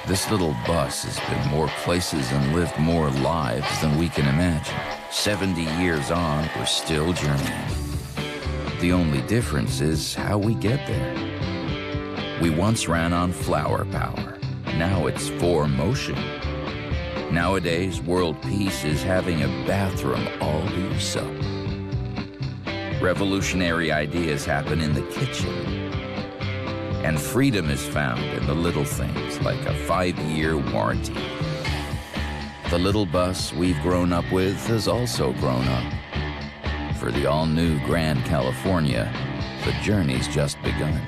This little bus has been more places and lived more lives than we can imagine. 70 years on, we're still journeying. The only difference is how we get there. We once ran on flower power. Now it's for motion. Nowadays, world peace is having a bathroom all to yourself. Revolutionary ideas happen in the kitchen. And freedom is found in the little things, like a 5-year warranty. The little bus we've grown up with has also grown up. For the all-new Grand California, the journey's just begun.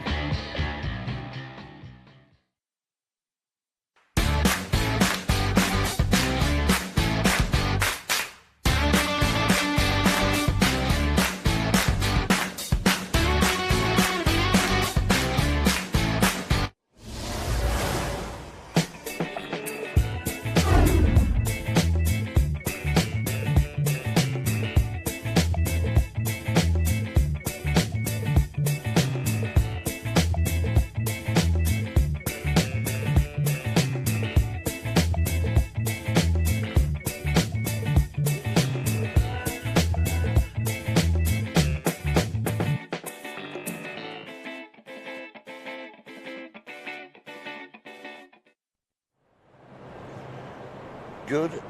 Good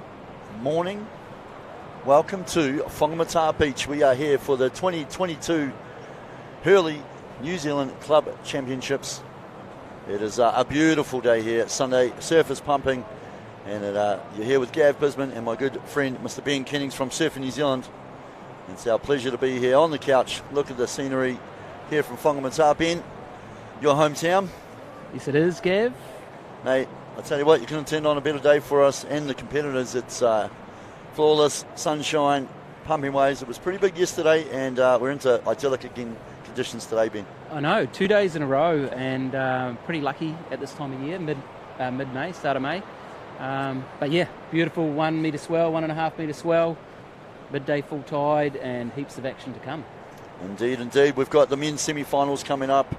morning. Welcome to Whangamatā Beach. We are here for the 2022 Hurley New Zealand Club Championships. It is a beautiful day here. It's Sunday, surf is pumping, and you're here with Gav Bisman and my good friend Mr. Ben Kennings from Surfing New Zealand. It's our pleasure to be here on the couch. Look at the scenery here from Whangamatā. Ben, your hometown? Yes, it is, Gav. Mate, I tell you what, you couldn't turn on a better day for us and the competitors. It's flawless, sunshine, pumping waves. It was pretty big yesterday, and we're into idyllic again conditions today, Ben. I know, 2 days in a row, and pretty lucky at this time of year, mid-May, start of May. But yeah, beautiful 1 metre swell, 1.5 metre swell, midday full tide, and heaps of action to come. Indeed, indeed. We've got the men's semi-finals coming up.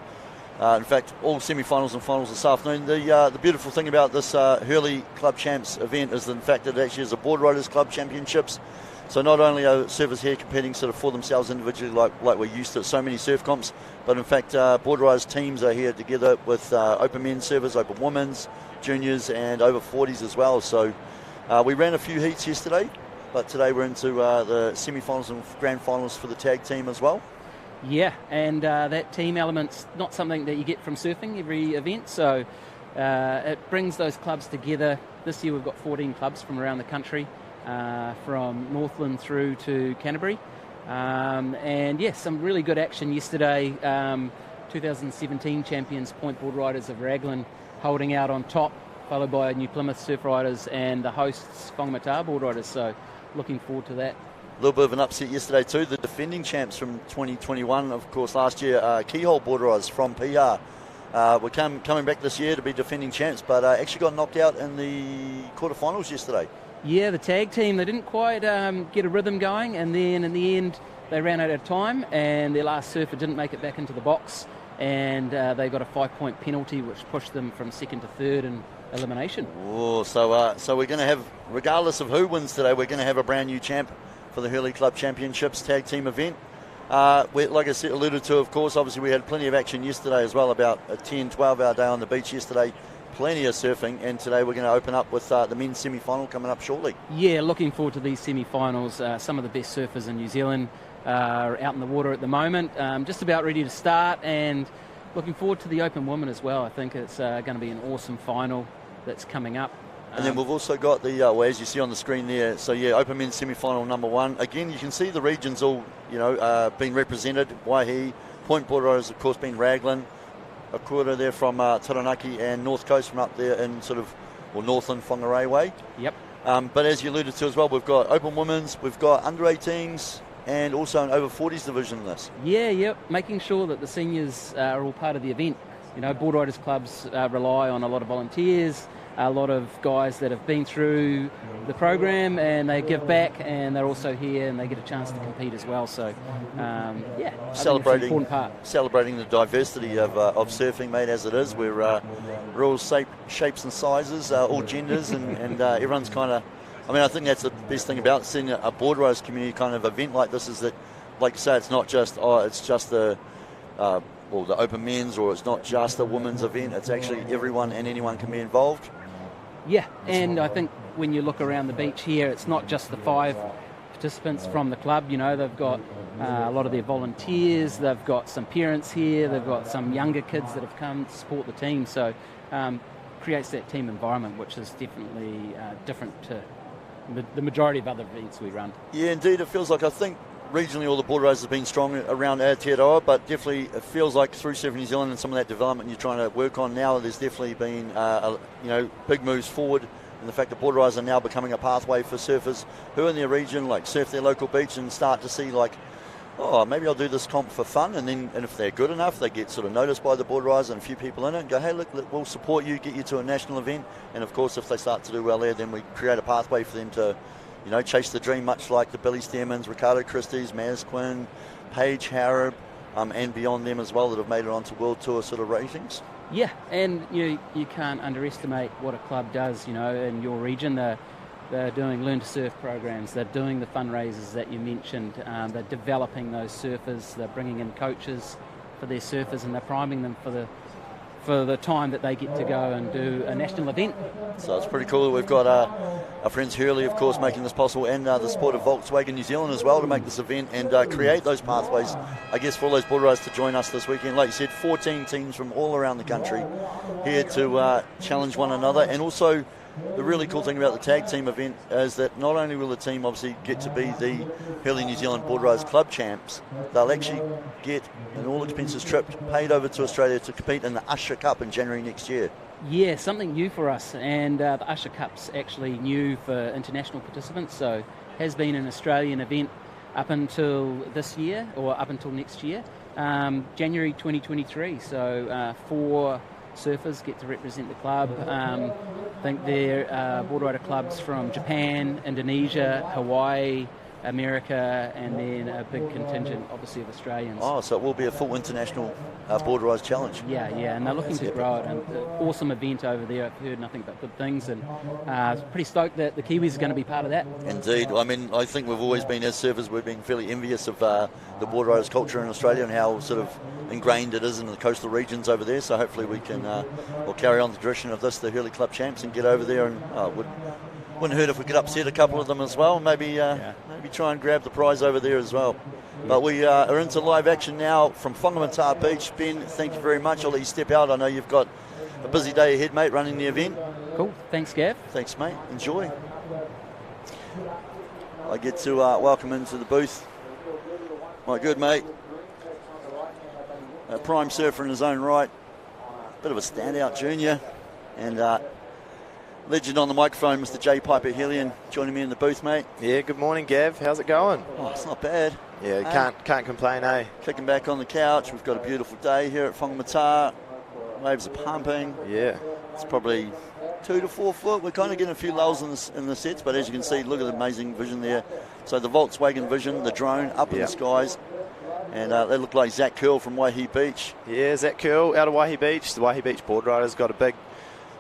In fact, all semi-finals and finals this afternoon. The beautiful thing about this Hurley Club Champs event is the fact that it actually is a Board Riders Club Championships. So not only are surfers here competing sort of for themselves individually like we're used to at so many surf comps, but in fact Board Riders teams are here together with open men's surfers, open women's, juniors and over 40s as well. So we ran a few heats yesterday, but today we're into the semi-finals and grand finals for the tag team as well. Yeah, and that team element's not something that you get from surfing every event, so it brings those clubs together. This year we've got 14 clubs from around the country, from Northland through to Canterbury. And yes, some really good action yesterday. 2017 champions Point Board Riders of Raglan holding out on top, followed by New Plymouth Surf Riders and the hosts Whangamatā Board Riders, so looking forward to that. A little bit of an upset yesterday too. The defending champs from 2021, of course, last year, Keyhole Board Riders from PR, were coming back this year to be defending champs, but actually got knocked out in the quarterfinals yesterday. Yeah, the tag team, they didn't quite get a rhythm going, and then in the end they ran out of time, and their last surfer didn't make it back into the box, and they got a 5-point penalty, which pushed them from second to third in elimination. Oh, so we're going to have, regardless of who wins today, we're going to have a brand new champ for the Hurley Club Championships tag team event. Like I said, alluded to, of course, obviously we had plenty of action yesterday as well, about a 10-12 hour day on the beach yesterday, plenty of surfing, and today we're going to open up with the men's semi-final coming up shortly. Yeah, looking forward to these semi-finals. Some of the best surfers in New Zealand are out in the water at the moment, just about ready to start, and looking forward to the open women as well. I think it's going to be an awesome final that's coming up. And then we've also got the, as you see on the screen there, so yeah, Open Men's Semi-Final number 1. Again, you can see the regions all, being represented. Waihi, Point Board Riders, of course, being Raglan, a quarter there from Taranaki, and North Coast from up there in sort of, Northland, Whangarei way. Yep. But as you alluded to as well, we've got Open Women's, we've got Under 18s, and also an Over 40s division in this. Yeah, yep, making sure that the seniors are all part of the event. Board Riders clubs rely on a lot of volunteers, a lot of guys that have been through the program and they give back, and they're also here and they get a chance to compete as well. So, I think it's an important part. Celebrating the diversity of surfing, mate, as it is. We're all shapes and sizes, all genders, and everyone's kind of. I mean, I think that's the best thing about seeing a board riders community kind of event like this, is that, like you say, it's not just it's just the open men's, or it's not just a women's event. It's actually everyone and anyone can be involved. Yeah, and I think when you look around the beach here, it's not just the 5 participants from the club. You know, they've got a lot of their volunteers, they've got some parents here, they've got some younger kids that have come to support the team. So creates that team environment, which is definitely different to the majority of other events we run. Yeah, indeed. It feels like, I think regionally all the board races have been strong around Aotearoa, but definitely it feels like through Surfing New Zealand and some of that development you're trying to work on now, there's definitely been big moves forward, and the fact that board riders are now becoming a pathway for surfers who in their region like surf their local beach and start to see like, oh, maybe I'll do this comp for fun, and if they're good enough, they get sort of noticed by the board riders and a few people in it and go, hey, look, we'll support you, get you to a national event. And of course, if they start to do well there, then we create a pathway for them to, chase the dream, much like the Billy Stearmans, Ricardo Christie's, Maz Quinn, Paige Harrop, and beyond them as well, that have made it onto World Tour sort of ratings. Yeah, and you can't underestimate what a club does, in your region. They're doing Learn to Surf programs, they're doing the fundraisers that you mentioned, they're developing those surfers, they're bringing in coaches for their surfers, and they're priming them for the time that they get to go and do a national event. So it's pretty cool that we've got our friends Hurley, of course, making this possible, and the support of Volkswagen New Zealand as well to make this event and create those pathways, I guess, for all those board riders to join us this weekend. Like you said, 14 teams from all around the country here to challenge one another. And also, the really cool thing about the tag team event is that not only will the team obviously get to be the Hurley New Zealand Board Riders Club champs, they'll actually get an all-expenses trip paid over to Australia to compete in the Usher Cup in January next year. Yeah, something new for us, and the Usher Cup's actually new for international participants, so has been an Australian event up until this year, or up until next year, January 2023, so 4 surfers get to represent the club. I think they're board rider clubs from Japan, Indonesia, Hawaii, America, and then a big contingent, obviously, of Australians. Oh, so it will be a full international board riders challenge. Yeah, and they're looking to grow it. And an awesome event over there. I've heard nothing but good things, and pretty stoked that the Kiwis are going to be part of that. Indeed. I mean, I think we've always been, as surfers, we've been fairly envious of the board riders culture in Australia and how sort of ingrained it is in the coastal regions over there. So hopefully we can we'll carry on the tradition of this, the Hurley Club champs, and get over there, and wouldn't hurt if we could upset a couple of them as well. Maybe try and grab the prize over there as well. But we are into live action now from Whangamatā Beach. Ben, thank you very much. I'll let you step out. I know you've got a busy day ahead, mate, running the event. Cool. Thanks, Gav. Thanks, mate. Enjoy. I get to welcome into the booth my good mate, a prime surfer in his own right, bit of a standout junior, and legend on the microphone, Mr. J. Piper Hellion, joining me in the booth, mate. Yeah, good morning, Gav. How's it going? Oh, it's not bad. Yeah, can't complain, eh? Kicking back on the couch. We've got a beautiful day here at Whangamatā. Waves are pumping. Yeah. It's probably 2 to 4 foot. We're kind of getting a few lulls in the sets, but as you can see, look at the amazing vision there. So the Volkswagen Vision, the drone, up in the skies. And they look like Zach Curl from Waihi Beach. Yeah, Zach Curl out of Waihi Beach. The Waihi Beach board riders got a big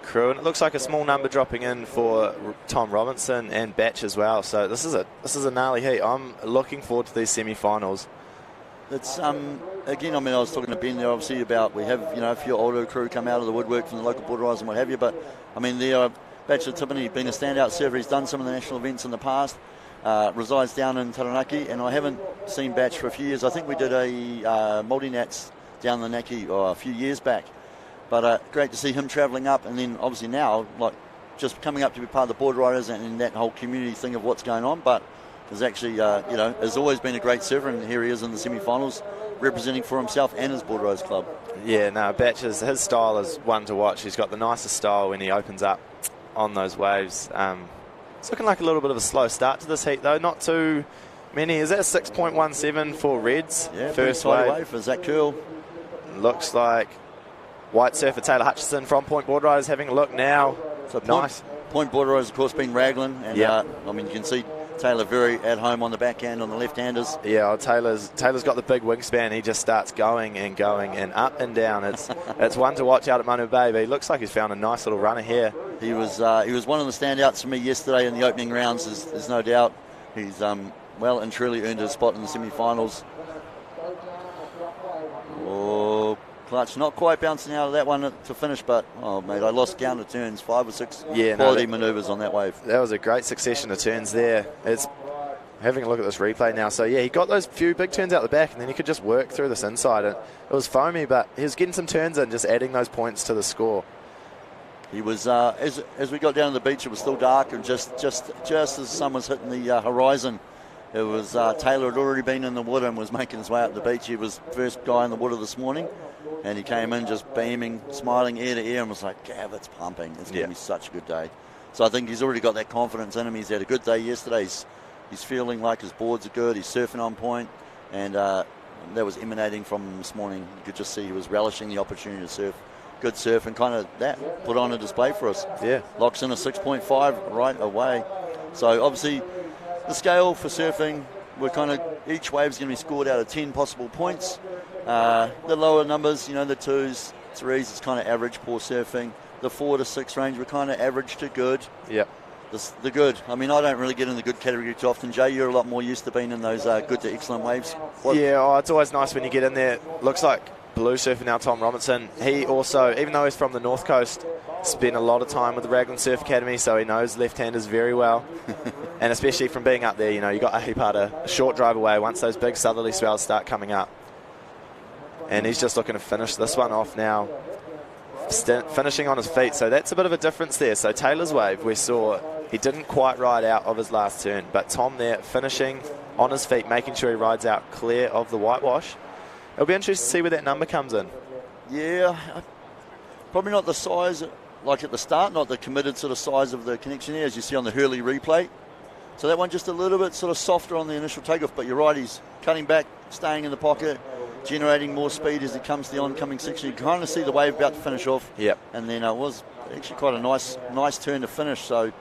crew, and it looks like a small number dropping in for Tom Robinson and Batch as well. So this is a gnarly heat. I'm looking forward to these semi-finals. It's again, I mean, I was talking to Ben there obviously about we have a few older crew come out of the woodwork from the local board riders and what have you, but I mean Batch of Tiffany been a standout surfer. He's done some of the national events in the past. Resides down in Taranaki, and I haven't seen Batch for a few years. I think we did a multi-nats down the Naki a few years back. But great to see him travelling up, and then obviously now, like, just coming up to be part of the board riders and that whole community thing of what's going on. But has actually, has always been a great surfer, and here he is in the semi-finals, representing for himself and his board riders club. Yeah, no, Batch, his style is one to watch. He's got the nicest style when he opens up on those waves. It's looking like a little bit of a slow start to this heat, though. Not too many. Is that 6.17 for Reds? Yeah, first wave for Zach Curl. Looks like white surfer Taylor Hutchison from Point Board Riders having a look now. So nice. Point border has, of course, been Raglan. And, Yeah. I mean, you can see Taylor very at home on the backhand on the left-handers. Yeah, Taylor's got the big wingspan. He just starts going and up and down. It's one to watch out at Manu Bay, but he looks like he's found a nice little runner here. He was one of the standouts for me yesterday in the opening rounds. There's no doubt. He's well and truly earned his spot in the semi-finals. Oh, clutch, not quite bouncing out of that one to finish, but, oh, mate, I lost count of turns, 5 or 6 quality manoeuvres on that wave. That was a great succession of turns there. It's having a look at this replay now. So, yeah, he got those few big turns out the back, and then he could just work through this inside. And it was foamy, but he was getting some turns in, just adding those points to the score. He was, as we got down to the beach, it was still dark, and just as the sun was hitting the horizon, it was Taylor had already been in the water and was making his way up the beach. He was first guy in the water this morning, and he came in just beaming, smiling ear to ear, and was like, Gav, it's pumping. It's going to be such a good day. So I think he's already got that confidence in him. He's had a good day yesterday. He's feeling like his boards are good. He's surfing on point, and that was emanating from him this morning. You could just see he was relishing the opportunity to surf. Good surf, and kind of that put on a display for us. Yeah. Locks in a 6.5 right away. So obviously the scale for surfing, we're kind of, each wave's going to be scored out of 10 possible points. The lower numbers, the 2s, 3s, it's kind of average, poor surfing. The 4 to 6 range, we're kind of average to good. Yep. The good. I mean, I don't really get in the good category too often. Jay, you're a lot more used to being in those good to excellent waves. Yeah, it's always nice when you get in there. Looks like blue surfer now, Tom Robinson. He also, even though he's from the North Coast, spent a lot of time with the Raglan Surf Academy, so he knows left-handers very well. And especially from being up there, you got a short drive away once those big southerly swells start coming up. And he's just looking to finish this one off now, finishing on his feet. So that's a bit of a difference there. So Taylor's wave, we saw he didn't quite ride out of his last turn, but Tom there finishing on his feet, making sure he rides out clear of the whitewash. It'll be interesting to see where that number comes in. Yeah, probably not the size, like at the start, not the committed sort of size of the connection here, as you see on the Hurley replay. So that one just a little bit sort of softer on the initial takeoff, but you're right, he's cutting back, staying in the pocket, generating more speed as he comes to the oncoming section. You can kind of see the wave about to finish off. Yep. And then it was actually quite a nice turn to finish. So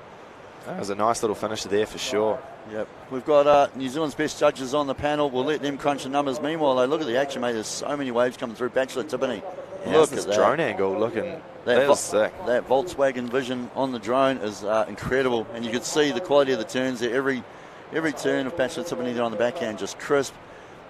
that was a nice little finish there for sure. Yep. We've got New Zealand's best judges on the panel. We'll let them crunch the numbers. Meanwhile, they look at the action, mate. There's so many waves coming through Bachelor Tippany. Yeah, look this at that drone angle looking. That was sick. That Volkswagen vision on the drone is incredible, and you can see the quality of the turns there. Every turn of Bachelor Tippany there on the backhand just crisp.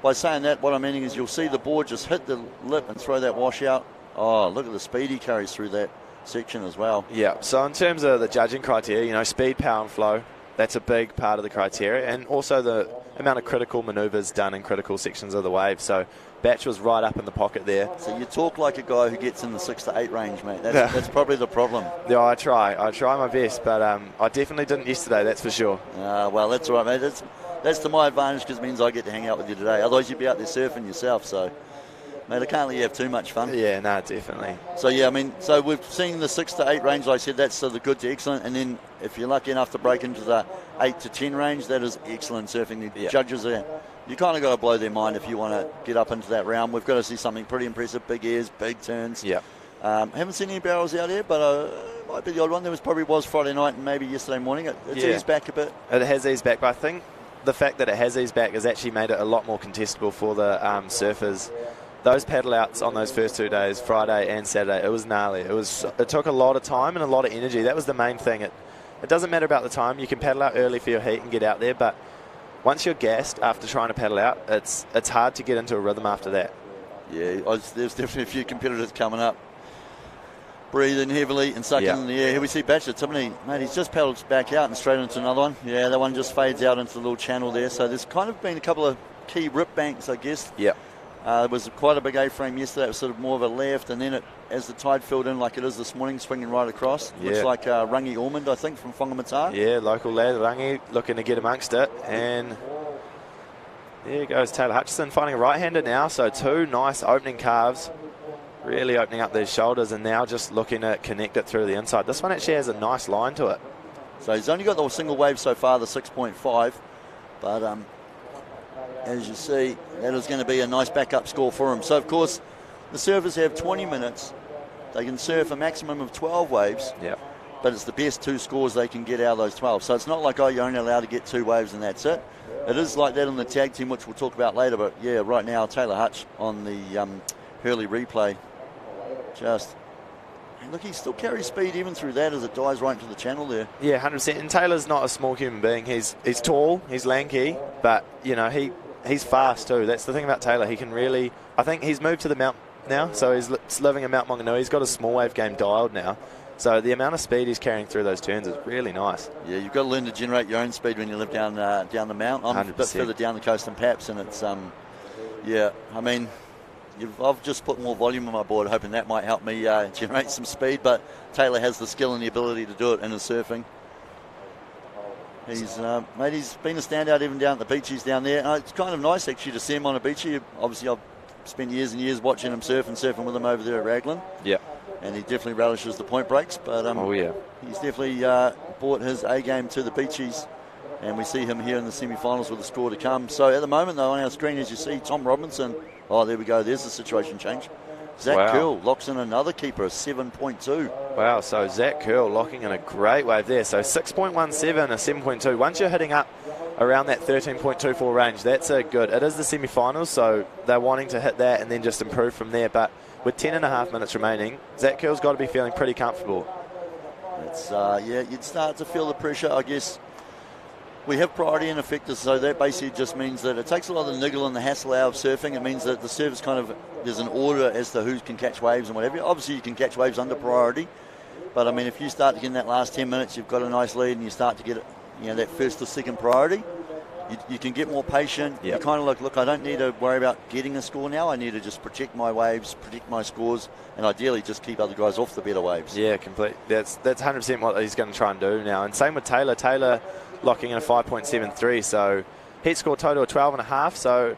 By saying that, what I'm meaning is you'll see the board just hit the lip and throw that wash out. Oh, look at the speed he carries through that section as well. Yeah, so in terms of the judging criteria, speed, power and flow, that's a big part of the criteria, and also the amount of critical manoeuvres done in critical sections of the wave. So Batch was right up in the pocket there. So you talk like a guy who gets in the 6 to 8 range, mate. That's probably the problem. Yeah, I try my best, but I definitely didn't yesterday, that's for sure. Well, that's all right, mate. That's to my advantage, because it means I get to hang out with you today. Otherwise you'd be out there surfing yourself, so mate, I can't let you have too much fun. Yeah, no, definitely. So, yeah, I mean, so we've seen the 6 to 8 range, like I said, that's the good to excellent. And then if you're lucky enough to break into the 8 to 10 range, that is excellent surfing. The judges are, you kind of got to blow their mind if you want to get up into that realm. We've got to see something pretty impressive, big airs, big turns. Yeah. Haven't seen any barrels out here, but might be the odd one. There was Friday night and maybe yesterday morning. It's eased back a bit. It has eased back, but I think the fact that it has eased back has actually made it a lot more contestable for the surfers. Those paddle outs on those first 2 days, Friday and Saturday, it was gnarly. It took a lot of time and a lot of energy. That was the main thing. It doesn't matter about the time. You can paddle out early for your heat and get out there, but once you're gassed after trying to paddle out, it's hard to get into a rhythm after that. Yeah, there's definitely a few competitors coming up, breathing heavily and sucking in the air. Here we see Bachelor Tippany, mate, he's just paddled back out and straight into another one. Yeah, that one just fades out into the little channel there. So there's kind of been a couple of key rip banks, I guess. Yeah. There was quite a big A-frame yesterday. It was sort of more of a left, and then as the tide filled in like it is this morning, swinging right across. Yeah. Looks like Rangi Ormond, I think, from Whangamatā. Yeah, local lad, Rangi, looking to get amongst it. And there goes Taylor Hutchison, finding a right-hander now. So 2 nice opening calves, really opening up these shoulders, and now just looking to connect it through the inside. This one actually has a nice line to it. So he's only got the single wave so far, the 6.5, but as you see, that is going to be a nice backup score for him. So, of course, the surfers have 20 minutes. They can surf a maximum of 12 waves. Yep. but it's the best 2 scores they can get out of those 12. So it's not like, oh, you're only allowed to get 2 waves and that's it. It is like that in the tag team, which we'll talk about later. But yeah, right now, Taylor Hutch on the Hurley replay. Just, look, he still carries speed even through that as it dives right into the channel there. Yeah, 100%. And Taylor's not a small human being. He's tall, he's lanky, but, you know, he's fast too. That's the thing about Taylor. He can really, I think he's moved to the Mount now, so he's living in Mount Maunganui. He's got a small wave game dialed now. So the amount of speed he's carrying through those turns is really nice. Yeah, you've got to learn to generate your own speed when you live down the Mount. I'm 100%. A bit further down the coast than Paps, and it's, yeah, I mean, I've just put more volume on my board, hoping that might help me generate some speed, but Taylor has the skill and the ability to do it in his surfing. He's been a standout even down at the beaches down there. It's kind of nice actually to see him on a beachy. Obviously, I've spent years and years watching him surf and surfing with him over there at Raglan. Yeah. And he definitely relishes the point breaks, but he's definitely brought his A game to the beaches, and we see him here in the semi-finals with a score to come. So at the moment, though, on our screen, as you see, Tom Robinson. Oh, there we go. There's the situation change. Zach Curl locks in another keeper, a 7.2. Wow, so Zach Curl locking in a great wave there. So 6.17, a 7.2. Once you're hitting up around that 13.24 range, that's a good. It is the semi-finals, so they're wanting to hit that and then just improve from there. But with 10.5 minutes remaining, Zach Curl's got to be feeling pretty comfortable. It's yeah, you'd start to feel the pressure, I guess. We have priority in effectors, so that basically just means that it takes a lot of the niggle and the hassle out of surfing. It means that the serve's kind of, there's an order as to who can catch waves and whatever. Obviously, you can catch waves under priority, but I mean, if you start to get in that last 10 minutes, you've got a nice lead and you start to get, that first or second priority, you can get more patient. Yep. You kind of like, look, I don't need to worry about getting a score now. I need to just protect my waves, protect my scores, and ideally just keep other guys off the better waves. Yeah, complete. That's 100% what he's going to try and do now. And same with Taylor. Taylor locking in a 5.73, so heat score total of 12.5. So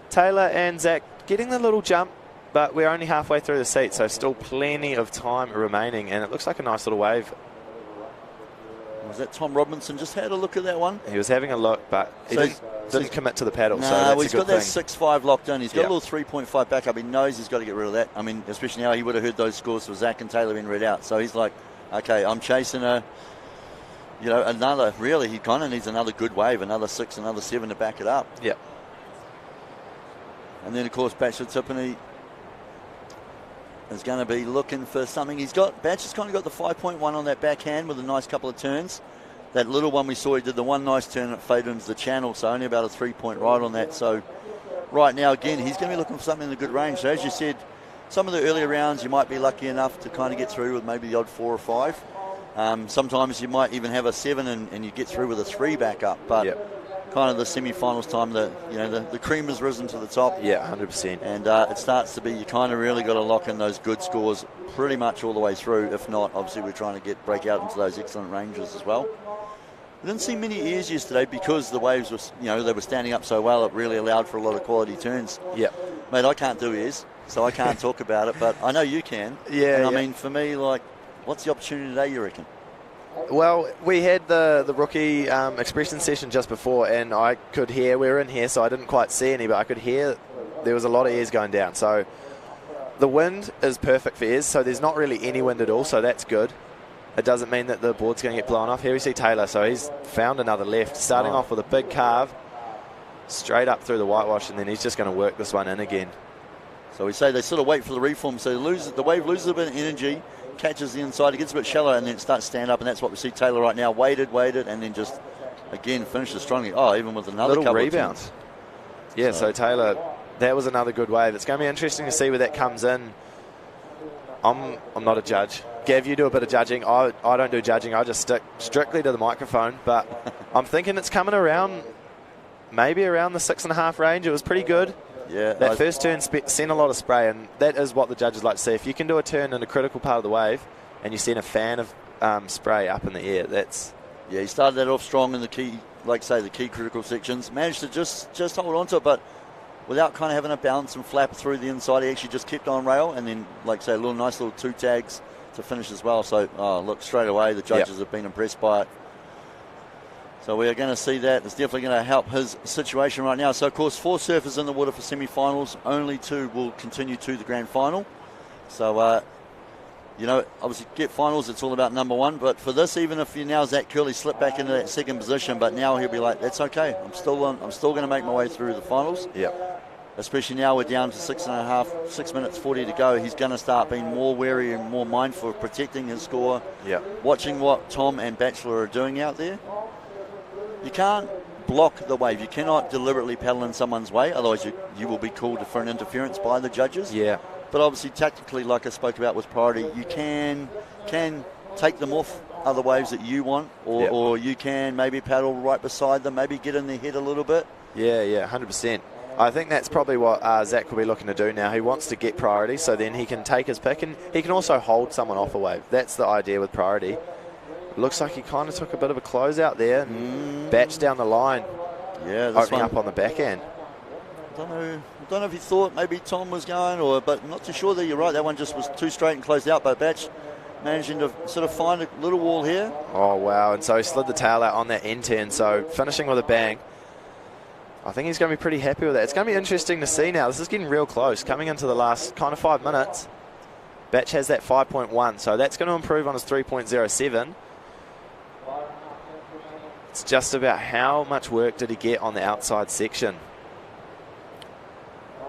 Taylor and Zach getting the little jump, but we're only halfway through the seat, so still plenty of time remaining, and it looks like a nice little wave. Was that Tom Robinson? Just had a look at that one. He was having a look, but he didn't commit to the paddle, so that's he's a good got thing. that 6.5 locked in. He's got a little 3.5 backup. He knows he's got to get rid of that. I mean, especially now he would have heard those scores for Zach and Taylor being read out. So he's like, okay, I'm chasing another, really, he kind of needs another good wave, another 6, another 7 to back it up. Yep. And then, of course, Batcher Tiffany is going to be looking for something. Batcher's kind of got the 5.1 on that backhand with a nice couple of turns. That little one we saw, he did the one nice turn that faded into the channel, so only about a 3-point ride on that. So right now, again, he's going to be looking for something in a good range. So as you said, some of the earlier rounds you might be lucky enough to kind of get through with maybe the odd 4 or 5. Sometimes you might even have a 7 and you get through with a 3 back up, but kind of the semi-finals time, the cream has risen to the top. Yeah, 100%. And it starts to be, you kind of really got to lock in those good scores pretty much all the way through. If not, obviously we're trying to break out into those excellent ranges as well. We didn't see many airs yesterday because the waves were, they were standing up so well. It really allowed for a lot of quality turns. Yeah, mate, I can't do airs, so I can't talk about it, but I know you can. Yeah, and I mean, for me, what's the opportunity today, you reckon? Well, we had the rookie expression session just before, and I could hear, we were in here, so I didn't quite see any, but I could hear there was a lot of airs going down. So the wind is perfect for airs, so there's not really any wind at all, so that's good. It doesn't mean that the board's going to get blown off. Here we see Taylor, so he's found another left, starting off with a big carve, straight up through the whitewash, and then he's just going to work this one in again. So we say they sort of wait for the reform, so the wave loses a bit of energy, catches the inside, it gets a bit shallow, and then it starts to stand up, and that's what we see Taylor right now. Waited, and then just, again, finishes strongly. Oh, even with another little couple rebound. Yeah, so Taylor, that was another good wave. It's going to be interesting to see where that comes in. I'm not a judge. Gav, you do a bit of judging. I don't do judging. I just stick strictly to the microphone. But I'm thinking it's coming around, maybe around the 6.5 range. It was pretty good. Yeah. That first turn sent a lot of spray, and that is what the judges like to see. If you can do a turn in a critical part of the wave and you send a fan of spray up in the air, that's... Yeah, he started that off strong in the key, the key critical sections. Managed to just hold on to it, but without kind of having a bounce and flap through the inside, he actually just kept on rail, and then, a nice little 2 tags to finish as well. So, look, straight away, the judges have been impressed by it. So we are going to see that. It's definitely going to help his situation right now. So, of course, 4 surfers in the water for semi-finals. Only 2 will continue to the grand final. So you know, obviously get finals, it's all about number one. But for this, even if you now Zach Hurley slipped back into that second position, but now he'll be like, that's okay. I'm still going to make my way through the finals. Yep. Especially now we're down to 6 minutes 40 to go. He's going to start being more wary and more mindful of protecting his score. Yep. Watching what Tom and Batchelor are doing out there. You can't block the wave. You cannot deliberately paddle in someone's way, otherwise you will be called for an interference by the judges. Yeah. But obviously, tactically, like I spoke about with priority, you can take them off other waves that you want, or you can maybe paddle right beside them, maybe get in their head a little bit. Yeah, 100%. I think that's probably what Zach will be looking to do now. He wants to get priority, so then he can take his pick, and he can also hold someone off a wave. That's the idea with priority. Looks like he kind of took a bit of a close out there. Batch down the line. Yeah, this opening one up on the back end. I don't know if he thought maybe Tom was going, but I'm not too sure that you're right. That one just was too straight and closed out, but Batch managing to sort of find a little wall here. Oh, wow. And so he slid the tail out on that end turn, so finishing with a bang. I think he's going to be pretty happy with that. It's going to be interesting to see now. This is getting real close. Coming into the last kind of 5 minutes, Batch has that 5.1, so that's going to improve on his 3.07. It's just about how much work did he get on the outside section.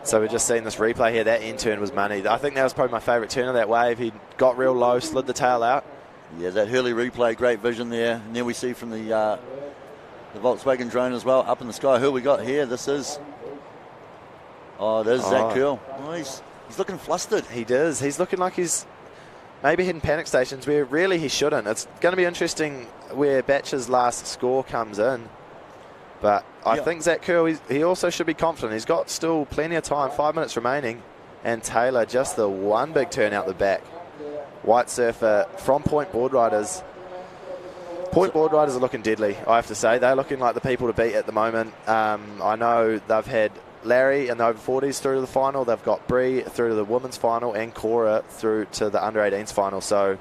So we're just seeing this replay here. That end turn was money. I think that was probably my favourite turn of that wave. He got real low, slid the tail out. Yeah, that Hurley replay, great vision there. And then we see from the Volkswagen drone as well, up in the sky. Who we got here? This is... there's Zach Curl. Oh, he's looking flustered. He does. He's looking like he's maybe hitting panic stations where really he shouldn't. It's going to be interesting where Batch's last score comes in. But I think Zach Curl, he also should be confident. He's got still plenty of time, 5 minutes remaining. And Taylor, just the one big turn out the back. White Surfer from Point Board Riders. Point Board Riders are looking deadly, I have to say. They're looking like the people to beat at the moment. I know they've had Larry in the over 40s through to the final. They've got Bree through to the women's final and Cora through to the under 18s final. So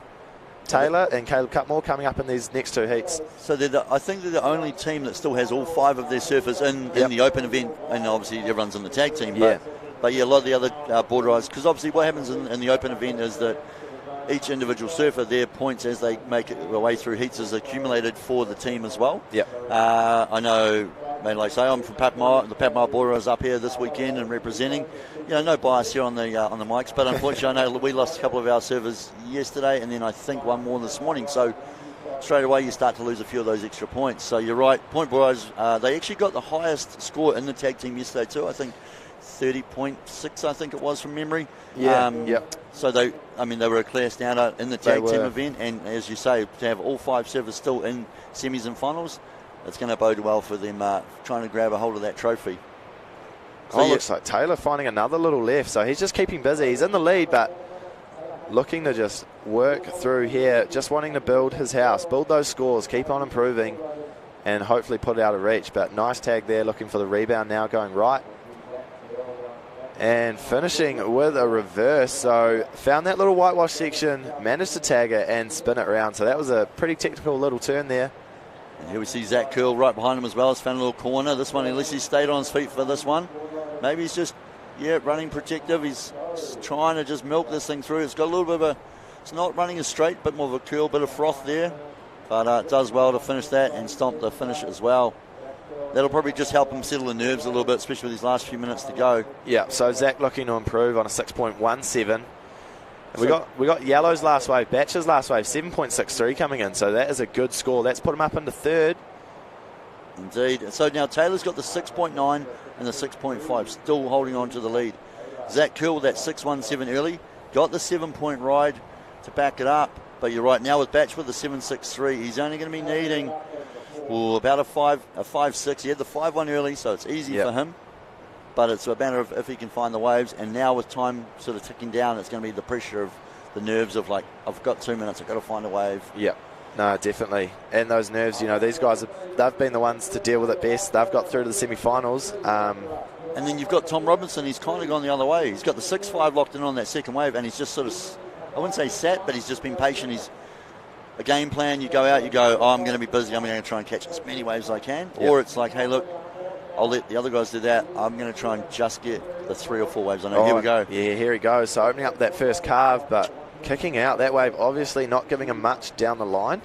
Taylor and Caleb Cutmore coming up in these next two heats. So I think they're the only team that still has all 5 of their surfers in the open event, and obviously everyone's in the tag team. But yeah, a lot of the other board riders, because obviously what happens in the open event is that each individual surfer, their points as they make it their way through heats is accumulated for the team as well. I know, like I say, I'm from Papamar. The Papamar board riders up here this weekend and representing. No bias here on the mics, but unfortunately I know we lost a couple of our servers yesterday, and then I think one more this morning. So straight away you start to lose a few of those extra points. So you're right, Point Board Riders, they actually got the highest score in the tag team yesterday too. I think 30.6, I think it was from memory. So they were a clear standout in the tag team event, and as you say, to have all 5 servers still in semis and finals, it's going to bode well for them trying to grab a hold of that trophy. So looks like Taylor finding another little left, so he's just keeping busy. He's in the lead, but looking to just work through here, just wanting to build his house, build those scores, keep on improving, and hopefully put it out of reach. But nice tag there, looking for the rebound now, going right. And finishing with a reverse. So found that little whitewash section, managed to tag it and spin it around. So that was a pretty technical little turn there. And here we see Zach Curl right behind him as well. He's found a little corner. This one, unless he stayed on his feet for this one. Maybe he's just, running protective. He's trying to just milk this thing through. It's got a little bit of it's not running as straight, bit more of a curl, bit of froth there. But it does well to finish that and stomp the finish as well. That'll probably just help him settle the nerves a little bit, especially with these last few minutes to go. Yeah, so Zach looking to improve on a 6.17. We got Yellow's last wave, Batch's last wave, 7.63 coming in, so that is a good score. That's put him up into third. Indeed. So now Taylor's got the 6.9 and the 6.5, still holding on to the lead. Zach Curl with that 6.17 early, got the 7-point ride to back it up. But you're right, now with Batch with the 7.63, he's only going to be needing about a 5.6. He had the 5.1 early, so it's easy for him. But it's a matter of if he can find the waves. And now with time sort of ticking down, it's going to be the pressure of the nerves of like, I've got 2 minutes, I've got to find a wave. Yeah, no, definitely. And those nerves, these guys, they've been the ones to deal with it best. They've got through to the semi-finals. And then you've got Tom Robinson, he's kind of gone the other way. He's got the 6.5 locked in on that second wave, and he's just sort of, I wouldn't say sat, but he's just been patient. He's a game plan. You go out, you go, I'm going to be busy. I'm going to try and catch as many waves as I can. Yep. Or it's like, hey, look, I'll let the other guys do that. I'm going to try and just get the 3 or 4 waves. I know. Here we go. Yeah, here he goes. So opening up that first carve, but kicking out. That wave obviously not giving him much down the line.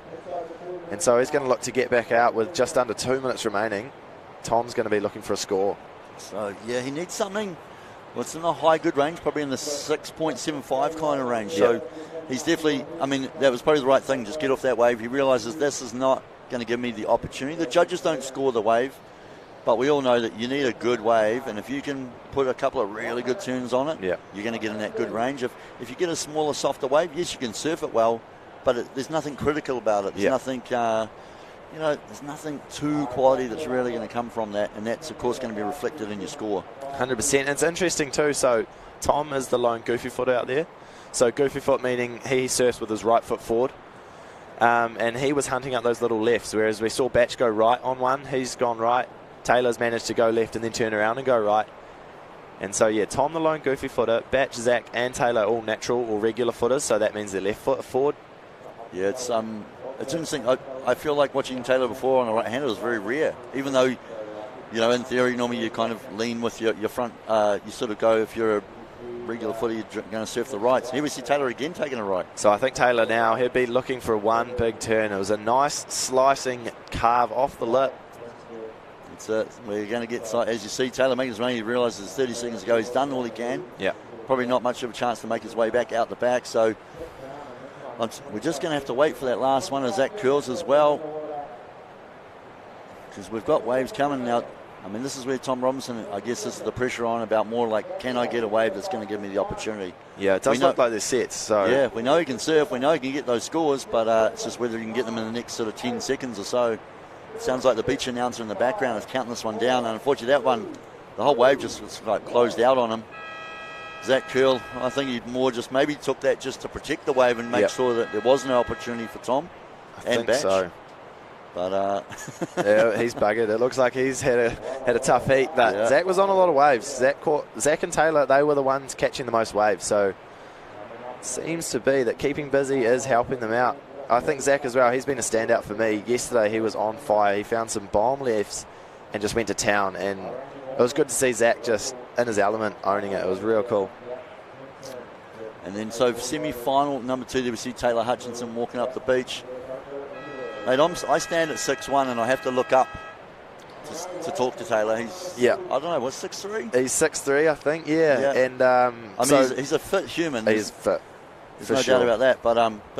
And so he's going to look to get back out with just under 2 minutes remaining. Tom's going to be looking for a score. So, yeah, he needs something. Well, it's in a high good range, probably in the 6.75 kind of range. Yep. So he's definitely, I mean, that was probably the right thing. Just get off that wave. He realises this is not going to give me the opportunity. The judges don't score the wave, but we all know that you need a good wave, and if you can put a couple of really good turns on it, Yep. you're going to get in that good range. If you get a smaller, softer wave, yes, you can surf it well, but there's nothing critical about it. There's Yep. nothing, there's nothing too quality that's really going to come from that, and that's, of course, going to be reflected in your score. 100%. It's interesting too. So Tom is the lone goofy foot out there. So goofy foot meaning he surfs with his right foot forward. And he was hunting up those little lefts, whereas we saw Batch go right on one. He's gone right. Taylor's managed to go left and then turn around and go right. And so, yeah, Tom the lone goofy footer, Batch, Zach and Taylor all natural or regular footers, so that means they're left foot forward. Yeah, it's interesting. I feel like watching Taylor before on the right hand, it was very rare. Even though, in theory, normally you kind of lean with your front. You sort of go, if you're a regular footer, you're going to surf the right. So here we see Taylor again taking a right. So I think Taylor now, he'll be looking for one big turn. It was a nice slicing carve off the lip. We're going to get, as you see, Taylor making his money. He realises 30 seconds ago he's done all he can. Yeah. Probably not much of a chance to make his way back out the back. So we're just going to have to wait for that last one as that curls as well, because we've got waves coming now. I mean, this is where Tom Robinson, I guess this is the pressure on about more like, can I get a wave that's going to give me the opportunity? Yeah, it does look like there's sets. So yeah, we know he can surf, we know he can get those scores, but it's just whether he can get them in the next sort of 10 seconds or so. It sounds like the beach announcer in the background is counting this one down, and unfortunately that one, the whole wave just was like closed out on him. Zach Curl, I think he more just maybe took that just to protect the wave and make sure that there was no opportunity for Tom and Batch. So. But yeah, he's buggered. It looks like he's had a tough heat. But Zach was on a lot of waves. Zach and Taylor, they were the ones catching the most waves. So it seems to be that keeping busy is helping them out. I think Zach as well, he's been a standout for me. Yesterday he was on fire. He found some bomb lefts and just went to town. And it was good to see Zach just in his element, owning it. It was real cool. And then so for semi-final number 2, there we see Taylor Hutchinson walking up the beach. Mate, I stand at 6'1", and I have to look up to talk to Taylor. He's, I don't know, what's 6'3"? He's 6'3", I think, yeah. And I mean, he's a fit human. He's fit. There's no doubt about that. But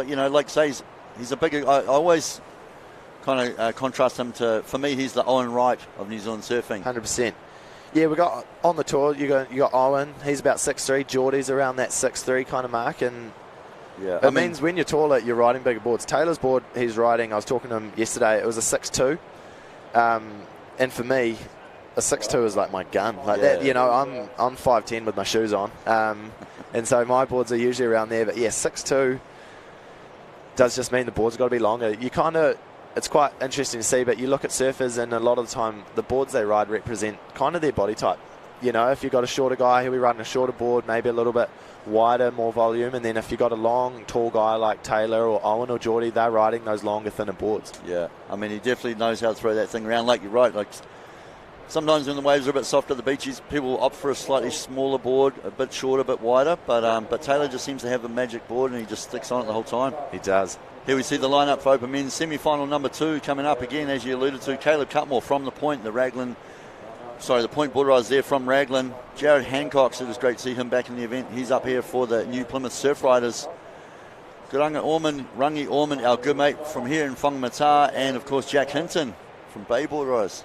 like I say, he's a bigger. I always kind of contrast him to. For me, he's the Owen Wright of New Zealand surfing. 100%. Yeah, we got on the tour. You got Owen. He's about 6'3". Geordie's around that 6'3" kind of mark, and it means when you're taller, you're riding bigger boards. Taylor's board, he's riding. I was talking to him yesterday. It was a 6'2", and for me, a 6'2" is like my gun. Like that, I'm 5'10" with my shoes on. And so my boards are usually around there. But yeah, 6'2" does just mean the board's got to be longer. It's quite interesting to see, but you look at surfers and a lot of the time the boards they ride represent kind of their body type. If you've got a shorter guy, he'll be riding a shorter board, maybe a little bit wider, more volume. And then if you've got a long, tall guy like Taylor or Owen or Geordie, they're riding those longer, thinner boards. Yeah, I mean, he definitely knows how to throw that thing around. Like you're right, like sometimes when the waves are a bit softer at the beaches, people opt for a slightly smaller board, a bit shorter, a bit wider. But Taylor just seems to have a magic board, and he just sticks on it the whole time. He does. Here we see the lineup for Open Men's semi-final number 2 coming up again, as you alluded to. Caleb Cutmore from the point, the point board riders there from Raglan. Jared Hancock, it was great to see him back in the event. He's up here for the New Plymouth Surf Riders. Rangi Orman, our good mate from here in Whangamatā, and of course Jack Hinton from Bay Board Riders.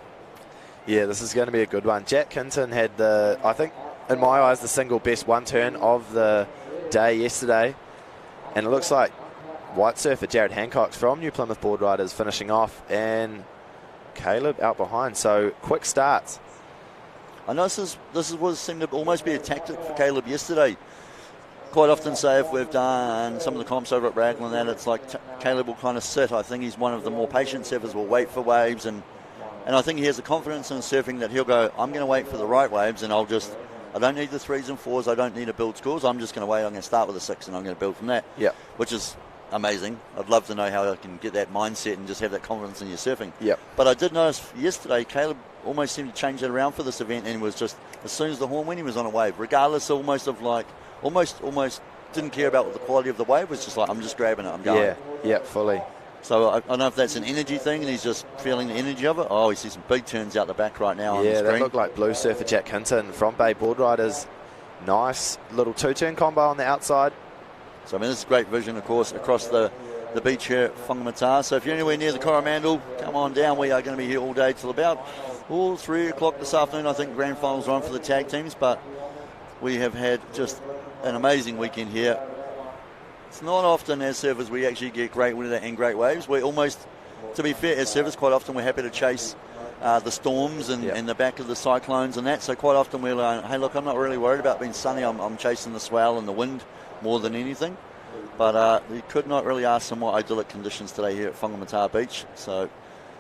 Yeah, this is going to be a good one. Jack Hinton had I think, in my eyes, the single best one turn of the day yesterday. And it looks like white surfer Jared Hancock's from New Plymouth Board Riders finishing off, and Caleb out behind. So quick starts. I know this seemed to almost be a tactic for Caleb yesterday. Quite often say if we've done some of the comps over at Raglan and that, it's like Caleb will kind of sit. I think he's one of the more patient surfers, will wait for waves, and I think he has the confidence in surfing that he'll go, I'm going to wait for the right waves, and I don't need the 3s and 4s, I don't need to build scores, I'm just going to wait, I'm going to start with a 6 and I'm going to build from that. Yeah. Which is amazing. I'd love to know how I can get that mindset and just have that confidence in your surfing. Yep. But I did notice yesterday, Caleb almost seemed to change that around for this event, and was just, as soon as the horn went, he was on a wave, regardless almost didn't care about the quality of the wave. It was just like, I'm just grabbing it, I'm going. Yeah, fully. So I don't know if that's an energy thing and he's just feeling the energy of it. Oh, we see some big turns out the back right now on the screen. Yeah, that looked like blue surfer Jack Hinton, front bay board riders. Nice little 2-turn combo on the outside. So, I mean, this is great vision, of course, across the beach here at Whangamatā. So if you're anywhere near the Coromandel, come on down. We are going to be here all day till about 3 o'clock this afternoon. I think grand finals are on for the tag teams, but we have had just an amazing weekend here. It's not often as surfers we actually get great weather and great waves. We're almost, to be fair, as surfers, quite often we're happy to chase the storms and the back of the cyclones and that. So quite often we're like, hey, look, I'm not really worried about being sunny. I'm chasing the swell and the wind more than anything. But we could not really ask for more idyllic conditions today here at Whangamatā Beach. So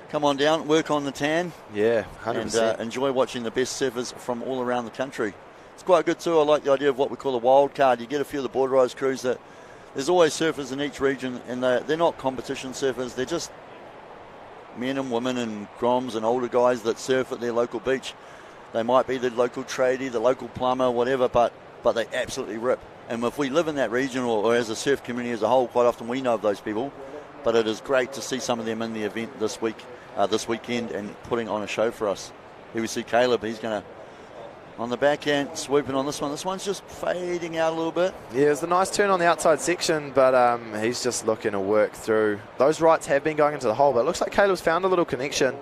come on down, work on the tan. Yeah, 100%. And enjoy watching the best surfers from all around the country. It's quite good too. I like the idea of what we call a wild card. You get a few of the board riders crews that there's always surfers in each region, and they're not competition surfers. They're just men and women and groms and older guys that surf at their local beach. They might be the local tradie, the local plumber, whatever, but they absolutely rip. And if we live in that region or as a surf community as a whole, quite often we know of those people. But it is great to see some of them in the event this weekend and putting on a show for us. Here we see Caleb. He's going to, on the backhand, swooping on this one. This one's just fading out a little bit. Yeah, it was a nice turn on the outside section, but he's just looking to work through. Those rights have been going into the hole, but it looks like Caleb's found a little connection.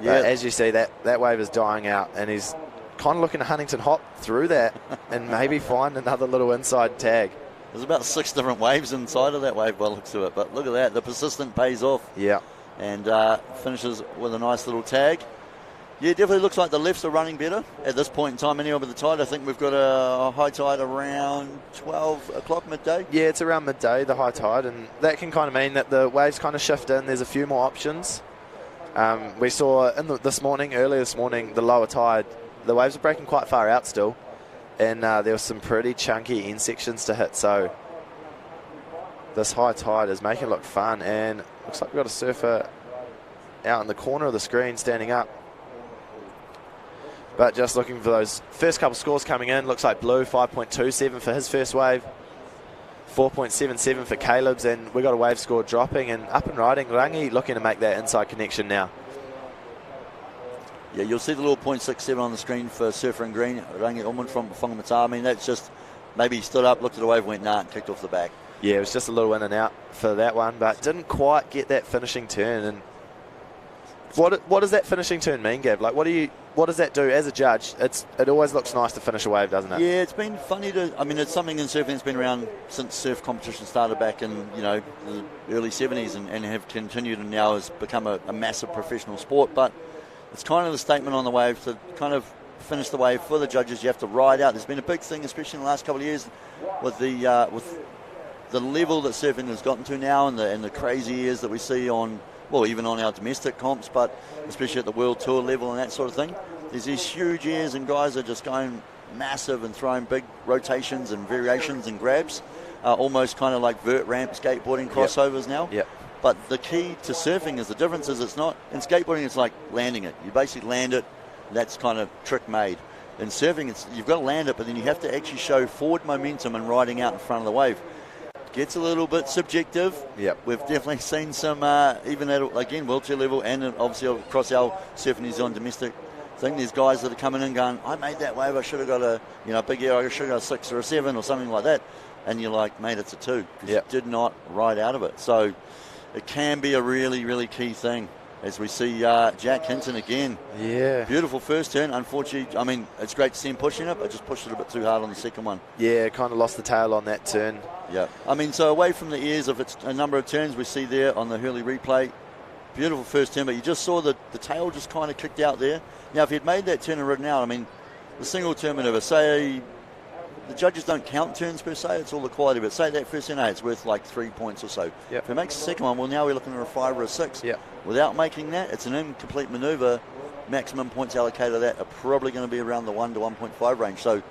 Yeah. But as you see, that wave is dying out, and he's kind of looking to Huntington hop through that and maybe find another little inside tag. There's about 6 different waves inside of that wave by the looks of it, but look at that. The persistent pays off. Yeah. And finishes with a nice little tag. Yeah, it definitely looks like the lefts are running better at this point in time anyway with the tide. I think we've got a high tide around 12 o'clock midday. Yeah, it's around midday, the high tide, and that can kind of mean that the waves kind of shift in. There's a few more options. We saw earlier this morning, the lower tide, the waves are breaking quite far out still, and there were some pretty chunky end sections to hit, so this high tide is making it look fun, and looks like we've got a surfer out in the corner of the screen standing up. But just looking for those first couple scores coming in, looks like Blue 5.27 for his first wave, 4.77 for Caleb's, and we got a wave score dropping and up and riding. Rangi looking to make that inside connection now. Yeah, you'll see the little 0.67 on the screen for Surfer in Green, Rangi Ullman from Whangamatā. I mean, that's just, maybe he stood up, looked at the wave, went nah, and kicked off the back. Yeah, it was just a little in and out for that one, but didn't quite get that finishing turn. And what does that finishing turn mean, Gav? Like, what does that do as a judge? It always looks nice to finish a wave, doesn't it? Yeah, it's been funny it's something in surfing that's been around since surf competition started back in, the early 70s and have continued and now has become a massive professional sport. But it's kind of the statement on the wave to kind of finish the wave for the judges. You have to ride out. There's been a big thing, especially in the last couple of years, with the level that surfing has gotten to now and the crazy years that we see even on our domestic comps, but especially at the world tour level and that sort of thing. There's these huge years and guys are just going massive and throwing big rotations and variations and grabs, almost kind of like vert ramp skateboarding crossovers now. Yep. But the key to surfing is the difference is it's not, in skateboarding it's like landing it. You basically land it, that's kind of trick made. In surfing, you've got to land it, but then you have to actually show forward momentum and riding out in front of the wave. Gets a little bit subjective. Yep. We've definitely seen some, even at, again, world tour level and obviously across our Surfing New Zealand domestic thing, there's guys that are coming in going, I made that wave, I should have got a big air, I should have got a 6 or a 7 or something like that. And you're like, mate, it's a 2. Yep. You did not ride out of it. So it can be a really, really key thing. As we see Jack Hinton again. Yeah. Beautiful first turn. Unfortunately, I mean, it's great to see him pushing it, but just pushed it a bit too hard on the second one. Yeah, kind of lost the tail on that turn. Yeah. I mean, so away from the ears of a number of turns we see there on the Hurley replay. Beautiful first turn, but you just saw the tail just kind of kicked out there. Now, if he'd made that turn and ridden out, I mean, the single turn maneuver, say, the judges don't count turns per se, it's all the quality, but say that first turn, it's worth like 3 points or so. Yep. If he makes the second one, well, now we're looking at a 5 or a 6. Yep. Without making that, it's an incomplete maneuver. Maximum points allocated to that are probably going to be around the 1 to 1.5 range. So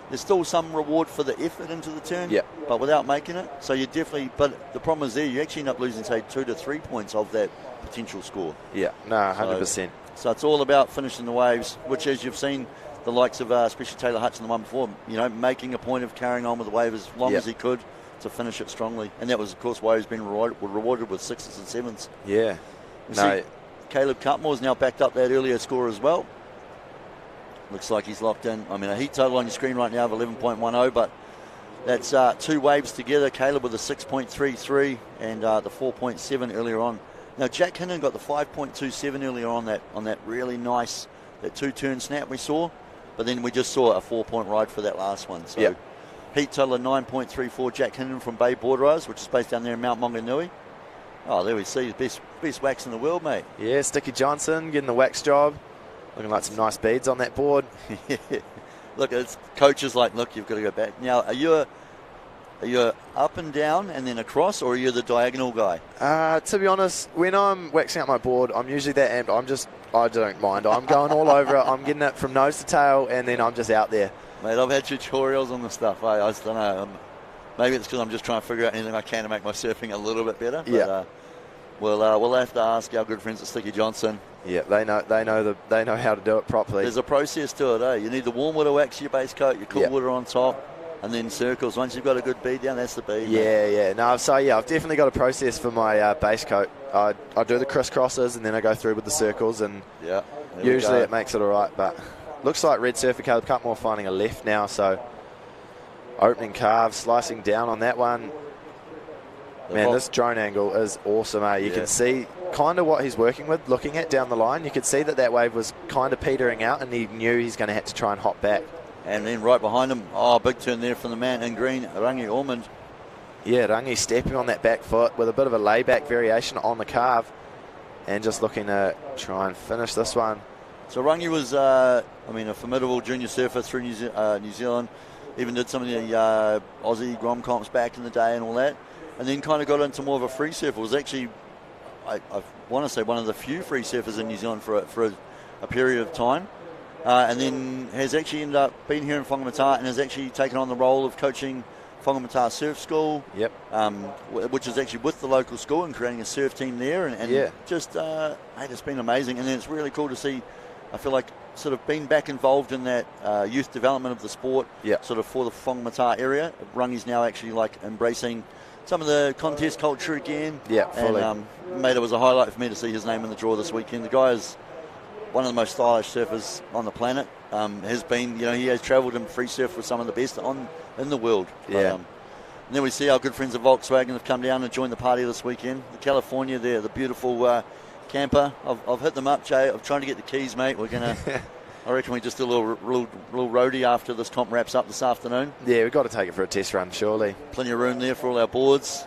there's still some reward for the effort into the turn, but without making it. So you definitely, but the problem is there, you actually end up losing, say, 2 to 3 points of that potential score. Yeah, no, 100%. So it's all about finishing the waves, which, as you've seen, the likes of especially Taylor Hutchin, the one before, making a point of carrying on with the wave as long as he could to finish it strongly. And that was, of course, why he's been rewarded with 6s and 7s. Yeah. See, Caleb Cutmore's now backed up that earlier score as well. Looks like he's locked in. I mean, a heat total on your screen right now of 11.10, but that's 2 waves together. Caleb with a 6.33 and the 4.7 earlier on. Now, Jack Hinton got the 5.27 earlier on that really nice, that 2-turn snap we saw. But then we just saw a 4-point ride for that last one. So heat total of 9.34, Jack Hinton from Bay Borderos, which is based down there in Mount Maunganui. Oh, there we see the best wax in the world, mate. Yeah, Sticky Johnson getting the wax job. Looking like some nice beads on that board. Look, it's coaches like, look, you've got to go back. Now, are you up and down and then across, or are you the diagonal guy? To be honest, when I'm waxing out my board, I'm usually that amped. I don't mind. I'm going all over it. I'm getting it from nose to tail, and then I'm just out there. Mate, I've had tutorials on the stuff. I just don't know. Maybe it's because I'm just trying to figure out anything I can to make my surfing a little bit better. But, we'll have to ask our good friends at Sticky Johnson. Yeah, they know how to do it properly. There's a process to it, eh? You need the warm water wax your base coat, your cool water on top, and then circles. Once you've got a good bead down, that's the bead. Yeah. No, so I've definitely got a process for my base coat. I do the crisscrosses and then I go through with the circles, and usually it makes it all right. But looks like Red Surfer Caleb Cutmore finding a left now, so opening carve, slicing down on that one. Man, this drone angle is awesome, eh? You can see kind of what he's working with, looking at down the line. You could see that wave was kind of petering out, and he knew he's going to have to try and hop back. And then right behind him, big turn there from the man in green, Rangi Ormond. Yeah, Rangi stepping on that back foot with a bit of a layback variation on the carve, and just looking to try and finish this one. So Rangi was, a formidable junior surfer through New Zealand. Even did some of the Aussie Grom comps back in the day and all that. And then kind of got into more of a free surfer. Was actually, I want to say, one of the few free surfers in New Zealand for a period of time. And then has actually ended up being here in Whangamatā and has actually taken on the role of coaching Whangamatā Surf School. Yep. Which is actually with the local school and creating a surf team there. And just, it's been amazing. And then it's really cool to see, I feel like, sort of being back involved in that youth development of the sport, sort of for the Whangamatā area. Rangi's now actually like embracing some of the contest culture again. Yeah, fully. And, mate, it was a highlight for me to see his name in the draw this weekend. The guy is one of the most stylish surfers on the planet. Has been, he has travelled and free surfed with some of the best in the world. Yeah. And then we see our good friends at Volkswagen have come down and joined the party this weekend. The California there, the beautiful camper. I've hit them up, Jay. I'm trying to get the keys, mate. We're going to... I reckon we just do a little roadie after this comp wraps up this afternoon. Yeah, we've got to take it for a test run, surely. Plenty of room there for all our boards.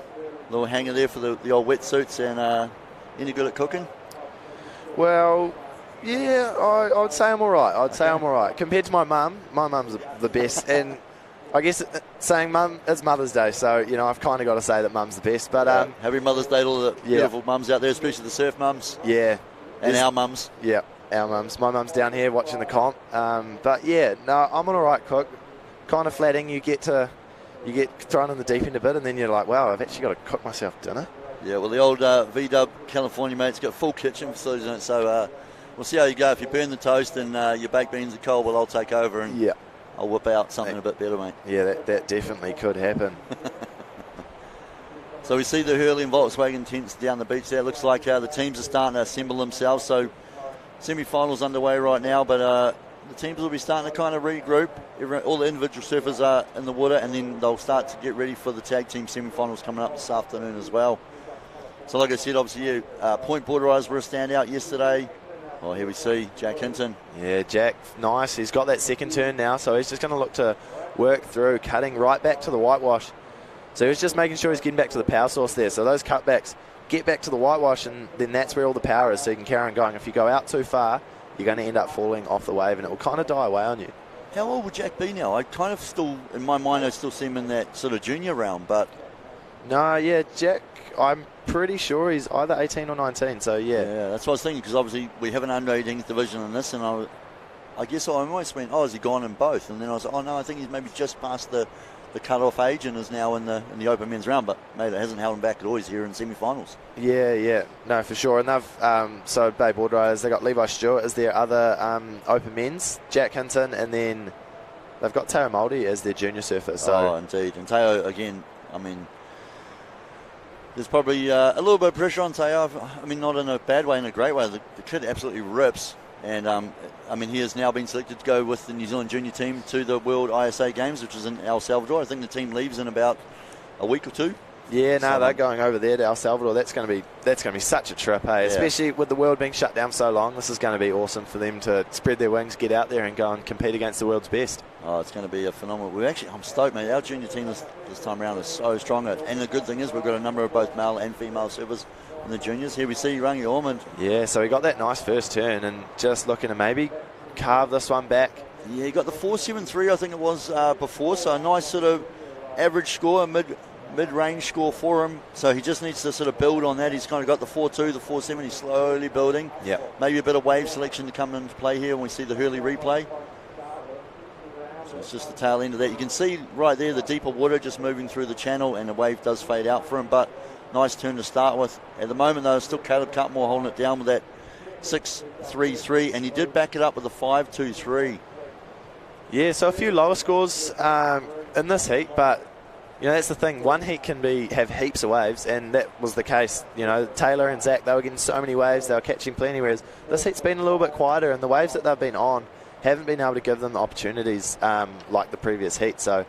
Little hanger there for the old wetsuits. And any good at cooking? Well, yeah, I'd say I'm all right. Compared to my mum, my mum's the best. And I guess saying mum, it's Mother's Day, so, I've kind of got to say that mum's the best. But happy Mother's Day to all the beautiful mums out there, especially the surf mums. Yeah. And our mums. Yeah. Our mums. My mum's down here watching the comp. But yeah, no, I'm an all right cook. Kind of flatting. You get thrown in the deep end a bit, and then you're like, wow, I've actually got to cook myself dinner. Yeah, well, the old VW California, mate's got full kitchen facilities in it, so we'll see how you go. If you burn the toast and your baked beans are cold, well, I'll take over and I'll whip out something a bit better, mate. Yeah, that definitely could happen. So we see the Hurley and Volkswagen tents down the beach there. It looks like the teams are starting to assemble themselves, so semi-finals underway right now, but the teams will be starting to kind of regroup. All the individual surfers are in the water, and then they'll start to get ready for the tag team semi-finals coming up this afternoon as well. So like I said, obviously, Point Borderized were a standout yesterday. Oh, here we see Jack Hinton. Yeah, Jack, nice. He's got that second turn now, so he's just going to look to work through, cutting right back to the whitewash. So he's just making sure he's getting back to the power source there. So those cutbacks get back to the whitewash, and then that's where all the power is, so you can carry on going. If you go out too far, you're going to end up falling off the wave, and it will kind of die away on you. How old would Jack be now? I kind of still, in my mind, I still see him in that sort of junior realm, but... No, yeah, Jack, I'm pretty sure he's either 18 or 19, so yeah. Yeah, that's what I was thinking, because obviously we have an under-18s division in this, and I guess I almost went, is he gone in both? And then I was like, oh no, I think he's maybe just past the the cut-off age and is now in the open men's round. But mate, it hasn't held him back at all. He's here in semi-finals. Yeah, no, for sure. And they've so Bay Board Riders, they got Levi Stewart as their other open men's, Jack Hinton, and then they've got Teo Maldi as their junior surfer. So indeed, and Teo again. I mean, there's probably a little bit of pressure on Teo. I mean, not in a bad way, in a great way. The kid absolutely rips. And, I mean, he has now been selected to go with the New Zealand junior team to the World ISA Games, which is in El Salvador. I think the team leaves in about a week or two. Yeah, no, they're going over there to El Salvador. That's going to be such a trip, hey? Yeah. Especially with the world being shut down so long. This is going to be awesome for them to spread their wings, get out there and go and compete against the world's best. Oh, it's going to be a phenomenal. I'm stoked, mate. Our junior team this time around is so strong. And the good thing is we've got a number of both male and female surfers in the juniors. Here we see Rangi Ormond. Yeah, so he got that nice first turn and just looking to maybe carve this one back. Yeah, he got the 4.73, I think it was, before. So a nice sort of average score, mid-range score for him. So he just needs to sort of build on that. He's kind of got the 4.2, the 4.7. He's slowly building. Yeah. Maybe a bit of wave selection to come into play here when we see the Hurley replay. So it's just the tail end of that. You can see right there the deeper water just moving through the channel, and the wave does fade out for him. But nice turn to start with. At the moment, though, still Caleb Cutmore holding it down with that 6.33, and he did back it up with a 5.23. Yeah, so a few lower scores in this heat, but you know that's the thing. One heat can have heaps of waves, and that was the case. You know, Taylor and Zach, they were getting so many waves, they were catching plenty. Whereas this heat's been a little bit quieter, and the waves that they've been on haven't been able to give them the opportunities like the previous heat. So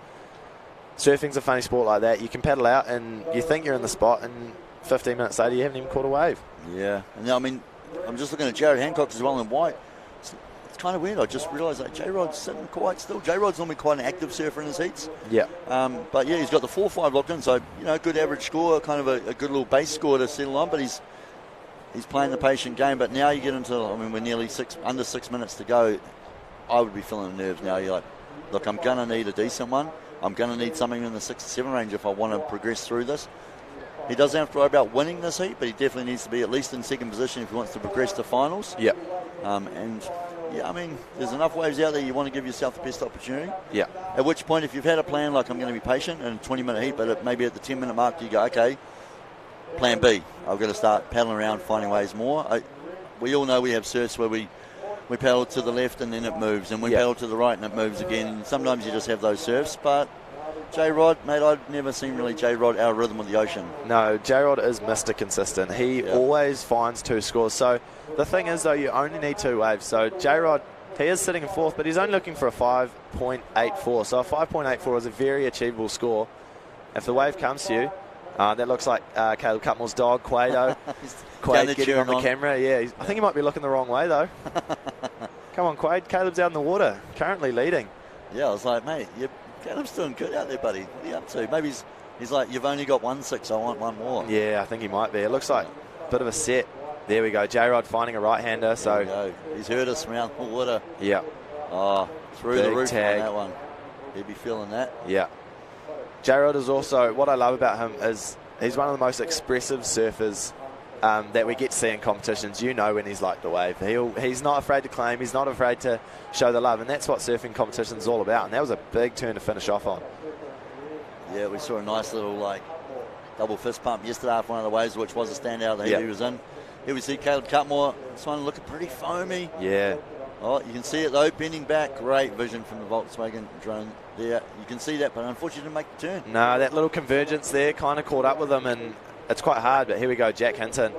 surfing's a funny sport like that. You can paddle out, and you think you're in the spot, and 15 minutes later, you haven't even caught a wave. Yeah, and I mean, I'm just looking at Jared Hancock as well in white. It's kind of weird. I just realised that J-Rod's sitting quite still. J-Rod's normally quite an active surfer in his heats. Yeah. But yeah, he's got the 4.5 locked in, so you know, good average score, kind of a good little base score to settle on. But he's playing the patient game. But now you get into, I mean, we're nearly under 6 minutes to go. I would be feeling the nerves now. You're like, look, I'm going to need a decent one. I'm going to need something in the 6 to 7 range if I want to progress through this. He doesn't have to worry about winning this heat, but he definitely needs to be at least in second position if he wants to progress to finals. Yeah. And yeah, I mean, there's enough waves out there. You want to give yourself the best opportunity. Yeah. At which point, if you've had a plan like I'm going to be patient in a 20-minute heat, but maybe at the 10-minute mark you go, okay, plan B. I've got to start paddling around, finding ways more. We all know we have surfs where we paddle to the left and then it moves, and we paddle to the right and it moves again. And sometimes you just have those surfs, but J-Rod, mate, I've never seen really J-Rod out of rhythm with the ocean. No, J-Rod is Mr. Consistent. He always finds 2 scores. So the thing is, though, you only need 2 waves. So J-Rod, he is sitting in 4th, but he's only looking for a 5.84. So a 5.84 is a very achievable score. If the wave comes to you, that looks like Caleb Cutmore's dog, Quado. Quade getting on the camera. Yeah, I think he might be looking the wrong way, though. Come on, Quade. Caleb's out in the water, currently leading. Yeah, I was like, mate, Caleb's doing good out there, buddy. What are you up to? Maybe he's like, you've only got 1 6, I want one more. Yeah, I think he might be. It looks like a bit of a set. There we go. J-Rod finding a right-hander. So he's heard us around the water. Yeah. Oh, through big the roof tag on that one. He'd be feeling that. Yeah. J-Rod is also, what I love about him is he's one of the most expressive surfers that we get to see in competitions. You know when he's like the wave. He's not afraid to claim. He's not afraid to show the love. And that's what surfing competition is all about. And that was a big turn to finish off on. Yeah, we saw a nice little double fist pump yesterday after one of the waves, which was a standout that he was in. Here we see Caleb Cutmore. This one looking pretty foamy. Yeah. Oh, you can see it though, bending back. Great vision from the Volkswagen drone there. You can see that, but unfortunately didn't make the turn. No, that little convergence there kind of caught up with him, and it's quite hard, but here we go, Jack Hinton.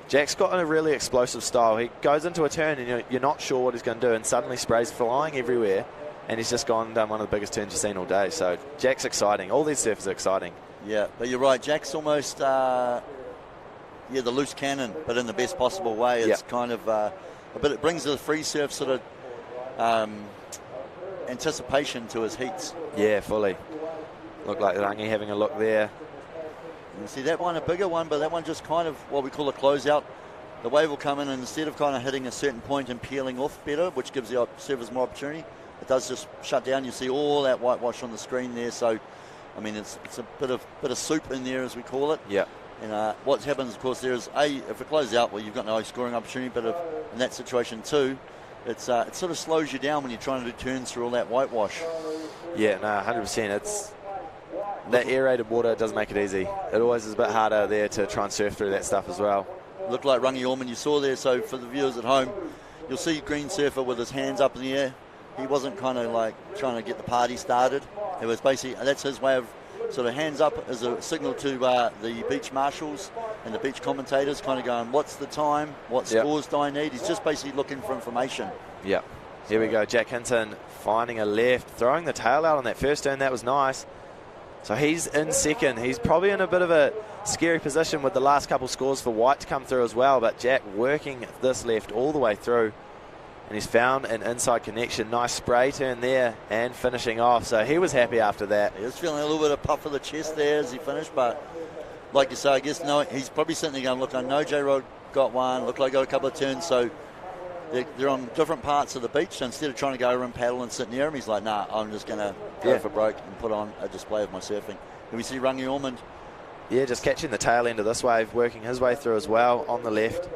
Jack's got a really explosive style. He goes into a turn and you're not sure what he's going to do, and suddenly sprays flying everywhere, and he's just gone and done one of the biggest turns you've seen all day. So Jack's exciting. All these surfers are exciting. Yeah, but you're right. Jack's almost, the loose cannon, but in the best possible way. It's kind of, but it brings the free surf sort of anticipation to his heats. Yeah, fully. Look like Rangi having a look there. You see that one, a bigger one, but that one just kind of what we call a closeout. The wave will come in, and instead of kind of hitting a certain point and peeling off better, which gives the surfers more opportunity, it does just shut down. You see all that whitewash on the screen there. So, I mean, it's a bit of soup in there, as we call it. Yeah. And what happens, of course, there is if it closes out, well, you've got no scoring opportunity. But in that situation too, it sort of slows you down when you're trying to do turns through all that whitewash. Yeah, no, 100%. that aerated water does make it easy. It always is a bit harder there to try and surf through that stuff as well. Looked like Rungy Ormond you saw there, so for the viewers at home, you'll see green surfer with his hands up in the air. He wasn't kind of like trying to get the party started. It was basically, that's his way of sort of hands up as a signal to the beach marshals and the beach commentators, kind of going, what's the time, what scores do I need? He's just basically looking for information. Yeah. Here we go, Jack Hinton finding a left, throwing the tail out on that first turn. That was nice. So he's in second. He's probably in a bit of a scary position with the last couple scores for White to come through as well, but Jack working this left all the way through, and he's found an inside connection. Nice spray turn there and finishing off. So he was happy after that. He was feeling a little bit of puff of the chest there as he finished, but like you say, I guess no, he's probably sitting there going, look, I know J-Rod got one, look like I got a couple of turns, so they're on different parts of the beach, so instead of trying to go over and paddle and sit near him, he's like, nah, I'm just going to go for broke and put on a display of my surfing. And we see Rungy Ormond. Yeah, just catching the tail end of this wave, working his way through as well on the left.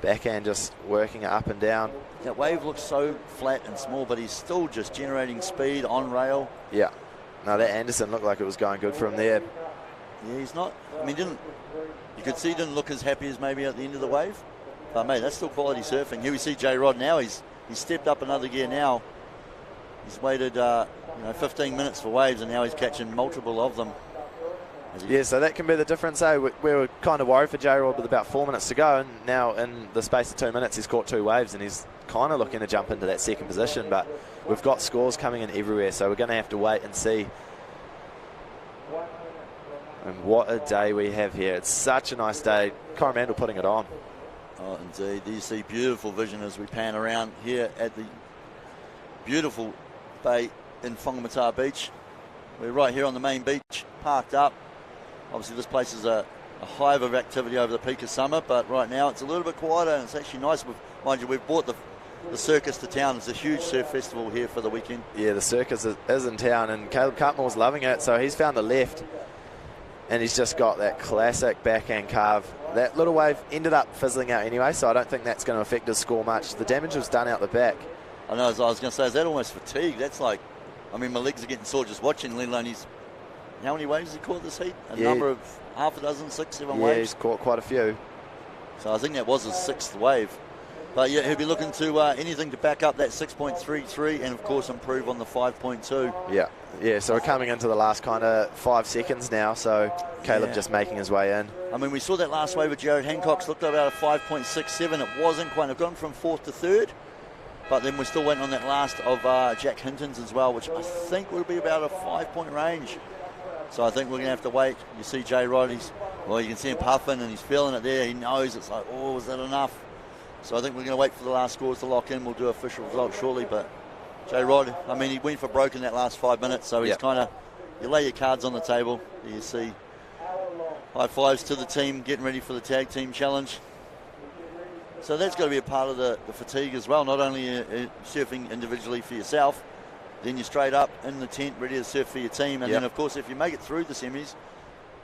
Backhand just working it up and down. That wave looks so flat and small, but he's still just generating speed on rail. Yeah. No, that Anderson looked like it was going good for him there. Yeah, he's not, I mean, you could see he didn't look as happy as maybe at the end of the wave. But, mate, that's still quality surfing. Here we see J-Rod now. He's stepped up another gear now. He's waited 15 minutes for waves, and now he's catching multiple of them. Yeah, so that can be the difference. We were kind of worried for J-Rod with about 4 minutes to go, and now in the space of 2 minutes he's caught 2 waves, and he's kind of looking to jump into that second position. But we've got scores coming in everywhere, so we're going to have to wait and see. And what a day we have here. It's such a nice day. Coromandel putting it on. Oh, indeed. You see beautiful vision as we pan around here at the beautiful bay in Whangamatā Beach. We're right here on the main beach, parked up. Obviously, this place is a hive of activity over the peak of summer, but right now it's a little bit quieter, and it's actually nice. Mind you, we've brought the circus to town. It's a huge surf festival here for the weekend. Yeah, the circus is in town, and Caleb Cutmore's loving it, so he's found the left, and he's just got that classic backhand carve. That little wave ended up fizzling out anyway, so I don't think that's going to affect his score much. The damage was done out the back. I know, as I was going to say, is that almost fatigue? That's like, I mean, my legs are getting sore just watching, let alone how many waves has he caught this heat? A number of half a dozen, 6, 7 waves? Yeah, he's caught quite a few. So I think that was his 6th wave. But yeah, he'll be looking to anything to back up that 6.33 and, of course, improve on the 5.2. Yeah, so we're coming into the last kind of 5 seconds now, so Caleb just making his way in. I mean, we saw that last wave with Jared Hancock's looked about a 5.67. It wasn't quite. I've gone from 4th to 3rd, but then we still went on that last of Jack Hinton's as well, which I think will be about a 5-point range. So I think we're going to have to wait. You see J-Rod, you can see him puffing and he's feeling it there. He knows it's like, oh, is that enough? So I think we're going to wait for the last scores to lock in. We'll do official results shortly, but J-Rod, I mean, he went for broke in that last 5 minutes, so he's kind of, you lay your cards on the table. You see high fives to the team, getting ready for the tag team challenge. So that's got to be a part of the fatigue as well, not only surfing individually for yourself, then you're straight up in the tent ready to surf for your team, and then of course if you make it through the semis,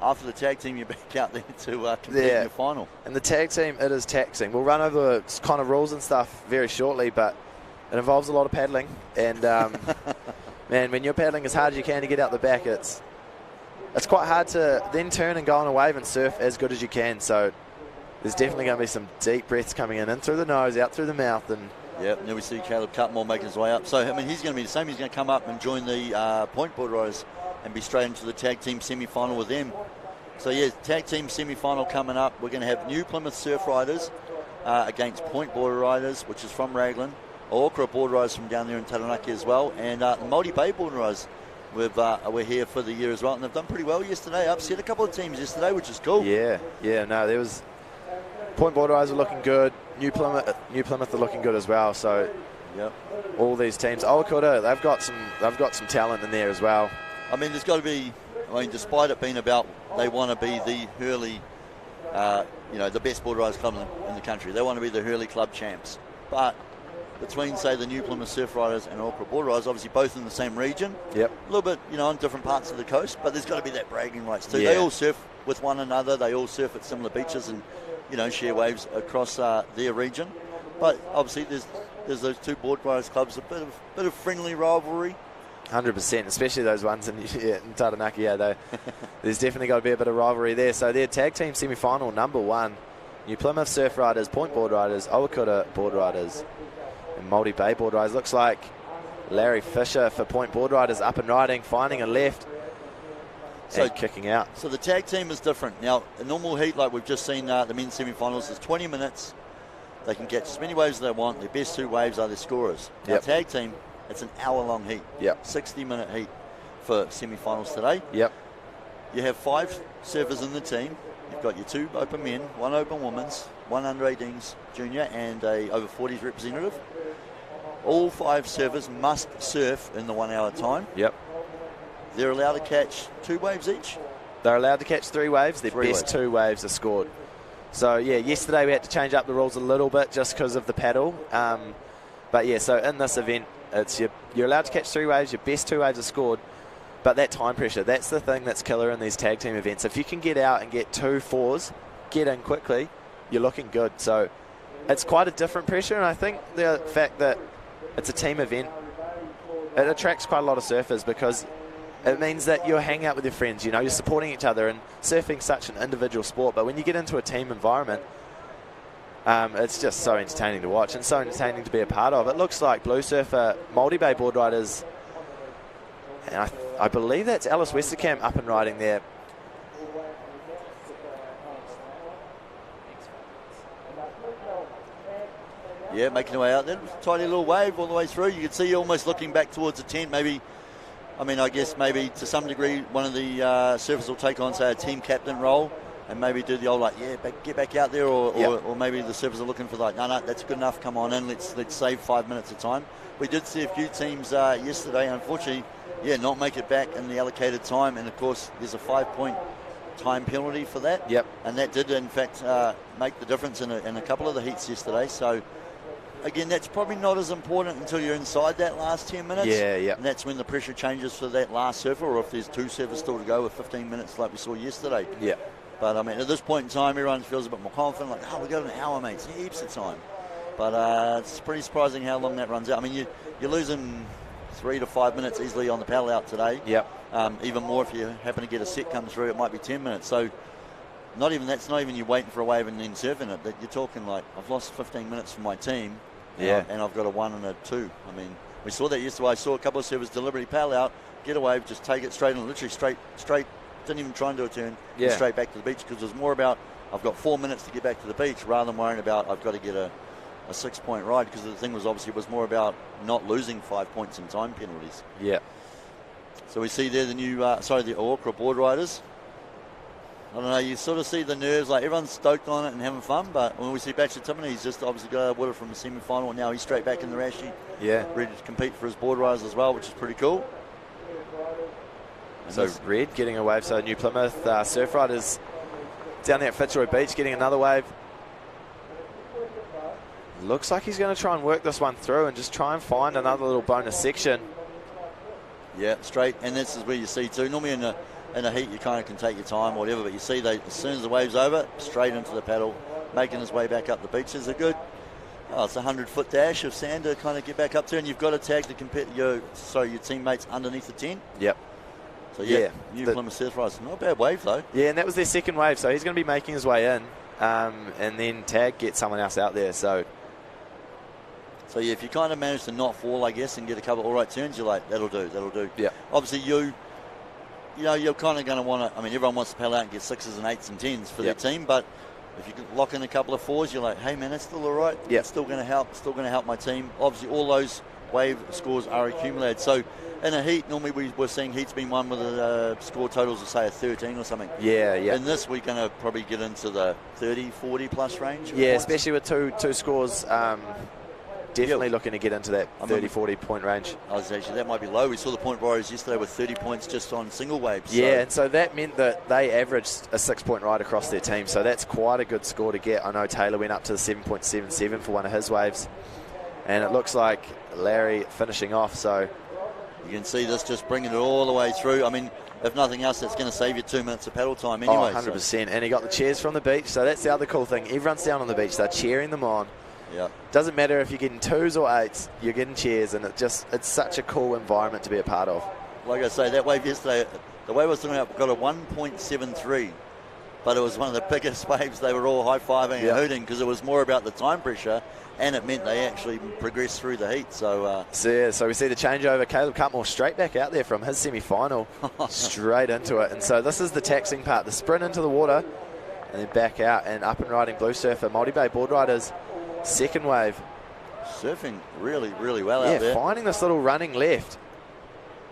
after the tag team you're back out there to compete in your final. And the tag team, it is taxing. We'll run over kind of rules and stuff very shortly, but it involves a lot of paddling, and man, when you're paddling as hard as you can to get out the back, it's quite hard to then turn and go on a wave and surf as good as you can. So there's definitely going to be some deep breaths coming in through the nose, out through the mouth, and now we see Caleb Cutmore making his way up. So I mean, he's going to be the same. He's going to come up and join the point board riders and be straight into the tag team semi-final with them. So yeah, tag team semi-final coming up. We're going to have New Plymouth Surf Riders against point board riders, which is from Raglan. Okra board riders from down there in Taranaki as well, and the Māori Bay board riders we're here for the year as well, and they've done pretty well yesterday. Upset a couple of teams yesterday, which is cool. No, there was point board riders are looking good. New Plymouth are looking good as well. So all these teams, Owakura, they've got some talent in there as well. I mean, there's got to be. I mean, despite it being about they want to be the Hurley, the best board riders club in the country. They want to be the Hurley Club champs, but between, say, the New Plymouth Surf Riders and Okra Board Riders, obviously both in the same region. A little bit, on different parts of the coast, but there's got to be that bragging rights too. They all surf with one another. They all surf at similar beaches and, share waves across their region. But obviously there's those two board riders clubs, a bit of friendly rivalry. 100%, especially those ones in Taranaki. Yeah, there's definitely got to be a bit of rivalry there. So their tag team semi-final number 1, New Plymouth Surf Riders, Point Board Riders, Owakura Board Riders, and Māori Bay Board Riders. Looks like Larry Fisher for Point Board Riders up and riding, finding a left, and kicking out. So the tag team is different. Now, a normal heat, like we've just seen the men's semi-finals, is 20 minutes. They can catch as many waves as they want. Their best 2 waves are their scorers. Now, tag team, it's an hour-long heat. 60-minute heat for semi-finals today. You have 5 surfers in the team. You've got your 2 open men, 1 open women's, 1 under-18s junior, and a over-40s representative. All 5 surfers must surf in the 1 hour time. They're allowed to catch 2 waves each. They're allowed to catch 3 waves. Their best 2 waves are scored. So, yeah, yesterday we had to change up the rules a little bit just because of the paddle. But, yeah, so in this event, it's you're allowed to catch 3 waves. Your best 2 waves are scored. But that time pressure, that's the thing that's killer in these tag team events. If you can get out and get 2 4s, get in quickly, you're looking good. So it's quite a different pressure. And I think the fact that it's a team event, it attracts quite a lot of surfers because it means that you're hanging out with your friends, you know, you're supporting each other, and surfing's such an individual sport. But when you get into a team environment, it's just so entertaining to watch and so entertaining to be a part of. It looks like Blue Surfer, Māori Bay Board Riders, and I believe that's Alice Westerkamp up and riding there. Yeah, making their way out there. Tiny little wave all the way through. You can see almost looking back towards the tent. Maybe, I mean, I guess maybe to some degree one of the surfers will take on, say, a team captain role and maybe do the old, like, get back out there, or maybe the surfers are looking for, like, no, that's good enough, come on in, let's save 5 minutes of time. We did see a few teams yesterday, unfortunately, not make it back in the allocated time, and of course there's a 5-point time penalty for that. And that did, in fact, make the difference in a couple of the heats yesterday. So, again, that's probably not as important until you're inside that last 10 minutes. And that's when the pressure changes for that last surfer, or if there's 2 surfers still to go with 15 minutes like we saw yesterday. But, I mean, at this point in time, everyone feels a bit more confident, like, we got an hour, mate, it's heaps of time. But it's pretty surprising how long that runs out. I mean, you're losing 3 to 5 minutes easily on the paddle out today. Even more if you happen to get a set come through, it might be 10 minutes. So that's not even you waiting for a wave and then surfing it. That you're talking like, I've lost 15 minutes for my team, and I've got a 1 and a 2. I mean, we saw that yesterday. I saw a couple of surfers deliberately paddle out, get a wave, just take it straight and literally straight. Didn't even try and do a turn, straight back to the beach, because it was more about I've got 4 minutes to get back to the beach rather than worrying about I've got to get a 6-point ride, because the thing was obviously was more about not losing 5 points in time penalties. So we see there the new, the Owakura Board Riders. I don't know, you sort of see the nerves, like everyone's stoked on it and having fun, but when we see Bachelor Timoney, he's just obviously got out of water from the semi-final, and now he's straight back in the Rashi, ready to compete for his board riders as well, which is pretty cool. So Red getting a wave, so New Plymouth Surf Riders down there at Fitzroy Beach getting another wave. Looks like he's going to try and work this one through and just try and find another little bonus section. Straight, and this is where you see too. Normally in a heat you kind of can take your time or whatever, but you see as soon as the wave's over, straight into the paddle, making his way back up the beach. Is a good, it's a 100-foot dash of sand to kind of get back up to, and you've got to tag your teammates underneath the tent. So New Plymouth Surf Riders, not a bad wave though. And that was their second wave, so he's going to be making his way in, and then get someone else out there. So if you kind of manage to not fall, I guess, and get a couple of all right turns, you're like, that'll do. Obviously you're kind of going to want to, I mean, everyone wants to paddle out and get 6s and 8s and 10s for their team, but if you can lock in a couple of 4s, you're like, hey man, that's still all right. It's still going to help my team. Obviously all those wave scores are accumulated. So in a heat, normally we're seeing heats being won with score totals of, say, a 13 or something. In this, we're going to probably get into the 30, 40 plus range. Especially with two scores. Definitely looking to get into that 30, 40 point range. That might be low. We saw the Point Warriors yesterday with 30 points just on single waves. And so that meant that they averaged a 6-point ride across their team. So that's quite a good score to get. I know Taylor went up to the 7.77 for one of his waves. And it looks like Larry finishing off. So you can see this just bringing it all the way through. I mean, if nothing else, that's going to save you 2 minutes of paddle time anyway. 100%. And he got the cheers from the beach. So that's the other cool thing. Everyone's down on the beach. They're cheering them on. Yeah. Doesn't matter if you're getting 2s or 8s, you're getting cheers, and it's such a cool environment to be a part of. Like I say, that wave yesterday, the wave I was talking about got a 1.73, but it was one of the biggest waves. They were all high-fiving and hooting because it was more about the time pressure, and it meant they actually progressed through the heat. So we see the changeover. Caleb Cutmore straight back out there from his semi-final, straight into it. And so this is the taxing part, the sprint into the water, and then back out and up and riding Blue Surfer. Multi-Bay board riders, second wave. Surfing really, really well out there. Finding this little running left.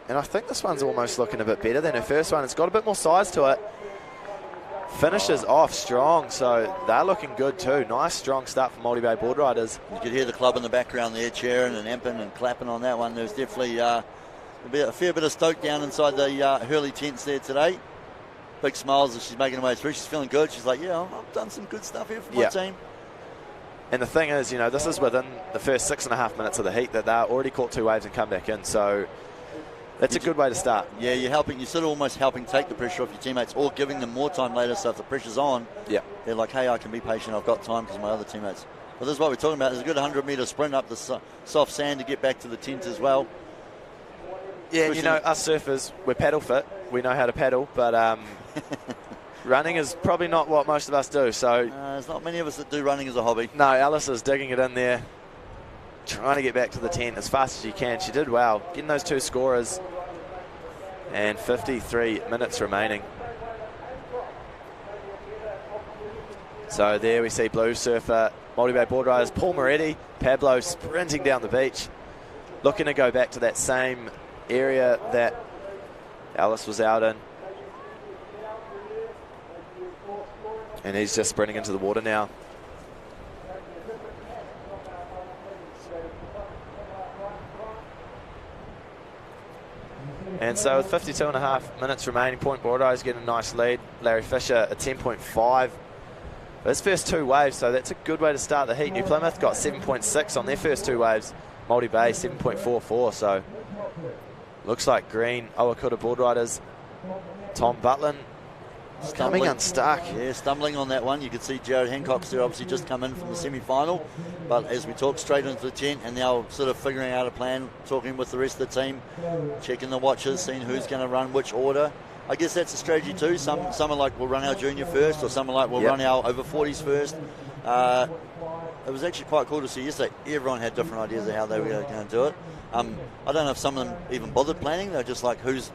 And I think this one's almost looking a bit better than her first one. It's got a bit more size to it. Finishes off strong, so they're looking good too. Nice, strong start for Multi-Bay board riders. You could hear the club in the background there cheering and amping and clapping on that one. There's definitely a fair bit of stoke down inside the Hurley tents there today. Big smiles as she's making her way through. She's feeling good. She's like, yeah, I've done some good stuff here for my team. And the thing is, this is within the first 6.5 minutes of the heat that they're already caught 2 waves and come back in. So that's a good way to start. Yeah, you're sort of almost helping take the pressure off your teammates or giving them more time later, so if the pressure's on, they're like, hey, I can be patient, I've got time because of my other teammates. But this is what we're talking about. There's a good 100-metre sprint up the soft sand to get back to the tent as well. Yeah, us surfers, we're paddle fit. We know how to paddle, but running is probably not what most of us do. So there's not many of us that do running as a hobby. No, Alice is digging it in there, trying to get back to the tent as fast as she can. She did well, getting those 2 scorers, and 53 minutes remaining. So there we see Blue Surfer, Multi-Bay board riders, Paul Moretti, Pablo sprinting down the beach, looking to go back to that same area that Alice was out in. And he's just sprinting into the water now. And so with 52.5 minutes remaining, Point Bordeaux's getting a nice lead. Larry Fisher a 10.5. His first 2 waves, so that's a good way to start the heat. New Plymouth got 7.6 on their first 2 waves. Multi-Bay 7.44, so looks like Green, Owakura board riders, Tom Butlin coming unstuck. Yeah, stumbling on that one. You could see Jared Hancock's there obviously just come in from the semi-final, but as we talk straight into the tent and now sort of figuring out a plan, talking with the rest of the team, checking the watches, seeing who's going to run which order. I guess that's a strategy too. Some are like, we'll run our junior first, or some are like, we'll run our over 40s first. It was actually quite cool to see yesterday. Everyone had different ideas of how they were going to do it. I don't know if some of them even bothered planning. They're just like, who's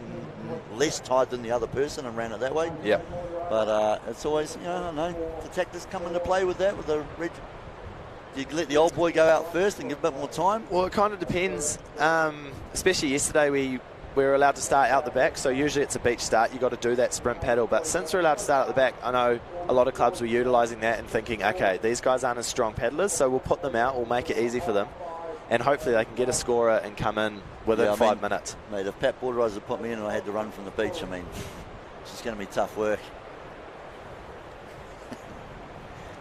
less tired than the other person, and ran it that way. Yeah. But it's always, I don't know, the tactics come into play with that. With the red, you let the old boy go out first and give a bit more time. Well, it kind of depends. Especially yesterday, we were allowed to start out the back. So usually it's a beach start. You got to do that sprint paddle. But since we're allowed to start at the back, I know a lot of clubs were utilising that and thinking, okay, these guys aren't as strong paddlers, so we'll put them out. We'll make it easy for them. And hopefully they can get a scorer and come in within 5 minutes. Mate, if Pat Borderise had put me in and I had to run from the beach, it's just going to be tough work.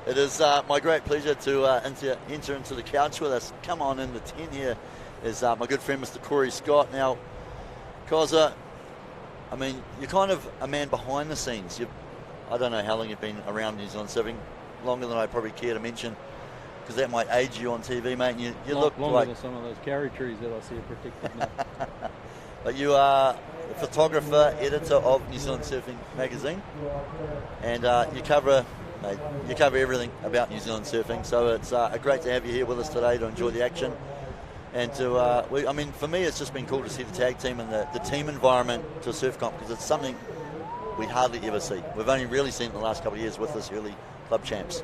It is my great pleasure to enter into the couch with us. Come on in the tent here is my good friend Mr. Corey Scott. Now, Koza, you're kind of a man behind the scenes. I don't know how long you've been around New Zealand surfing, longer than I probably care to mention, because that might age you on TV, mate. And you look longer like than some of those carry trees that I see are protected now. But you are a photographer, editor of New Zealand Surfing magazine, and you cover everything about New Zealand surfing. So it's great to have you here with us today to enjoy the action. And for me, it's just been cool to see the tag team and the team environment to surf comp, because it's something we hardly ever see. We've only really seen it in the last couple of years with this Hurley Club Champs.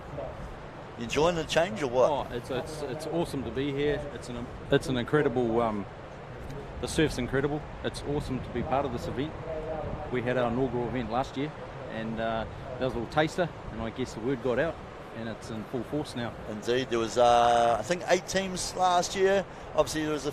You enjoying the change or what? Oh, it's awesome to be here. It's an incredible. The surf's incredible. It's awesome to be part of this event. We had our inaugural event last year, and that was a little taster, and I guess the word got out, and it's in full force now. Indeed, there was I think 8 teams last year. Obviously, there was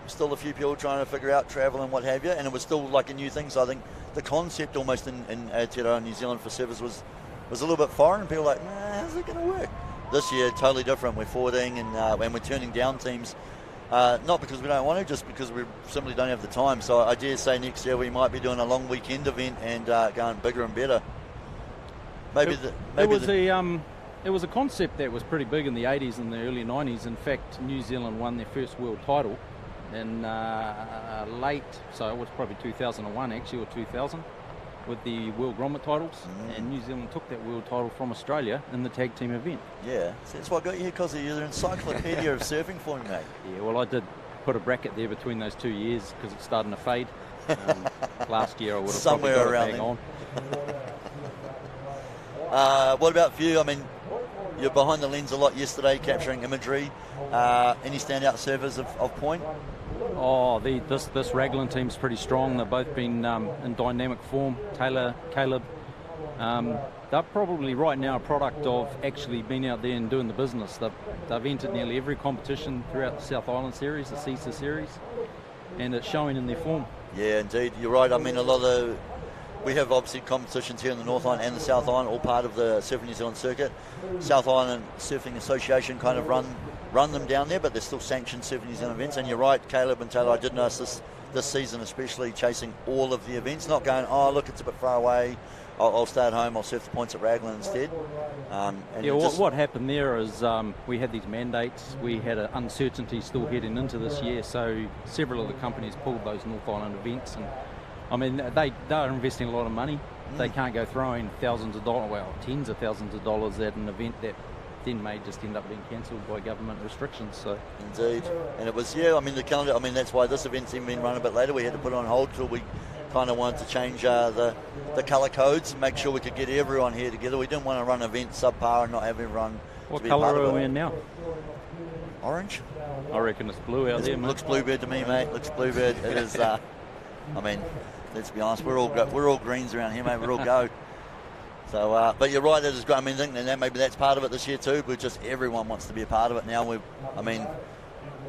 still a few people trying to figure out travel and what have you, and it was still like a new thing. So I think the concept almost in Aotearoa, New Zealand for surfers was a little bit foreign, and people were like, how's it going to work? This year, totally different. We're forwarding and we're turning down teams. Not because we don't want to, just because we simply don't have the time. So I dare say next year we might be doing a long weekend event and going bigger and better. It It was a concept that was pretty big in the 80s and the early 90s. In fact, New Zealand won their first world title in late, so it was probably 2001 actually, or 2000, with the World Grommet titles, and New Zealand took that world title from Australia in the tag team event. Yeah, so that's why I got you here, because you're an encyclopedia of surfing for me, mate. Yeah, well, I did put a bracket there between those 2 years because it's starting to fade. Last year I would have somewhere probably got around it back on. What about for you? I mean, you're behind the lens a lot yesterday, capturing imagery. Any standout surfers of point? Oh, this Raglan team's pretty strong. They've both been in dynamic form. Taylor, Caleb, they're probably right now a product of actually being out there and doing the business. They've entered nearly every competition throughout the South Island series, the CISA series, and it's showing in their form. Yeah, indeed. You're right. I mean, we have obviously competitions here in the North Island and the South Island, all part of the Surfing New Zealand circuit. South Island Surfing Association kind of run them down there, but they're still sanctioned Surfing New Zealand events. And you're right, Caleb and Taylor, I did notice this season especially chasing all of the events, not going, oh, look, it's a bit far away, I'll stay at home, I'll surf the points at Raglan instead. What happened there is we had these mandates, we had an uncertainty still heading into this year, so several of the companies pulled those North Island events, and I mean, they're investing a lot of money. They can't go throwing thousands of dollars, well, tens of thousands of dollars at an event that then may just end up being cancelled by government restrictions. So indeed, and it was, yeah, I mean, the calendar, I mean, that's why this event's even been run a bit later. We had to put it on hold till we kind of wanted to change the colour codes and make sure we could get everyone here together. We didn't want to run an event subpar and not have everyone. What colour are we in now? Orange. I reckon it's blue out there, mate. Looks bluebird to me, mate. Looks bluebird. It is. I mean, let's be honest. We're all greens around here, mate. We're all go. So, but you're right. It is great. I mean, thinking that maybe that's part of it this year too. But just everyone wants to be a part of it now.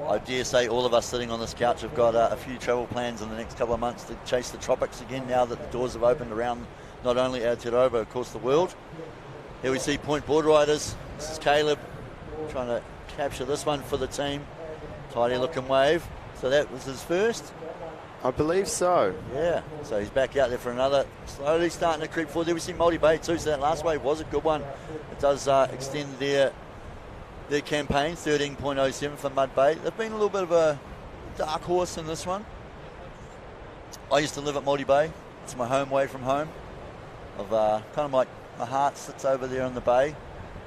I dare say all of us sitting on this couch have got a few travel plans in the next couple of months to chase the tropics again. Now that the doors have opened around not only Aotearoa but of course the world. Here we see point board riders. This is Caleb trying to capture this one for the team. Tidy looking wave. So that was his first. I believe so. Yeah, so he's back out there for another. Slowly starting to creep forward. There we see Multi Bay too, so that last wave was a good one. It does extend their campaign, 13.07 for Mud Bay. They've been a little bit of a dark horse in this one. I used to live at Multi Bay. It's my home away from home. Kind of my heart sits over there on the bay.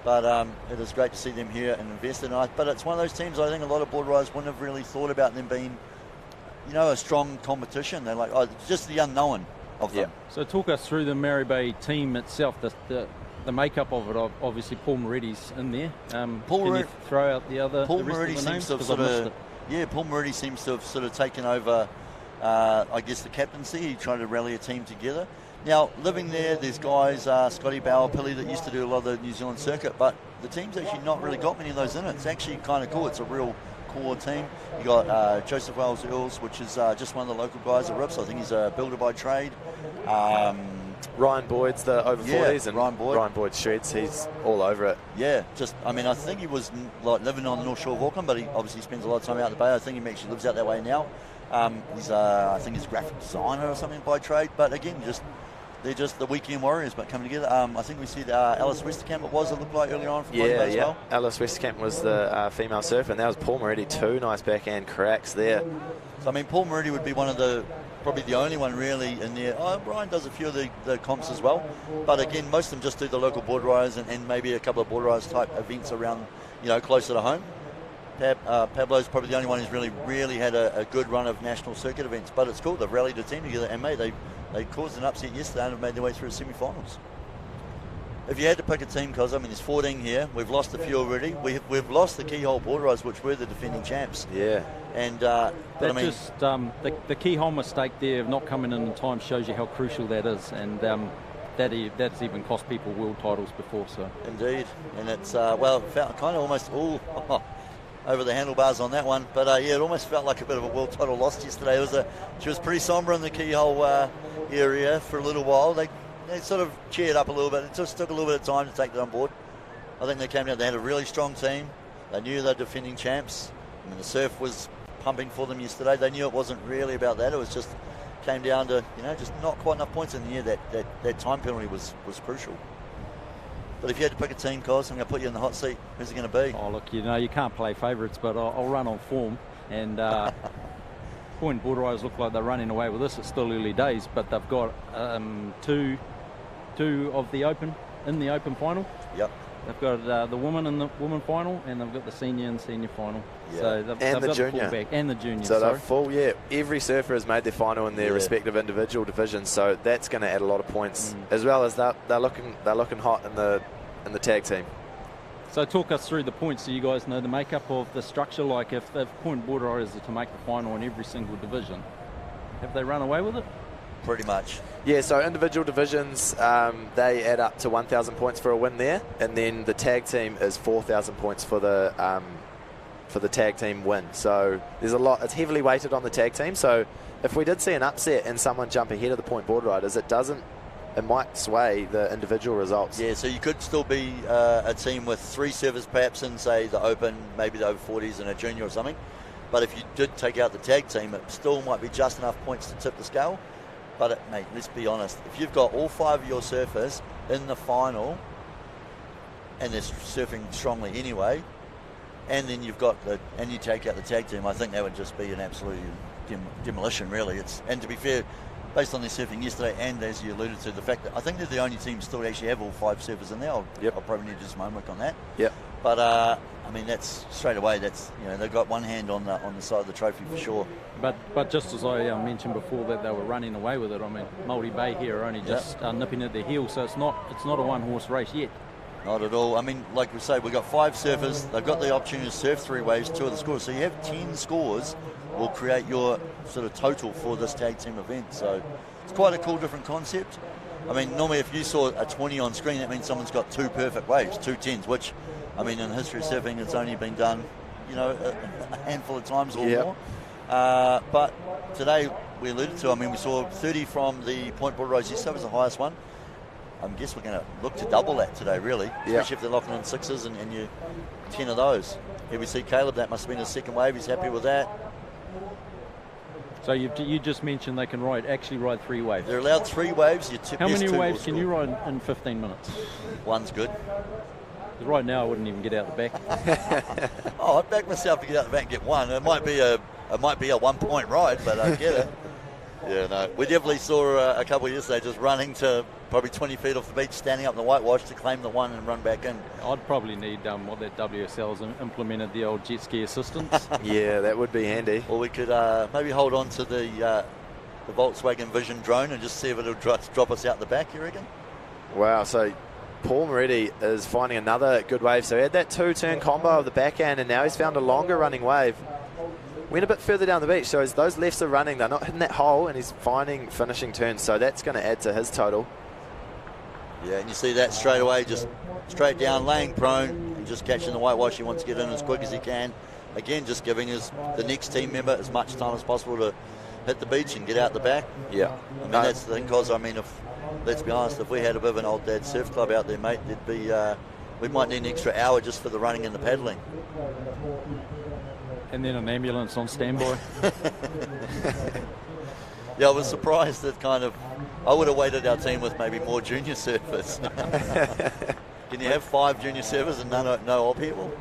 But it is great to see them here and invest in it. But it's one of those teams I think a lot of board riders wouldn't have really thought about them being, a strong competition. They're like, just the unknown of them. So talk us through the Mary Bay team itself, the makeup of it. Obviously, Paul Moretti's in there. Can you throw out the rest of the names? Paul Moretti seems to have sort of taken over, I guess, the captaincy. He tried to rally a team together. Now, living there, there's guys, Scotty Bauer-Pilley, that used to do a lot of the New Zealand circuit, but the team's actually not really got many of those in it. It's actually kind of cool. It's a real core team. You got Joseph Wells Earls, which is just one of the local guys at Rips. I think he's a builder by trade. Ryan Boyd's the over 40s, and Ryan Boyd shreds. He's all over it. Yeah, I think he was like living on the North Shore of Auckland, but he obviously spends a lot of time out in the bay. I think he actually lives out that way now. He's I think he's a graphic designer or something by trade. But again, they're just the weekend warriors, but coming together. I think we see Alice Westerkamp. It looked like earlier on. As well. Alice Westerkamp was the female surfer, and that was Paul Moretti. Two nice backhand cracks there. So I mean, Paul Moretti would be probably the only one really in there. Brian does a few of the comps as well, but again, most of them just do the local board riders and maybe a couple of board riders type events around, closer to home. Pablo's probably the only one who's really had a good run of national circuit events, but it's cool. They've rallied a team together, and mate, they caused an upset yesterday and have made their way through the semi-finals. If you had to pick a team, because there's 14 here, we've lost a few already. We've lost the keyhole board riders, which were the defending champs. Yeah. And the keyhole mistake there of not coming in time shows you how crucial that is, and that's even cost people world titles before. So indeed, and it's it felt kind of almost all over the handlebars on that one, but it almost felt like a bit of a world title lost yesterday. She was pretty sombre in the keyhole area for a little while. They sort of cheered up a little bit. It just took a little bit of time to take that on board. I think they came down. They had a really strong team. They knew they're defending champs. I mean, the surf was pumping for them yesterday. They knew it wasn't really about that. It was just came down to just not quite enough points in the year. That time penalty was crucial. But if you had to pick a team, Cos, I'm going to put you in the hot seat. Who's it going to be? Oh, look, you know, you can't play favourites, but I'll run on form. And Point Border Riders look like they're running away with this. It's still early days, but they've got two of the Open in the Open final. Yep. They've got the woman in the woman final, and they've got the senior and senior final. Yeah. So they've And the got junior. the full back, and the junior. So sorry. they're full, yeah. Every surfer has made their final in their respective individual divisions, so that's going to add a lot of points, as well as they're looking hot in the tag team. So talk us through the points so you guys know the makeup of the structure. Like if Point Border Riders are to make the final in every single division, have they run away with it? Pretty much. Yeah, so individual divisions, they add up to 1,000 points for a win there, and then the tag team is 4,000 points for the tag team win. So there's a lot. It's heavily weighted on the tag team. So if we did see an upset and someone jump ahead of the Point Border Riders, it might sway the individual results. Yeah, so you could still be a team with 3 servers perhaps in, say, the Open, maybe the over 40s and a junior or something. But if you did take out the tag team, it still might be just enough points to tip the scale. But, mate, let's be honest. If you've got all 5 of your surfers in the final, and they're surfing strongly anyway, and then you take out the tag team, I think that would just be an absolute demolition, really. And to be fair, based on their surfing yesterday, and as you alluded to, the fact that I think they're the only team still actually have all 5 surfers in there. I'll probably need to do some homework on that. Yep. But I mean, that's straight away. That's, you know, they've got one hand on the side of the trophy for sure. But just as I mentioned before that they were running away with it. I mean, Māori Bay here are only just nipping at their heels, so it's not a one-horse race yet. Not at all. I mean, like we say, we've got 5 surfers. They've got the opportunity to surf 3 waves, 2 of the scores. So you have 10 scores will create your sort of total for this tag team event. So it's quite a cool, different concept. I mean, normally if you saw a 20 on screen, that means someone's got 2 perfect waves, 2 10s, which, I mean, in the history of surfing, it's only been done, you know, a handful of times or more. But today, we alluded to, I mean, we saw 30 from the Point Border Riders yesterday was the highest one. I guess we're going to look to double that today, really, especially if they're locking on 6s and you 10 of those. Here we see Caleb, that must have been his second wave. He's happy with that. So you just mentioned they can actually ride 3 waves. They're allowed 3 waves. How many waves can you ride in 15 minutes? One's good. Right now, I wouldn't even get out the back. I'd back myself to get out the back and get one. It might be a 1-point ride, but I get it. Yeah, no. We definitely saw a couple yesterday just running to probably 20 feet off the beach, standing up in the whitewash to claim the one and run back in. I'd probably need what that WSL's implemented, the old jet ski assistance. Yeah, that would be handy. Or we could maybe hold on to the Volkswagen Vision drone and just see if it'll drop us out the back, you reckon? Wow, so Paul Moretti is finding another good wave. So he had that 2-turn combo of the backhand, and now he's found a longer running wave. Went a bit further down the beach, so as those lefts are running, they're not hitting that hole, and he's finding finishing turns, so that's going to add to his total. Yeah, and you see that straight away, just straight down, laying prone, and just catching the whitewash. He wants to get in as quick as he can. Again, just giving the next team member as much time as possible to hit the beach and get out the back. Yeah. I mean, that's the thing, because, I mean, let's be honest, if we had a bit of an old dad surf club out there, mate, there'd be, we might need an extra hour just for the running and the paddling. And then an ambulance on standby. Yeah, I was surprised that I would have weighted our team with maybe more junior surfers. Can you have 5 junior surfers and no old people?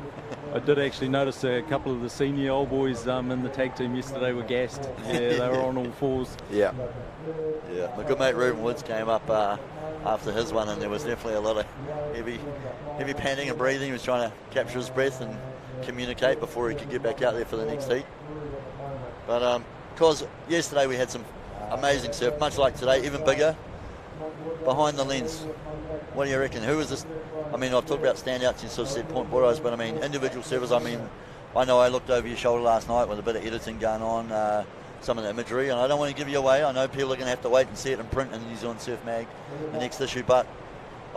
I did actually notice a couple of the senior old boys in the tag team yesterday were gassed. Yeah, they were on all 4s. Yeah. Yeah, my good mate Ruben Woods came up after his one, and there was definitely a lot of heavy panting and breathing. He was trying to capture his breath and communicate before he could get back out there for the next heat. But because yesterday we had some amazing surf, much like today, even bigger, behind the lens. What do you reckon? Who is this? I mean, I've talked about standouts, you sort of said Point Border Riders, but I mean, individual surfers, I mean, I know I looked over your shoulder last night with a bit of editing going on, some of the imagery, and I don't want to give you away. I know people are going to have to wait and see it in print in the New Zealand Surf Mag, the next issue, but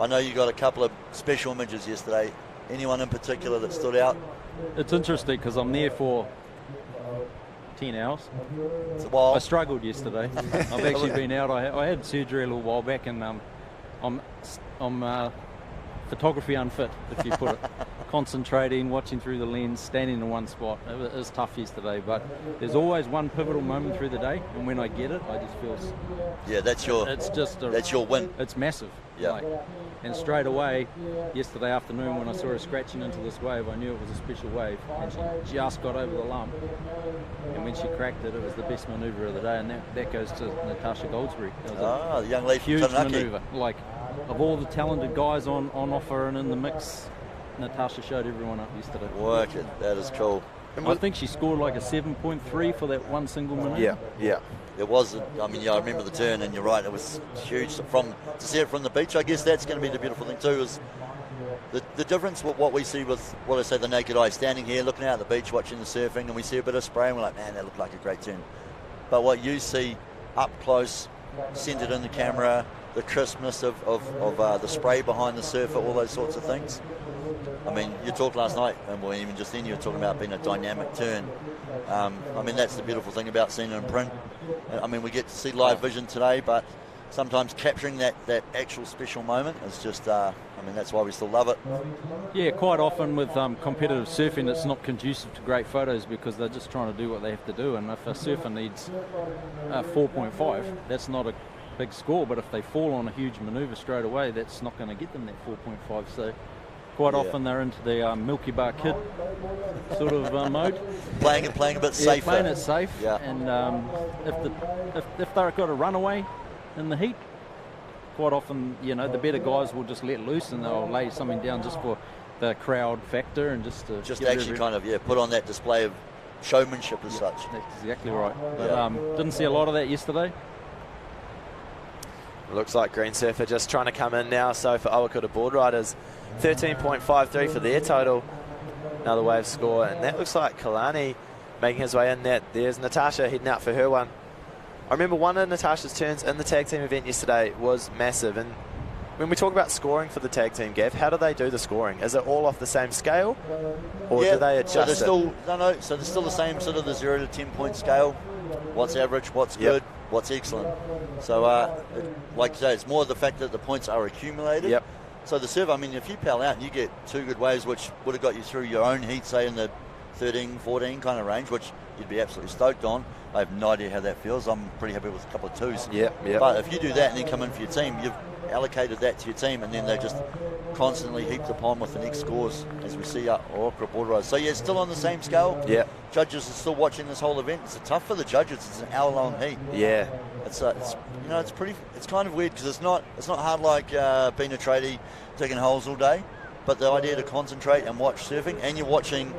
I know you got a couple of special images yesterday. Anyone in particular that stood out? It's interesting because I'm there for 10 hours. It's a while. I struggled yesterday. I've actually been out. I had surgery a little while back, and I'm photography unfit, if you put it. Concentrating, watching through the lens, standing in one spot. It was tough yesterday, but there's always one pivotal moment through the day, and when I get it, I just feel. Yeah, that's your win. It's massive. Yeah. And straight away, yesterday afternoon, when I saw her scratching into this wave, I knew it was a special wave, and she just got over the lump. And when she cracked it, it was the best manoeuvre of the day, and that goes to Natasha Goldsberry. It was the young lady huge from Taranaki. manoeuvre. Like, of all the talented guys on offer and in the mix, Natasha showed everyone up yesterday. Work it. That is cool. I think she scored like a 7.3 for that one single manoeuvre. Yeah. It was. I mean, I remember the turn, and you're right. It was huge. To see it from the beach, I guess that's going to be the beautiful thing too. Is the difference with what we see with what I say the naked eye, standing here looking out at the beach, watching the surfing, and we see a bit of spray, and we're like, man, that looked like a great turn. But what you see up close, centered in the camera, the crispness of the spray behind the surfer, all those sorts of things. I mean, you talked last night, and even just then you were talking about being a dynamic turn. I mean, that's the beautiful thing about seeing it in print. I mean, we get to see live vision today, but sometimes capturing that actual special moment is just, I mean, that's why we still love it. Yeah, quite often with competitive surfing, it's not conducive to great photos because they're just trying to do what they have to do. And if a surfer needs 4.5, that's not a big score, but if they fall on a huge manoeuvre straight away, that's not going to get them that 4.5. So quite often they're into the Milky Bar Kid sort of mode. Playing a bit safer. Playing it safe. Yeah. And if they've got a runaway in the heat, quite often, the better guys will just let loose and they'll lay something down just for the crowd factor and just actually kind of put on that display of showmanship as such. That's exactly right. But didn't see a lot of that yesterday. Looks like Green Surfer just trying to come in now. So for Awakura board riders, 13.53 for their total. Another wave score, and that looks like Kalani making his way in. There's Natasha heading out for her one. I remember one of Natasha's turns in the tag team event yesterday was massive. And when we talk about scoring for the tag team, Gav, how do they do the scoring? Is it all off the same scale, or do they adjust so they're still the same sort of the 0 to 10 point scale. What's average? What's good? What's excellent? So, like you say, it's more the fact that the points are accumulated. Yep. So the serve, I mean, if you pal out and you get 2 good waves, which would have got you through your own heat, say in the 13, 14 kind of range, which you'd be absolutely stoked on. I have no idea how that feels. I'm pretty happy with a couple of 2s. Yeah. But if you do that and then come in for your team, you've allocated that to your team, and then they just constantly heaped upon with the next scores, as we see Awakura board riders. So it's still on the same scale. Yeah. Judges are still watching this whole event. It's tough for the judges. It's an hour-long heat. Yeah. It's kind of weird because it's not hard like being a tradie digging holes all day, but the idea to concentrate and watch surfing, and you're watching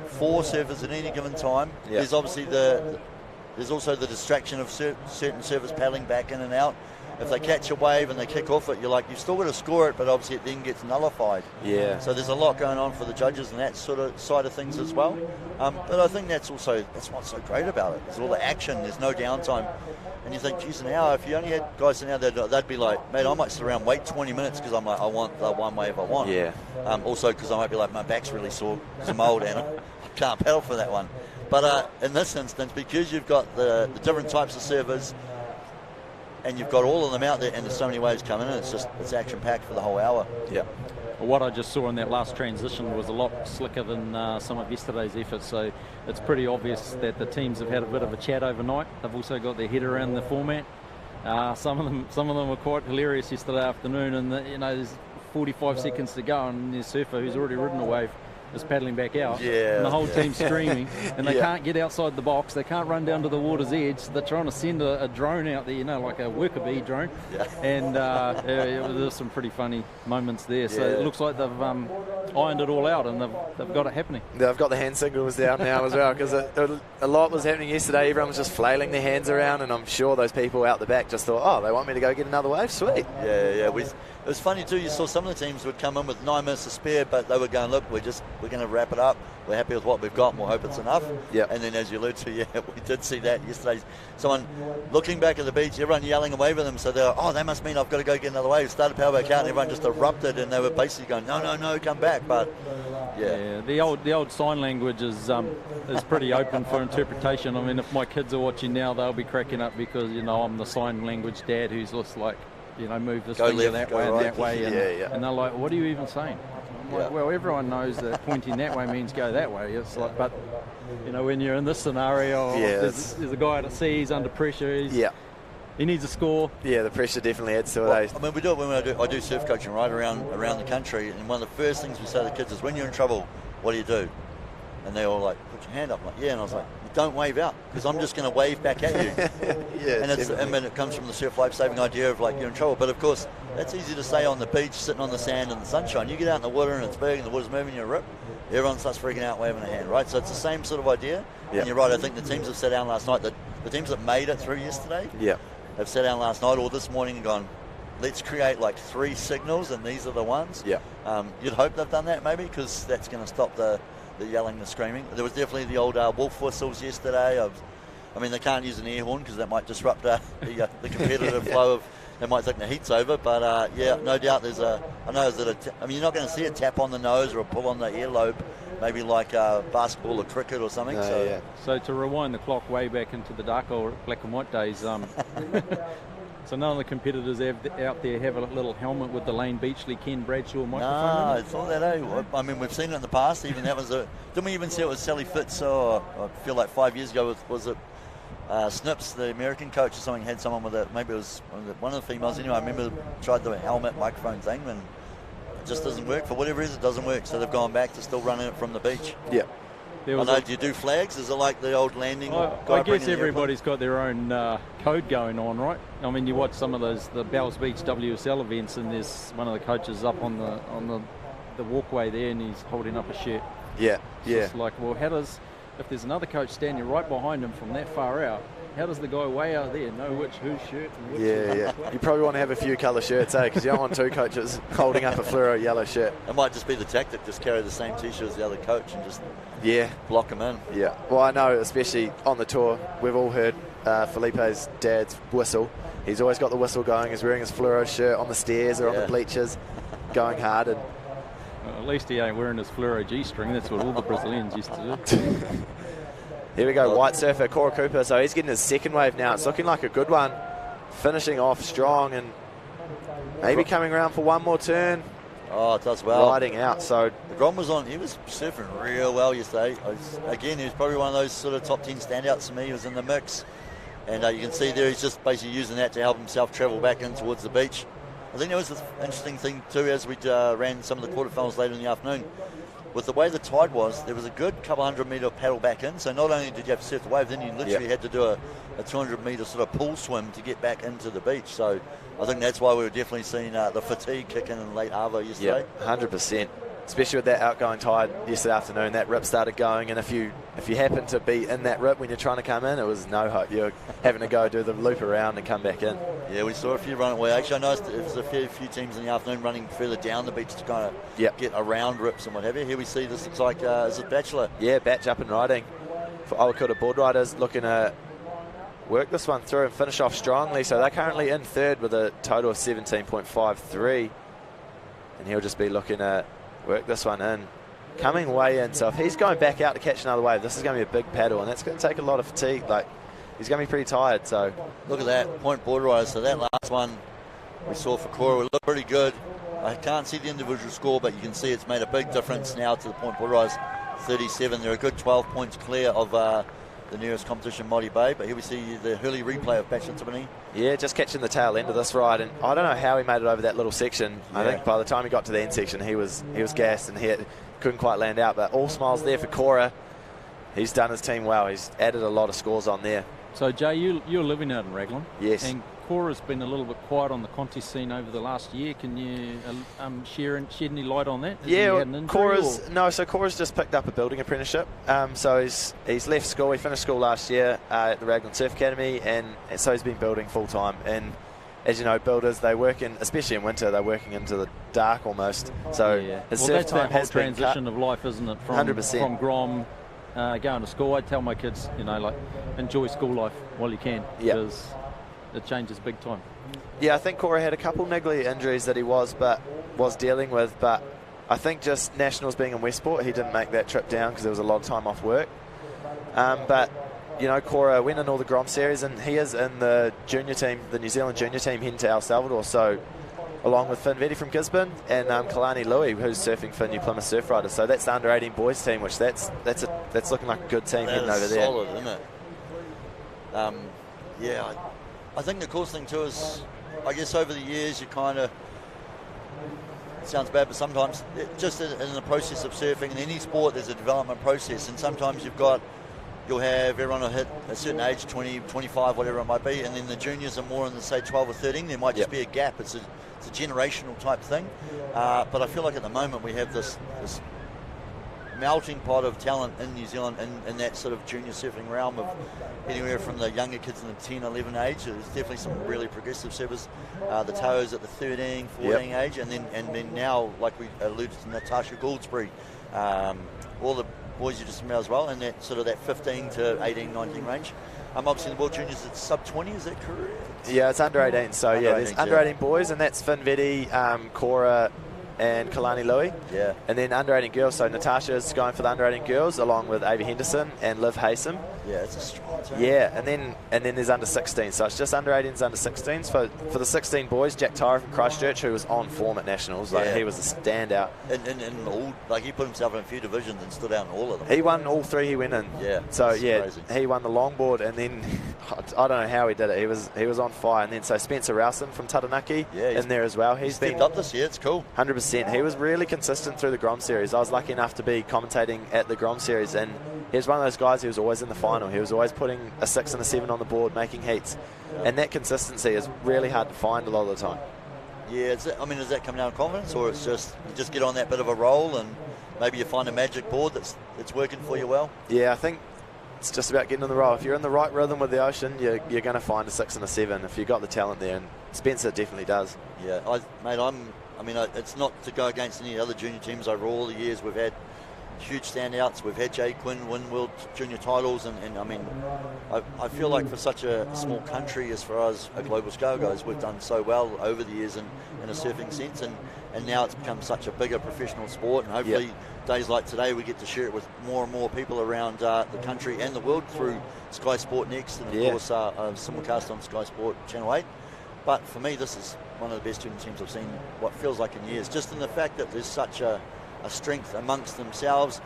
4 surfers at any given time. Yeah. There's obviously there's also the distraction of certain surfers paddling back in and out. If they catch a wave and they kick off it, you've still got to score it, but obviously it then gets nullified. Yeah. So there's a lot going on for the judges and that sort of side of things as well. But I think that's what's so great about it. There's all the action. There's no downtime. And you think, geez, an hour, if you only had guys in there, they'd be like, mate, I might sit around, wait 20 minutes because I'm like, I want the one wave I want. Yeah. Also because I might be like, my back's really sore because I'm old and I can't paddle for that one. But in this instance, because you've got the different types of servers, and you've got all of them out there, and there's so many waves coming in, it's action-packed for the whole hour. Yeah. Well, what I just saw in that last transition was a lot slicker than some of yesterday's efforts, so it's pretty obvious that the teams have had a bit of a chat overnight. They've also got their head around the format. Some of them were quite hilarious yesterday afternoon, and there's 45 seconds to go, and there's surfer who's already ridden a wave is paddling back out, and the whole team's screaming, and they can't get outside the box, they can't run down to the water's edge, they're trying to send a drone out there, like a worker bee drone, and there's some pretty funny moments there. So it looks like they've ironed it all out, and they've got it happening. They've got the hand signals down now as well, because a lot was happening yesterday. Everyone was just flailing their hands around, and I'm sure those people out the back just thought, oh, they want me to go get another wave? Sweet. Yeah. It was funny too, you saw some of the teams would come in with 9 minutes to spare, but they were going, look, we're going to wrap it up. We're happy with what we've got and we'll hope it's enough. Yep. And then as you allude to, we did see that yesterday. Someone looking back at the beach, everyone yelling and waving them, so they're like, oh, that must mean I've got to go get another wave. Started power back out and everyone just erupted, and they were basically going, no, come back. But the old sign language is pretty open for interpretation. I mean, if my kids are watching now, they'll be cracking up because, I'm the sign language dad who's just like, move this Go finger left, that go way right. and that way. And, Yeah. and they're like, what are you even saying? I'm like, well, everyone knows that pointing that way means go that way. It's like, but, when you're in this scenario, there's a guy at sea, he's under pressure, he needs a score. Yeah, the pressure definitely adds to it. Well, I mean, we do it when I do surf coaching, right, around the country, and one of the first things we say to the kids is, when you're in trouble, what do you do? And they all like, put your hand up. I'm like, yeah. And I was like, don't wave out, because I'm just going to wave back at you. And it comes from the surf life-saving idea of, like, you're in trouble. But of course, that's easy to say on the beach, sitting on the sand in the sunshine. You get out in the water and it's big and the water's moving, you rip, everyone starts freaking out, waving a hand, right? So it's the same sort of idea. And you're right, I think the teams have sat down last night, the teams that made it through yesterday have sat down last night or this morning and gone, let's create like 3 signals, and these are the ones. You'd hope they've done that maybe, because that's going to stop the yelling, the screaming. There was definitely the old wolf whistles yesterday. I mean, they can't use an air horn because that might disrupt the competitive flow of. They might think the heat's over, but no doubt there's you're not going to see a tap on the nose or a pull on the earlobe, maybe like basketball or cricket or something. So to rewind the clock way back into the dark old black and white days, so none of the competitors out there have a little helmet with the Lane Beachley, Ken Bradshaw microphone. No, I thought that. I mean, we've seen it in the past. Even that was didn't we even see it with Sally Fitz? I feel like 5 years ago was it Snips, the American coach or something, had someone with it. Maybe it was one of the females. Anyway, I remember tried the helmet microphone thing, and it just doesn't work. For whatever reason, it doesn't work. So they've gone back to still running it from the beach. Do you do flags? Is it like the old landing? I guess everybody's got their own code going on, right? I mean, you watch some of the Bells Beach WSL events, and there's one of the coaches up on the walkway there, and he's holding up a shirt. It's just like, well, if there's another coach standing right behind him from that far out, how does the guy way out there know whose shirt and which? You probably want to have a few colour shirts, because you don't want 2 coaches holding up a fluoro yellow shirt. It might just be the tactic, just carry the same T-shirt as the other coach and just block them in. Well, I know, especially on the tour, we've all heard Felipe's dad's whistle. He's always got the whistle going. He's wearing his fluoro shirt on the stairs or on the bleachers, going hard. And well, at least he ain't wearing his fluoro G-string. That's what all the Brazilians used to do. Here we go, white surfer, Cora Cooper. So he's getting his second wave now. It's looking like a good one. Finishing off strong and maybe coming around for one more turn. Oh, it does well. Riding out. So the Grom was on. He was surfing real well yesterday. Again, he was probably one of those sort of top 10 standouts for me. He was in the mix. And you can see there he's just basically using that to help himself travel back in towards the beach. I think that was the interesting thing too, as we ran some of the quarterfinals later in the afternoon. With the way the tide was, there was a good couple 100-metre paddle back in. So not only did you have to surf the wave, then you literally had to do a 200-metre sort of pool swim to get back into the beach. So I think that's why we were definitely seeing the fatigue kick in late Arvo yesterday. 100%. Especially with that outgoing tide yesterday afternoon, that rip started going, and if you happen to be in that rip when you're trying to come in, it was no hope. You're having to go do the loop around and come back in. Yeah, we saw a few run away. Actually, I noticed there was a few teams in the afternoon running further down the beach to kind of get around rips and what have you. Here we see this looks like is it Bachelor? Yeah, Batch up and riding for Owakota board riders, looking to work this one through and finish off strongly. So they're currently in third with a total of 17.53, and he'll just be looking at work this one in, coming way in. So if he's going back out to catch another wave, this is going to be a big paddle, and that's going to take a lot of fatigue. Like, he's going to be pretty tired. So look at that point board rider. So that last one we saw for Cora would look pretty good. I can't see the individual score, but you can see it's made a big difference now to the point board riders. 37. They're a good 12 points clear of the nearest competition, Moti Bay. But here we see the Hurley replay of Bachelor Timoney. Yeah, just catching the tail end of this ride, and I don't know how he made it over that little section. I think by the time he got to the end section, he was gassed and he couldn't quite land out. But all smiles there for Cora. He's done his team well. He's added a lot of scores on there. So Jay, you're living out in Raglan. Yes. And Cora's been a little bit quiet on the contest scene over the last year. Can you shed any light on that? Cora's just picked up a building apprenticeship. So he's left school. He finished school last year at the Raglan Surf Academy, and so he's been building full time. And as you know, builders, they work in, especially in winter, they're working into the dark almost. So his surf time has been cut. That's that whole transition of life, isn't it? From 100%. From Grom going to school. I tell my kids, enjoy school life while you can, because it changes big time. Yeah, I think Cora had a couple niggly injuries that he was dealing with, but I think just Nationals being in Westport, he didn't make that trip down because there was a lot of time off work. But you know, Cora winning all the Grom Series, and he is in the junior team, the New Zealand junior team heading to El Salvador. So, along with Finn Vetti from Gisborne and Kalani Louie, who's surfing for New Plymouth Surf Riders. So that's the under-18 boys team, which that's looking like a good team heading over there. Solid, isn't it? Yeah, I think the coolest thing too is, I guess over the years you kind of, it sounds bad, but sometimes just in the process of surfing, in any sport there's a development process, and sometimes you'll have everyone will hit a certain age, 20, 25, whatever it might be, and then the juniors are more in the, say, 12 or 13. There might just be a gap. It's a generational type thing. But I feel like at the moment we have this melting pot of talent in New Zealand in that sort of junior surfing realm of anywhere from the younger kids in the 10, 11 age. There's definitely some really progressive surfers. The toes at the 13, 14 age, and then now, like we alluded to, Natasha Gouldsbury, all the boys you just met as well, in that sort of that 15 to 18, 19 range. Obviously in the World Juniors it's sub 20, is that correct? Yeah, it's under 18. So there's under 18 boys, and that's Finn Vetti, Cora, and Kalani Louie. Yeah. And then under 18 girls, so Natasha's going for the under 18 girls along with Avi Henderson and Liv Haysom. Yeah, it's a strong team. Yeah, and then there's under 16. So it's just under 18s, under 16s. For the 16 boys, Jack Tyra from Christchurch, who was on form at Nationals, he was a standout. And all, like, he put himself in a few divisions and stood out in all of them. He won all three he went in. Yeah. So crazy. He won the longboard, and then I don't know how he did it. He was on fire. And then so Spencer Rowson from Taranaki in there as well. He's stepped up this year. It's cool. 100%. He was really consistent through the Grom Series. I was lucky enough to be commentating at the Grom Series, and he was one of those guys who was always in the final. He was always putting a 6 and a 7 on the board, making heats. And that consistency is really hard to find a lot of the time. Yeah, is that coming down to confidence, or it's just you just get on that bit of a roll and maybe you find a magic board that's working for you well? Yeah, I think it's just about getting on the roll. If you're in the right rhythm with the ocean, you're going to find a 6 and a 7 if you've got the talent there, and Spencer definitely does. Yeah, it's not to go against any other junior teams over all the years. We've had huge standouts. We've had Jay Quinn win World Junior titles, and I mean, I feel like for such a small country as far as a global scale goes, we've done so well over the years in a surfing sense, and now it's become such a bigger professional sport, and hopefully days like today we get to share it with more and more people around the country and the world through SkysportNext, and of course simulcast on Sky Sport Channel 8. But for me, this is one of the best junior teams I've seen what feels like in years, just in the fact that there's such a strength amongst themselves.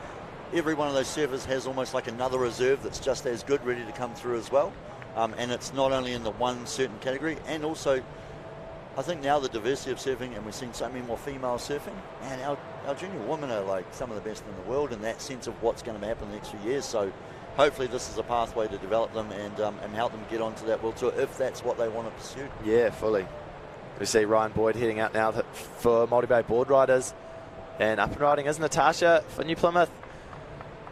Every one of those surfers has almost like another reserve that's just as good, ready to come through as well. And it's not only in the one certain category, and also I think now the diversity of surfing, and we've seen so many more females surfing, and our junior women are like some of the best in the world in that sense of what's going to happen in the next few years. So hopefully this is a pathway to develop them and help them get onto that world tour if that's what they want to pursue. Yeah, fully. We see Ryan Boyd heading out now for multi-bay board riders. And up and riding is Natasha for New Plymouth.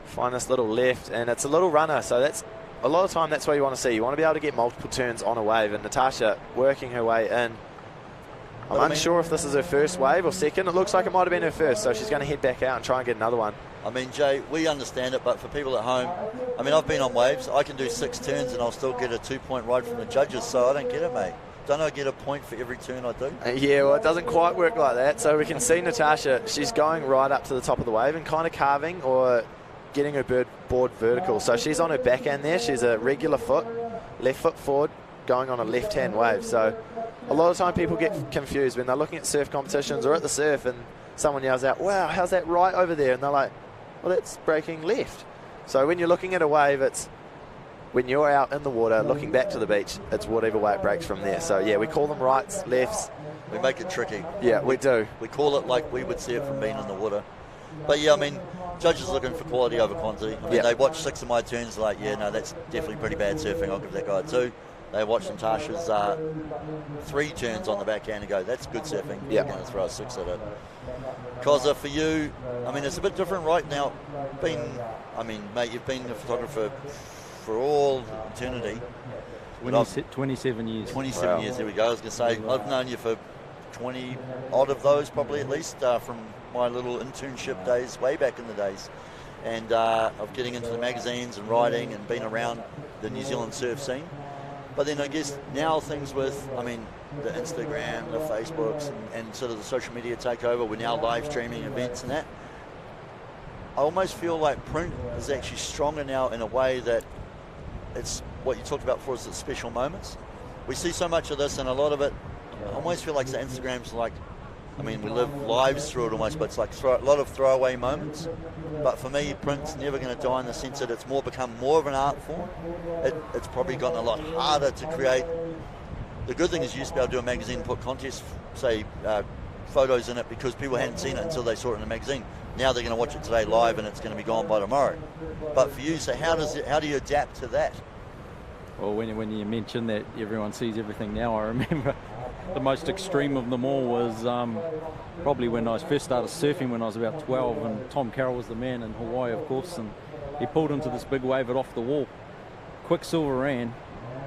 Find this little left, and it's a little runner, so that's a lot of time that's what you want to see. You want to be able to get multiple turns on a wave, and Natasha working her way in. I'm unsure if this is her first wave or second. It looks like it might have been her first, so she's going to head back out and try and get another one. I mean, Jay, we understand it, but for people at home, I mean, I've been on waves. I can do 6 turns and I'll still get a 2-point ride from the judges, so I don't get it, mate. Don't I get a point for every turn I do? Yeah, well, it doesn't quite work like that. So we can see Natasha, she's going right up to the top of the wave and kind of carving or getting her board vertical. So she's on her backhand there. She's a regular foot, left foot forward, going on a left-hand wave. So a lot of time people get confused when they're looking at surf competitions or at the surf and someone yells out, wow, how's that right over there? And they're like, well, that's breaking left. So when you're looking at a wave, it's when you're out in the water looking back to the beach, it's whatever way it breaks from there. So yeah, we call them rights, lefts. We make it tricky. Yeah, we do. We call it like we would see it from being in the water. But yeah, I mean, judges looking for quality over quantity. I mean, they watch 6 of my turns, like, yeah, no, that's definitely pretty bad surfing. I'll give that guy a 2. They watch Natasha's 3 turns on the backhand and go, that's good surfing. Yeah. We're going to throw a 6 at it. Koza, for you, I mean, it's a bit different right now. Mate, you've been a photographer for all eternity. 27 years. 27 years, there we go. I was going to say, I've known you for 20 odd of those, probably at least, from my little internship days, way back in the days. And of getting into the magazines and writing and being around the New Zealand surf scene. But then I guess now things with, I mean, the Instagram, the Facebooks, and sort of the social media takeover, we're now live streaming events and that. I almost feel like print is actually stronger now in a way that it's what you talked about before, is the special moments. We see so much of this, and a lot of it, I almost feel like the Instagram's like, I mean, we live lives through it almost, but it's like a lot of throwaway moments. But for me, print's never going to die in the sense that it's become more of an art form. It's probably gotten a lot harder to create. The good thing is you used to be able to do a magazine and put contests, say, photos in it, because people hadn't seen it until they saw it in the magazine. Now they're going to watch it today live, and it's going to be gone by tomorrow. But for you, so how do you adapt to that? Well, when you mention that everyone sees everything now, I remember the most extreme of them all was probably when I first started surfing when I was about 12, and Tom Carroll was the man in Hawaii, of course, and he pulled into this big wave at off the wall. Quicksilver ran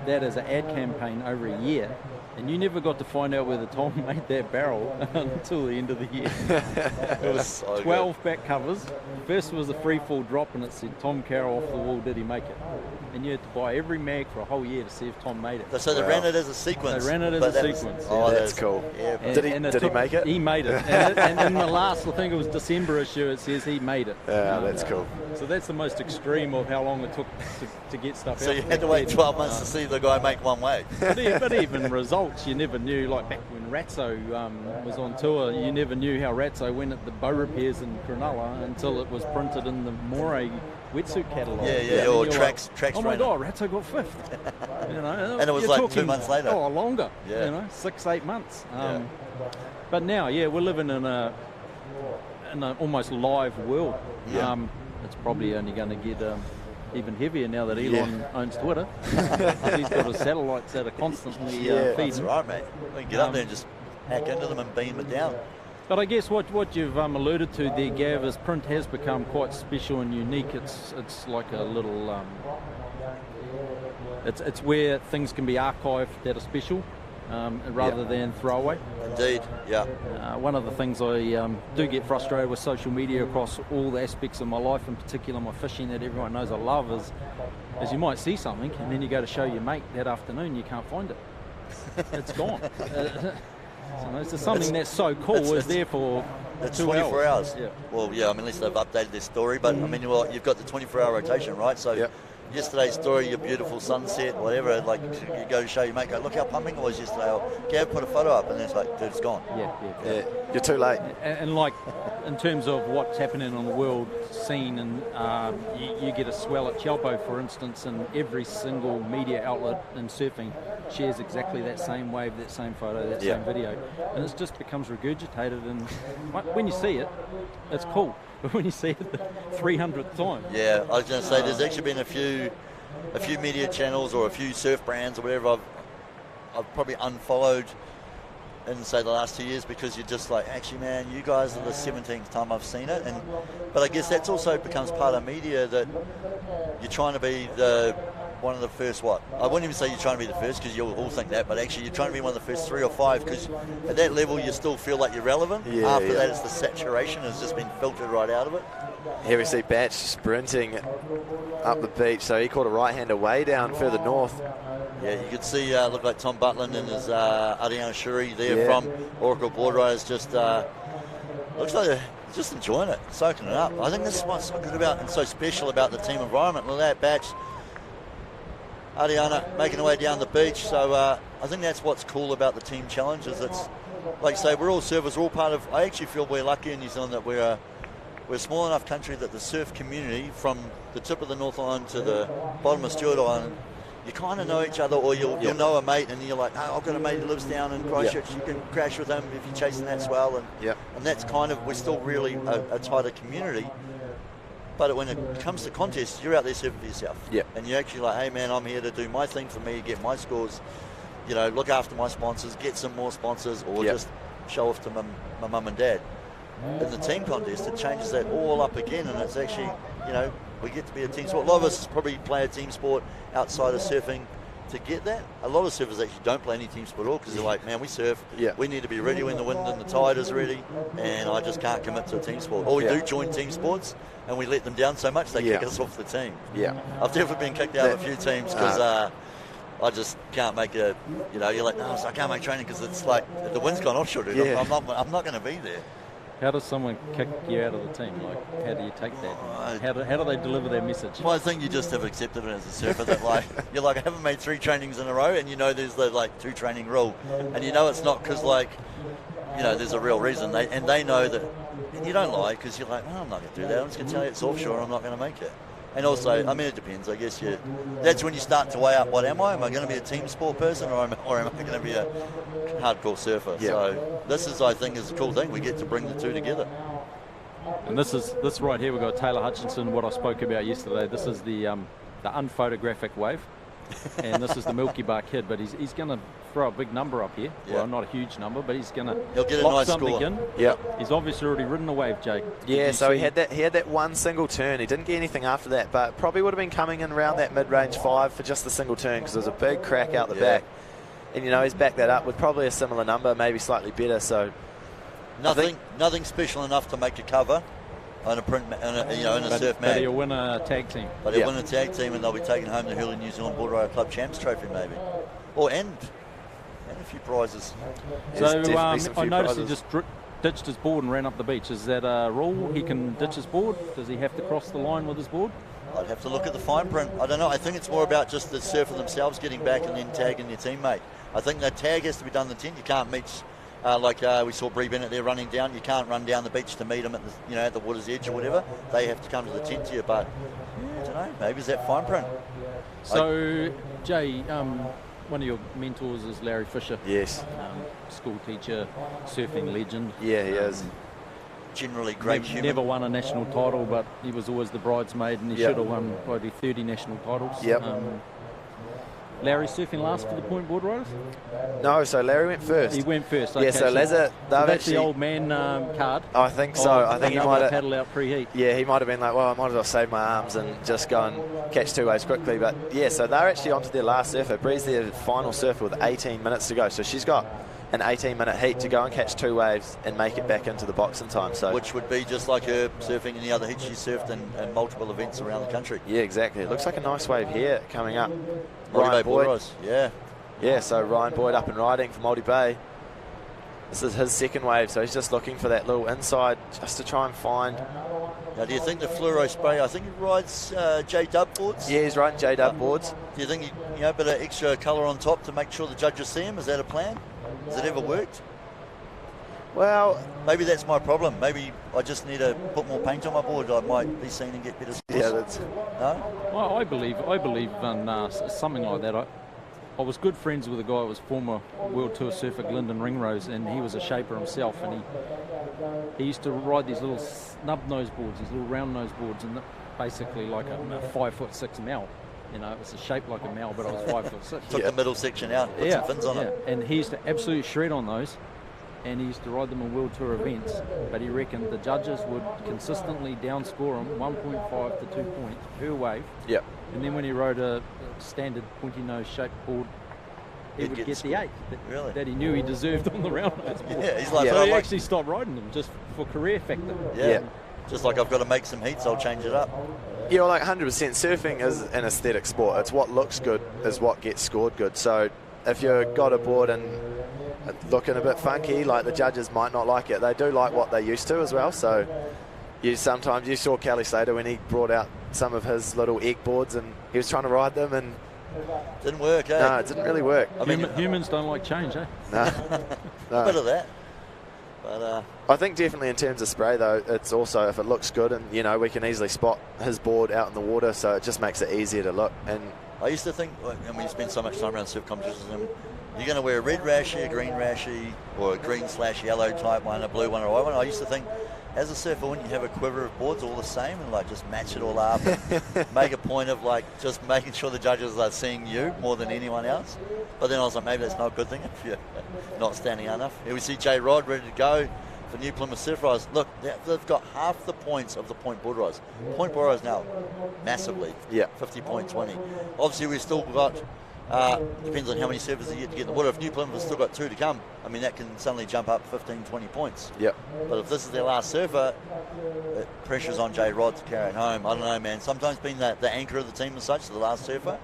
that as an ad campaign over a year, and you never got to find out whether Tom made that barrel until the end of the year. It was So 12 good. back covers. First was a free fall drop, and it said Tom Carroll off the wall, did he make it? And you had to buy every mag for a whole year to see if Tom made it. So they ran it as a sequence. They ran it as but a that sequence. Oh, That's cool. Yeah, And- Did he and did he make it? He made it. And in the last, I think it was December issue, it says he made it. Yeah, that's cool. So that's the most extreme of how long it took to get stuff so out. you had to wait 12 months to see the guy make one wave. But even results, you never knew. Like back when Ratso was on tour, you never knew how Ratso went at the bow repairs in Cronulla until it was printed in the Moray wetsuit catalogue. Yeah, or tracks. Oh my ran it. God, Ratso got fifth. And it was you're like talking, 2 months later. Oh, longer. Yeah. 6-8 months. Yeah. But now, we're living in an almost live world. Yeah. It's probably only going to get even heavier now that Elon owns Twitter. He's got his satellites that are constantly feeding. That's right, mate. We can get up there and just hack into them and beam it down. But I guess what you've alluded to there, Gav, is print has become quite special and unique. It's like a little... It's where things can be archived that are special rather than throwaway. Indeed, yeah. One of the things I do get frustrated with social media across all the aspects of my life, in particular my fishing that everyone knows I love, is you might see something and then you go to show your mate that afternoon, you can't find it. It's gone. So something that's so cool is there for It's 2 24 hours. Yeah. Well, yeah, I mean, unless they've updated their story, but I mean, well, you've got the 24-hour rotation, right? So yesterday's story, your beautiful sunset, whatever, like you go to show your mate, go, look how pumping it was yesterday. Or Gav put a photo up, and then it's like, dude, it's gone. Yeah. You're too late. And like in terms of what's happening on the world scene, and you get a swell at Chelpo, for instance, and every single media outlet in surfing shares exactly that same wave, that same photo, that same video, and it just becomes regurgitated. And when you see it, it's cool, but when you see it the 300th time, Yeah, I was going to say, there's actually been a few media channels or a few surf brands or whatever I've probably unfollowed in, say, the last 2 years, because you're just like, actually, man, you guys are the 17th time I've seen it. But I guess that's also becomes part of media, that you're trying to be one of the first, I wouldn't even say you're trying to be the first, because you'll all think that, but actually you're trying to be one of the first 3 or 5, because at that level you still feel like you're relevant. After that, it's the saturation has just been filtered right out of it. Here we see Batch sprinting up the beach, so he caught a right-hander way down further north. Yeah, you could see, look like Tom Butland and his Ariana Shuri there from Oracle Board Riders, just looks like they're just enjoying it, soaking it up. I think this is what's so good about and so special about the team environment. Look at that, Batch, Ariana making her way down the beach. So I think that's what's cool about the team challenge, is it's, like I say, we're all surfers, we're all part of, I actually feel we're lucky in New Zealand that we're a small enough country that the surf community, from the tip of the North Island to the bottom of Stewart Island, you kind of know each other, or you'll know a mate, and you're like, oh, I've got a mate who lives down in Christchurch, you can crash with him if you're chasing that swell, and that's kind of, we're still really a tighter community. But when it comes to contests, you're out there surfing for yourself. And you're actually like, hey man, I'm here to do my thing for me, get my scores, look after my sponsors, get some more sponsors, or just show off to my mum and dad. In the team contest, it changes that all up again, and it's actually, we get to be a team sport. A lot of us probably play a team sport outside of surfing to get that. A lot of surfers actually don't play any team sport at all, because they're like, man, we surf, we need to be ready when the wind and the tide is ready, and I just can't commit to a team sport. Or we do join team sports, and we let them down so much they kick us off the team. I've definitely been kicked out of a few teams because I just can't make you're like, no, I can't make training because it's like the wind's gone offshore, dude. I'm not going to be there. How does someone kick you out of the team? Like, how do you take that? How do they deliver their message? Well, I think you just have accepted it as a surfer that like you're like, I haven't made 3 trainings in a row, and you know there's the like 2 training rule, and you know it's not because like, you know, there's a real reason. They know that, and you don't lie because you're like, oh, I'm not going to do that. I'm just going to tell you it's offshore. I'm not going to make it. And also, I mean, it depends. I guess that's when you start to weigh up, what am I? Am I going to be a team sport person, or am I going to be a hardcore surfer? Yeah. So this is, I think, is a cool thing. We get to bring the 2 together. And this right here, we've got Taylor Hutchinson, what I spoke about yesterday. This is the unphotographic wave, and this is the Milky Bar kid. But he's going to throw a big number up here. Yeah. Well, not a huge number, but he'll get a lock nice something score. in. Yeah. He's obviously already ridden the wave, Jake. Yeah, so he had that one single turn. He didn't get anything after that, but probably would have been coming in around that mid-range 5 for just the single turn because there was a big crack out the back. And, you know, he's backed that up with probably a similar number, maybe slightly better. So nothing special enough to make a cover on a print, in a surf mag. But he'll win a tag team. But he'll win a tag team, and they'll be taking home the Hurley New Zealand Board Rider Club Champs Trophy, maybe, and a few prizes. So I noticed he just ditched his board and ran up the beach. Is that a rule? He can ditch his board? Does he have to cross the line with his board? I'd have to look at the fine print. I don't know. I think it's more about just the surfer themselves getting back and then tagging their teammate. I think that tag has to be done in the tent. You can't meet, we saw Bree Bennett there running down. You can't run down the beach to meet them at the water's edge or whatever. They have to come to the tent to you. But I don't know. Maybe it's that fine print. So, Jay, one of your mentors is Larry Fisher. Yes. School teacher, surfing legend. Yeah, he is. Generally great human. Never won a national title, but he was always the bridesmaid, and he should have won probably 30 national titles. Yep. Larry surfing last for the Point Board Riders? No, so Larry went first. He went first. Okay, yeah, so Lazar, that's the old man card. I think so. I think he might have paddle out pre-heat. Yeah, he might have been like, well, I might as well save my arms and just go and catch 2 waves quickly. But yeah, so they're actually onto their last surfer. Bree's their final surfer with 18 minutes to go. So she's got an 18-minute heat to go and catch 2 waves and make it back into the box in time. So which would be just like her surfing in the other heats she surfed in multiple events around the country. Yeah, exactly. It looks like a nice wave here coming up. Ryan Boyd. Yeah, so Ryan Boyd up and riding for Multi Bay. This is his second wave, so he's just looking for that little inside just to try and find. Now, do you think the fluoro spray, I think he rides J-Dub boards? Yeah, he's riding J-Dub boards. Do you think a bit of extra colour on top to make sure the judges see him? Is that a plan? Has it ever worked? Well, maybe that's my problem. Maybe I just need to put more paint on my board. I might be seen and get better scores. Yeah, that's... No? Well, I believe in something like that. I was good friends with a guy who was former World Tour surfer, Glendon Ringrose, and he was a shaper himself, and he used to ride these little snub nose boards, these little round nose boards, and basically like a 5'6" male. You know, it was a shape like a male, but I was 5'6". Took the middle section out, put some fins on it. And he used to absolutely shred on those, and he used to ride them in World Tour events, but he reckoned the judges would consistently downscore him 1.5 to 2 points per wave. Yep. And then when he rode a standard pointy nose shaped board, he would get the 8 that he knew he deserved on the round nose board. Yeah, he's like, so he actually stopped riding them just for career factor. Yeah. Just like I've got to make some heats, I'll change it up. Yeah, well, like 100%. Surfing is an aesthetic sport. It's what looks good is what gets scored good. So if you've got a board and looking a bit funky, like the judges might not like it. They do like what they used to as well. So you saw Kelly Slater when he brought out some of his little egg boards and he was trying to ride them and didn't work, eh? No, it didn't really work. I mean, humans don't like change, eh? No. A bit of that. But I think definitely in terms of spray though, it's also if it looks good and we can easily spot his board out in the water, so it just makes it easier to look. And I used to think, we spend so much time around surf competitions, and you're going to wear a red rashie, a green rashie, or a green/yellow type one, a blue one, or a white one. I used to think, as a surfer, wouldn't you have a quiver of boards all the same and just match it all up and make a point of just making sure the judges are seeing you more than anyone else? But then I was like, maybe that's not a good thing if you're not standing out enough. Here we see J Rod ready to go for New Plymouth Surf Riders. Look, they've got half the points of the Point Board Riders. Point Board Riders now, massively. Yeah. 50.20. Obviously, we've still got, depends on how many surfers you get to get in the water. If New Plymouth has still got 2 to come, that can suddenly jump up 15, 20 points. Yep. But if this is their last surfer, pressure's on J Rod to carry it home. I don't know, man. Sometimes being the anchor of the team and such, the last surfer,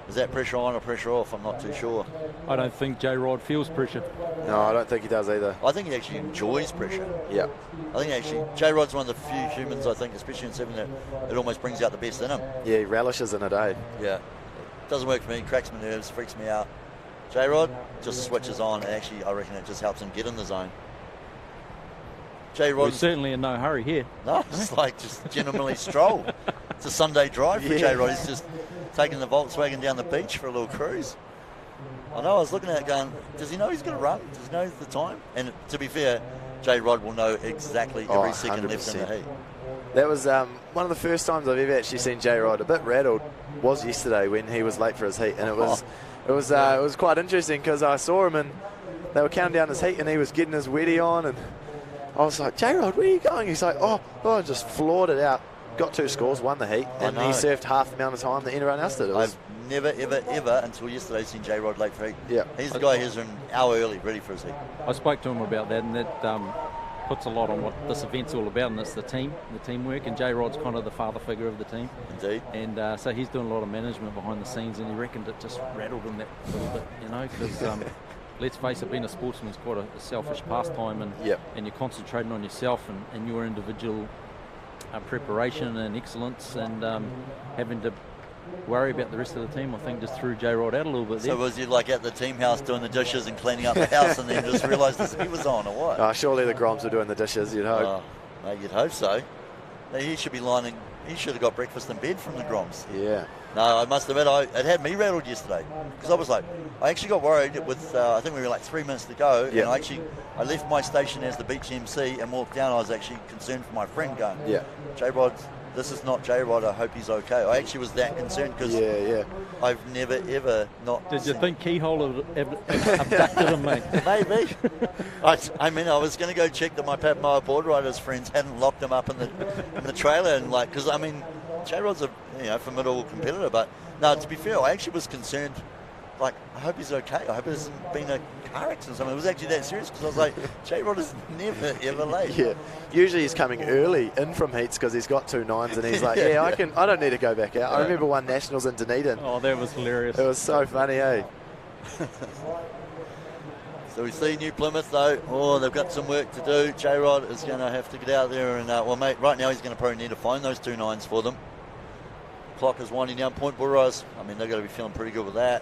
Is that pressure on or pressure off? I'm not too sure. I don't think J-Rod feels pressure. No, I don't think he does either. I think he actually enjoys pressure. Yeah. I think actually J-Rod's one of the few humans, I think, especially in 7, that it almost brings out the best in him. Yeah, he relishes in it, eh? Yeah. Doesn't work for me, cracks my nerves, freaks me out. J-Rod just switches on, and actually I reckon it just helps him get in the zone. J-Rod... We're certainly in no hurry here. No, it's like just gentlemanly stroll. It's a Sunday drive for J-Rod. He's just taking the Volkswagen down the beach for a little cruise. I know, I was looking at it going, does he know he's going to run? Does he know the time? And to be fair, J-Rod will know exactly every second 100%. Left in the heat. That was one of the first times I've ever actually seen J-Rod a bit rattled was yesterday when he was late for his heat. And it was quite interesting because I saw him and they were counting down his heat and he was getting his wetty on, and I was like, J-Rod, where are you going? He's like, oh, just floored it out. Got 2 scores, won the heat, and he served half the amount of time that anyone else did. I've never, ever, until yesterday, seen J-Rod late for heat. Yeah. He's the guy who's an hour early, ready for his heat. I spoke to him about that, and that puts a lot on what this event's all about, and it's the teamwork, and J-Rod's kind of the father figure of the team. Indeed. And so he's doing a lot of management behind the scenes, and he reckoned it just rattled him that little bit, because let's face it, being a sportsman is quite a selfish pastime, and you're concentrating on yourself and your individual preparation and excellence, and having to worry about the rest of the team, I think, just threw J-Rod out a little bit there. So was he like at the team house doing the dishes and cleaning up the house and then just realised the heat was on, or what? Surely the Groms were doing the dishes, you'd hope. Mate, you'd hope so. He should be he should have got breakfast in bed from the Groms. Yeah. No, I must admit, it had me rattled yesterday, because I was like, I actually got worried with, I think we were like 3 minutes to go, and I left my station as the beach MC and walked down. I was actually concerned for my friend going, J-Rod, this is not J-Rod, I hope he's okay. I actually was that concerned, because I've never, ever not... Did you think Keyhole had abducted him, mate? Maybe. I mean, I was going to go check that my Pat board riders friends hadn't locked him up in the trailer, and like, because I mean, J-Rod's a formidable competitor, but no, to be fair, I actually was concerned. Like, I hope he's okay. I hope it hasn't been a car accident or something. It was actually that serious, because I was like, J-Rod is never, ever late. Yeah. Usually he's coming early in from heats because he's got 2 9s, and he's like, I don't need to go back out. I remember one Nationals in Dunedin. Oh, that was hilarious. It was so funny, eh? So we see New Plymouth, though. Oh, they've got some work to do. J-Rod is going to have to get out there and, mate, right now he's going to probably need to find those 2 9s for them. Clock is winding down. Point Bullrise, I mean, they've got to be feeling pretty good with that.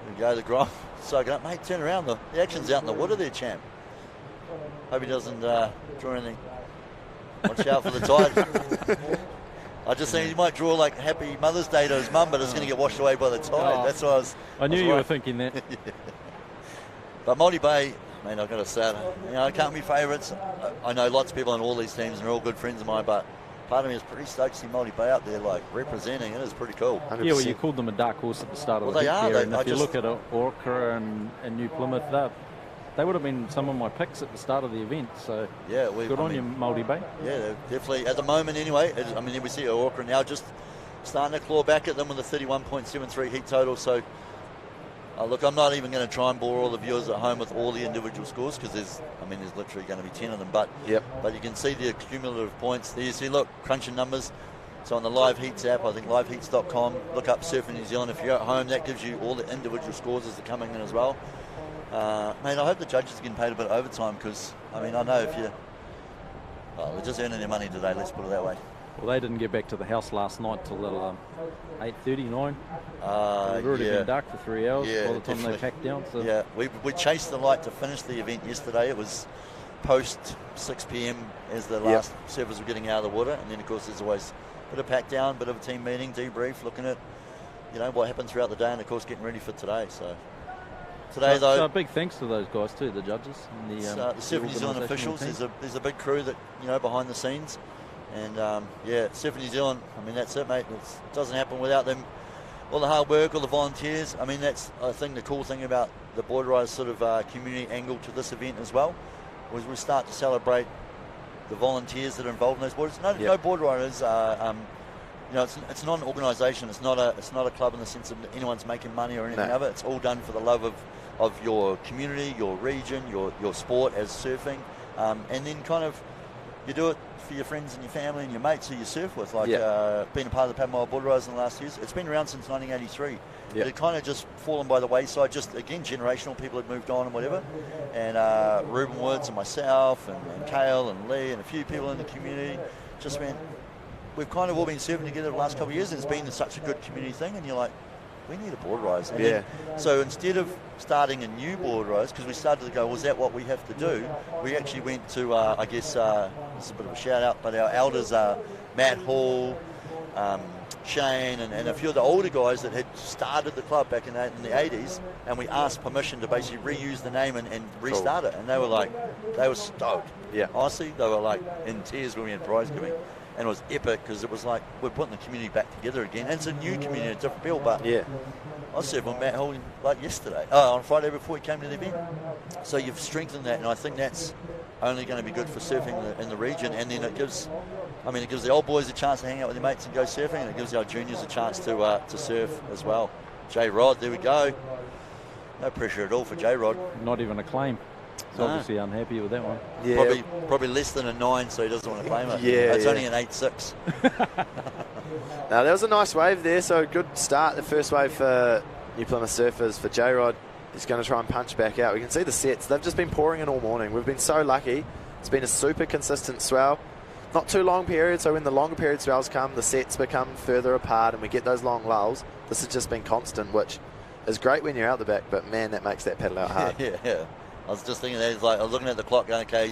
There we go, the Grom soaking up. Mate, turn around. The action's out in the water there, champ. Hope he doesn't draw anything. Watch out for the tide. I just think he might draw like Happy Mother's Day to his mum, but it's going to get washed away by the tide. That's what I knew you were thinking that. But Multi Bay, man, I've got to say, it can't be favourites. I know lots of people on all these teams, and they're all good friends of mine, but part of me is pretty stoked to see Multi Bay out there, like, representing. It is pretty cool. 100%. Yeah, well, you called them a dark horse at the start of the they are. And if you look at Orca and New Plymouth, they would have been some of my picks at the start of the event. So good on you, Multi Bay. Yeah, they're definitely, at the moment anyway. We see Orca now just starting to claw back at them with a 31.73 heat total. So, look, I'm not even going to try and bore all the viewers at home with all the individual scores, because there's literally going to be 10 of them. But you can see the cumulative points. There you see, look, crunching numbers. So on the Live Heats app, I think liveheats.com, look up Surfing New Zealand. If you're at home, that gives you all the individual scores as they're coming in as well. Mate, I hope the judges are getting paid a bit of overtime, because, I know if they're just earning their money today, let's put it that way. Well, they didn't get back to the house last night till 8:39. They've already been dark for 3 hours by the time they packed down. So. Yeah, we chased the light to finish the event yesterday. It was post 6 p.m. as the last surfers were getting out of the water, and then of course there's always a bit of pack down, bit of a team meeting, debrief, looking at what happened throughout the day, and of course getting ready for today. So today, though, so big thanks to those guys too, the judges and the Surfing New Zealand officials. There's a big crew that behind the scenes, and Surfing New Zealand. That's it, mate. It doesn't happen without them. All the hard work, all the volunteers. That's, I think, the cool thing about the board riders sort of community angle to this event as well, was we start to celebrate the volunteers that are involved in those boards. No board riders are, it's not an organisation. It's not a club in the sense of anyone's making money or anything of it. It's all done for the love of your community, your region, your sport as surfing, and then kind of you do it for your friends and your family and your mates who you surf with, like Yeah. being a part of the Paddle Mile Board Riders in the last years. It's been around since 1983. Yeah. It had kind of just fallen by the wayside, just again generational, people had moved on and whatever. And Ruben Woods and myself and Kale and Lee and a few people in the community just went, we've kind of all been surfing together the last couple of years, and it's been such a good community thing, and you're like, we need a board rise. And then, so instead of starting a new board rise, because we started to go, was that what we have to do? We actually went to, I guess, it's a bit of a shout out, but our elders are Matt Hall, Shane, and a few of the older guys that had started the club back in the 80s, and we asked permission to basically reuse the name and restart it. And they were like, they were stoked. Yeah. Honestly, they were like in tears when we had prize giving. And it was epic because it was like we're putting the community back together again. And it's a new community, a different feel. But Yeah. I surfed on Matt Hall like yesterday, on Friday before he came to the event. So you've strengthened that, and I think that's only going to be good for surfing in the region. And then it gives the old boys a chance to hang out with their mates and go surfing, and it gives our juniors a chance to surf as well. J Rod, there we go. No pressure at all for J Rod. Not even a claim. He's obviously unhappy with that one. Yeah. Probably less than a 9, so he doesn't want to claim it. Yeah, It's yeah. only an 8.6. Now, there was a nice wave there, so good start. The first wave for New Plymouth Surfers for J-Rod. He's going to try and punch back out. We can see the sets. They've just been pouring in all morning. We've been so lucky. It's been a super consistent swell. Not too long periods, so when the longer period swells come, the sets become further apart and we get those long lulls. This has just been constant, which is great when you're out the back, but man, that makes that paddle out hard. Yeah. I was just thinking that. It's like, I was looking at the clock going, okay,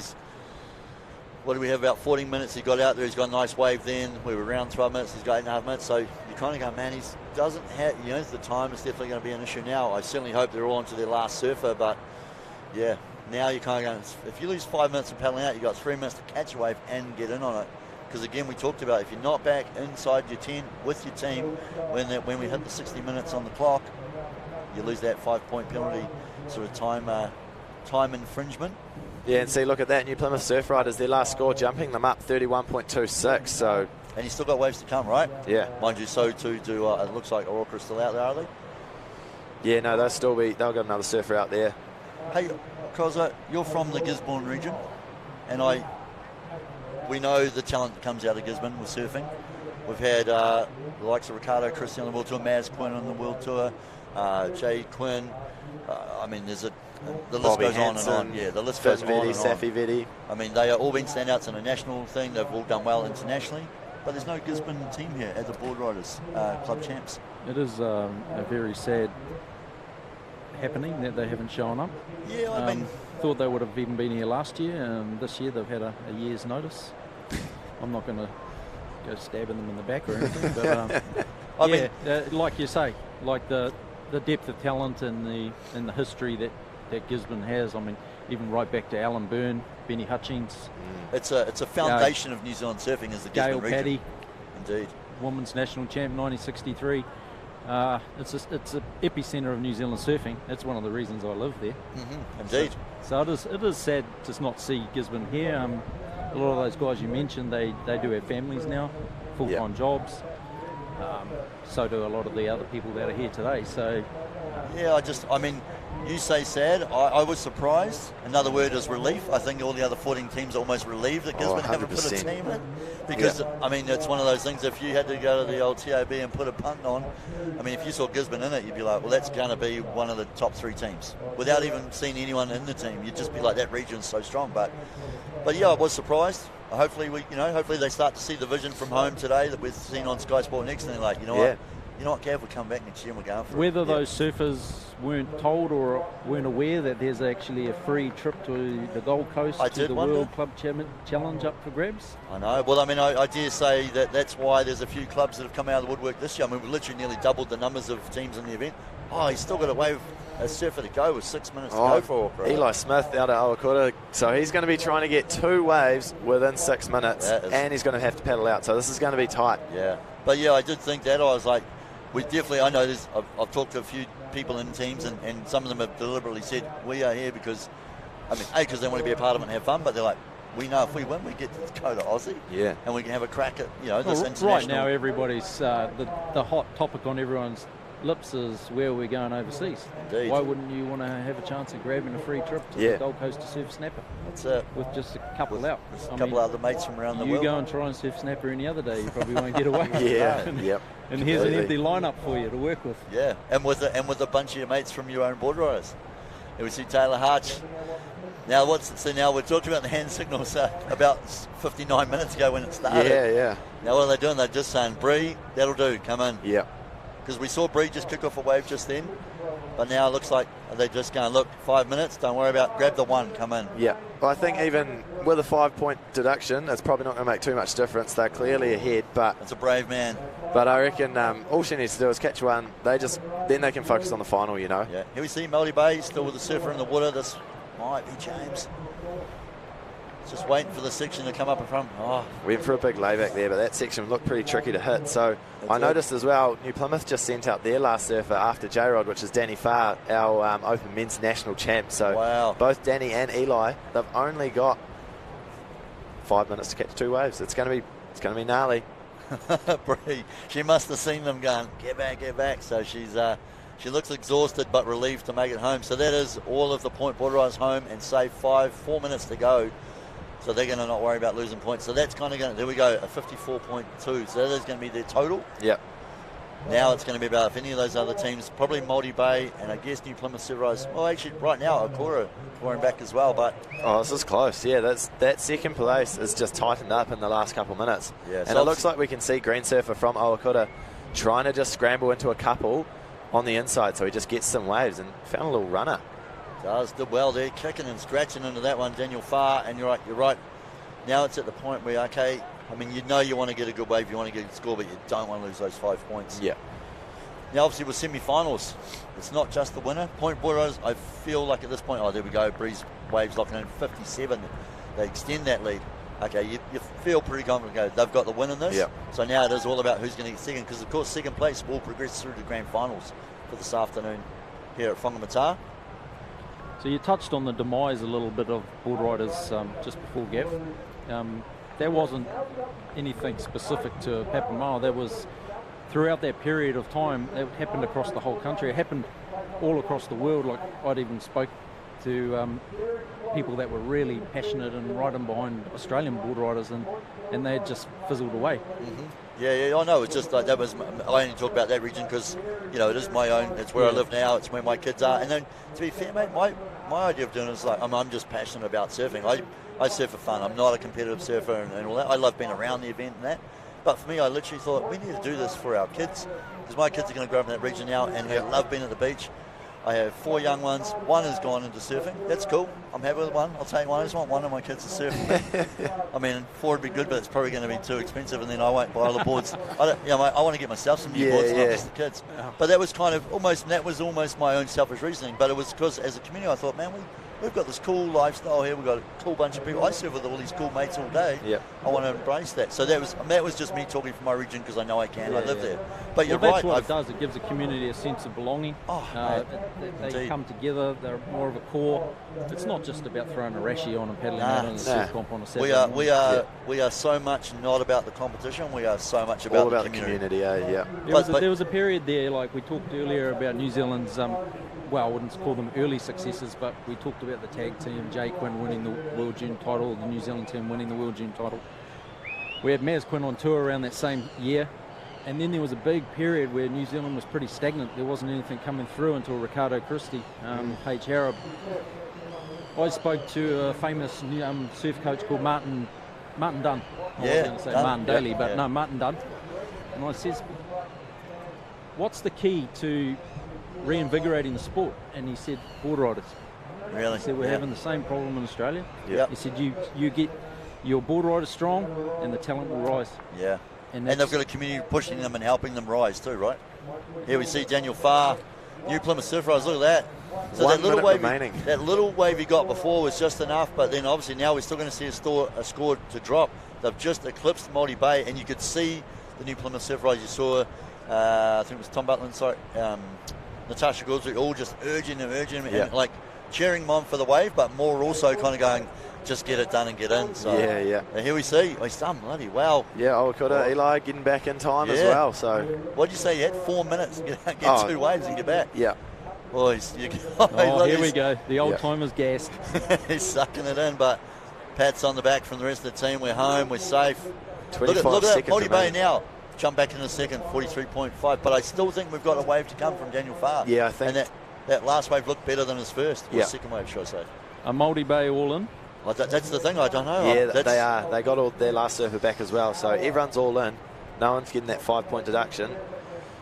what do we have, about 14 minutes? He got out there, he's got a nice wave then. We were around 12 minutes, he's got 8.5 minutes. So you kind of go, man, he doesn't have, the time is definitely going to be an issue now. I certainly hope they're all onto their last surfer, but yeah, now you kind of go, if you lose 5 minutes of paddling out, you've got 3 minutes to catch a wave and get in on it. Because again, we talked about if you're not back inside your tent with your team, when we hit the 60 minutes on the clock, you lose that 5-point penalty sort of time infringement. Yeah, and see, look at that. New Plymouth Surf Riders, their last score jumping them up 31.26. So, and you still got waves to come, right? Yeah. Mind you, so too do, it looks like Orocra's still out there, are they? Yeah, no, they'll got another surfer out there. Hey, Koza, you're from the Gisborne region, and we know the talent that comes out of Gisborne with surfing. We've had the likes of Ricardo Christie on the World Tour, Maz Quinn on the World Tour, Jay Quinn. The list Bobby goes Hansen, on and on. Yeah, the list goes on and on. Safi Vetti. I mean, they are all been standouts in a national thing. They've all done well internationally, but there's no Gisborne team here at the Board Riders Club Champs. It is a very sad happening that they haven't shown up. Yeah, I mean, thought they would have even been here last year, and this year they've had a year's notice. I'm not going to go stabbing them in the back or anything, but like you say, like the depth of talent and the history that Gisborne has. I mean, even right back to Alan Byrne, Benny Hutchings. It's a foundation of New Zealand surfing is the Gisborne region. Paddy, indeed, women's national champ 1963. It's an epicenter of New Zealand surfing. That's one of the reasons I live there. Indeed. So it is sad to not see Gisborne here. A lot of those guys you mentioned, they do have families now, full-time jobs. So do a lot of the other people that are here today. So yeah, you say sad. I was surprised. Another word is relief. I think all the other 14 teams are almost relieved that Gisborne haven't put a team in. Because, it's one of those things, if you had to go to the old TAB and put a punt on, if you saw Gisborne in it, you'd be like, well, that's going to be one of the top 3 teams. Without even seeing anyone in the team, you'd just be like, that region's so strong. But yeah, I was surprised. Hopefully they start to see the vision from home today that we've seen on Sky Sport Next, and they're like, what, Gav, we'll come back next year and we're going for it. Whether those surfers weren't told or weren't aware that there's actually a free trip to the Gold Coast to the World Club Challenge up for grabs. I know. Well, I dare say that's why there's a few clubs that have come out of the woodwork this year. We've literally nearly doubled the numbers of teams in the event. He's still got a surfer to go with 6 minutes to go for. Eli Smith out at Awakura. So he's going to be trying to get 2 waves within 6 minutes, and he's going to have to paddle out. So this is going to be tight. Yeah. But yeah, I did think that. I was like, I know this. I've talked to a few people in teams, and some of them have deliberately said, we are here because, because they want to be a part of it and have fun, but they're like, we know if we win, we get to go to Aussie, and we can have a crack at this international. Right now, everybody's the hot topic on everyone's Lips is where we're going overseas. Indeed. Why wouldn't you want to have a chance of grabbing a free trip to the Gold Coast to surf snapper? That's it. With just a couple out. A couple other mates from around the world. You go and try and surf snapper any other day, you probably won't get away. Yep. And here's an empty lineup for you to work with. Yeah, and with a bunch of your mates from your own board riders. And we see Taylor Harch. Now now we're talking about the hand signals about 59 minutes ago when it started. Yeah. Now what are they doing? They're just saying, Bree, that'll do, come in. Yeah. Because we saw Bree just kick off a wave just then. But now it looks like they're just going, look, 5 minutes, don't worry about, grab the one, come in. Yeah. Well, I think even with a 5-point deduction, it's probably not going to make too much difference. They're clearly ahead, but It's a brave man. But I reckon all she needs to do is catch one. Then they can focus on the final, you know. Yeah. Here we see Melody Bay still with the surfer in the water. This might be James. Just waiting for the section to come up in front. Oh, Went for a big layback there, but that section looked pretty tricky to hit. So I noticed as well, New Plymouth just sent out their last surfer after J-Rod, which is Danny Farr, our Open Men's National Champ. So both Danny and Eli, they've only got 5 minutes to catch 2 waves. It's going to be gnarly. Bree, she must have seen them going, get back. So she looks exhausted but relieved to make it home. So that is all of the point board riders home and save 4 minutes to go. So they're going to not worry about losing points. So that's kind of going to, there we go, a 54.2. So that is going to be their total. Yep. Now it's going to be about if any of those other teams, probably Multi Bay and I guess New Plymouth Surf Riders. Well, actually, right now, Okura clawing back as well. But this is close. Yeah, that second place is just tightened up in the last couple of minutes. Yeah, and so it looks like we can see Green Surfer from Owakura trying to just scramble into a couple on the inside. So he just gets some waves and found a little runner. Did well there, kicking and scratching into that one, Daniel Farr. And you're right. Now it's at the point where, okay, I mean, you know you want to get a good wave, you want to get a good score, but you don't want to lose those 5 points. Yeah. Now, obviously, with semi-finals, it's not just the winner. Point board riders, I feel like at this point, there we go, Breeze Waves locking in 57. They extend that lead. Okay, you feel pretty confident. They've got the win in this. Yep. So now it is all about who's going to get second, because, of course, second place will progress through to grand finals for this afternoon here at Whangamatā. So you touched on the demise a little bit of board riders just before Gav. There wasn't anything specific to Papamau. That was throughout that period of time. It happened across the whole country. It happened all across the world. Like I'd even spoke to people that were really passionate and riding behind Australian board riders, and they had just fizzled away. Mm-hmm. Yeah, I know. It's just like that was. I only talk about that region because it is my own. It's where I live now. It's where my kids are. And then, to be fair, mate, my idea of doing it is like I'm just passionate about surfing. I surf for fun. I'm not a competitive surfer and all that. I love being around the event and that. But for me, I literally thought we need to do this for our kids because my kids are going to grow up in that region now and they love being at the beach. I have 4 young ones. One has gone into surfing. That's cool. I'm happy with one. I'll take one. I just want one of my kids to surf. I mean, 4 would be good, but it's probably going to be too expensive, and then I won't buy all the boards. I want to get myself some new boards, not just the kids. But that was almost my own selfish reasoning. But it was because as a community, I thought, man, we've got this cool lifestyle here. We've got a cool bunch of people. I surf with all these cool mates all day. Yep. I want to embrace that. So that was just me talking from my region because I know I can. I live there. But you're right. That's what it does. It gives the community a sense of belonging. They come together. They're more of a core. It's not just about throwing a rashie on and paddling out on the surf comp on a Saturday. We are so much not about the competition. We are so much about the community. There was a period there, like we talked earlier about New Zealand's. Well, I wouldn't call them early successes, but we talked about the tag team, Jay Quinn winning the World Junior title, the New Zealand team winning the World Junior title. We had Maz Quinn on tour around that same year, and then there was a big period where New Zealand was pretty stagnant. There wasn't anything coming through until Ricardo Christie, Paige Harrop. I spoke to a famous surf coach called Martin Dunn. I was going to say Martin Daly, but no, Martin Dunn. And I said, what's the key to reinvigorating the sport? And he said, board riders. Really? He said, we're having the same problem in Australia. Yep. He said, you get your board riders strong and the talent will rise. Yeah. And they've got a community pushing them and helping them rise too, right? Here we see Daniel Farr, New Plymouth Surf Riders, look at that. So that little wave he got before was just enough, but then obviously now we're still going to see a score to drop. They've just eclipsed Multi Bay, and you could see the New Plymouth Surf Riders. You saw, I think it was Tom Butland, Natasha Gouldsley, all just urging him and like cheering him on for the wave, but more also kind of going, just get it done and get in. So Yeah. and here we see, he's done bloody well. Yeah, Eli getting back in time as well. So what'd you say? You had 4 minutes to get 2 waves and get back. Yeah. Boys, here we go. The old timer's gassed. He's sucking it in, but pats on the back from the rest of the team. We're home. We're safe. 25 look at that. seconds Multi Bay remaining. now. Jump back in a second, 43.5. But I still think we've got a wave to come from Daniel Farr. Yeah, I think. And that last wave looked better than his first. Or Yeah. second wave, should I say. A Multi Bay all in. Well, that's the thing. I don't know. Yeah, they are. They got all their last surfer back as well. So everyone's all in. No one's getting that 5-point deduction.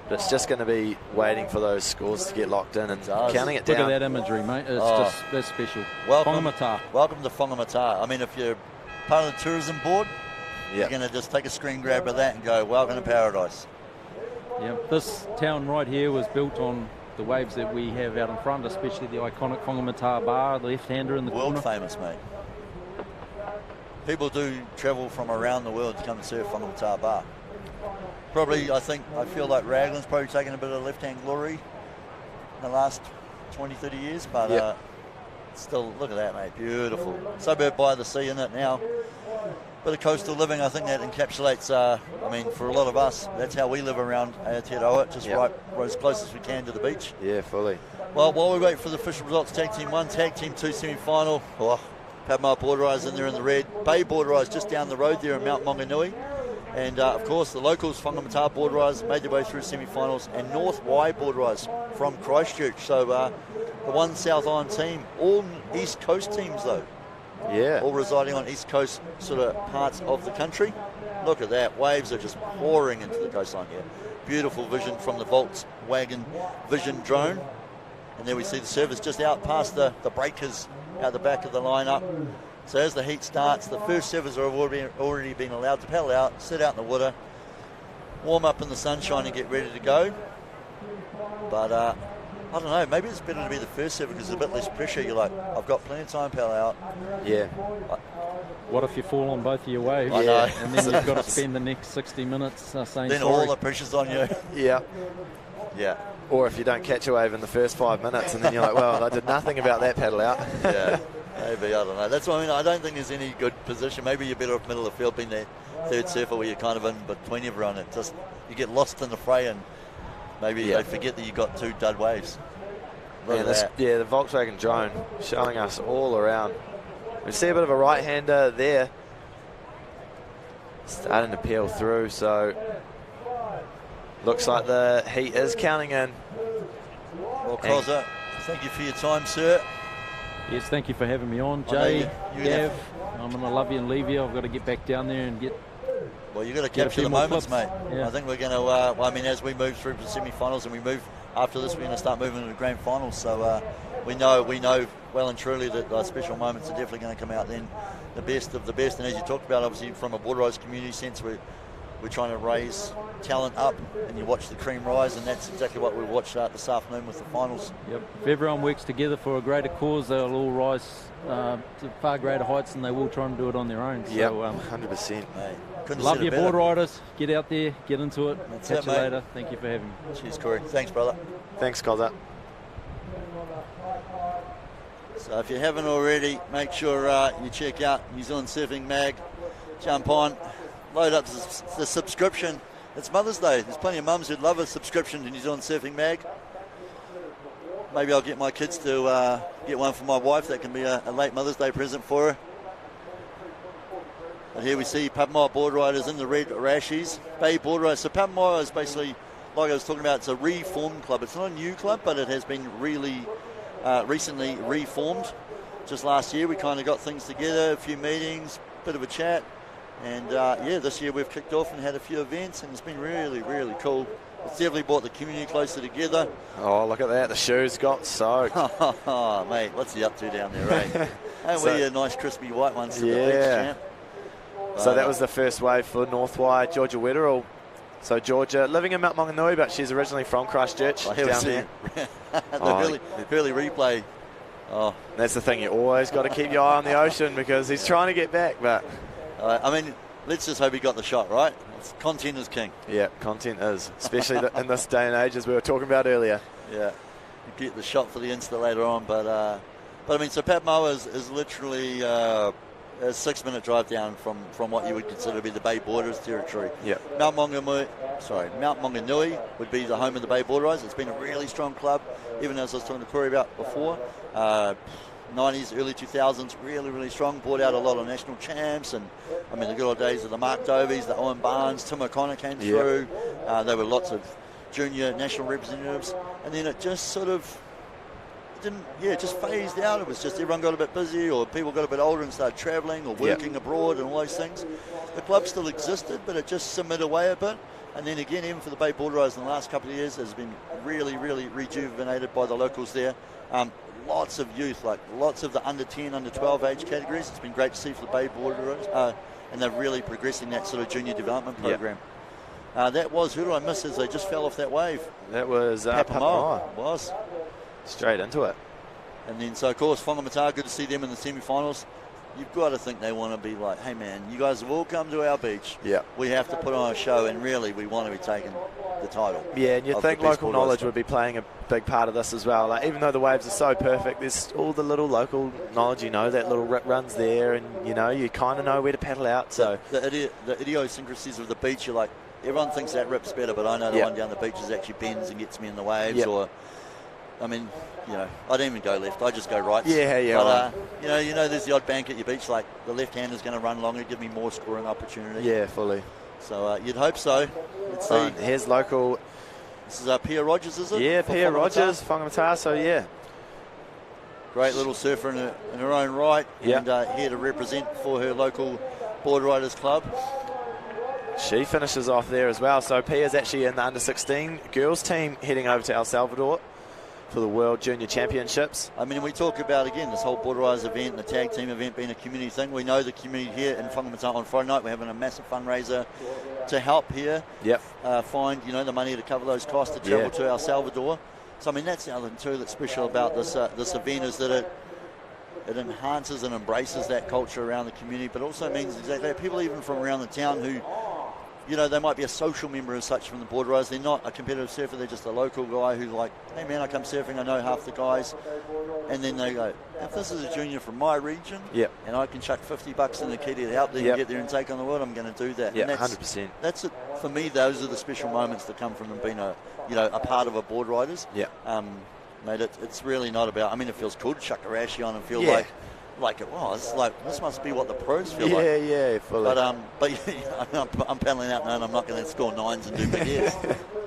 But it's just going to be waiting for those scores to get locked in and counting it down. Look at that imagery, mate. It's just that's special. Whangamatā. Welcome to Whangamatā. I mean, if you're part of the tourism board, you're going to just take a screen grab of that and go, welcome to paradise. Yeah, this town right here was built on the waves that we have out in front, especially the iconic Whangamatā bar, the left-hander in the corner. World famous, mate. People do travel from around the world to come and surf Whangamatā bar. Probably, I feel like Raglan's probably taken a bit of left-hand glory in the last 20, 30 years, but still, look at that, mate. Beautiful. Suburb by the sea in it now. Bit of coastal living, I think that encapsulates, I mean, for a lot of us, that's how we live around Aotearoa, just right as close as we can to the beach. Yeah, fully. Well, while we wait for the official results, Tag Team 1, Tag Team 2 semi-final. Padma Border Eyes in there in the red. Bay Border Eyes just down the road there in Mount Maunganui. And, of course, the locals, Whangamatā Border Eyes, made their way through semi-finals. And North Y Border Eyes from Christchurch. So the one South Island team, all East Coast teams, though. Yeah. All residing on East Coast sort of parts of the country. Look at that. Waves are just pouring into the coastline here. Beautiful vision from the Volkswagen Vision drone. And there we see the surfers just out past the breakers out the back of the lineup. So as the heat starts, the first surfers have already been allowed to paddle out, sit out in the water, warm up in the sunshine and get ready to go. But I don't know, maybe it's better to be the first surfer because there's a bit less pressure. You're like, I've got plenty of time to paddle out. Yeah. What if you fall on both of your waves? I know. And then you've got to spend the next 60 minutes saying then sorry. all the pressure's on you. Yeah. Yeah. Or if you don't catch a wave in the first 5 minutes and then you're like, well, I did nothing about that paddle out. Yeah. Maybe, I don't know. That's what I mean. I don't think there's any good position. Maybe you're better off middle of the field being that third surfer where you're kind of in between everyone. It just, you get lost in the fray and maybe they forget that you got 2 dud waves. The Volkswagen drone showing us all around. We see a bit of a right-hander there. Starting to peel through, so looks like the heat is counting in. Well, Koza, thank you for your time, sir. Yes, thank you for having me on, Jay, you Gav. I'm going to love you and leave you. I've got to get back down there and get... Well, you've got to capture the moments, mate. Yeah. I think we're going to, I mean, as we move through the semi-finals and we move after this, we're going to start moving to the grand finals. So we know well and truly that those special moments are definitely going to come out then, the best of the best. And as you talked about, obviously from a Border Eyes community sense, we're trying to raise talent up, and you watch the cream rise, and that's exactly what we watched this afternoon with the finals. Yep. If everyone works together for a greater cause, they'll all rise to far greater heights, and they will try and do it on their own. Yeah, so, 100%. Love your board riders. Get out there, get into it. That's Catch it, you mate. later. Thank you for having me. Cheers, Corey. Thanks, brother. Thanks, Koza. So if you haven't already, make sure you check out New Zealand Surfing Mag. Jump on, load up the subscription. It's Mother's Day. There's plenty of mums who'd love a subscription to New Zealand Surfing Mag. Maybe I'll get my kids to get one for my wife. That can be a late Mother's Day present for her. But here we see Padma Border Riders in the red rashies. Bay Border Riders. So Padma is basically, like I was talking about, it's a reformed club. It's not a new club, but it has been really recently reformed. Just last year we kind of got things together, a few meetings, bit of a chat. And this year we've kicked off and had a few events, and it's been really, really cool. It's definitely brought the community closer together. Oh, look at that. The shoes got soaked. Mate, what's he up to down there, eh? And we a nice crispy white ones to the beach, champ. So that was the first wave for North Y, Georgia Wetherall. So Georgia, living in Mount Maunganui, but she's originally from Christchurch. Down there. the Hurley replay. Oh, that's the thing. You always got to keep your eye on the ocean because he's trying to get back. But I mean, let's just hope he got the shot right. Content is king. Yeah, content is, especially in this day and age, as we were talking about earlier. Yeah, you get the shot for the Insta later on, but I mean, so Padma is literally a 6-minute drive down from what you would consider to be the Bay Borderers territory. Yeah. Mount Maunganui would be the home of the Bay Borderers. It's been a really strong club, even as I was talking to Corey about before. 90s, early 2000s, really, really strong. Brought out a lot of national champs, and I mean the good old days of the Mark Dovies, the Owen Barnes, Tim O'Connor came through. There were lots of junior national representatives, and then it just sort of just phased out. It was just everyone got a bit busy, or people got a bit older and started travelling or working abroad and all those things. The club still existed, but it just simmered away a bit. And then again, even for the Bay Borderers in the last couple of years, has been really, really rejuvenated by the locals there. Lots of youth, like lots of the under 10, under 12 age categories. It's been great to see for the Bay Borderers, and they're really progressing that sort of junior development program. That was, who did I miss as they just fell off that wave? That was Papamoa. Was. Straight into it. And then, so of course, Whangamatā, good to see them in the semi-finals. You've got to think they want to be like, hey man, you guys have all come to our beach. Yeah. We have to put on a show, and really we want to be taking the title. Yeah, and you think local knowledge would be playing a big part of this as well. Like, even though the waves are so perfect, there's all the little local knowledge, that little rip runs there, and you kind of know where to paddle out. So the idiosyncrasies of the beach, you're like, everyone thinks that rip's better, but I know the one down the beach is actually bends and gets me in the waves. Or, I mean, I don't even go left. I just go right. Yeah. But, there's the odd bank at your beach. Like, the left-hander's going to run longer, give me more scoring opportunity. Yeah, fully. So you'd hope so. Let's see. Here's local. This is Pia Rogers, is it? Yeah, Pia Rogers, Whangamatā. So, yeah. Great little surfer in her own right. Yeah. And here to represent for her local board riders club. She finishes off there as well. So Pia's actually in the under-16 girls team heading over to El Salvador for the World Junior Championships. I mean, we talk about, again, this whole Border Riders event and the tag team event being a community thing. We know the community here in Whangamatā on Friday night. We're having a massive fundraiser to help here find, the money to cover those costs to travel to El Salvador. So, I mean, that's the other thing, too, that's special about this event, is that it enhances and embraces that culture around the community, but also means exactly people even from around the town who, they might be a social member as such from the Border Riders. They're not a competitive surfer. They're just a local guy who's like, hey, man, I come surfing. I know half the guys. And then they go, if this is a junior from my region and I can chuck $50 in the kitty to help them get there and take on the world, I'm going to do that. Yeah, and 100%. That's it. For me, those are the special moments that come from them being a part of a Board Riders. Yeah. Mate, it's really not about, I mean, it feels cool to chuck a rashie on and feel like it was. Like, this must be what the pros feel like. Yeah, fully. But I'm paddling out now, and I'm not going to score nines and do big airs.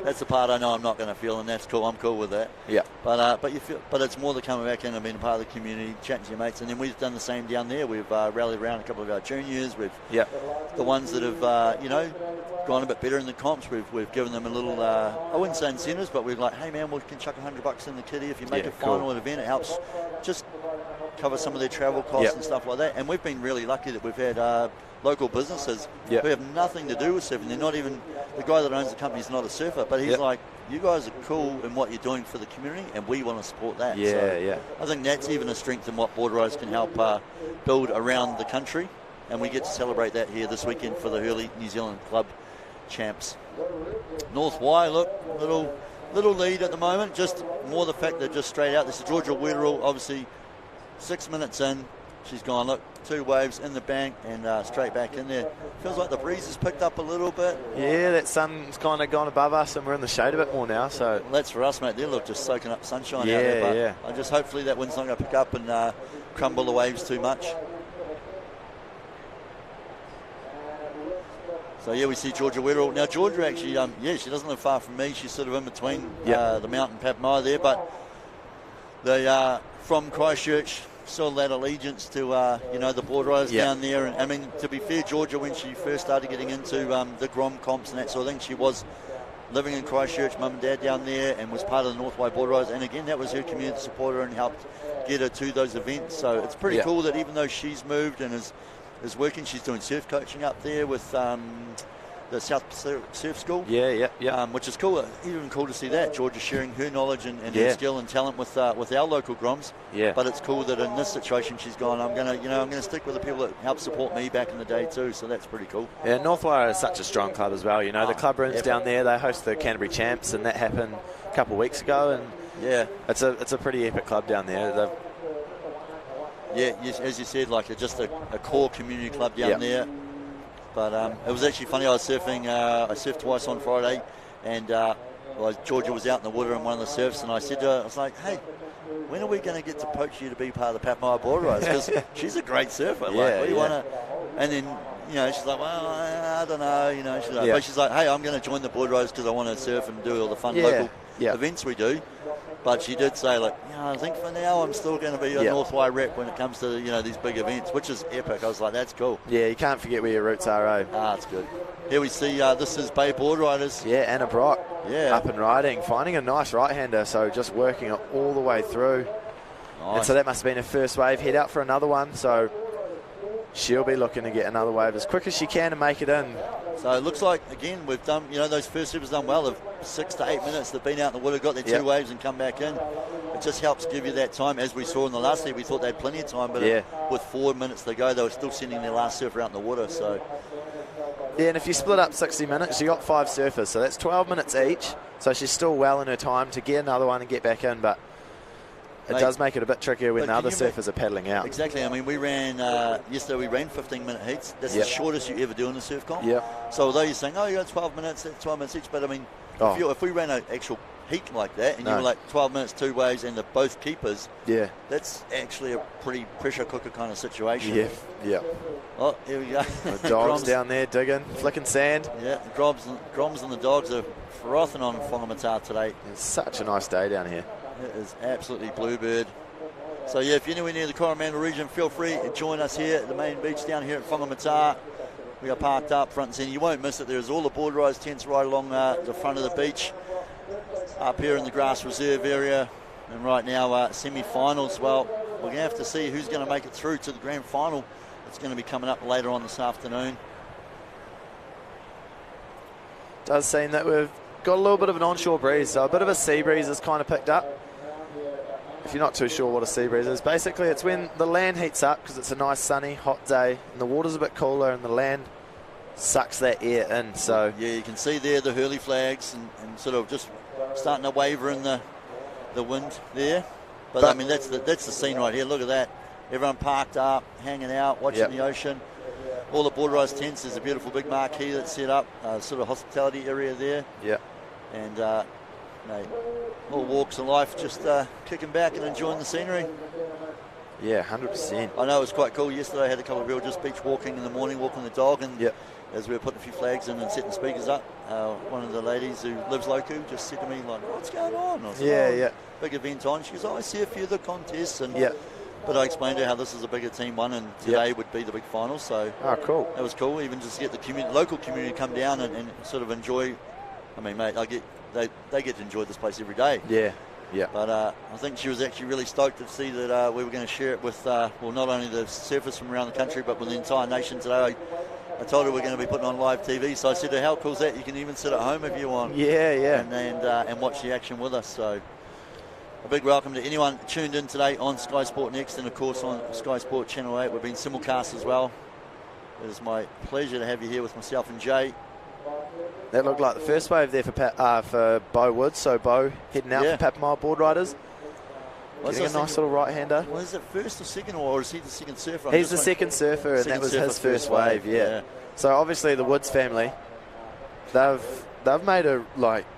That's the part I know I'm not going to feel, and that's cool. I'm cool with that. Yeah. But it's more the coming back in and being a part of the community, chatting to your mates, and then we've done the same down there. We've rallied around a couple of our juniors. We've the ones that have gone a bit better in the comps. We've given them a little I wouldn't say incentives, but we're like, hey man, we can chuck $100 in the kitty if you make a final event. It helps just cover some of their travel costs and stuff like that. And we've been really lucky that we've had local businesses who have nothing to do with surfing. They're not even, the guy that owns the company is not a surfer, but he's like, you guys are cool in what you're doing for the community, and we want to support that. I think that's even a strength in what Border Riders can help build around the country, and we get to celebrate that here this weekend for the Hurley New Zealand Club Champs. North Y, look, little lead at the moment, just more the fact that just straight out. This is Georgia Wetterall, obviously 6 minutes in, she's gone, look, 2 waves in the bank and straight back in there. Feels like the breeze has picked up a little bit. Yeah, that sun's kind of gone above us and we're in the shade a bit more now. So that's for us, mate. They look just soaking up sunshine out there. But I just hopefully that wind's not going to pick up and crumble the waves too much. So we see Georgia Wetterall. Now Georgia actually, she doesn't live far from me. She's sort of in between the mountain Papamoa there, but they are from Christchurch. Still that allegiance to the Board Riders down there. And I mean, to be fair, Georgia, when she first started getting into the Grom comps and that sort of thing, she was living in Christchurch, mum and dad down there, and was part of the North Wide Board Riders. And again, that was her community supporter and helped get her to those events. So it's pretty cool that even though she's moved and is working, she's doing surf coaching up there with the South Surf School. Which is cool. Even cool to see that Georgia sharing her knowledge and her skill and talent with our local Groms. But it's cool that in this situation she's gone, I'm gonna stick with the people that helped support me back in the day too. So that's pretty cool. Yeah, Northwire is such a strong club as well. The club rooms down there, they host the Canterbury Champs, and that happened a couple of weeks ago. And it's a pretty epic club down there. Yeah, yes, as you said, like just a core community club down there. But it was actually funny. I was surfing. I surfed twice on Friday, and Georgia was out in the water on one of the surfs, and I said to her, I was like, "Hey, when are we going to get to poach you to be part of the Papamoa board riders? Because she's a great surfer. Like, what do you want to?" And then she's like, "Well, I don't know." She's like, but she's like, "Hey, I'm going to join the board riders because I want to surf and do all the fun local events we do." But she did say, like, I think for now I'm still going to be a North Y rep when it comes to these big events, which is epic. I was like, that's cool. Yeah, you can't forget where your roots are, eh? That's good. Here we see this is Bay Board Riders. Yeah, Anna Brock. Yeah, up and riding, finding a nice right-hander, so just working it all the way through. Nice. And so that must have been her first wave. Head out for another one, so she'll be looking to get another wave as quick as she can to make it in. So it looks like, again, we've done, those first surfers done well. Of 6 to 8 minutes, they've been out in the water, got their 2 waves and come back in. It just helps give you that time. As we saw in the last year, we thought they had plenty of time, but with 4 minutes to go, they were still sending their last surfer out in the water. So yeah, and if you split up 60 minutes, you got 5 surfers, so that's 12 minutes each. So she's still well in her time to get another one and get back in, but it does make it a bit trickier when the other surfers are paddling out. Exactly. I mean, we ran, yesterday we ran 15-minute heats. That's the shortest you ever do in a surf comp. So although you're saying, you got 12 minutes, that's 12 minutes each, but I mean, if we ran an actual heat like that and you were like 12 minutes, 2 waves and both keepers, that's actually a pretty pressure cooker kind of situation. Oh, here we go. The dogs down there digging, flicking sand. Yeah, the Groms and the dogs are frothing on Whangamatā today. It's such a nice day down here. It is absolutely bluebird. So yeah, if you're anywhere near the Coromandel region, feel free to join us here at the main beach down here at Whangamatā. We are parked up front and centre. You won't miss it. There's all the board riders tents right along the front of the beach. Up here in the grass reserve area. And right now, semi-finals. Well, we're going to have to see who's going to make it through to the grand final. It's going to be coming up later on this afternoon. Does seem that we've got a little bit of an onshore breeze, so a bit of a sea breeze has kind of picked up. If you're not too sure what a sea breeze is, basically it's when the land heats up because it's a nice sunny, hot day, and the water's a bit cooler and the land sucks that air in. So yeah, you can see there the Hurley flags and sort of just starting to waver in the wind there. But I mean, that's the scene right here. Look at that. Everyone parked up, hanging out, watching the ocean. All the board riders tents. There's a beautiful big marquee that's set up, sort of hospitality area there. Yeah. And all walks of life, just kicking back and enjoying the scenery. Yeah, 100%. I know it was quite cool. Yesterday I had a couple of people just beach walking in the morning, walking the dog, and as we were putting a few flags in and setting speakers up, one of the ladies who lives local just said to me, like, what's going on? I said, big event on. She goes, I see a few of the contests. And but I explained to her how this is a bigger team one, and today would be the big final. So cool. That was cool. Even just to get the local community come down and sort of enjoy. I mean, mate, they get to enjoy this place every day. Yeah. But I think she was actually really stoked to see that we were going to share it with, not only the surfers from around the country, but with the entire nation today. I told her we're going to be putting on live TV, so I said to her, how cool is that? You can even sit at home if you want. And watch the action with us. So a big welcome to anyone tuned in today on Sky Sport Next, and of course on Sky Sport Channel 8. We've been simulcast as well. It is my pleasure to have you here with myself and Jay. That looked like the first wave there for Beau Woods, so Beau heading out for Papamoa board riders. Getting a nice little right-hander. Well, is it first or second, or is he the second surfer? He's the second surfer, and that was his first wave, So obviously the Woods family, they've made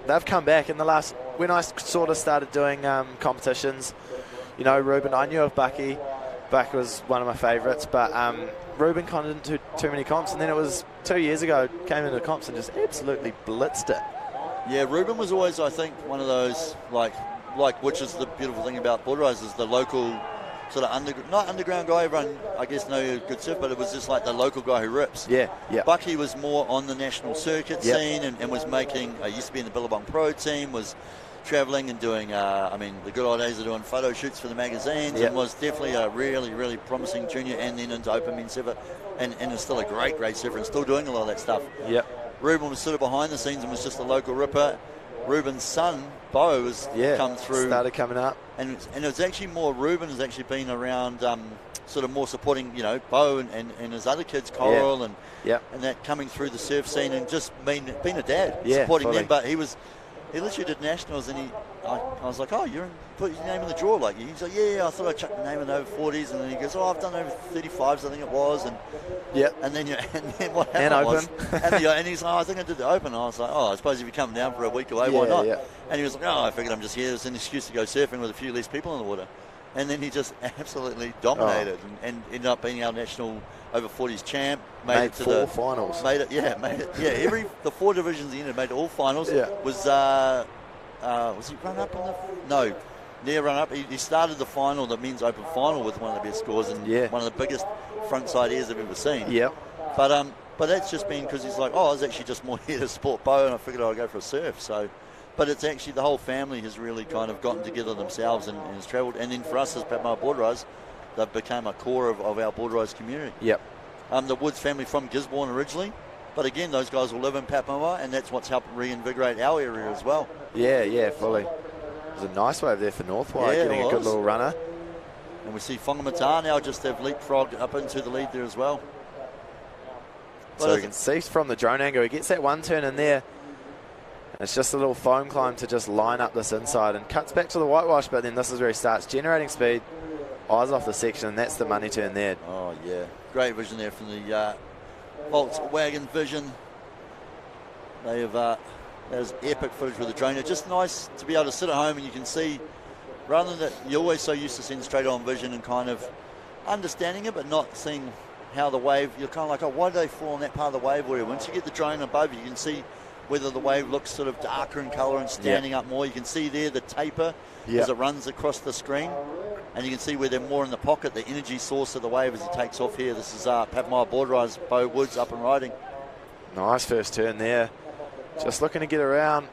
they've come back in the last, when I sort of started doing competitions, Ruben, I knew of Bucky. Buck was one of my favourites, but Ruben kind of didn't do too many comps, and then it was 2 years ago, came into the comps and just absolutely blitzed it. Yeah, Ruben was always, I think, one of those, which is the beautiful thing about board riders, is the local sort of not underground guy. Everyone, I guess, know good surf, but it was just like the local guy who rips. Yeah. Bucky was more on the national circuit scene and was making, used to be in the Billabong Pro team, was travelling and doing, the good old days of doing photo shoots for the magazines, and was definitely a really, really promising junior, and then into open men surfer, and is still a great surfer and still doing a lot of that stuff. Ruben was sort of behind the scenes and was just a local ripper. Ruben's son, Beau, has come through. Started coming up. And it's actually more, Ruben has actually been around sort of more supporting, Beau and his other kids, Coral, and that coming through the surf scene and just being a dad, supporting them. But he literally did nationals, and I was like, oh, you put your name in the draw, like, he's like, yeah, I thought I'd chuck the name in over 40s, and then he goes, oh, I've done over 35s, I think it was, and and then what happened was, and he's like, oh, I think I did the Open, and I was like, oh, I suppose if you come down for a week away, why not? And he was like, oh, I figured I'm just here, it's an excuse to go surfing with a few less people in the water. And then he just absolutely dominated and ended up being our national over 40s champ. Made it to four the finals. Made it. The 4 divisions he entered made it all finals. Yeah. Was he run up in the? No, near run up. He started the final, the men's open final, with one of the best scores and one of the biggest frontside airs I've ever seen. Yeah. But that's just been because he's like, oh, I was actually just more here to sport bow, and I figured I'd go for a surf. So. But it's actually the whole family has really kind of gotten together themselves and has travelled. And then for us as Pat Moa Board Rise, they've become a core of our Board Rise community. Yep. The Woods family from Gisborne originally. But again, those guys will live in Pat Moa, and that's what's helped reinvigorate our area as well. Yeah, fully. There's a nice wave there for Northwide, getting a good little runner. And we see Whangamatā now just have leapfrogged up into the lead there as well. So you can see from the drone angle, he gets that one turn in there. It's just a little foam climb to just line up this inside and cuts back to the whitewash, but then this is where he starts generating speed, eyes off the section, and that's the money turn there. Oh, yeah. Great vision there from the Volkswagen vision. They have, that was epic footage with the drone. It's just nice to be able to sit at home and you can see, rather than that, you're always so used to seeing straight on vision and kind of understanding it, but not seeing how the wave, you're kind of like, oh, why do they fall on that part of the wave? Where once you get the drone above, you can see whether the wave looks sort of darker in colour and standing up more. You can see there the taper as it runs across the screen. And you can see where they're more in the pocket, the energy source of the wave as it takes off here. This is Pat Moa Board Rise, Bo Woods up and riding. Nice first turn there. Just looking to get around.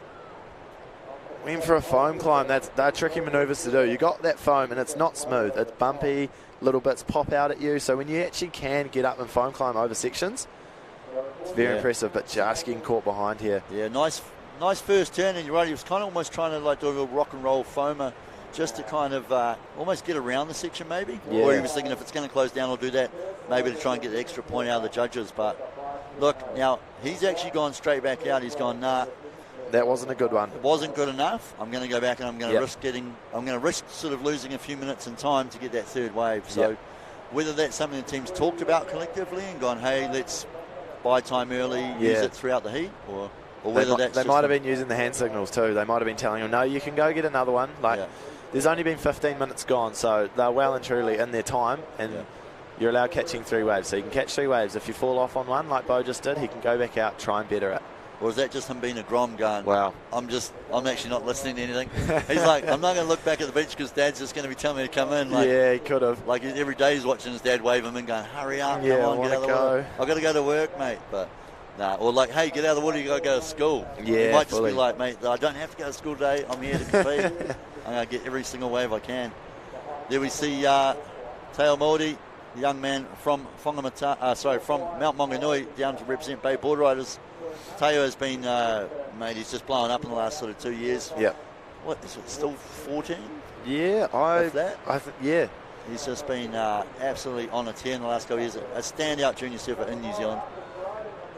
Went for a foam climb. They're tricky manoeuvres to do. You got that foam and it's not smooth. It's bumpy, little bits pop out at you. So when you actually can get up and foam climb over sections, it's very impressive, but just getting caught behind here. Yeah, nice first turn, and you're right, he was kind of almost trying to like do a little rock and roll foamer just to kind of almost get around the section maybe. Yeah. Or he was thinking if it's going to close down, I'll do that maybe to try and get the extra point out of the judges. But look, now he's actually gone straight back out. He's gone, nah. That wasn't a good one. It wasn't good enough. I'm going to go back and I'm going to risk sort of losing a few minutes in time to get that third wave. So whether that's something the team's talked about collectively and gone, hey, let's buy time early, use it throughout the heat, or whether they might have been using the hand signals too. They might have been telling him, no, you can go get another one. There's only been 15 minutes gone, so they're well and truly in their time, and you're allowed catching 3 waves. So you can catch 3 waves. If you fall off on one, like Bo just did, he can go back out, try and better it. Or is that just him being a grom going, wow, I'm actually not listening to anything? He's like, I'm not going to look back at the beach because Dad's just going to be telling me to come in. Like, yeah, he could have. Like every day he's watching his dad wave him in going, hurry up, yeah, come on, get out of the water. I've got to go to work, mate. But nah, or like, hey, get out of the water, you got to go to school. Yeah, he might just be like, mate, I don't have to go to school today, I'm here to compete. I'm going to get every single wave I can. There we see Teo Maori, the young man from from Mount Maunganui down to represent Bay Board Riders. Teo has been, mate, he's just blowing up in the last sort of 2 years. Yep. What, is it still 14? Yeah, yeah. He's just been absolutely on a tear in the last couple of years. A standout junior surfer in New Zealand.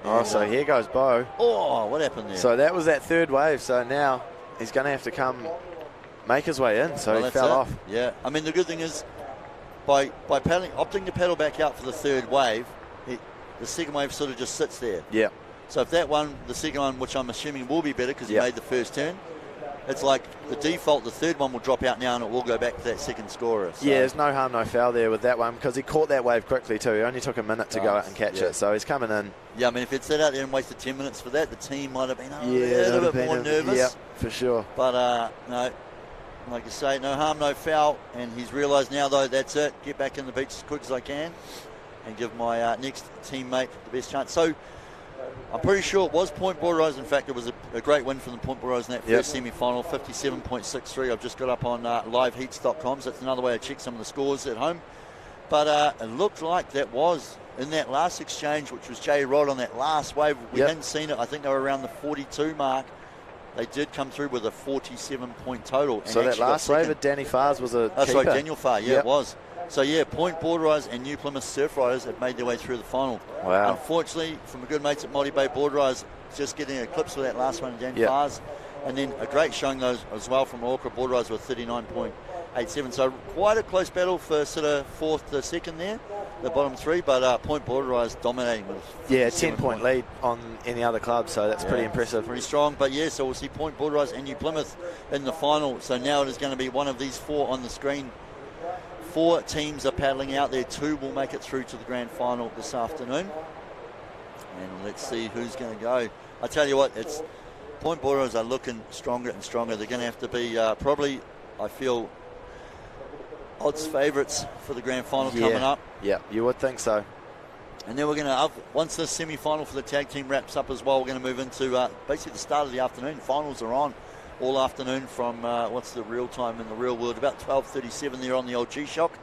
And, so here goes Bo. Oh, what happened there? So that was that third wave. So now he's going to have to make his way in. So he fell off. Yeah. I mean, the good thing is, by opting to paddle back out for the third wave, the second wave sort of just sits there. Yeah. So if that one, the second one, which I'm assuming will be better because he made the first turn, it's like the default, the third one will drop out now and it will go back to that second scorer. So. Yeah, there's no harm, no foul there with that one because he caught that wave quickly too. He only took a minute to go out and catch it. So he's coming in. Yeah, I mean, if he'd sat out there and wasted 10 minutes for that, the team might have been a little bit more nervous. Yeah, for sure. But no, like you say, no harm, no foul. And he's realised now, though, that's it. Get back in the beach as quick as I can and give my next teammate the best chance. So I'm pretty sure it was Point Board Rise. In fact, it was a great win from the Point Board Rise in that first semi-final, 57.63. I've just got up on liveheats.com, so that's another way to check some of the scores at home. But it looked like that was in that last exchange, which was J Rod on that last wave. We hadn't seen it. I think they were around the 42 mark. They did come through with a 47-point total. So that last wave at Danny Farr's was a keeper. Sorry, Daniel Farr. Yeah, it was. So, Point Board Rise and New Plymouth Surf Riders have made their way through the final. Wow. Unfortunately, from a good mates at Māori Bay Board Rise, just getting eclipsed with that last one, Dan Farr's. And then a great showing those as well from Orca Border Riders with 39.87. So quite a close battle for sort of fourth to second there, the bottom three. But Point Border Riders dominating with 10-point lead on any other club. So that's pretty impressive. Pretty strong. But yeah, so we'll see Point Border Riders and New Plymouth in the final. So now it is going to be one of these four on the screen. 4 teams are paddling out there. 2 will make it through to the grand final this afternoon. And let's see who's going to go. I tell you what, it's Point Borderers are looking stronger and stronger. They're going to have to be probably, I feel, odds favourites for the grand final coming up. Yeah, you would think so. And then we're going to, once the semi-final for the tag team wraps up as well, we're going to move into basically the start of the afternoon. Finals are on all afternoon from, what's the real time in the real world? About 12:37 there on the old G-Shock.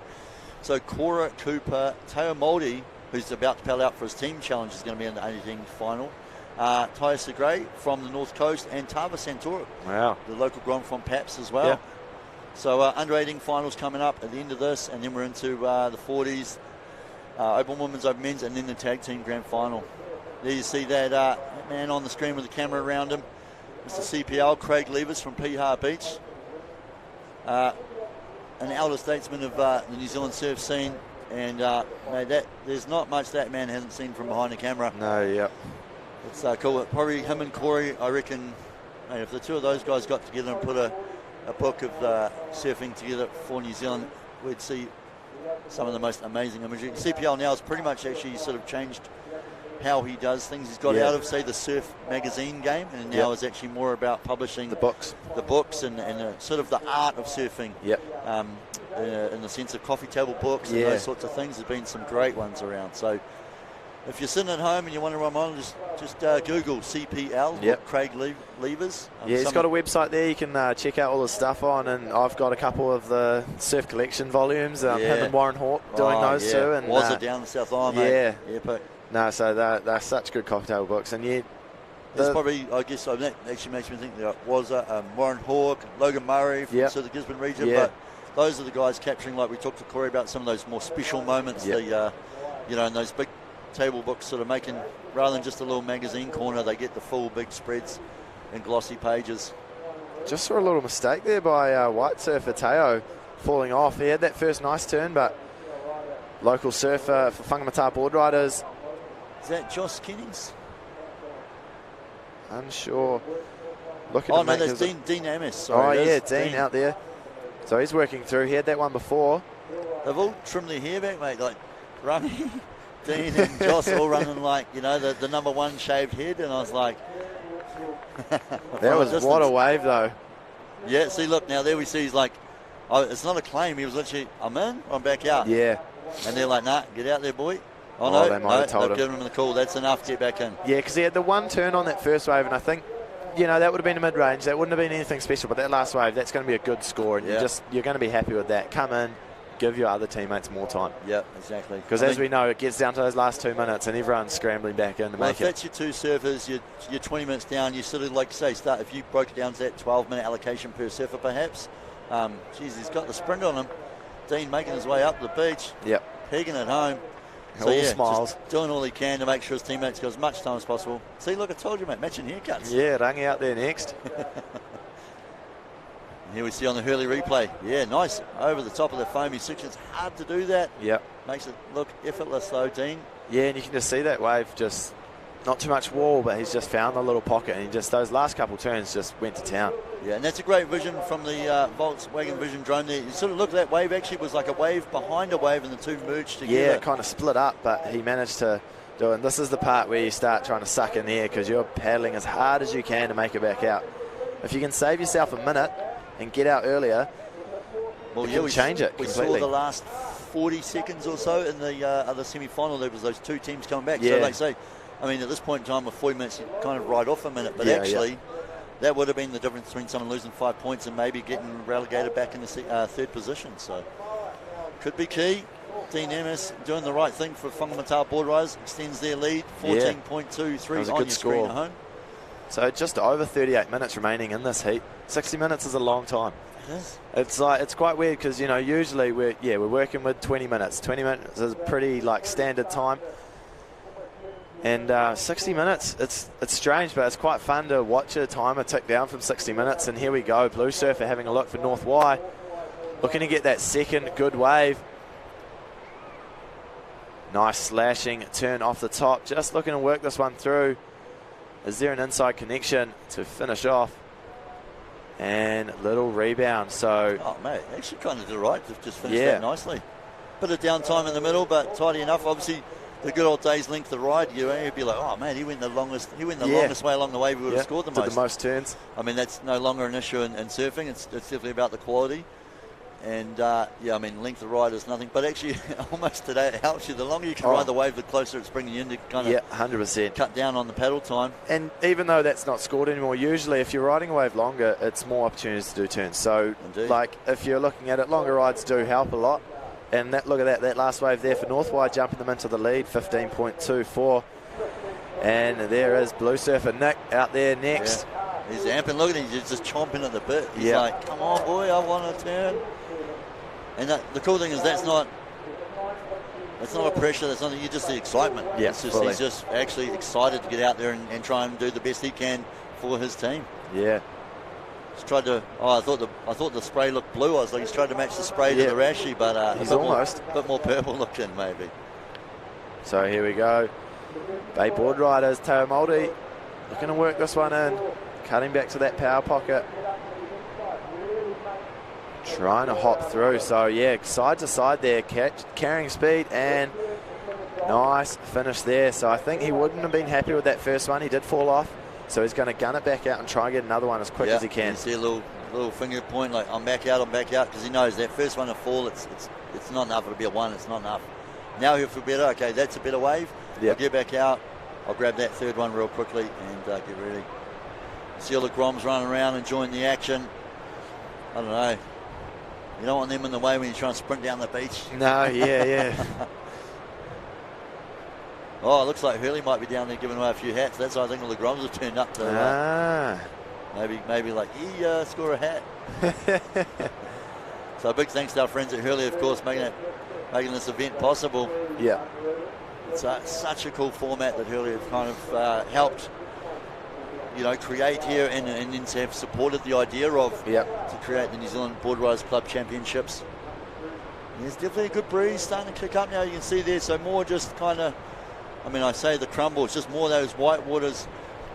So Cora Cooper, Teo Moldy, who's about to paddle out for his team challenge, is going to be in the 18 final. Tyre Segre from the North Coast, and Tava Santora, the local Grom from Paps as well. Yeah. So under 18 finals coming up at the end of this, and then we're into the 40s, Open Women's, Open Men's, and then the tag team grand final. There you see that man on the screen with the camera around him, Mr. CPL, Craig Levers from Piha Beach, an elder statesman of the New Zealand surf scene, and mate, there's not much that man hasn't seen from behind the camera. No, yeah. It's cool. Probably him and Corey, I reckon, mate, if the two of those guys got together and put a book of surfing together for New Zealand, we'd see some of the most amazing imagery. CPL now has pretty much actually sort of changed how he does things. He's got out of, say, the surf magazine game, and now is actually more about publishing the books and sort of the art of surfing. In the sense of coffee table books and those sorts of things. There's been some great ones around. So if you're sitting at home and you want to run on, just Google CPL, Craig Levers. He's got a website there you can check out all the stuff on, and I've got a couple of the surf collection volumes. Him and Warren Hawke doing those too. And was it down the South Island, mate? Epic. No, so they're such good coffee table books, and there's probably, I guess, that actually makes me think there was Warren Hawke, Logan Murray from sort of the Gisborne region, but those are the guys capturing, like we talked to Corey about, some of those more special moments. And those big table books sort of making, rather than just a little magazine corner, they get the full big spreads and glossy pages. Just saw a little mistake there by white surfer Teo falling off. He had that first nice turn, but local surfer for Whangamatā board riders. Is that Josh Kennings? Unsure. Looking no, that's Dean Amos. Sorry, Dean out there. So he's working through. He had that one before. They've all trimmed their hair back, mate. Like running, Dean and Joss all running like, the number one shaved head. And I was like... that was what a wave, though. Yeah, see, look, now there we see he's like, it's not a claim. He was literally, I'm in, I'm back out. Yeah. And they're like, nah, get out there, boy. They might have told him. They've given him the call. That's enough to get back in. Yeah, because he had the one turn on that first wave, and I think, that would have been a mid-range. That wouldn't have been anything special, but that last wave, that's going to be a good score, and you're going to be happy with that. Come in, give your other teammates more time. Yeah, exactly. Because as we know, it gets down to those last 2 minutes, and everyone's scrambling back in to make it. If that's your two surfers, you're 20 minutes down, you sort of, like say, if you broke it down to that 12-minute allocation per surfer, perhaps. He's got the sprint on him. Dean making his way up the beach. Yep. Pegging it home. So smiles. Just doing all he can to make sure his teammates got as much time as possible. See, look, I told you, mate, matching haircuts. Yeah, Rangi out there next. Here we see on the Hurley replay. Yeah, nice. Over the top of the foamy section. It's hard to do that. Yep. Makes it look effortless, though, Dean. Yeah, and you can just see that wave just... Not too much wall, but he's just found a little pocket, and those last couple turns just went to town. Yeah, and that's a great vision from the Volkswagen Vision drone there. You sort of look at that wave, actually, it was like a wave behind a wave, and the two merged together. Yeah, it kind of split up, but he managed to do it. And this is the part where you start trying to suck in air, because you're paddling as hard as you can to make it back out. If you can save yourself a minute and get out earlier, we change it completely. We saw the last 40 seconds or so in the other semi-final. There was those two teams coming back. Yeah. So, like say, I mean, at this point in time, with 40 minutes, you kind of ride off a minute. But that would have been the difference between someone losing 5 points and maybe getting relegated back in the third position. So, could be key. Dean Amos doing the right thing for Whangamatā board riders. Extends their lead, 14.23 on your screen at home. So just over 38 minutes remaining in this heat. 60 minutes is a long time. It is. It's quite weird because, usually we're working with 20 minutes. 20 minutes is pretty, standard time. And 60 minutes, it's strange, but it's quite fun to watch a timer tick down from 60 minutes. And here we go, Blue Surfer having a look for North Y, looking to get that second good wave. Nice slashing turn off the top, just looking to work this one through. Is there an inside connection to finish off? And little rebound, so... Oh, mate, actually kind of did right to just finish that nicely. Bit of downtime in the middle, but tidy enough. Obviously, the good old days length the ride, you'd be like, oh, man, he went the longest way along the way, we would have scored the most. Did the most turns. I mean, that's no longer an issue in surfing. It's definitely about the quality. And, I mean, length of ride is nothing. But actually, almost today, it helps you. The longer you can ride the wave, the closer it's bringing you in to kind of 100%. cut down on the paddle time. And even though that's not scored anymore, usually if you're riding a wave longer, it's more opportunities to do turns. So, like, if you're looking at it, longer rides do help a lot. And look at that last wave there for North Y, jumping them into the lead, 15.24. And there is Blue Surfer Nick out there next. Yeah. He's amping. Look at him, he's just chomping at the bit. He's like, come on, boy, I want to turn. And the cool thing is that's not a pressure, that's nothing, you just the excitement. Yeah, he's just actually excited to get out there and try and do the best he can for his team. Yeah. He's tried to, I thought the spray looked blue. I was like, he's tried to match the spray to the Rashi, but he's almost a bit more purple looking maybe. So here we go. Bay board riders, Teo Moldy, looking to work this one in, cutting back to that power pocket. Trying to hop through, so side to side there, carrying speed, and nice finish there. So I think he wouldn't have been happy with that first one. He did fall off, so he's going to gun it back out and try and get another one as quick as he can. You see a little finger point, like I'm back out, because he knows that first one to fall, it's not enough. It'll be a one, it's not enough. Now he'll feel better. Okay, that's a better wave. I'll get back out. I'll grab that third one real quickly and get ready. See all the Groms running around enjoying the action. I don't know. You don't want them in the way when you're trying to sprint down the beach. No, yeah. Oh, it looks like Hurley might be down there giving away a few hats. That's why I think all the Groms have turned up to maybe like, score a hat. So big thanks to our friends at Hurley, of course, making this event possible. Yeah. It's such a cool format that Hurley have kind of helped create here and then have supported the idea of to create the New Zealand Board Riders Club Championships. And there's definitely a good breeze starting to kick up now, you can see there, so more just kind of, I say the crumble, it's just more of those white waters,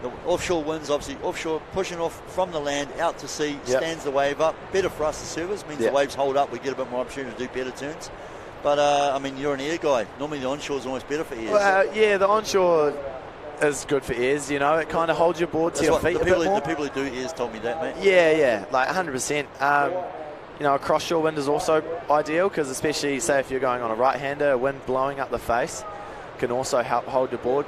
the offshore winds, obviously offshore pushing off from the land out to sea, stands the wave up, better for us as servers, means the waves hold up, we get a bit more opportunity to do better turns. But you're an air guy, normally the onshore is almost better for airs. Well, the onshore is good for airs, it kind of holds your board to your feet a bit more. The people who do airs told me that, mate. Yeah, like 100%. A cross-shore wind is also ideal because especially, say, if you're going on a right-hander, a wind blowing up the face can also help hold your board.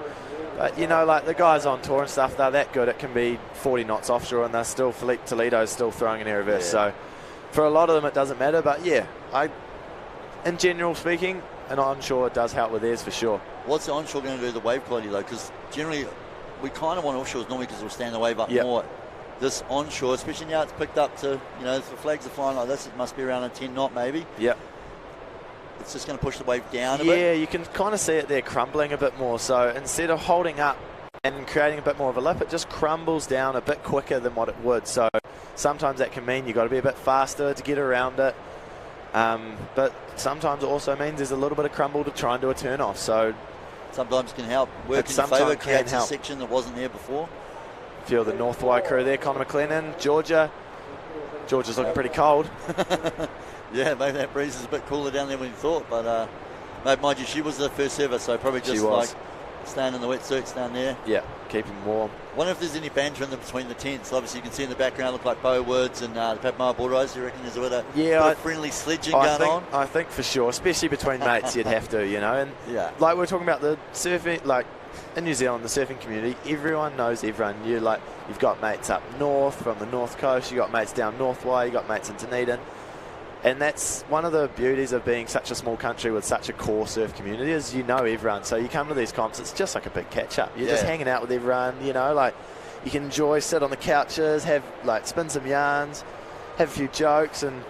But, like the guys on tour and stuff, they're that good. It can be 40 knots offshore and they're still, Philippe Toledo's still throwing an air reverse. So for a lot of them, it doesn't matter. But, in general speaking, an onshore does help with airs for sure. What's the onshore going to do to the wave quality, though? Because generally, we kind of want offshores normally because we'll stand the wave up more. This onshore, especially now it's picked up to, if the flags are flying like this, it must be around a 10 knot maybe. Yep. It's just going to push the wave down a bit. Yeah, you can kind of see it there crumbling a bit more. So instead of holding up and creating a bit more of a lip, it just crumbles down a bit quicker than what it would. So sometimes that can mean you've got to be a bit faster to get around it. But sometimes it also means there's a little bit of crumble to try and do a turn off. So sometimes can help work in your favour, creates a section that wasn't there before. Feel the North Y crew there, Connor McLennan, Georgia's looking pretty cold. Yeah, maybe that breeze is a bit cooler down there than you thought, but mind you, she was the first server, so probably just like staying in the wetsuits down there. Yeah, keeping warm. Wonder if there's any banter in between the tents. Obviously, you can see in the background look like Bo Woods and the Papamara Board Riders. Do you reckon there's a bit of friendly sledging going on? I think for sure, especially between mates, you'd have to, And like we're talking about the surfing, like in New Zealand, the surfing community, everyone knows everyone. You've got mates up north from the north coast. You got mates down North Y. You got mates in Dunedin. And that's one of the beauties of being such a small country with such a core surf community is everyone. So you come to these comps, it's just like a big catch-up. You're just hanging out with everyone, like you can enjoy, sit on the couches, spin some yarns, have a few jokes and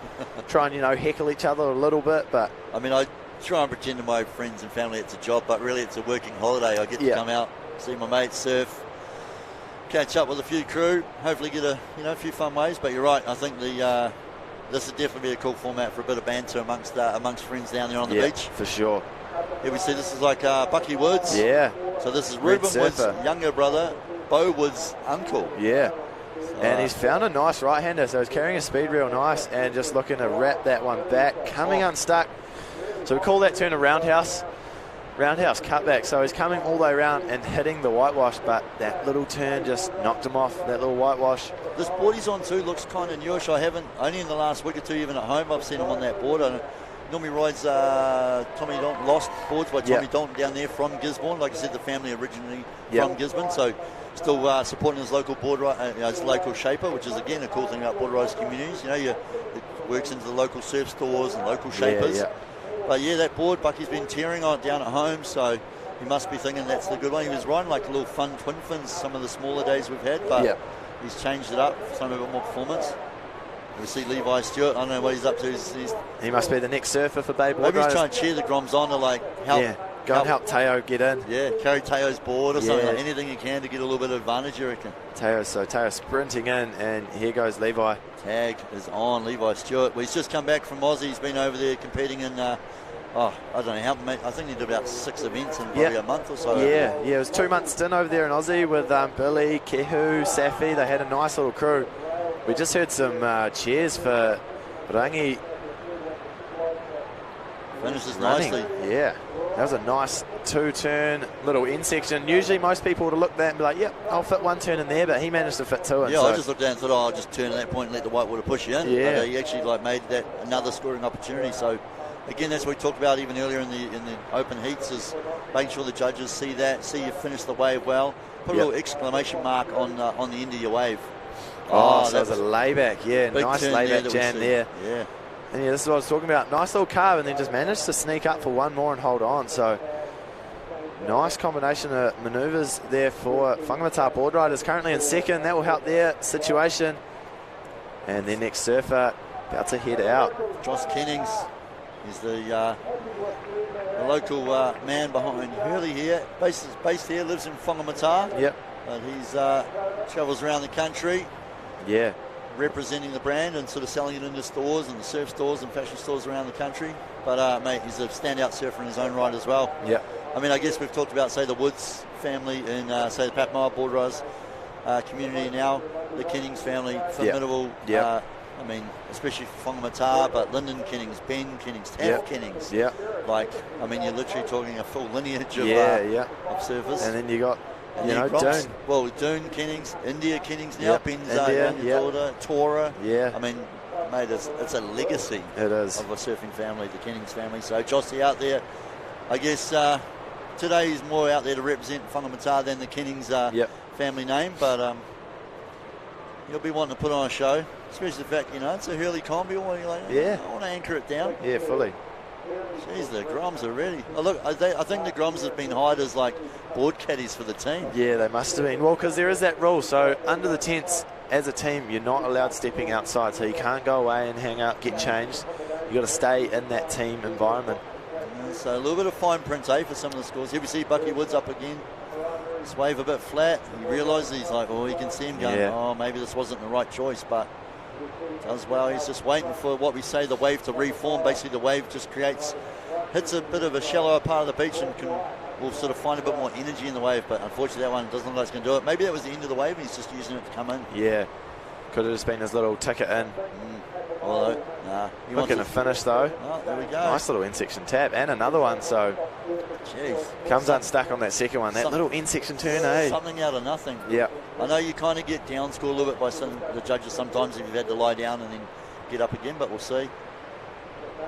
try and, heckle each other a little bit. But I try and pretend to my friends and family it's a job, but really it's a working holiday. I get to come out, see my mates, surf, catch up with a few crew, hopefully get a few fun waves. But you're right, I think this would definitely be a cool format for a bit of banter amongst friends down there on the beach. For sure. Here we see this is like Bucky Woods. Yeah. So this is Ruben Woods' younger brother, Bo Woods' uncle. Yeah. And he's found a nice right-hander, so he's carrying his speed real nice and just looking to wrap that one back, coming unstuck. So we call that turn a roundhouse cutback. So he's coming all the way around and hitting the whitewash, but that little turn just knocked him off, that little whitewash. This board he's on too looks kind of newish. I haven't, only in the last week or two, even at home, I've seen him on that board. I normally rides Tommy Dalton, lost boards by Tommy Dalton down there from Gisborne. Like I said, the family originally from Gisborne, so still supporting his local board his local shaper, which is again a cool thing about board riders communities. It works into the local surf stores and local shapers. But yeah, that board Bucky's been tearing on it down at home, so he must be thinking that's the good one. He was riding like a little fun twin fins some of the smaller days we've had, but he's changed it up for something a bit more performance. We see Levi Stewart. I don't know what he's up to. He must be the next surfer for Bay Board. Maybe he's trying to cheer the Groms on to help. Go and help Teo get in. Yeah, carry Teo's board or something. Like anything you can to get a little bit of advantage, you reckon? Teo sprinting in, and here goes Levi. Tag is on, Levi Stewart. Well, he's just come back from Aussie. He's been over there competing in, I don't know how, I think he did about 6 events in probably a month or so. Yeah, it was 2 months stint over there in Aussie with Billy, Kehu, Safi. They had a nice little crew. We just heard some cheers for Rangi. Finishes running nicely. Yeah, that was a nice 2-turn little end section. Usually most people would have looked at that and be like, yep, I'll fit 1 turn in there, but he managed to fit 2 in. Yeah, I just looked down and thought, I'll just turn at that point and let the whitewater push you in. Yeah. But he actually made that another scoring opportunity. So again, that's what we talked about even earlier in the open heats, is making sure the judges see you finish the wave well. Put a little exclamation mark on the end of your wave. So that was a layback. Yeah, nice layback jam there. Yeah. And this is what I was talking about. Nice little carve, and then just managed to sneak up for 1 more and hold on. So nice combination of manoeuvres there for Whangamatā board riders. Currently in second. That will help their situation. And their next surfer about to head out. Josh Kennings is the local man behind Hurley here. Based here, lives in Whangamatā. Yep. But he's travels around the country. Yeah. Representing the brand and sort of selling it into stores and the surf stores and fashion stores around the country. But mate, he's a standout surfer in his own right as well. Yeah. I mean, I guess we've talked about, say, the Woods family and say the Papamoa board riders community now. The Kennings family, formidable. Yeah. I mean, especially for Whangamatā, but Lyndon Kennings, Ben Kennings, Taff Kennings. Yeah. I mean, you're literally talking a full lineage of surfers. And then you got, Dune. Dune. Well, Dune Kennings, India Kennings now, Ben's India, daughter, Tora. Yeah. I mean, mate, it's a legacy it is. of a surfing family, the Kennings family. So Jossie out there, I guess today he's more out there to represent Whangamatā than the Kennings family name, but he'll be wanting to put on a show, especially the fact, it's a Hurley combi. You're like, I want to anchor it down. Yeah, fully. Jeez, the Groms are ready. Oh, look, I think the Groms have been hired as board caddies for the team. Yeah, they must have been. Well, because there is that rule. So under the tents, as a team, you're not allowed stepping outside. So you can't go away and hang out, get changed. You've got to stay in that team environment. So a little bit of fine print, for some of the scores. Here we see Bucky Woods up again. This wave a bit flat. He realises he's you can see him going, maybe this wasn't the right choice, but does well. He's just waiting for what we say, the wave to reform. Basically, the wave just hits a bit of a shallower part of the beach and will sort of find a bit more energy in the wave. But unfortunately, that one doesn't look like it's going to do it. Maybe that was the end of the wave and he's just using it to come in. Yeah, could have just been his little ticket in. Although, looking to finish though. Oh, there we go. Nice little end section tap and another one. So, comes unstuck on that second one. That little end section turn, Something out of nothing. Yeah. I know you kind of get down score a little bit by the judges sometimes if you've had to lie down and then get up again, but we'll see.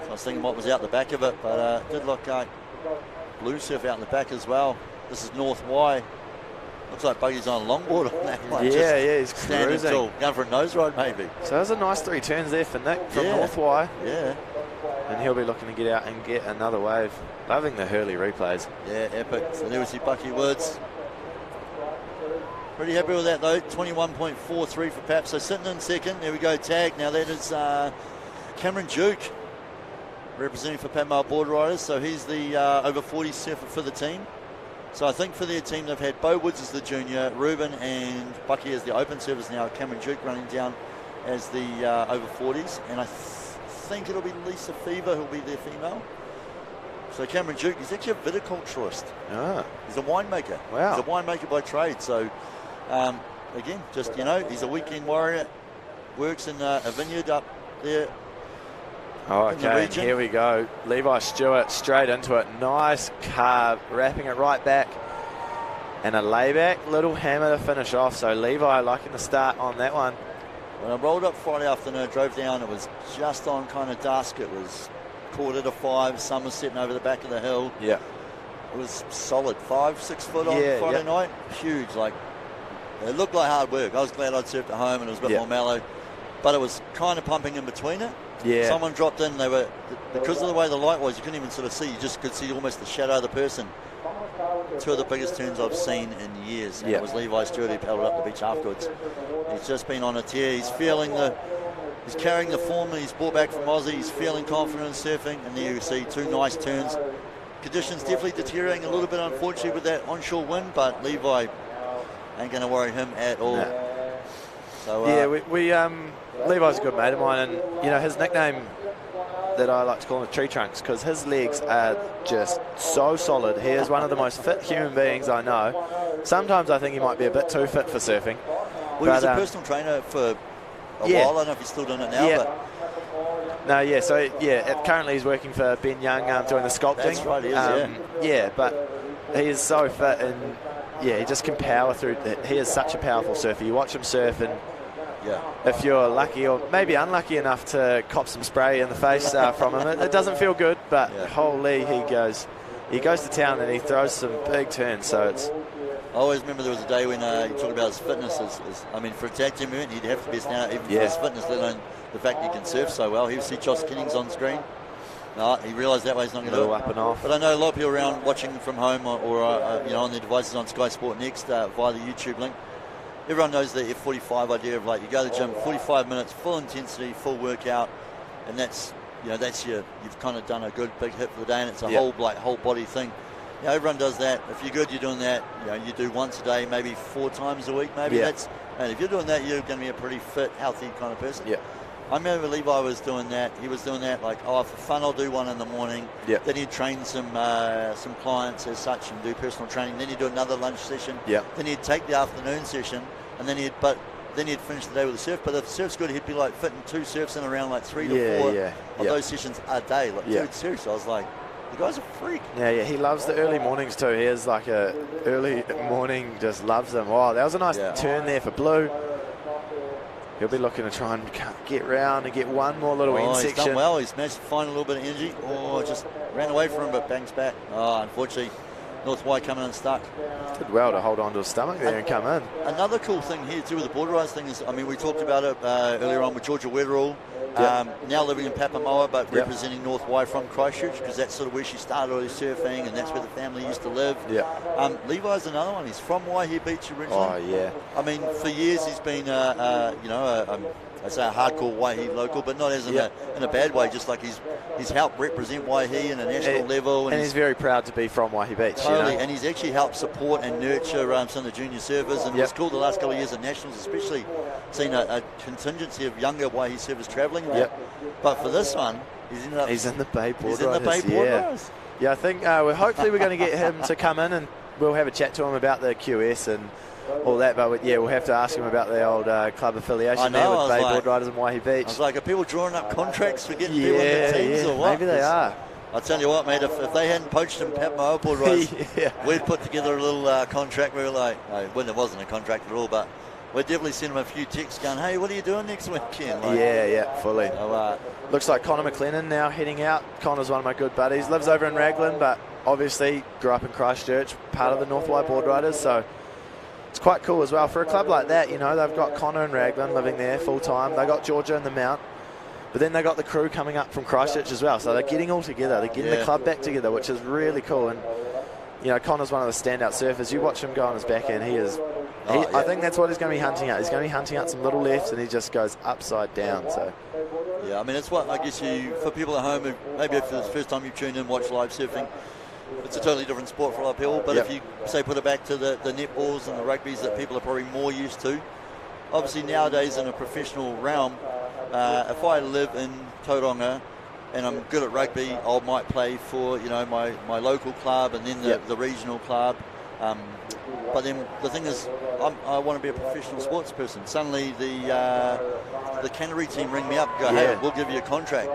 So I was thinking what was out the back of it, but it did look like blue surf out in the back as well. This is North Y. Looks like Buggy's on a longboard on that one. Yeah, he's cruising. Going for a nose ride maybe. So there's a nice 3 turns there for Nick from North Y. Yeah. And he'll be looking to get out and get another wave. Loving the Hurley replays. Yeah, epic. So there we see Bucky Woods. Pretty happy with that though. 21.43 for Pap. So sitting in second. There we go, tag. Now that is Cameron Duke. representing for Papamoa Board Riders. So he's the over 40 surfer for the team. So I think for their team, they've had Bo Woods as the junior, Ruben and Bucky as the open servers now, Cameron Duke running down as the over 40s. And I think it'll be Lisa Fever who'll be their female. So Cameron Duke, he's actually a viticulturist. Ah. He's a winemaker. Wow. He's a winemaker by trade. So, again, just, he's a weekend warrior, works in a vineyard up there. Oh, okay, and here we go. Levi Stewart straight into it. Nice carve, wrapping it right back. And a layback, little hammer to finish off. So Levi liking the start on that one. When I rolled up Friday afternoon, drove down, it was just on kind of dusk. It was 4:45, sun was setting over the back of the hill. Yeah. It was solid, 5-6 foot on Friday night. Huge, it looked like hard work. I was glad I'd surfed at home and it was a bit more mellow. But it was kind of pumping in between it. Yeah. Someone dropped in, because of the way the light was, you couldn't even sort of see, you just could see almost the shadow of the person. Two of the biggest turns I've seen in years. And it was Levi Stewart who paddled up the beach afterwards. He's just been on a tear. He's carrying the form that he's brought back from Aussie. He's feeling confident in surfing. And there you see two nice turns. Conditions definitely deteriorating a little bit, unfortunately, with that onshore wind, but Levi ain't going to worry him at all. No. So, Levi's a good mate of mine, and his nickname that I like to call him Tree Trunks, because his legs are just so solid. He is one of the most fit human beings I know. Sometimes I think he might be a bit too fit for surfing. Well, he was a personal trainer for a while. I don't know if he's still doing it now. But currently he's working for Ben Young doing the sculpting. That's right, he is, but he is so fit, and he just can power through. He is such a powerful surfer. You watch him surf, and if you're lucky or maybe unlucky enough to cop some spray in the face from him, it doesn't feel good, but holy, he goes to town and he throws some big turns. So it's. I always remember there was a day when you talked about his fitness. For a tag team event, he'd have to be standout even for his fitness, let alone the fact he can surf so well. He would see Josh Kinnings on screen. No, he realised that way he's not going to do it. Up and off. But I know a lot of people around watching from home or on their devices on Sky Sport Next via the YouTube link. Everyone knows the F45 idea of you go to the gym, 45 minutes, full intensity, full workout, and that's you've kind of done a good big hit for the day, and it's a whole body thing. Everyone does that. If you're good, you're doing that. You do once a day, maybe 4 times a week. Maybe and if you're doing that, you're going to be a pretty fit, healthy kind of person. Yeah. I remember Levi was doing that. He was doing that for fun, I'll do one in the morning. Yeah. Then he'd train some clients as such and do personal training. Then he'd do another lunch session. Yeah. Then he'd take the afternoon session, and then he'd finish the day with a surf. But if the surf's good, he'd be fitting 2 surfs in around 3 to 4 of those sessions a day. Dude, seriously, I was like, the guy's a freak. Yeah, he loves the early mornings too. He is a early morning, just loves them. Wow, that was a nice turn there for Blue. He'll be looking to try and get round and get one more little end section. He's done well. He's managed to find a little bit of energy. Just ran away from him, but bangs back. Unfortunately, North Y coming unstuck. Did well to hold on to his stomach there and come in. Another cool thing here too with the border rise thing is, we talked about it earlier on with Georgia Wetherall. Now living in Papamoa, but representing North Y from Christchurch, because that's sort of where she started all his surfing, and that's where the family used to live. Levi's another one. He's from Waihi Beach originally. Oh yeah. For years he's been I say a hardcore Waihi local, but not as in a bad way. Just he's helped represent Waihi in a national level, and he's very proud to be from Waihi Beach. Totally, and he's actually helped support and nurture some of the junior surfers, and it's cool the last couple of years at nationals, especially seen a contingency of younger Waihi surfers travelling. But for this one, he's in the Bay Board Riders. Yeah, I think hopefully we're going to get him to come in, and we'll have a chat to him about the QS and all that, but we'll have to ask him about the old club affiliation there with Bay Board Riders and Waihi Beach. I was like, are people drawing up contracts for getting people in the teams or what? Maybe they are. I'll tell you what, mate, if they hadn't poached him Papamoa Board Riders, we'd put together a little contract. We were like, when it wasn't a contract at all, but we'd definitely send him a few texts going, hey, what are you doing next weekend? Fully. So, looks like Connor McLennan now heading out. Connor's one of my good buddies. Lives over in Raglan, but obviously grew up in Christchurch, part of the North Y Board Riders, so it's quite cool as well. For a club like that, they've got Connor and Raglan living there full time. They got Georgia in the Mount, but then they got the crew coming up from Christchurch as well. So they're getting all together. They're getting the club back together, which is really cool. And Connor's one of the standout surfers. You watch him go on his back end, he is I think that's what he's going to be hunting out. He's going to be hunting out some little lefts, and he just goes upside down. So, yeah, I mean, it's what I guess for people at home who maybe if it's the first time you've tuned in and watched live surfing, it's a totally different sport for a lot of people. But if you say put it back to the netballs and the rugbies that people are probably more used to, obviously nowadays in a professional realm, if I live in Tauranga and I'm good at rugby, I might play for my local club and then the regional club. But then the thing is, I want to be a professional sports person. Suddenly the Canterbury team ring me up and go, hey, we'll give you a contract.